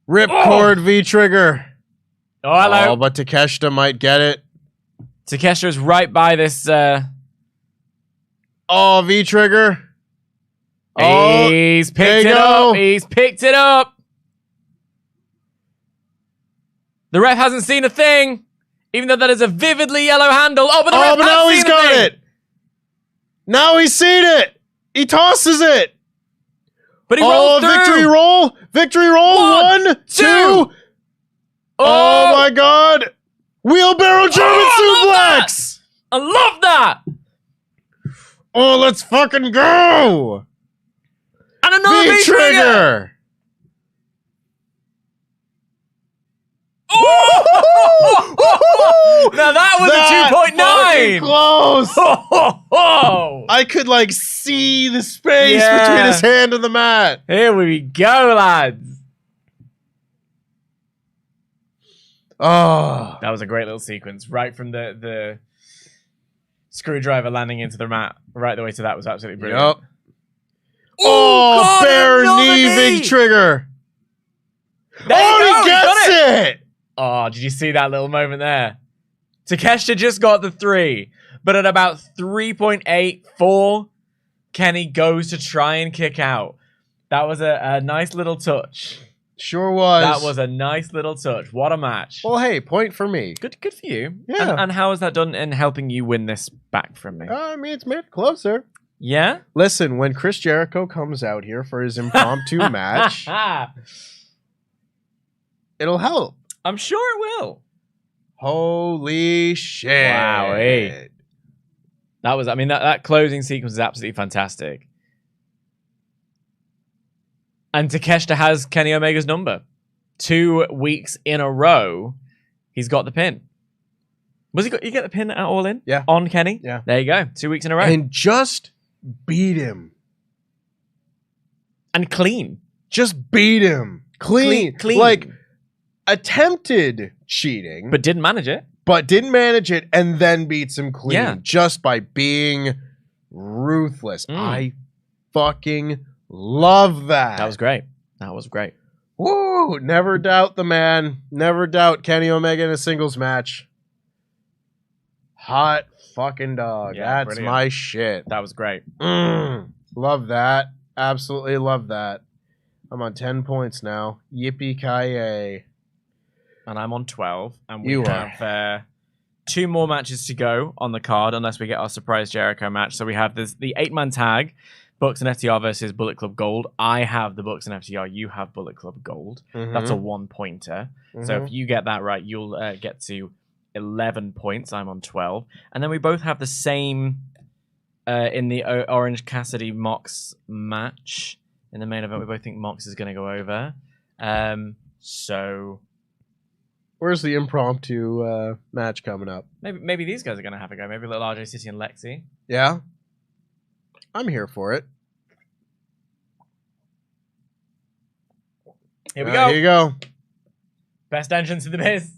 Ripcord V-trigger. Oh, hello. Oh, but Takeshita might get it. Takeshita's right by this. Oh, V-trigger. Oh, he's picked it up. He's picked it up. The ref hasn't seen a thing, even though that is a vividly yellow handle. Oh, but the ref now he's got it. Now he's seen it. He tosses it. But he rolls through. Victory roll. Victory roll. 1, 2. Oh, my God. Wheelbarrow German suplex. I love that. Oh, let's fucking go. And another V-trigger. Oh! Now that was a 2.9. Close. I could like see the space between his hand and the mat. Here we go, lads. Oh, that was a great little sequence. Right from the screwdriver landing into the mat, right the way to that was absolutely brilliant. Yep. Oh, bare knee big trigger. He gets it. Oh, did you see that little moment there? Takeshita just got the 3, but at about 3.84, Kenny goes to try and kick out. That was a nice little touch. Sure was. That was a nice little touch. What a match. Well, hey, point for me. Good for you. Yeah. And how has that done in helping you win this back from me? I mean, it's made it closer. Yeah? Listen, when Chris Jericho comes out here for his impromptu match, it'll help. I'm sure it will. Holy shit. Wow. Hey. That closing sequence is absolutely fantastic. And Takeshita has Kenny Omega's number. 2 weeks in a row, he's got the pin. You get the pin at All In? Yeah. On Kenny? Yeah. There you go. 2 weeks in a row. And just beat him. And clean. Just beat him. Clean. Like, attempted cheating. But didn't manage it. But didn't manage it and then beats him clean. Yeah. Just by being ruthless. I fucking love that. That was great. Woo! Never doubt the man. Never doubt Kenny Omega in a singles match. Hot fucking dog. Yeah, That's brilliant. my shit. That was great. Love that. Absolutely love that. I'm on 10 points now. Yippee-ki-yay. And I'm on 12. And we have 2 more matches to go on the card, unless we get our surprise Jericho match. So we have the 8-man tag, Bucks and FTR versus Bullet Club Gold. I have the Bucks and FTR. You have Bullet Club Gold. That's a 1-pointer. So if you get that right, you'll get to 11 points. I'm on 12. And then we both have the same in the Orange Cassidy Mox match. In the main event, we both think Mox is going to go over. So where's the impromptu match coming up? Maybe these guys are going to have a go. Maybe little RJ City and Lexi. Yeah? I'm here for it. Here we go. Here you go. Best entrance in the biz.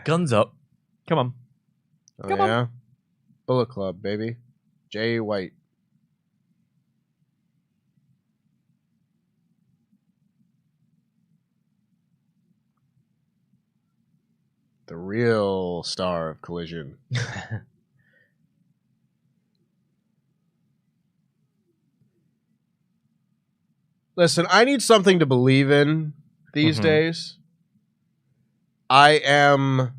Guns up. Come on. Come on. Bullet Club, baby. Jay White. The real star of Collision. Listen, I need something to believe in these days. I am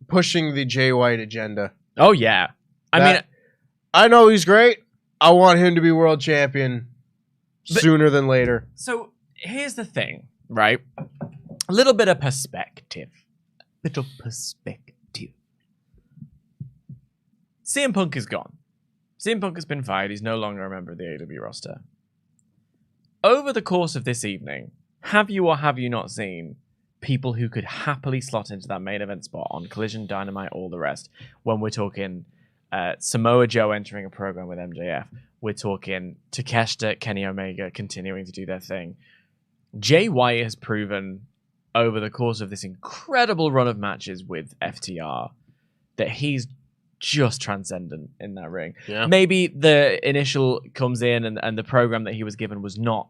pushing the Jay White agenda. Oh, yeah. I know he's great. I want him to be world champion sooner than later. So here's the thing, right? A little bit of perspective. CM Punk is gone. CM Punk has been fired. He's no longer a member of the AEW roster. Over the course of this evening, have you or have you not seen people who could happily slot into that main event spot on Collision, Dynamite, all the rest? When we're talking Samoa Joe entering a program with MJF, we're talking Takeshita, Kenny Omega continuing to do their thing. Jay White has proven over the course of this incredible run of matches with FTR that he's just transcendent in that ring. Yeah. Maybe the initial comes in and the program that he was given was not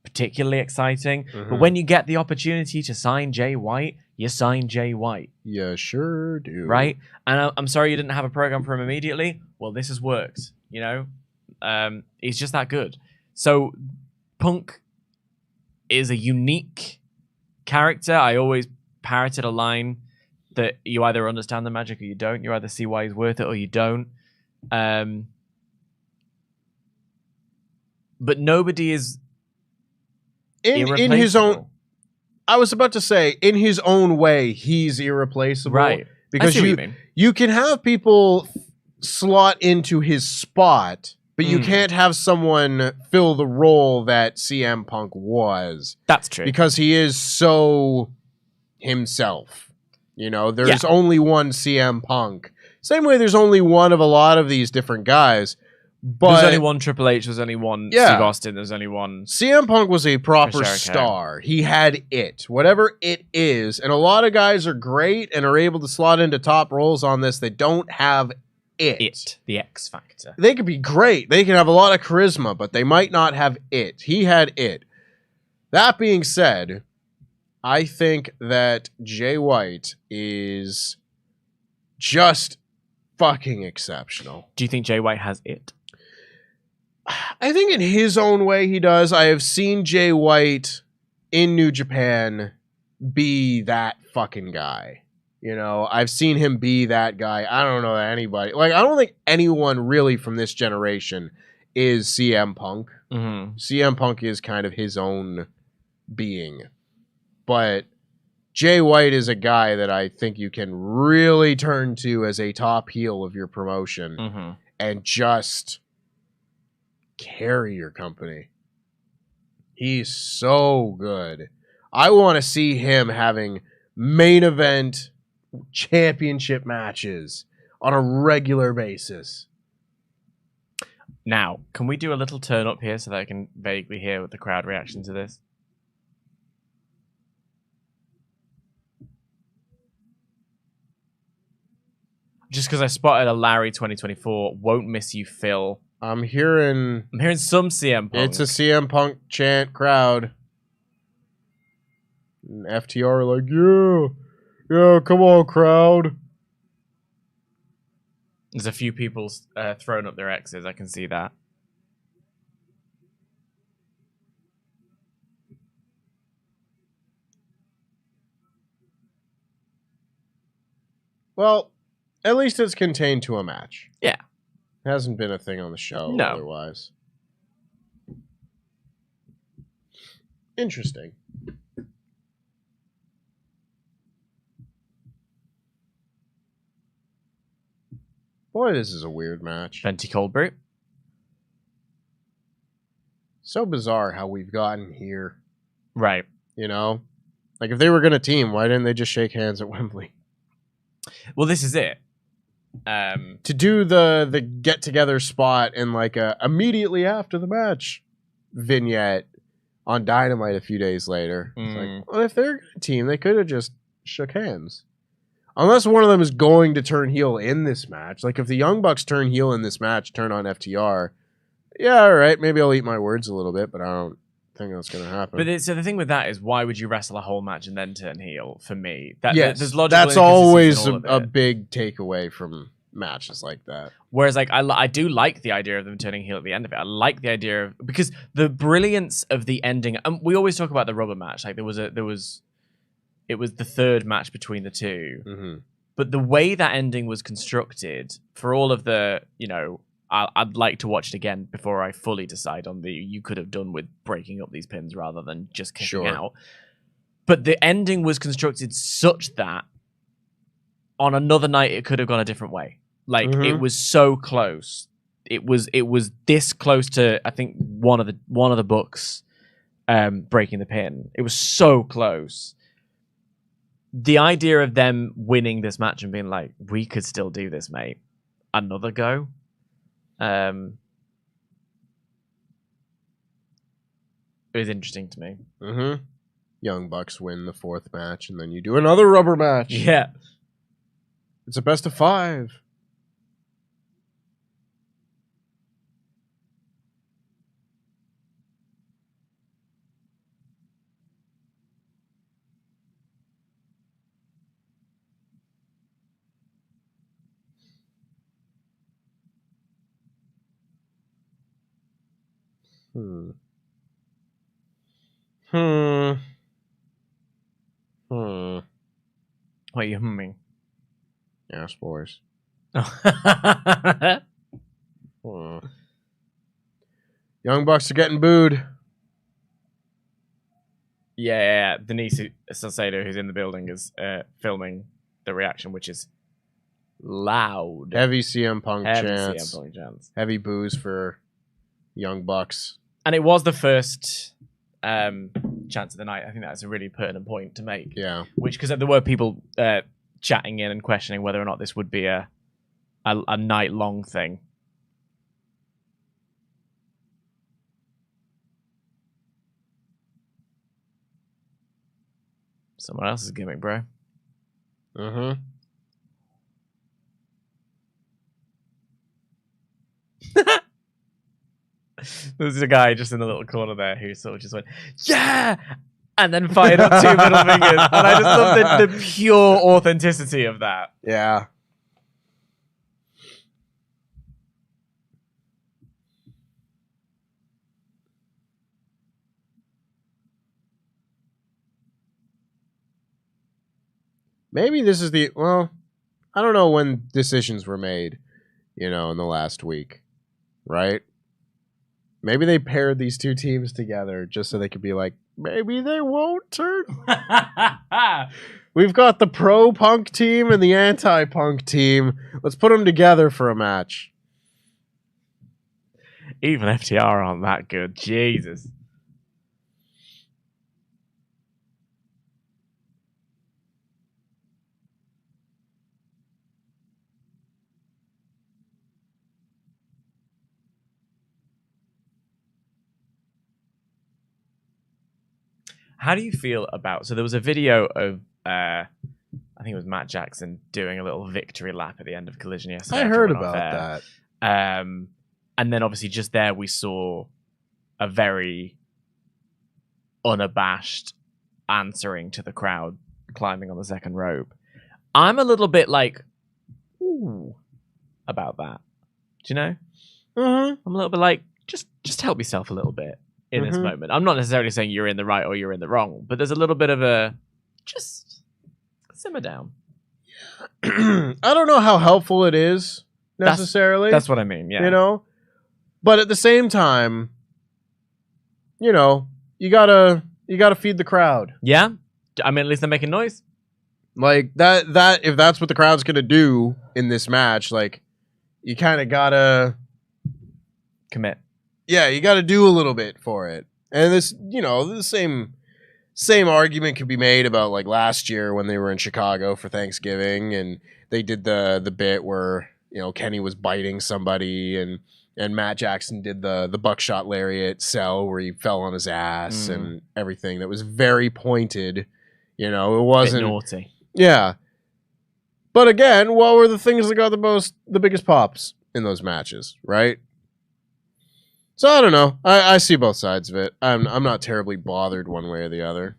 particularly exciting, but when you get the opportunity to sign Jay White, you sign Jay White. Yeah, sure do. Right? And I'm sorry you didn't have a program for him immediately. Well, this has worked, you know? He's just that good. So Punk is a unique character. I always parroted a line that you either understand the magic or you don't. You either see why he's worth it or you don't. But nobody is in his own. I was about to say, in his own way, he's irreplaceable. Right. Because you can have people slot into his spot, but you can't have someone fill the role that CM Punk was. That's true. Because he is so himself. You know, there's only one CM Punk. Same way there's only one of a lot of these different guys. But there's only one Triple H, there's only one Steve Austin, there's only one... CM Punk was a proper star. He had it. Whatever it is. And a lot of guys are great and are able to slot into top roles on this. They don't have it. The X factor. They could be great. They can have a lot of charisma, but they might not have it. He had it. That being said, I think that Jay White is just fucking exceptional. Do you think Jay White has it? I think in his own way he does. I have seen Jay White in New Japan be that fucking guy. You know, I've seen him be that guy. I don't know that anybody... Like, I don't think anyone really from this generation is CM Punk. Mm-hmm. CM Punk is kind of his own being. But Jay White is a guy that I think you can really turn to as a top heel of your promotion and just carry your company. He's so good. I want to see him having main event championship matches on a regular basis. Now, can we do a little turn up here so that I can vaguely hear what the crowd reaction to this? Just because I spotted a Larry 2024, won't miss you, Phil. I'm hearing some CM Punk. It's a CM Punk chant crowd. And FTR like, yeah, come on, crowd. There's a few people throwing up their X's. I can see that. Well, at least it's contained to a match. Yeah. Hasn't been a thing on the show otherwise. Interesting. Boy, this is a weird match. Venti Cold Brew. So bizarre how we've gotten here. Right. You know? Like, if they were going to team, why didn't they just shake hands at Wembley? Well, this is it. To do the get-together spot and, like, immediately after the match vignette on Dynamite a few days later. It's like, well, if they're a team, they could have just shook hands. Unless one of them is going to turn heel in this match. Like, if the Young Bucks turn heel in this match, turn on FTR, yeah, all right, maybe I'll eat my words a little bit, but I don't think that's going to happen. But so the thing with that is, why would you wrestle a whole match and then turn heel? For me, yes, there's logical that's always in all a big takeaway from matches like that. Whereas, like, I do like the idea of them turning heel at the end of it. I like the idea of, because the brilliance of the ending. We always talk about the rubber match. Like, it was the third match between the two. But the way that ending was constructed, for all of the, you know, I'd like to watch it again before I fully decide on the you could have done with breaking up these pins rather than just kicking out. But the ending was constructed such that on another night it could have gone a different way. Like, it was so close. It was this close to, I think, one of the books breaking the pin. It was so close. The idea of them winning this match and being like, we could still do this, mate. Another go. It was interesting to me. Young Bucks win the fourth match, and then you do another rubber match. Yeah. It's a best of 5. What are you humming? Yes, boys. Young Bucks are getting booed. Yeah. Denise Salcedo, who's in the building, is filming the reaction, which is loud. Heavy CM Punk Heavy chants. CM Punk chants. Heavy boos for Young Bucks. And it was the first chance of the night. I think that's a really pertinent point to make. Yeah. Which, because there were people chatting in and questioning whether or not this would be a night-long thing. Someone else's gimmick, bro. There's a guy just in the little corner there who sort of just went, yeah! and then fired up 2 middle fingers. And I just love the pure authenticity of that. Yeah. Maybe this is I don't know when decisions were made, in the last week, right? Maybe they paired these two teams together just so they could be like, maybe they won't turn. We've got the pro-Punk team and the anti-Punk team. Let's put them together for a match. Even FTR aren't that good. Jesus. How do you feel about... So there was a video of, I think it was Matt Jackson doing a little victory lap at the end of Collision yesterday. I heard about that. And then obviously just there we saw a very unabashed answering to the crowd climbing on the second rope. I'm a little bit like, ooh, about that. Do you know? Mm-hmm. I'm a little bit like, just help yourself a little bit. In this moment. I'm not necessarily saying you're in the right or you're in the wrong, but there's a little bit of a just simmer down. I don't know how helpful it is necessarily. That's what I mean, yeah. But at the same time, you gotta feed the crowd. Yeah? I mean, at least they're making noise. Like that if that's what the crowd's gonna do in this match, like you kinda gotta commit. Yeah, you got to do a little bit for it. And this, the same argument could be made about like last year when they were in Chicago for Thanksgiving and they did the bit where, Kenny was biting somebody and Matt Jackson did the buckshot lariat sell where he fell on his ass and everything. That was very pointed. It wasn't bit naughty. Yeah. But again, what were the things that got the biggest pops in those matches, right? So I don't know. I see both sides of it. I'm not terribly bothered one way or the other.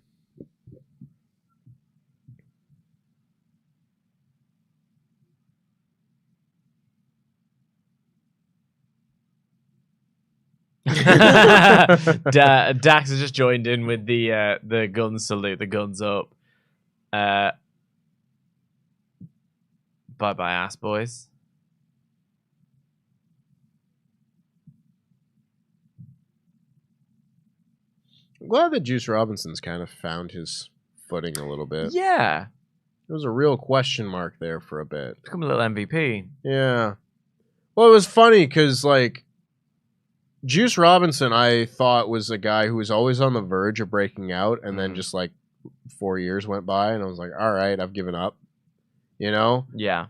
Dax has just joined in with the gun salute, the guns up. Bye bye, ass boys. I'm glad that Juice Robinson's kind of found his footing a little bit. Yeah. There was a real question mark there for a bit. Become a little MVP. Yeah. Well, it was funny because, like, Juice Robinson, I thought was a guy who was always on the verge of breaking out, and then just, like, 4 years went by, and I was like, all right, I've given up. Yeah.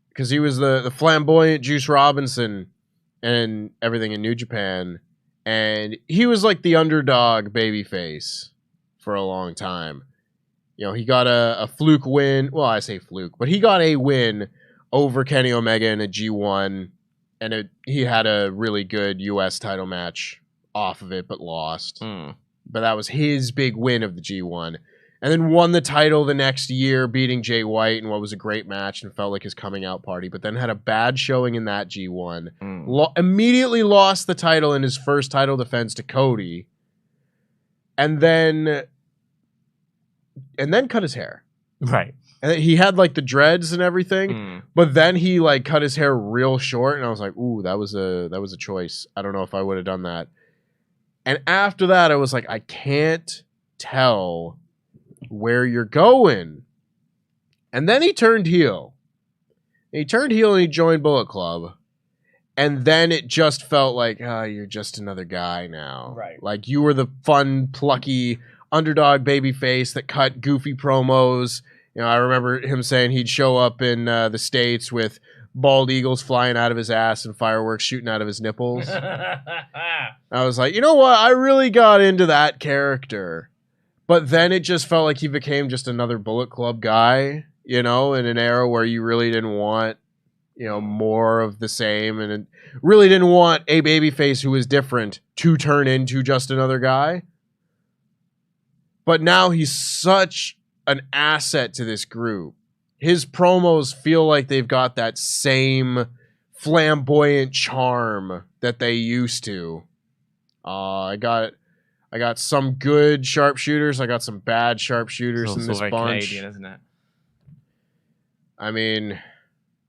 Because he was the flamboyant Juice Robinson and everything in New Japan. And he was like the underdog babyface for a long time. He got a fluke win. Well, I say fluke, but he got a win over Kenny Omega in a G1. And he had a really good U.S. title match off of it, but lost. But that was his big win of the G1. And then won the title the next year, beating Jay White in what was a great match and felt like his coming out party. But then had a bad showing in that G1. Immediately lost the title in his first title defense to Cody. And then cut his hair. Right. And he had like the dreads and everything. But then he like cut his hair real short. And I was like, ooh, that was a choice. I don't know if I would have done that. And after that, I was like, I can't tell where you're going. And then he turned heel. He turned heel and he joined Bullet Club. And then it just felt like, you're just another guy now. Right. Like you were the fun, plucky underdog baby face that cut goofy promos. I remember him saying he'd show up in the States with bald eagles flying out of his ass and fireworks shooting out of his nipples. I was like, you know what? I really got into that character. But then it just felt like he became just another Bullet Club guy, in an era where you really didn't want, more of the same. And it really didn't want a babyface who was different to turn into just another guy. But now he's such an asset to this group. His promos feel like they've got that same flamboyant charm that they used to. I got some good sharpshooters. I got some bad sharpshooters in this bunch. Canadian, isn't it? I mean,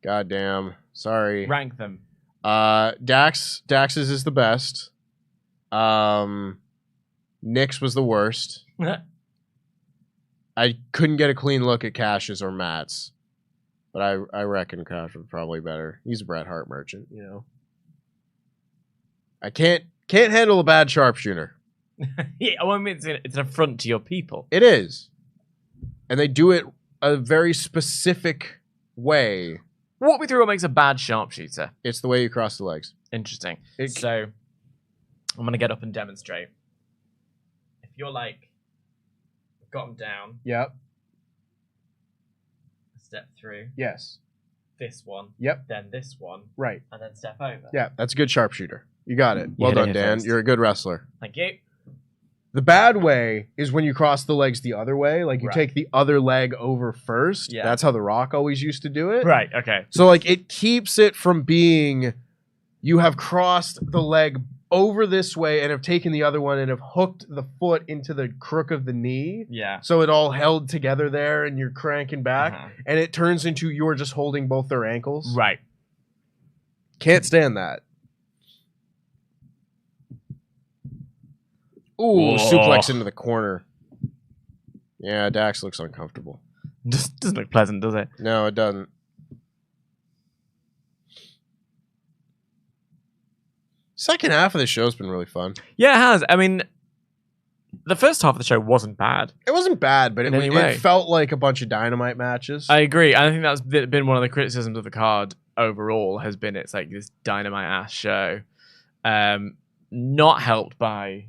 goddamn. Sorry. Rank them. Dax's is the best. Nick's was the worst. I couldn't get a clean look at Cash's or Matt's, but I reckon Cash was probably better. He's a Bret Hart merchant, you know. I can't handle a bad sharpshooter. Yeah, well, I mean, it's an affront to your people. It is, and they do it a very specific way. Walk me through what makes a bad sharpshooter. It's the way you cross the legs. Interesting. So, I'm gonna get up and demonstrate. If you're like, got them down. Yep. Step through. Yes. This one. Yep. Then this one. Right. And then step over. Yeah, that's a good sharpshooter. You got it. Well done, Dan. You're a good wrestler. Thank you. The bad way is when you cross the legs the other way. Like, you take the other leg over first. Yeah. That's how The Rock always used to do it. Right, okay. So, like, it keeps it from being you have crossed the leg over this way and have taken the other one and have hooked the foot into the crook of the knee. Yeah. So it all held together there and you're cranking back. And it turns into you're just holding both their ankles. Right. Can't stand that. Ooh, suplex into the corner. Yeah, Dax looks uncomfortable. Just doesn't look pleasant, does it? No, it doesn't. Second half of the show's been really fun. Yeah, it has. I mean, the first half of the show wasn't bad. It wasn't bad, but In any way. it felt like a bunch of Dynamite matches. I agree. I think that's been one of the criticisms of the card overall, has been it's like this Dynamite-ass show. Not helped by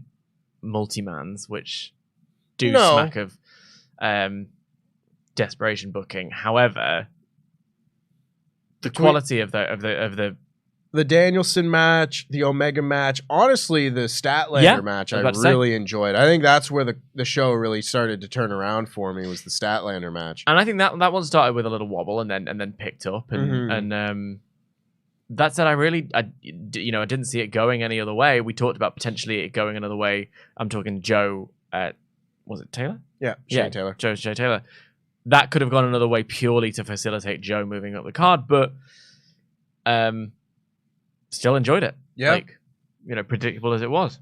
multi-mans, which do smack of desperation booking. However, the quality of the Danielson match, the Omega match, honestly, the Statlander match, I really enjoyed. I think that's where the show really started to turn around for me, was the Statlander match. And I think that one started with a little wobble and then picked up. And that said, I didn't see it going any other way. We talked about potentially it going another way. I'm talking Joe, was it Taylor? Yeah, Shane Taylor. Joe Taylor. That could have gone another way purely to facilitate Joe moving up the card, but still enjoyed it. Yeah. Like, predictable as it was.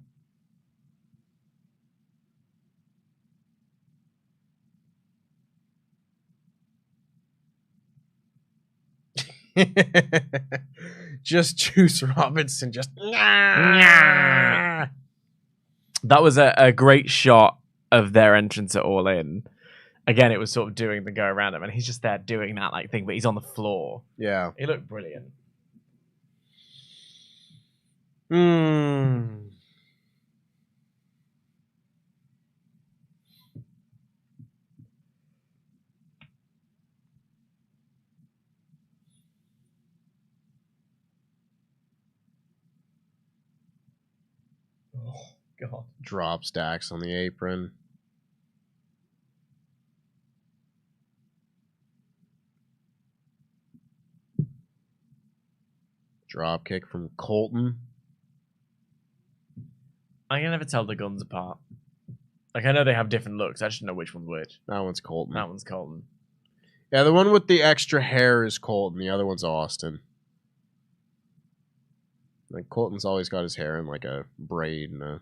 Just Juice Robinson, just... That was a great shot of their entrance at All In. Again, it was sort of doing the go around him, and he's just there doing that like thing, but he's on the floor. Yeah. It looked brilliant. Oh, God. Drop stacks on the apron. Drop kick from Colton. I can never tell the guns apart. Like, I know they have different looks. I just don't know which one's which. That one's Colton. That one's Colton. Yeah, the one with the extra hair is Colton. The other one's Austin. Like, Colton's always got his hair in like a braid and a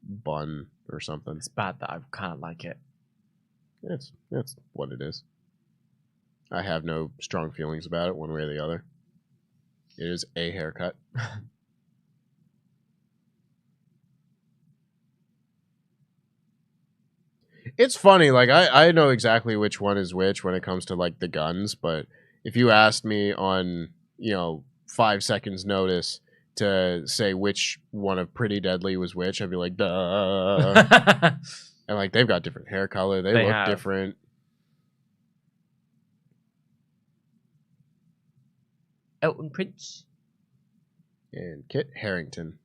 bun or something. It's bad that I kind of like it. It's what it is. I have no strong feelings about it one way or the other. It is a haircut. It's funny, like I know exactly which one is which when it comes to like the guns, but if you asked me on, 5 seconds notice to say which one of Pretty Deadly was which, I'd be like, duh. And like they've got different hair color, they look different. Elton Prince. And Kit Harington.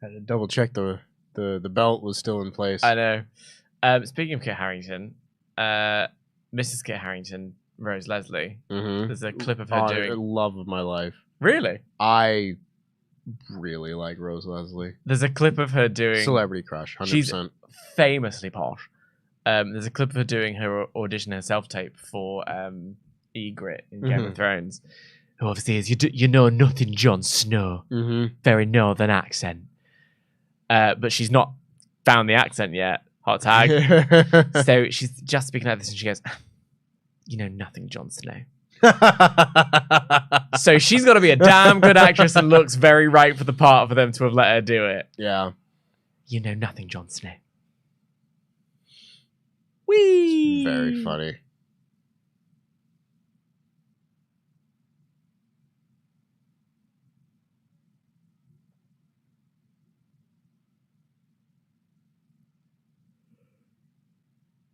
Had to double check the belt was still in place. I know. Speaking of Kit Harington, Mrs. Kit Harington, Rose Leslie. Mm-hmm. There's a clip of her doing. Love of my life. Really? I really like Rose Leslie. There's a clip of her doing. Celebrity crush, 100%. She's famously posh. There's a clip of her doing her audition, her self-tape for Ygritte in Game of Thrones, who obviously is, you know nothing Jon Snow. Very northern accent. But she's not found the accent yet. Hot tag. So she's just speaking like this and she goes, you know nothing Jon Snow. So she's got to be a damn good actress and looks very right for the part for them to have let her do it. Yeah. You know nothing Jon Snow. Whee! Very funny.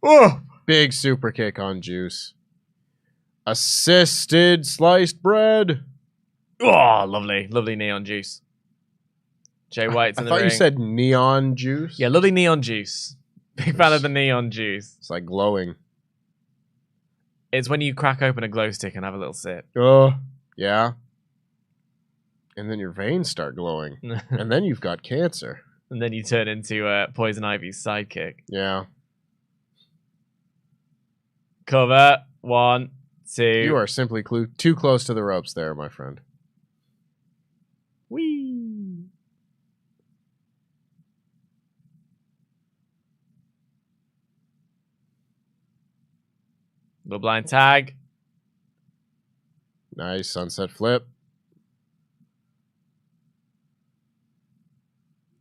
Oh, big super kick on Juice. Assisted sliced bread. Oh, lovely. Lovely neon juice. Jay White's in the ring. I thought you said neon juice. Yeah, lovely neon juice. Big fan of the neon juice. It's like glowing. It's when you crack open a glow stick and have a little sip. Oh, yeah. And then your veins start glowing. And then you've got cancer. And then you turn into Poison Ivy's sidekick. Yeah. Cover. 1, 2. You are simply too close to the ropes there, my friend. Whee! Little blind tag. Nice sunset flip.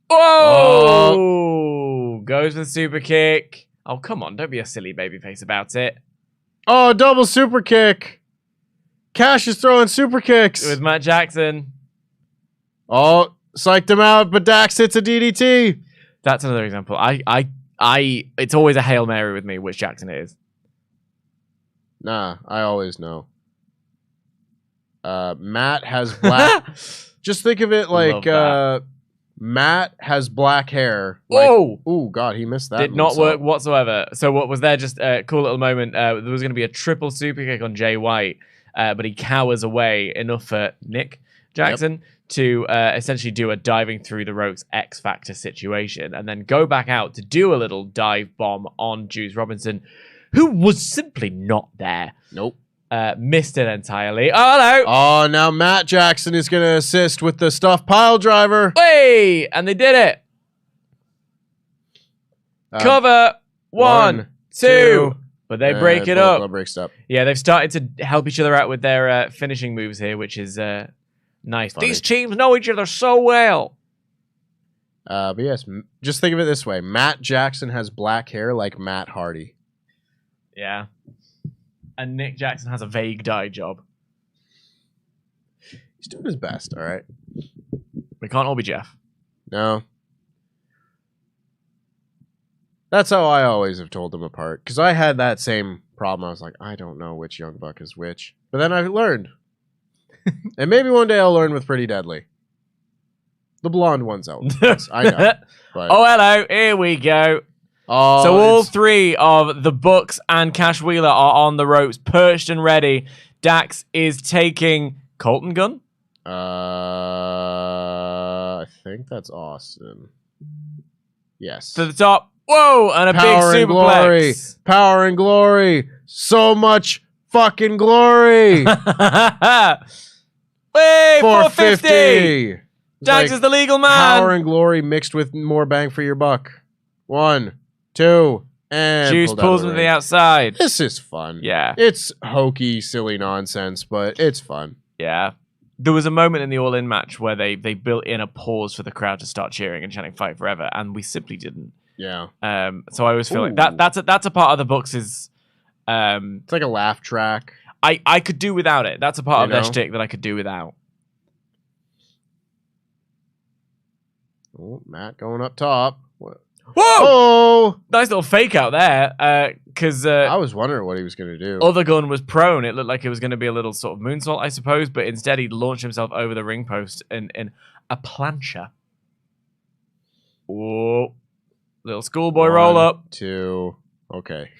Oh! Goes with super kick. Oh, come on. Don't be a silly babyface about it. Oh, double super kick. Cash is throwing super kicks. With Matt Jackson. Oh, psyched him out, but Dax hits a DDT. That's another example. It's always a Hail Mary with me which Jackson it is. Nah, I always know. Matt has black. Just think of it like Matt has black hair. Like, whoa! Oh God, he missed that. Did not work whatsoever. So what was there? Just a cool little moment. There was going to be a triple super kick on Jay White, but he cowers away enough for Nick Jackson to essentially do a diving through the ropes X Factor situation, and then go back out to do a little dive bomb on Juice Robinson, who was simply not there. Nope. Missed it entirely. Oh, no. Oh, now Matt Jackson is going to assist with the stuffed pile driver. Hey! And they did it. Cover. 1, 2. But they break it up. Breaks up. Yeah, they've started to help each other out with their finishing moves here, which is nice. Funny. These teams know each other so well. But yes, just think of it this way. Matt Jackson has black hair like Matt Hardy. Yeah. And Nick Jackson has a vague dye job. He's doing his best, all right? We can't all be Jeff. No. That's how I always have told them apart. Because I had that same problem. I was like, I don't know which Young Buck is which. But then I learned. And maybe one day I'll learn with Pretty Deadly. The blonde one's out. I know. But... Oh, hello. Here we go. Oh, so all three of the Bucks and Cash Wheeler are on the ropes, perched and ready. Dax is taking Colton Gunn. I think that's Austin. Yes. To the top. Whoa, and a Power big and glory. superplex. Power and glory. So much fucking glory. Wait, 450. Dax is the legal man. Power and glory mixed with more bang for your buck. 1, 2, and Juice pulls him to the outside. This is fun. Yeah. It's hokey, silly nonsense, but it's fun. Yeah. There was a moment in the All In match where they built in a pause for the crowd to start cheering and chanting "Fight Forever," and we simply didn't. Yeah. So I always feel like that's a part of the Bucks is. It's like a laugh track. I could do without it. That's a part of their shtick that I could do without. Oh, Matt going up top. What? Whoa! Oh! Nice little fake out there. Because I was wondering what he was going to do. Other Gun was prone. It looked like it was going to be a little sort of moonsault, I suppose, but instead he launched himself over the ring post in a plancha. Oh, little schoolboy roll up. 2. Okay.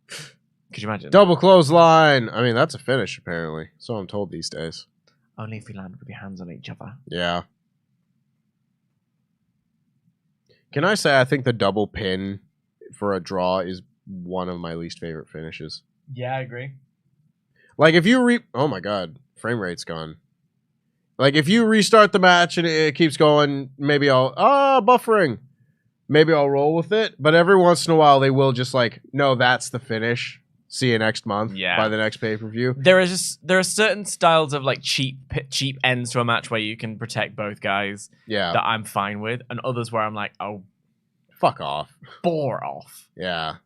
Could you imagine? Double clothesline. I mean, that's a finish, apparently. So I'm told these days. Only if we land with your hands on each other. Yeah. Can I say I think the double pin for a draw is one of my least favorite finishes. Yeah, I agree. Like, if you oh my god, frame rate's gone. Like, if you restart the match and it keeps going, maybe I'll... buffering. Maybe I'll roll with it. But every once in a while, they will just like, no, that's the finish. See you next month. Yeah. By the next pay-per-view. There are certain styles of like cheap ends to a match where you can protect both guys. Yeah. That I'm fine with, and others where I'm like, oh, fuck off. bore off. Yeah.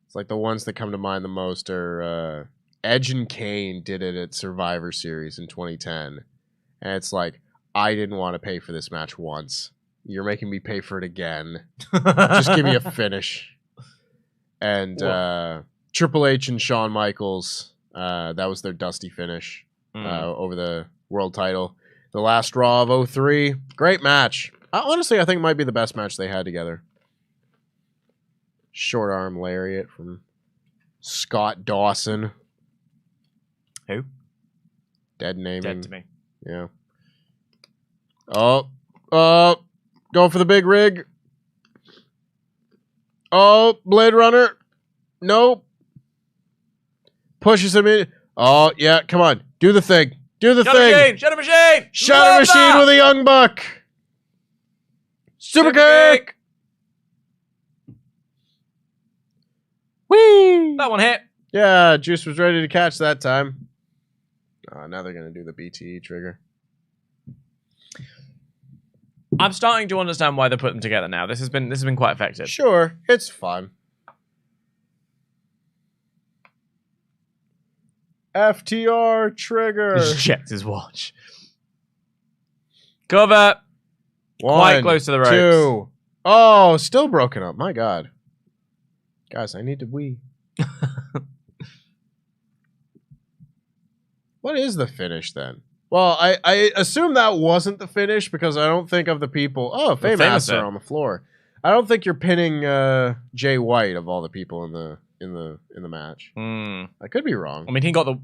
It's like the ones that come to mind the most are Edge and Kane did it at Survivor Series in 2010. And it's like, I didn't want to pay for this match once. You're making me pay for it again. Just give me a finish. And Triple H and Shawn Michaels, that was their dusty finish over the world title. The last Raw of 03, great match. Honestly, I think it might be the best match they had together. Short arm lariat from Scott Dawson. Who? Dead naming. Dead to me. Yeah. Oh, going for the big rig. Oh, Blade Runner. Nope. Pushes him in. Oh, yeah, come on. Do the thing. Do the thing. Shadow Machine! Shadow Machine with a young buck. Super kick. Whee! That one hit. Yeah, Juice was ready to catch that time. Now they're going to do the BTE trigger. I'm starting to understand why they put them together now. This has been quite effective. Sure, it's fun. FTR trigger. He just checked his watch. Cover. 1, Quite close to the ropes. 2. Oh, still broken up. My God. Guys, I need to wee. What is the finish then? Well, I assume that wasn't the finish because I don't think of the people. Oh, Famous are on the floor. I don't think you're pinning Jay White of all the people in the match. I could be wrong. I mean, he got the.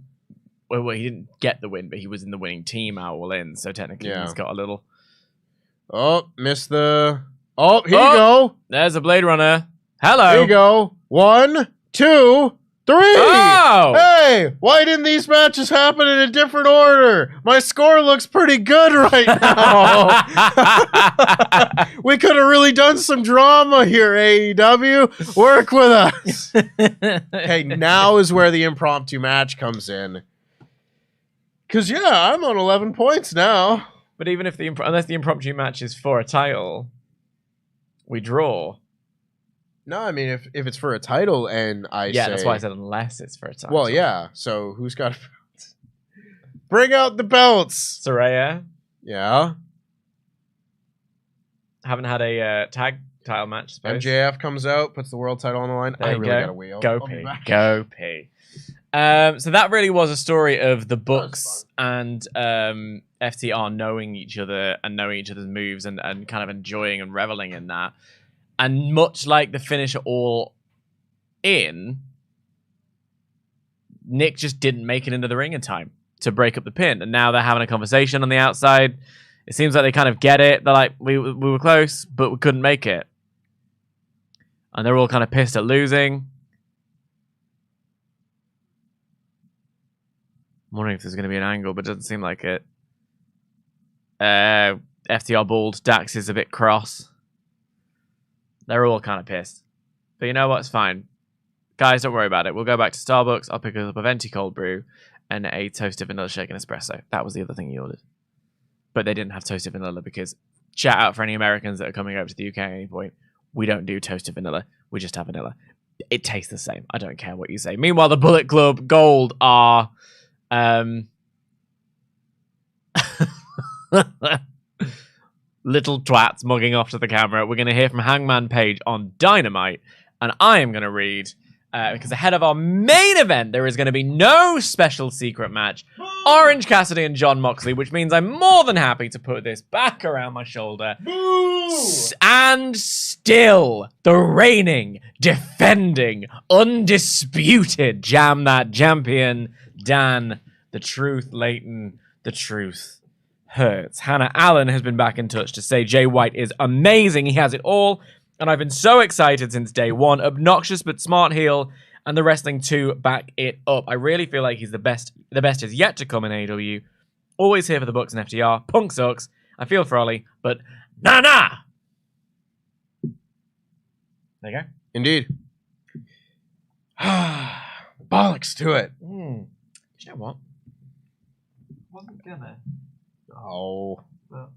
Well, he didn't get the win, but he was in the winning team at All In, so technically he's got a little. Oh, missed the. Oh, here you go. There's a Blade Runner. Hello. Here you go. 1, 2, 3. Oh! Hey, why didn't these matches happen in a different order? My score looks pretty good right now. We could have really done some drama here, AEW. Work with us. Okay, now is where the impromptu match comes in. Because, yeah, I'm on 11 points now. But even if unless the impromptu match is for a title, we draw. No, I mean, if it's for a title and I say... Yeah, that's why I said unless it's for a title. Well, yeah. So who's got belts? Bring out the belts! Saraya. Yeah. Haven't had a tag title match, I suppose. MJF comes out, puts the world title on the line. I really got to wheel. Go pee. Go pee. So that really was a story of the Bucks and FTR knowing each other and knowing each other's moves and kind of enjoying and reveling in that. And much like the finish All In, Nick just didn't make it into the ring in time to break up the pin. And now they're having a conversation on the outside. It seems like they kind of get it. They're like, we were close, but we couldn't make it. And they're all kind of pissed at losing. I'm wondering if there's going to be an angle, but it doesn't seem like it. FTR bald. Dax is a bit cross. They're all kind of pissed. But you know what? It's fine. Guys, don't worry about it. We'll go back to Starbucks. I'll pick up a venti cold brew and a toasted vanilla shake and espresso. That was the other thing he ordered. But they didn't have toasted vanilla because, shout out for any Americans that are coming over to the UK at any point, we don't do toasted vanilla. We just have vanilla. It tastes the same. I don't care what you say. Meanwhile, the Bullet Club Gold are... little twats mugging off to the camera. We're going to hear from Hangman Page on Dynamite, and I am going to read because ahead of our main event, there is going to be no special secret match. Orange Cassidy and Jon Moxley, which means I'm more than happy to put this back around my shoulder. And still, the reigning, defending, undisputed Jam That Champion, Dan, the truth, Leighton, the truth hurts. Hannah Allen has been back in touch to say Jay White is amazing. He has it all. And I've been so excited since day one. Obnoxious but smart heel, and the wrestling too back it up. I really feel like he's the best. The best is yet to come in AEW. Always here for the Bucks and FTR. Punk sucks. I feel for Ollie, but nah. There you go. Indeed. Bollocks to it. You know what? Wasn't gonna. Oh. Well,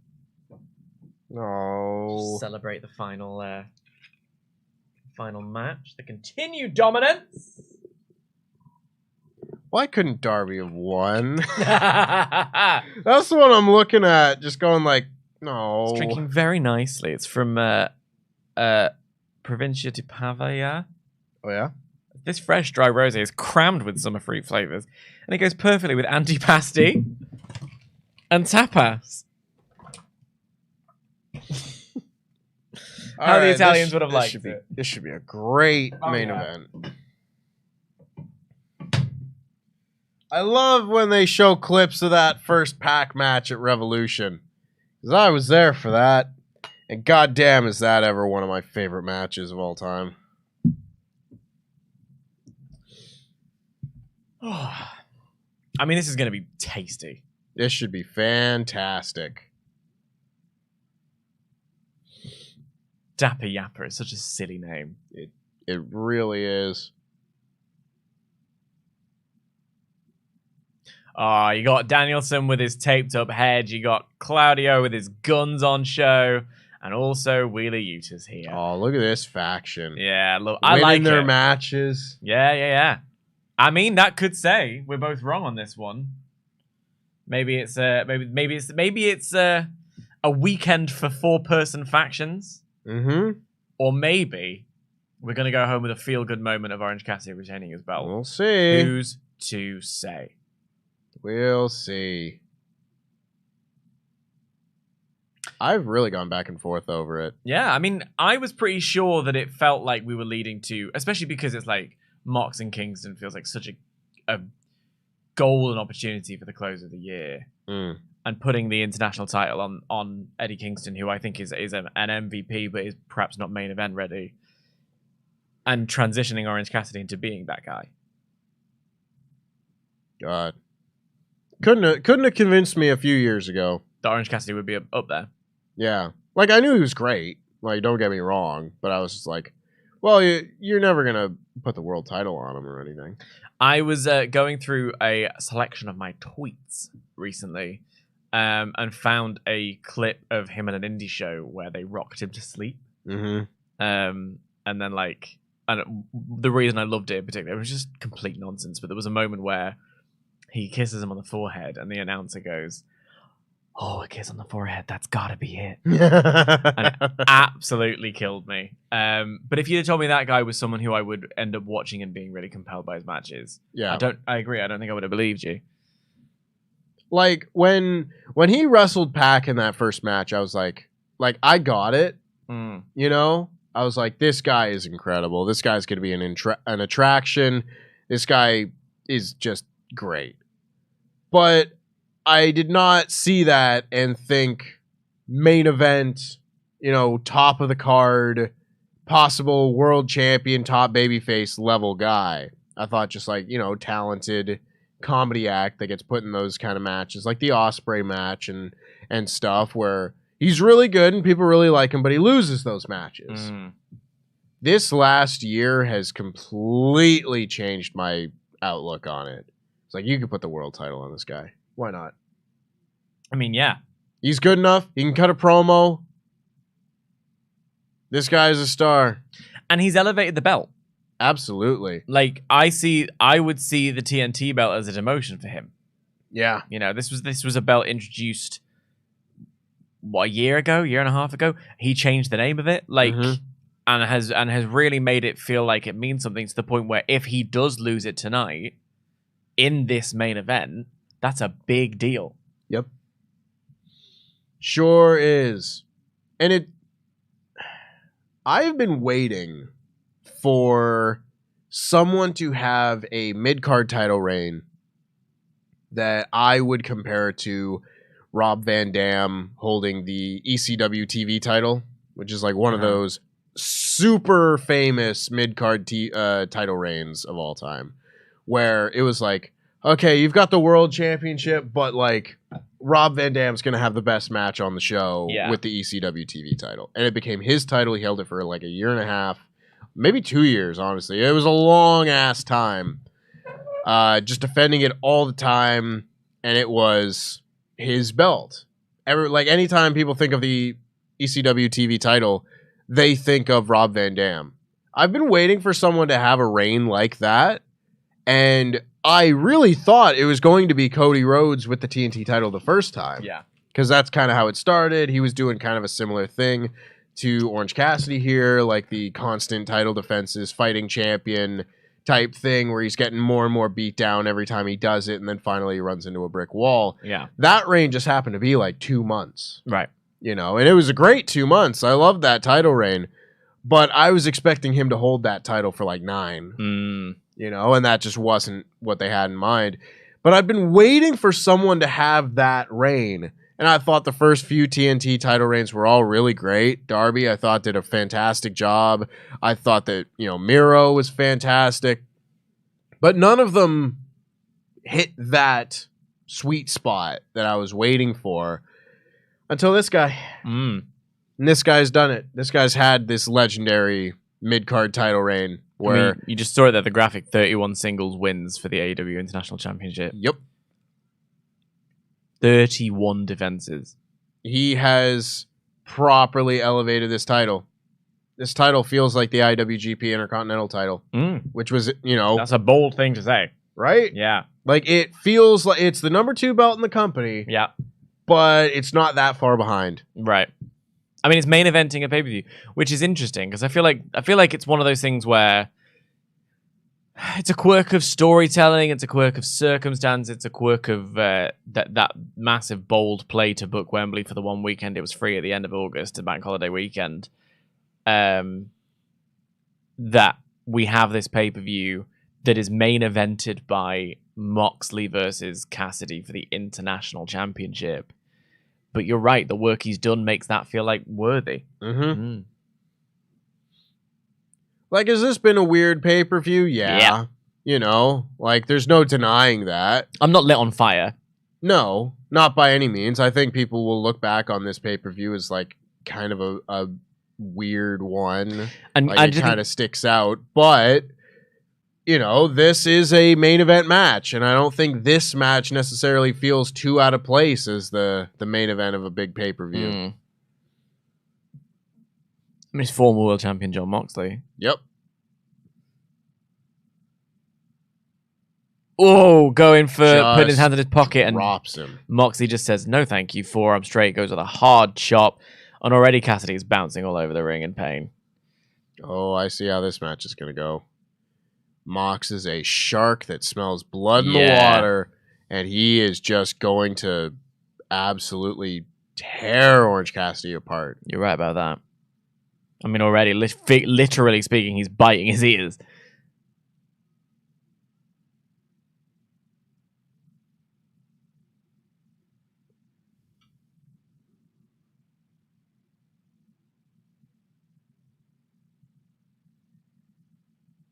No. just celebrate the final match. The continued dominance. Why couldn't Darby have won? It's That's the one I'm looking at. Just going like, no. drinking very nicely. It's from Provincia di Pavia. Oh, yeah? This fresh dry rosé is crammed with summer fruit flavors, and it goes perfectly with antipasti and tapas. How the Italians would have liked it. This should be a great main event. I love when they show clips of that first pack match at Revolution, because I was there for that, and goddamn is that ever one of my favorite matches of all time. I mean, this is going to be tasty. This should be fantastic. Dapper Yapper is such a silly name. It really is. You got Danielson with his taped up head. You got Claudio with his guns on show. And also Wheeler Utah's here. Oh, look at this faction. Yeah, look, I like their it. matches. Yeah. I mean, that could say we're both wrong on this one. Maybe it's maybe it's a weekend for 4-person factions. Mm-hmm. Or maybe we're gonna go home with a feel-good moment of Orange Cassidy retaining his belt. We'll see. Who's to say? We'll see. I've really gone back and forth over it. Yeah, I mean, I was pretty sure that it felt like we were leading to, especially because it's like Mox and Kingston feels like such a goal and opportunity for the close of the year. And putting the international title on Eddie Kingston, who I think is an MVP, but is perhaps not main event ready. And transitioning Orange Cassidy into being that guy. God. Couldn't have convinced me a few years ago. That Orange Cassidy would be up there. Yeah. Like, I knew he was great. Like, don't get me wrong. But I was just like, well, you're never going to put the world title on him or anything. I was going through a selection of my tweets recently and found a clip of him at an indie show where they rocked him to sleep. Mm-hmm. And then, like, and the reason I loved it in particular, it was just complete nonsense, but there was a moment where he kisses him on the forehead and the announcer goes, "Oh, a kiss on the forehead, that's gotta be it." And it absolutely killed me. But if you'd have told me that guy was someone who I would end up watching and being really compelled by his matches, yeah, I agree. I don't think I would have believed you. Like when he wrestled Pac in that first match, I was like I got it. You know, I was like, this guy is incredible. This guy's gonna be an attraction. This guy is just great. But I did not see that and think main event, you know, top of the card, possible world champion, top babyface level guy. I thought just like, you know, talented comedy act that gets put in those kind of matches, like the Ospreay match and stuff, where he's really good and people really like him, but he loses those matches. This last year has completely changed my outlook on it. It's like, you could put the world title on this guy. Why not? I mean, yeah. He's good enough. He can cut a promo. This guy is a star. And he's elevated the belt. Absolutely. Like, I would see the TNT belt as a demotion for him. Yeah. You know, this was a belt introduced, what, a year and a half ago? He changed the name of it. Like, and has really made it feel like it means something to the point where if he does lose it tonight in this main event, that's a big deal. Yep. Sure is. And I've been waiting for someone to have a mid-card title reign that I would compare to Rob Van Dam holding the ECW TV title, which is like one of those super famous mid-card title reigns of all time, where it was like, okay, you've got the world championship, but like Rob Van Dam's going to have the best match on the show with the ECW TV title. And it became his title. He held it for like a year and a half, maybe 2 years, honestly. It was a long ass time. Just defending it all the time. And it was his belt. Anytime people think of the ECW TV title, they think of Rob Van Dam. I've been waiting for someone to have a reign like that. And I really thought it was going to be Cody Rhodes with the TNT title the first time. Yeah. Because that's kind of how it started. He was doing kind of a similar thing to Orange Cassidy here, like the constant title defenses, fighting champion type thing where he's getting more and more beat down every time he does it, and then finally he runs into a brick wall. Yeah. That reign just happened to be like 2 months. Right. You know, and it was a great 2 months. I loved that title reign. But I was expecting him to hold that title for like 9. You know, and that just wasn't what they had in mind. But I've been waiting for someone to have that reign. And I thought the first few TNT title reigns were all really great. Darby, I thought, did a fantastic job. I thought that, Miro was fantastic. But none of them hit that sweet spot that I was waiting for until this guy. And this guy's done it. This guy's had this legendary mid-card title reign. Where you just saw it there, the graphic, 31 singles wins for the AEW International Championship. Yep. 31 defenses. He has properly elevated this title. This title feels like the IWGP Intercontinental title, which was, That's a bold thing to say. Right? Yeah. Like, it feels like it's the number 2 belt in the company. Yeah. But it's not that far behind. Right. I mean, it's main eventing a pay-per-view, which is interesting because I feel like it's one of those things where it's a quirk of storytelling, it's a quirk of circumstance, it's a quirk of that massive bold play to book Wembley for the one weekend. It was free at the end of August, a bank holiday weekend. That we have this pay-per-view that is main evented by Moxley versus Cassidy for the International Championship. But you're right, the work he's done makes that feel like worthy. Like, has this been a weird pay-per-view? Yeah. There's no denying that. I'm not lit on fire. No, not by any means. I think people will look back on this pay-per-view as, like, kind of a weird one. And it kind of sticks out. But, this is a main event match, and I don't think this match necessarily feels too out of place as the main event of a big pay-per-view. I mean, it's former world champion John Moxley. Yep. Oh, going for putting his hand in his pocket and drops him. Moxley just says, no thank you, forearm straight, goes with a hard chop, and already Cassidy is bouncing all over the ring in pain. Oh, I see how this match is going to go. Mox is a shark that smells blood in the water, and he is just going to absolutely tear Orange Cassidy apart. You're right about that. I mean, already, literally speaking, he's biting his ears.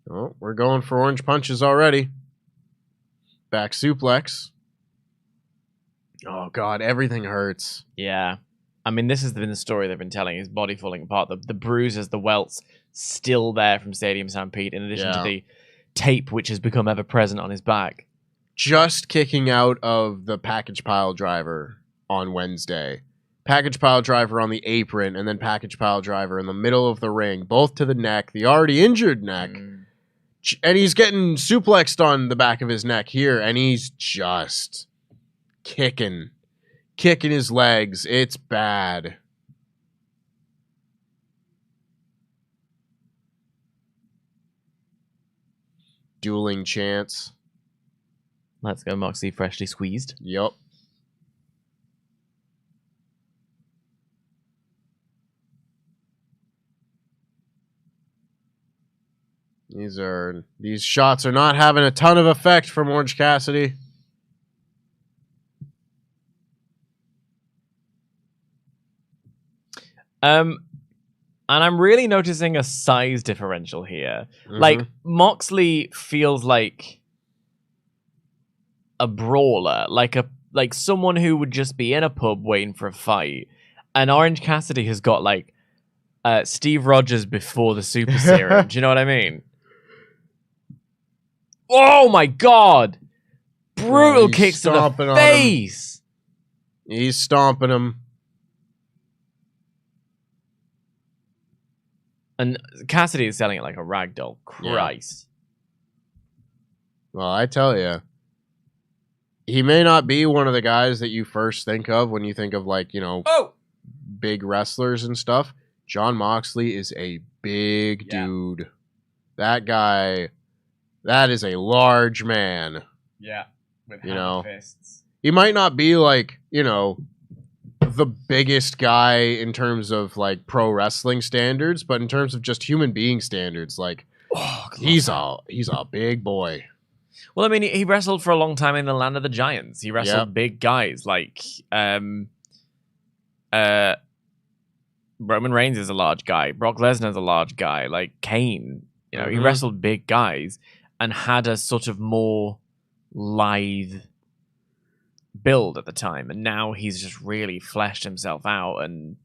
Oh, we're going for orange punches already. Back suplex. Oh, God, everything hurts. Yeah. I mean, this has been the story they've been telling. His body falling apart. The bruises, the welts, still there from Stadium Stampede, in addition to the tape, which has become ever present on his back. Just kicking out of the package pile driver on Wednesday. Package pile driver on the apron, and then package pile driver in the middle of the ring, both to the neck, the already injured neck. And he's getting suplexed on the back of his neck here, and he's just kicking his legs. It's bad. dueling chants. Let's go, Moxley, freshly squeezed. Yep. These shots are not having a ton of effect from Orange Cassidy. And I'm really noticing a size differential here. Like, Moxley feels like a brawler, like someone who would just be in a pub waiting for a fight. And Orange Cassidy has got like Steve Rogers before the super serum. Do you know what I mean? Oh my god! Brutal kicks to the face! He's stomping him. And Cassidy is selling it like a ragdoll. Christ. Yeah. Well, I tell you, he may not be one of the guys that you first think of when you think of, like, you know, big wrestlers and stuff. Jon Moxley is a big dude. That guy, that is a large man. Yeah. With fists. He might not be like, you know, the biggest guy in terms of like pro wrestling standards, but in terms of just human being standards, like he's a big boy. Well, I mean, he wrestled for a long time in the land of the giants. He wrestled big guys like Roman Reigns is a large guy. Brock Lesnar is a large guy. Like Kane, you know, he wrestled big guys and had a sort of more lithe build at the time, and now he's just really fleshed himself out. And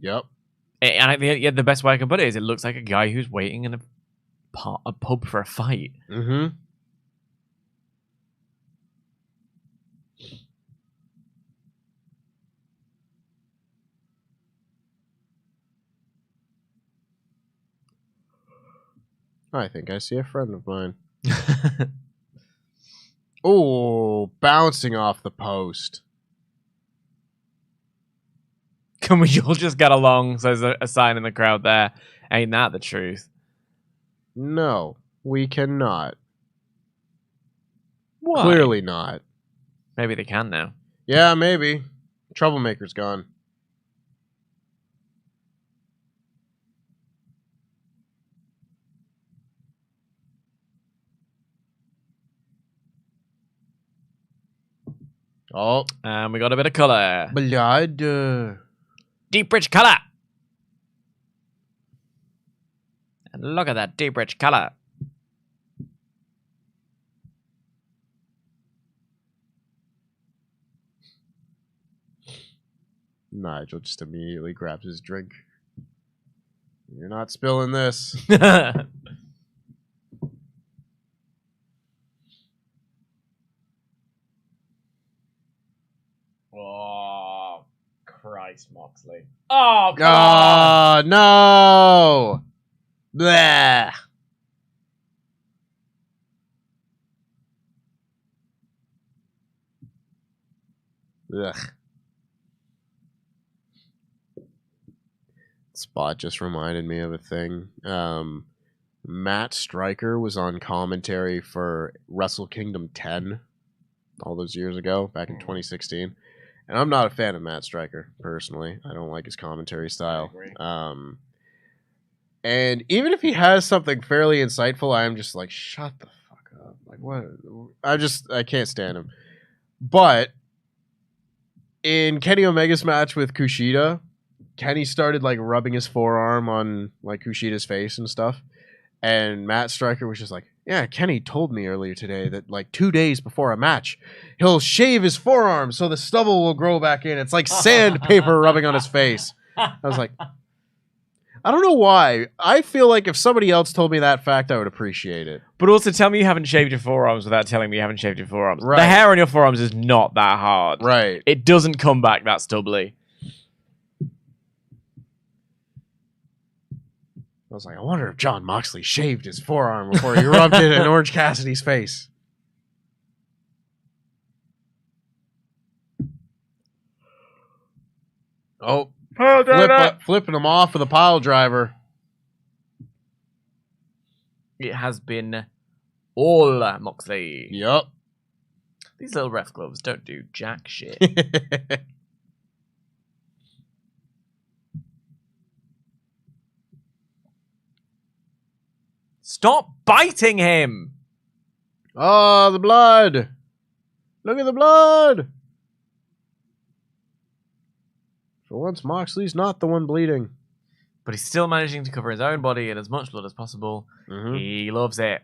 the best way I can put it is, it looks like a guy who's waiting in a pub for a fight. I think I see a friend of mine. Oh, bouncing off the post. Can we all just get along? So there's a sign in the crowd there. Ain't that the truth? No, we cannot. Why? Clearly not. Maybe they can now. Yeah, maybe. Troublemaker's gone. Oh. And we got a bit of colour. Blood. Deep rich colour. And look at that deep rich colour. Nigel just immediately grabs his drink. You're not spilling this. Oh, Christ, Moxley. Oh, come on. No. Blah. Ugh. Spot just reminded me of a thing. Matt Stryker was on commentary for Wrestle Kingdom 10 all those years ago, back in 2016. And I'm not a fan of Matt Stryker, personally. I don't like his commentary style. And even if he has something fairly insightful, I'm just like, shut the fuck up. Like, what? I can't stand him. But in Kenny Omega's match with Kushida, Kenny started like rubbing his forearm on like Kushida's face and stuff. And Matt Stryker was just like, yeah, Kenny told me earlier today that like 2 days before a match, he'll shave his forearm so the stubble will grow back in. It's like sandpaper rubbing on his face. I was like, I don't know why. I feel like if somebody else told me that fact, I would appreciate it. But also tell me you haven't shaved your forearms without telling me you haven't shaved your forearms. Right. The hair on your forearms is not that hard. Right. It doesn't come back that stubbly. I was like, I wonder if Jon Moxley shaved his forearm before he rubbed it in Orange Cassidy's face. Oh, flipping him off with a pile driver. It has been all Moxley. Yup. These little ref gloves don't do jack shit. Stop biting him! Oh, the blood! Look at the blood! For once, Moxley's not the one bleeding. But he's still managing to cover his own body in as much blood as possible. Mm-hmm. He loves it.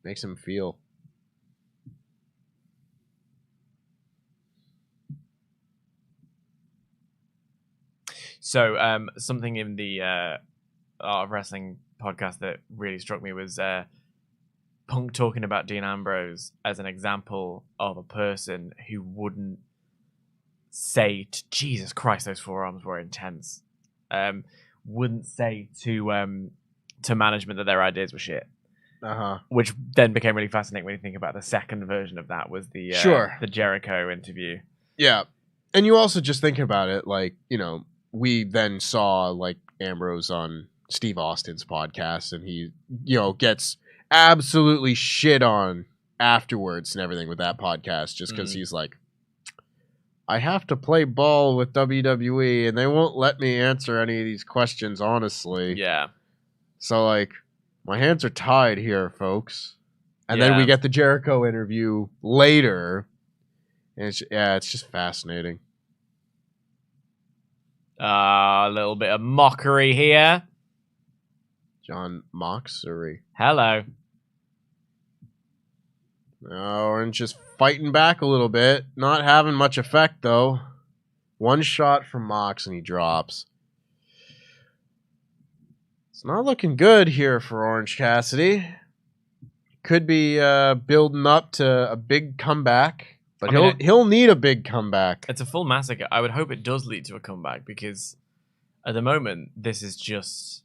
Makes him feel. So, something in the Art of Wrestling podcast that really struck me was Punk talking about Dean Ambrose as an example of a person who wouldn't say to, Jesus Christ, those forearms were intense. Wouldn't say to management that their ideas were shit. Which then became really fascinating when you think about the second version of that was the the Jericho interview. Yeah. And you also just think about it, like, you know, we then saw like Ambrose on Steve Austin's podcast, and he, you know, gets absolutely shit on afterwards and everything with that podcast just because he's like, I have to play ball with WWE and they won't let me answer any of these questions honestly. Yeah. So like, my hands are tied here, folks. And then we get the Jericho interview later. And it's just fascinating. A little bit of mockery here. John Moxley. Hello. Orange just fighting back a little bit. Not having much effect, though. One shot from Mox and he drops. It's not looking good here for Orange Cassidy. Could be building up to a big comeback. But he'll need a big comeback. It's a full massacre. I would hope it does lead to a comeback because at the moment, this is just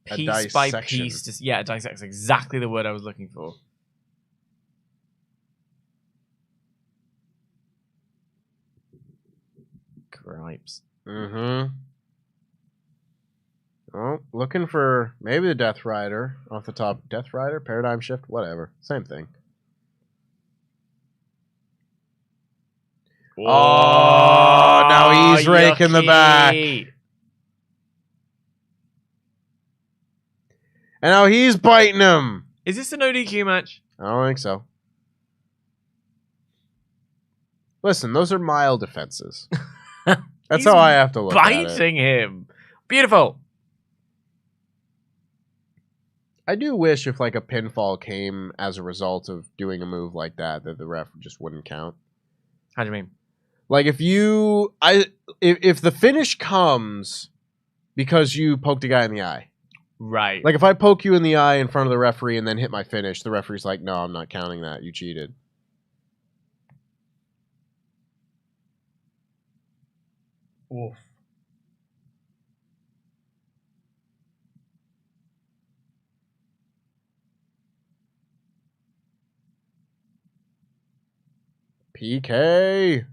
piece by piece. A dissection is exactly the word I was looking for. Cripes. Mm-hmm. Oh, looking for maybe the Death Rider off the top. Death Rider, Paradigm Shift, whatever. Same thing. Oh, now he's raking the back. And now he's biting him. Is this an ODQ match? I don't think so. Listen, those are mild offenses. That's how I have to look at it. Biting him. Beautiful. I do wish if like a pinfall came as a result of doing a move like that the ref just wouldn't count. How do you mean? Like if the finish comes because you poked a guy in the eye. Right. Like if I poke you in the eye in front of the referee and then hit my finish, the referee's like, no, I'm not counting that. You cheated. Oof. PK.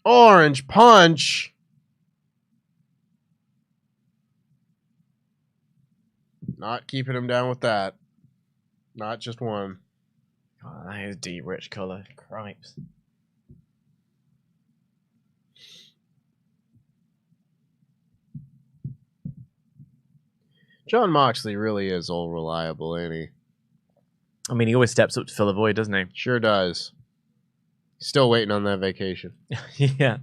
Orange punch. Not keeping him down with that. Not just one. Oh, that is deep, rich color. Cripes. John Moxley really is all reliable, ain't he? I mean, he always steps up to fill a void, doesn't he? Sure does. Still waiting on that vacation. Yeah.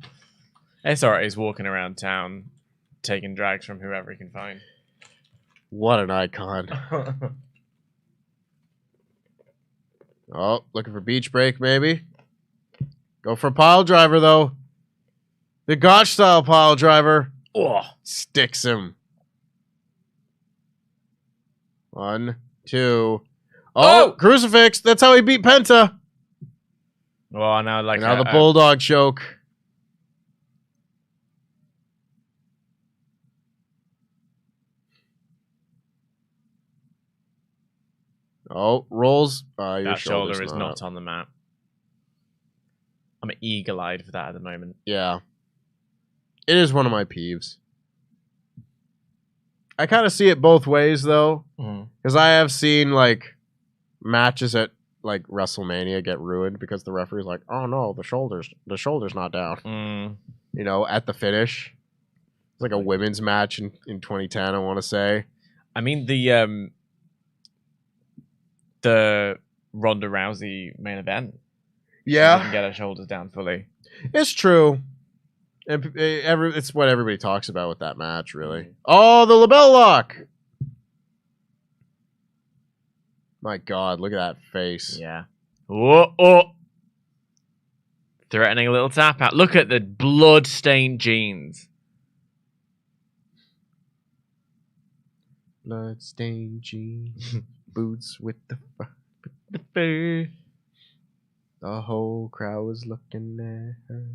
It's alright, he's walking around town taking drags from whoever he can find. What an icon. Oh, looking for beach break, maybe? Go for a pile driver, though. The Gotch style pile driver. Oh, sticks him. 1, 2. Oh, crucifix. That's how he beat Penta. Oh, now the bulldog choke. Oh, rolls. Your that shoulder is not on the mat. I'm eagle-eyed for that at the moment. Yeah. It is one of my peeves. I kind of see it both ways, though. Because I have seen, like, matches at, like, WrestleMania get ruined because the referee's like, oh, no, the shoulder's not down. You know, at the finish. It's like a women's match in 2010, I want to say. I mean, the Ronda Rousey main event. Yeah. Didn't get her shoulders down fully. It's true. It's what everybody talks about with that match, really. Oh, the label lock! My God, look at that face. Yeah. Oh. Threatening a little tap out. Look at the blood-stained jeans. Blood-stained jeans. Boots with the fur. The whole crowd was looking at her.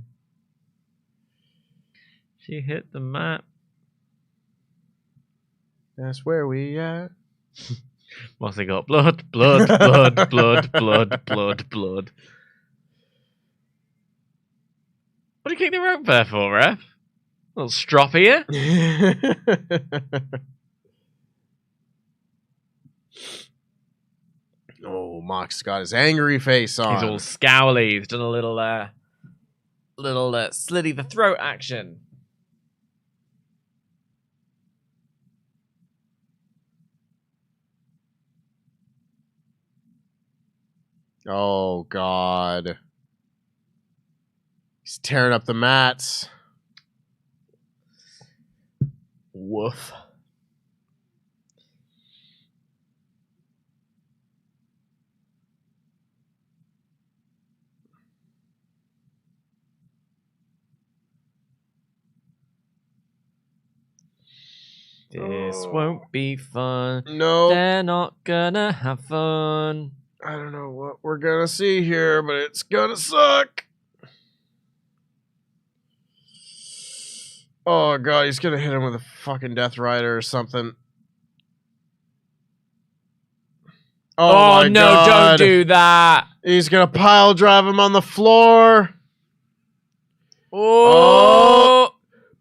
She hit the mat. That's where we at. Mossy got blood. What do you kick the rope there for, ref? A little strop here. Oh, Mox got his angry face on. He's all scowly. He's done a little slitty the throat action. Oh, God. He's tearing up the mats. Woof. This won't be fun. No. They're not gonna have fun. I don't know what we're gonna see here, but it's gonna suck. Oh, God, he's gonna hit him with a fucking Death Rider or something. Oh no, God. don't do that. He's gonna pile drive him on the floor. Oh.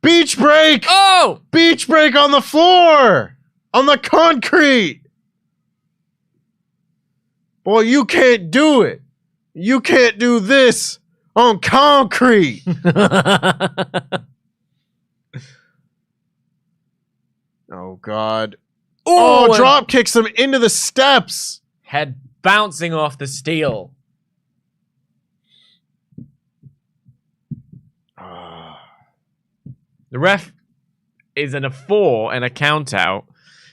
Beach break! Oh! Beach break on the floor! On the concrete! Boy, you can't do it. You can't do this on concrete. Oh, God. Oh, drop kicks him into the steps. Head bouncing off the steel. The ref is in a 4 and a count out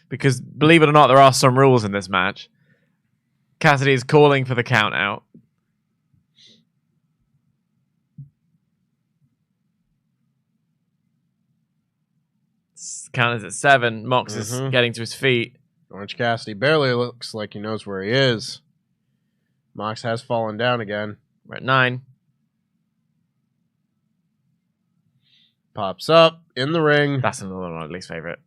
because, believe it or not, there are some rules in this match. Cassidy is calling for the count out. Count is at 7. Mox is getting to his feet. Orange Cassidy barely looks like he knows where he is. Mox has fallen down again. We're at 9. Pops up in the ring. That's another one of my least favorite.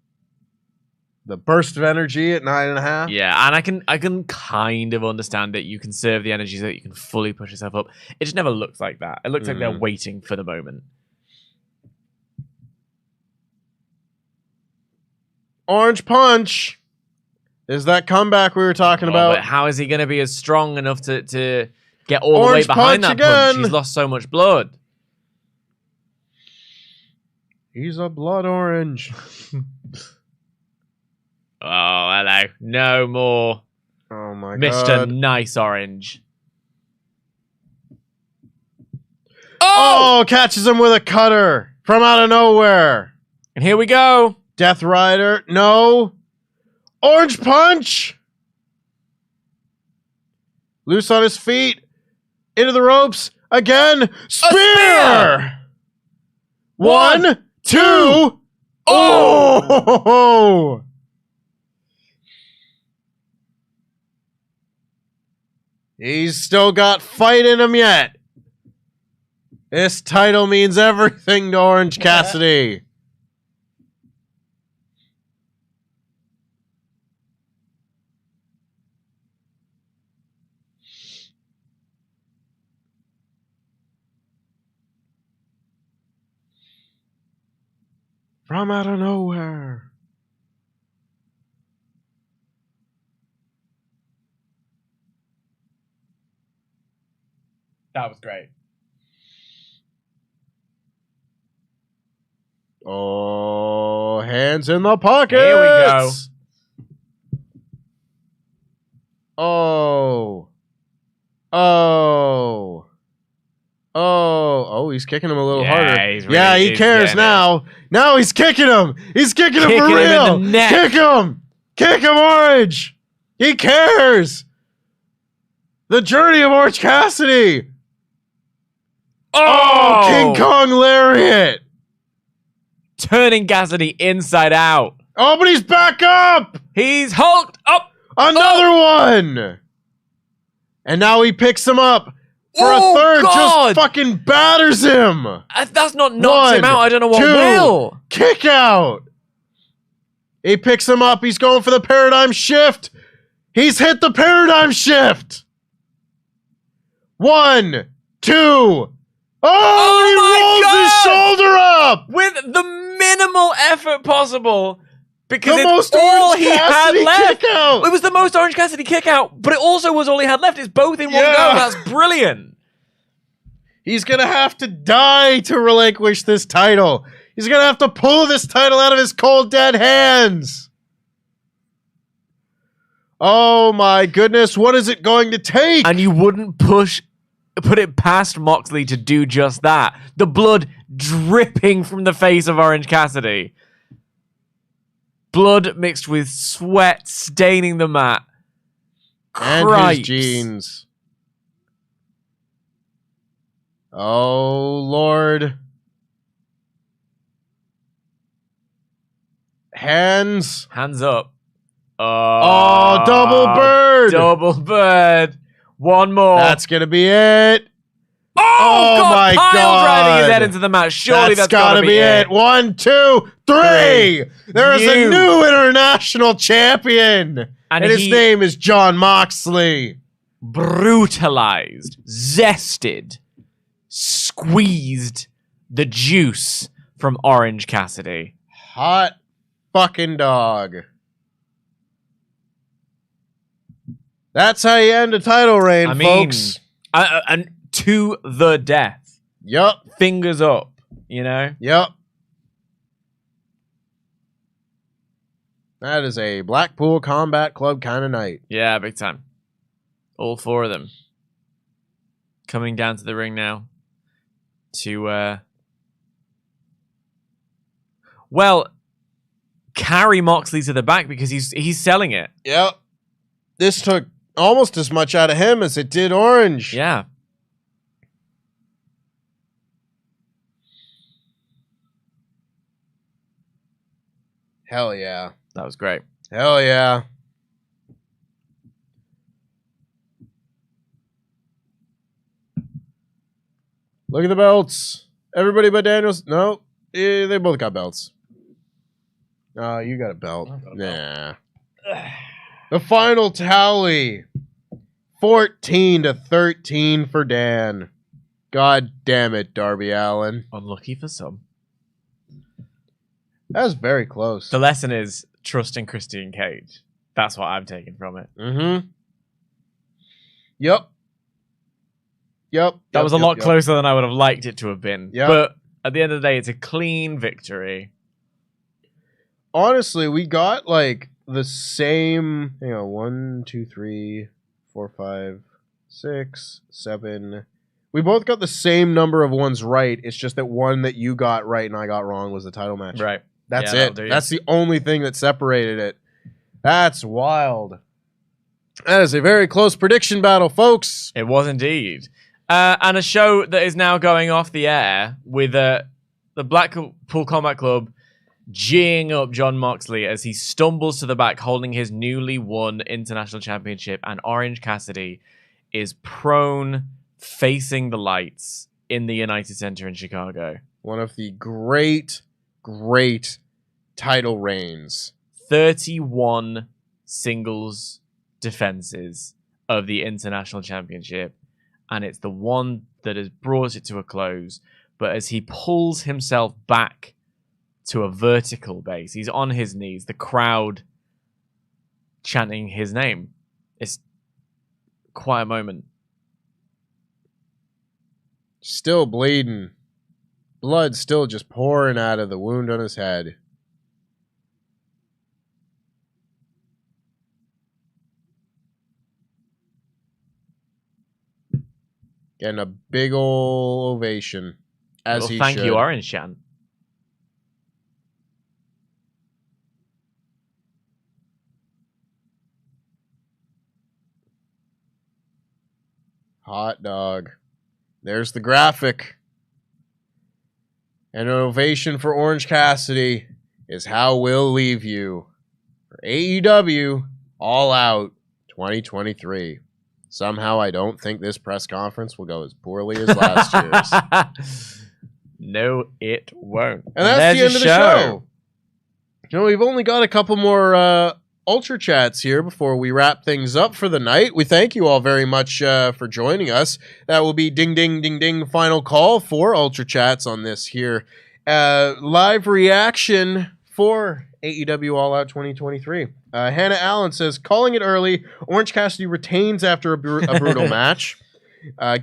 The burst of energy at 9.5. Yeah, and I can kind of understand that you conserve the energy so that you can fully push yourself up. It just never looks like that. It looks like they're waiting for the moment. Orange punch is that comeback we were talking about. But how is he going to be as strong enough to get all the way behind that punch? He's lost so much blood. He's a blood orange. Oh, hello. No more. Oh, my Mr. God. Nice Orange. Oh! Catches him with a cutter from out of nowhere. And here we go. Death Rider. No. Orange punch. Loose on his feet. Into the ropes. Again. Spear. 1, 2. Oh! He's still got fight in him yet. This title means everything to Orange Cassidy. From out of nowhere. That was great. Oh, hands in the pockets. Here we go. Oh, he's kicking him a little harder. He cares now. Now he's kicking him. He's kicking him for real. Him in the neck. Kick him. Kick him, Orange. He cares. The journey of Orange Cassidy. Oh, King Kong Lariat. Turning Cassidy inside out. Oh, but he's back up. He's hulked up. Another one. And now he picks him up for a third. God. Just fucking batters him. That's not knocked him out. I don't know what will. Kick out. He picks him up. He's going for the paradigm shift. He's hit the paradigm shift. 1, 2. Oh, he rolls his shoulder up with the minimal effort possible because it's all he had left. It was the most Orange Cassidy kick out, but it also was all he had left. It's both in one go. That's brilliant. He's going to have to die to relinquish this title. He's going to have to pull this title out of his cold, dead hands. Oh, my goodness. What is it going to take? And you wouldn't put it past Moxley to do just that. The blood dripping from the face of Orange Cassidy. Blood mixed with sweat staining the mat. And Cripes. his jeans. Oh, Lord. Hands. Hands up. Oh, double bird. Double bird. One more. That's going to be it. Oh God, my Pyle God. driving his head into the mat. Surely that's gotta be it. 1, 2, 3. There is a new international champion. And his name is Jon Moxley. Brutalized, zested, squeezed the juice from Orange Cassidy. Hot fucking dog. That's how you end a title reign, folks. And to the death. Yup. Fingers up, you know? Yup. That is a Blackpool Combat Club kind of night. Yeah, big time. All four of them. Coming down to the ring now. To, carry Moxley to the back because he's selling it. Yep. This took almost as much out of him as it did Orange. Yeah. Hell yeah. That was great. Hell yeah. Look at the belts. Everybody but Danielson. No, they both got belts. You got a belt. Nah. The final tally. 14-13 for Dan. God damn it, Darby Allin. Unlucky for some. That was very close. The lesson is trusting Christian Cage. That's what I'm taking from it. Mm-hmm. Yep. That was a lot closer than I would have liked it to have been. Yep. But at the end of the day, it's a clean victory. Honestly, we got like the same. Hang on, 1, 2, 3, 4, 5, 6, 7. We both got the same number of ones right. It's just that one that you got right and I got wrong was the title match. Right. That's it. That's the only thing that separated it. That's wild. That is a very close prediction battle, folks. It was indeed. And a show that is now going off the air with the Blackpool Combat Club geeing up Jon Moxley as he stumbles to the back holding his newly won International Championship, and Orange Cassidy is prone facing the lights in the United Center in Chicago. One of the great title reigns. 31 singles defenses of the International Championship, and it's the one that has brought it to a close. But as he pulls himself back to a vertical base. He's on his knees. The crowd chanting his name. It's quite a moment. Still bleeding. Blood still just pouring out of the wound on his head. Getting a big ol' ovation. As he thank should. you, Orange Chan. Hot dog. There's the graphic. And an ovation for Orange Cassidy is how we'll leave you for AEW All Out 2023. Somehow I don't think this press conference will go as poorly as last year's. No, it won't. And that's the end of the show. You know, we've only got a couple more Ultra Chats here before we wrap things up for the night. We thank you all very much for joining us. That will be ding, ding, ding, ding, final call for Ultra Chats on this here live reaction for AEW All Out 2023. Hannah Allen says, calling it early. Orange Cassidy retains after a brutal match.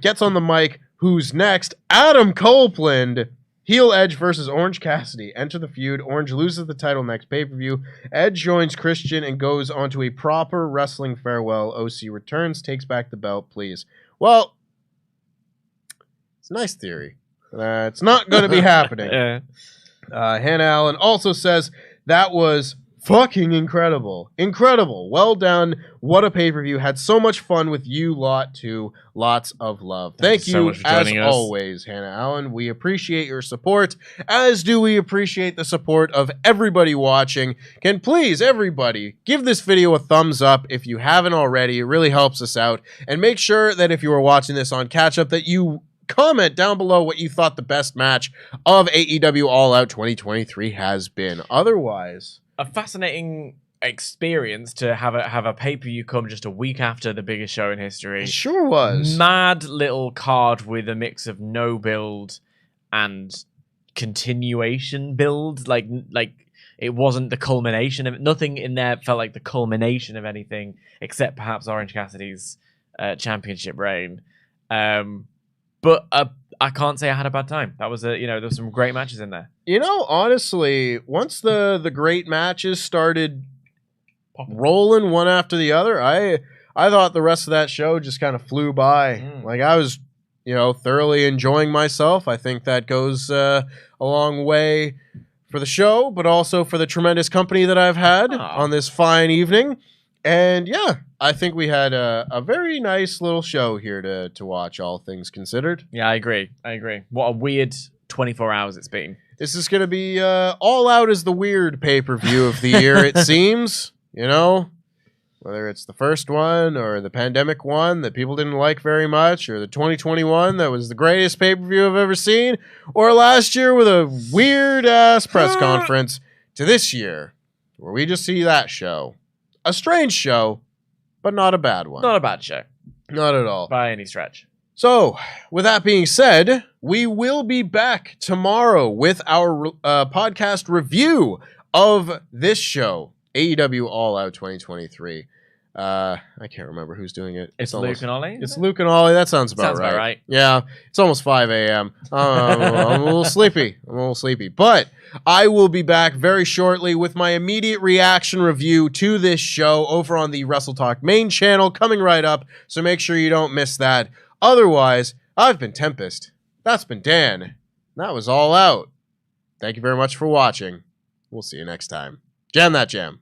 Gets on the mic. Who's next? Adam Copeland. Heel Edge versus Orange Cassidy. Enter the feud. Orange loses the title next pay-per-view. Edge joins Christian and goes on to a proper wrestling farewell. OC returns, takes back the belt, please. Well, it's a nice theory. It's not going to be happening. Yeah. Hannah Allen also says, that was fucking incredible. Incredible. Well done. What a pay-per-view. Had so much fun with you lot too. Lots of love. Thank you, so much for joining us. Always, Hannah Allen. We appreciate your support, as do we appreciate the support of everybody watching. Can please, everybody, give this video a thumbs up if you haven't already. It really helps us out. And make sure that if you are watching this on catch-up, that you comment down below what you thought the best match of AEW All Out 2023 has been. Otherwise, a fascinating experience to have a pay-per-view come just a week after the biggest show in history. it sure was. Mad little card with a mix of no build and continuation build. Like it wasn't the culmination of nothing in there felt like the culmination of anything except perhaps Orange Cassidy's championship reign. But I can't say I had a bad time. That was there was some great matches in there. You know, honestly, once the great matches started rolling one after the other, I thought the rest of that show just kind of flew by. Like I was, thoroughly enjoying myself. I think that goes a long way for the show, but also for the tremendous company that I've had on this fine evening. And yeah, I think we had a very nice little show here to watch, all things considered. Yeah, I agree. What a weird 24 hours it's been. This is going to be All Out as the weird pay-per-view of the year, it seems. Whether it's the first one or the pandemic one that people didn't like very much, or the 2021 that was the greatest pay-per-view I've ever seen, or last year with a weird-ass press conference, to this year where we just see that show. A strange show, but not a bad one. Not a bad show. Not at all. By any stretch. So, with that being said, we will be back tomorrow with our podcast review of this show, AEW All Out 2023. I can't remember who's doing it. It's Luke and Ollie? It's Luke and Ollie. That sounds about right. Yeah, it's almost 5 a.m. I'm a little sleepy. But I will be back very shortly with my immediate reaction review to this show over on the WrestleTalk main channel coming right up. So make sure you don't miss that. Otherwise, I've been Tempest. That's been Dan. That was All Out. Thank you very much for watching. We'll see you next time. Jam that jam.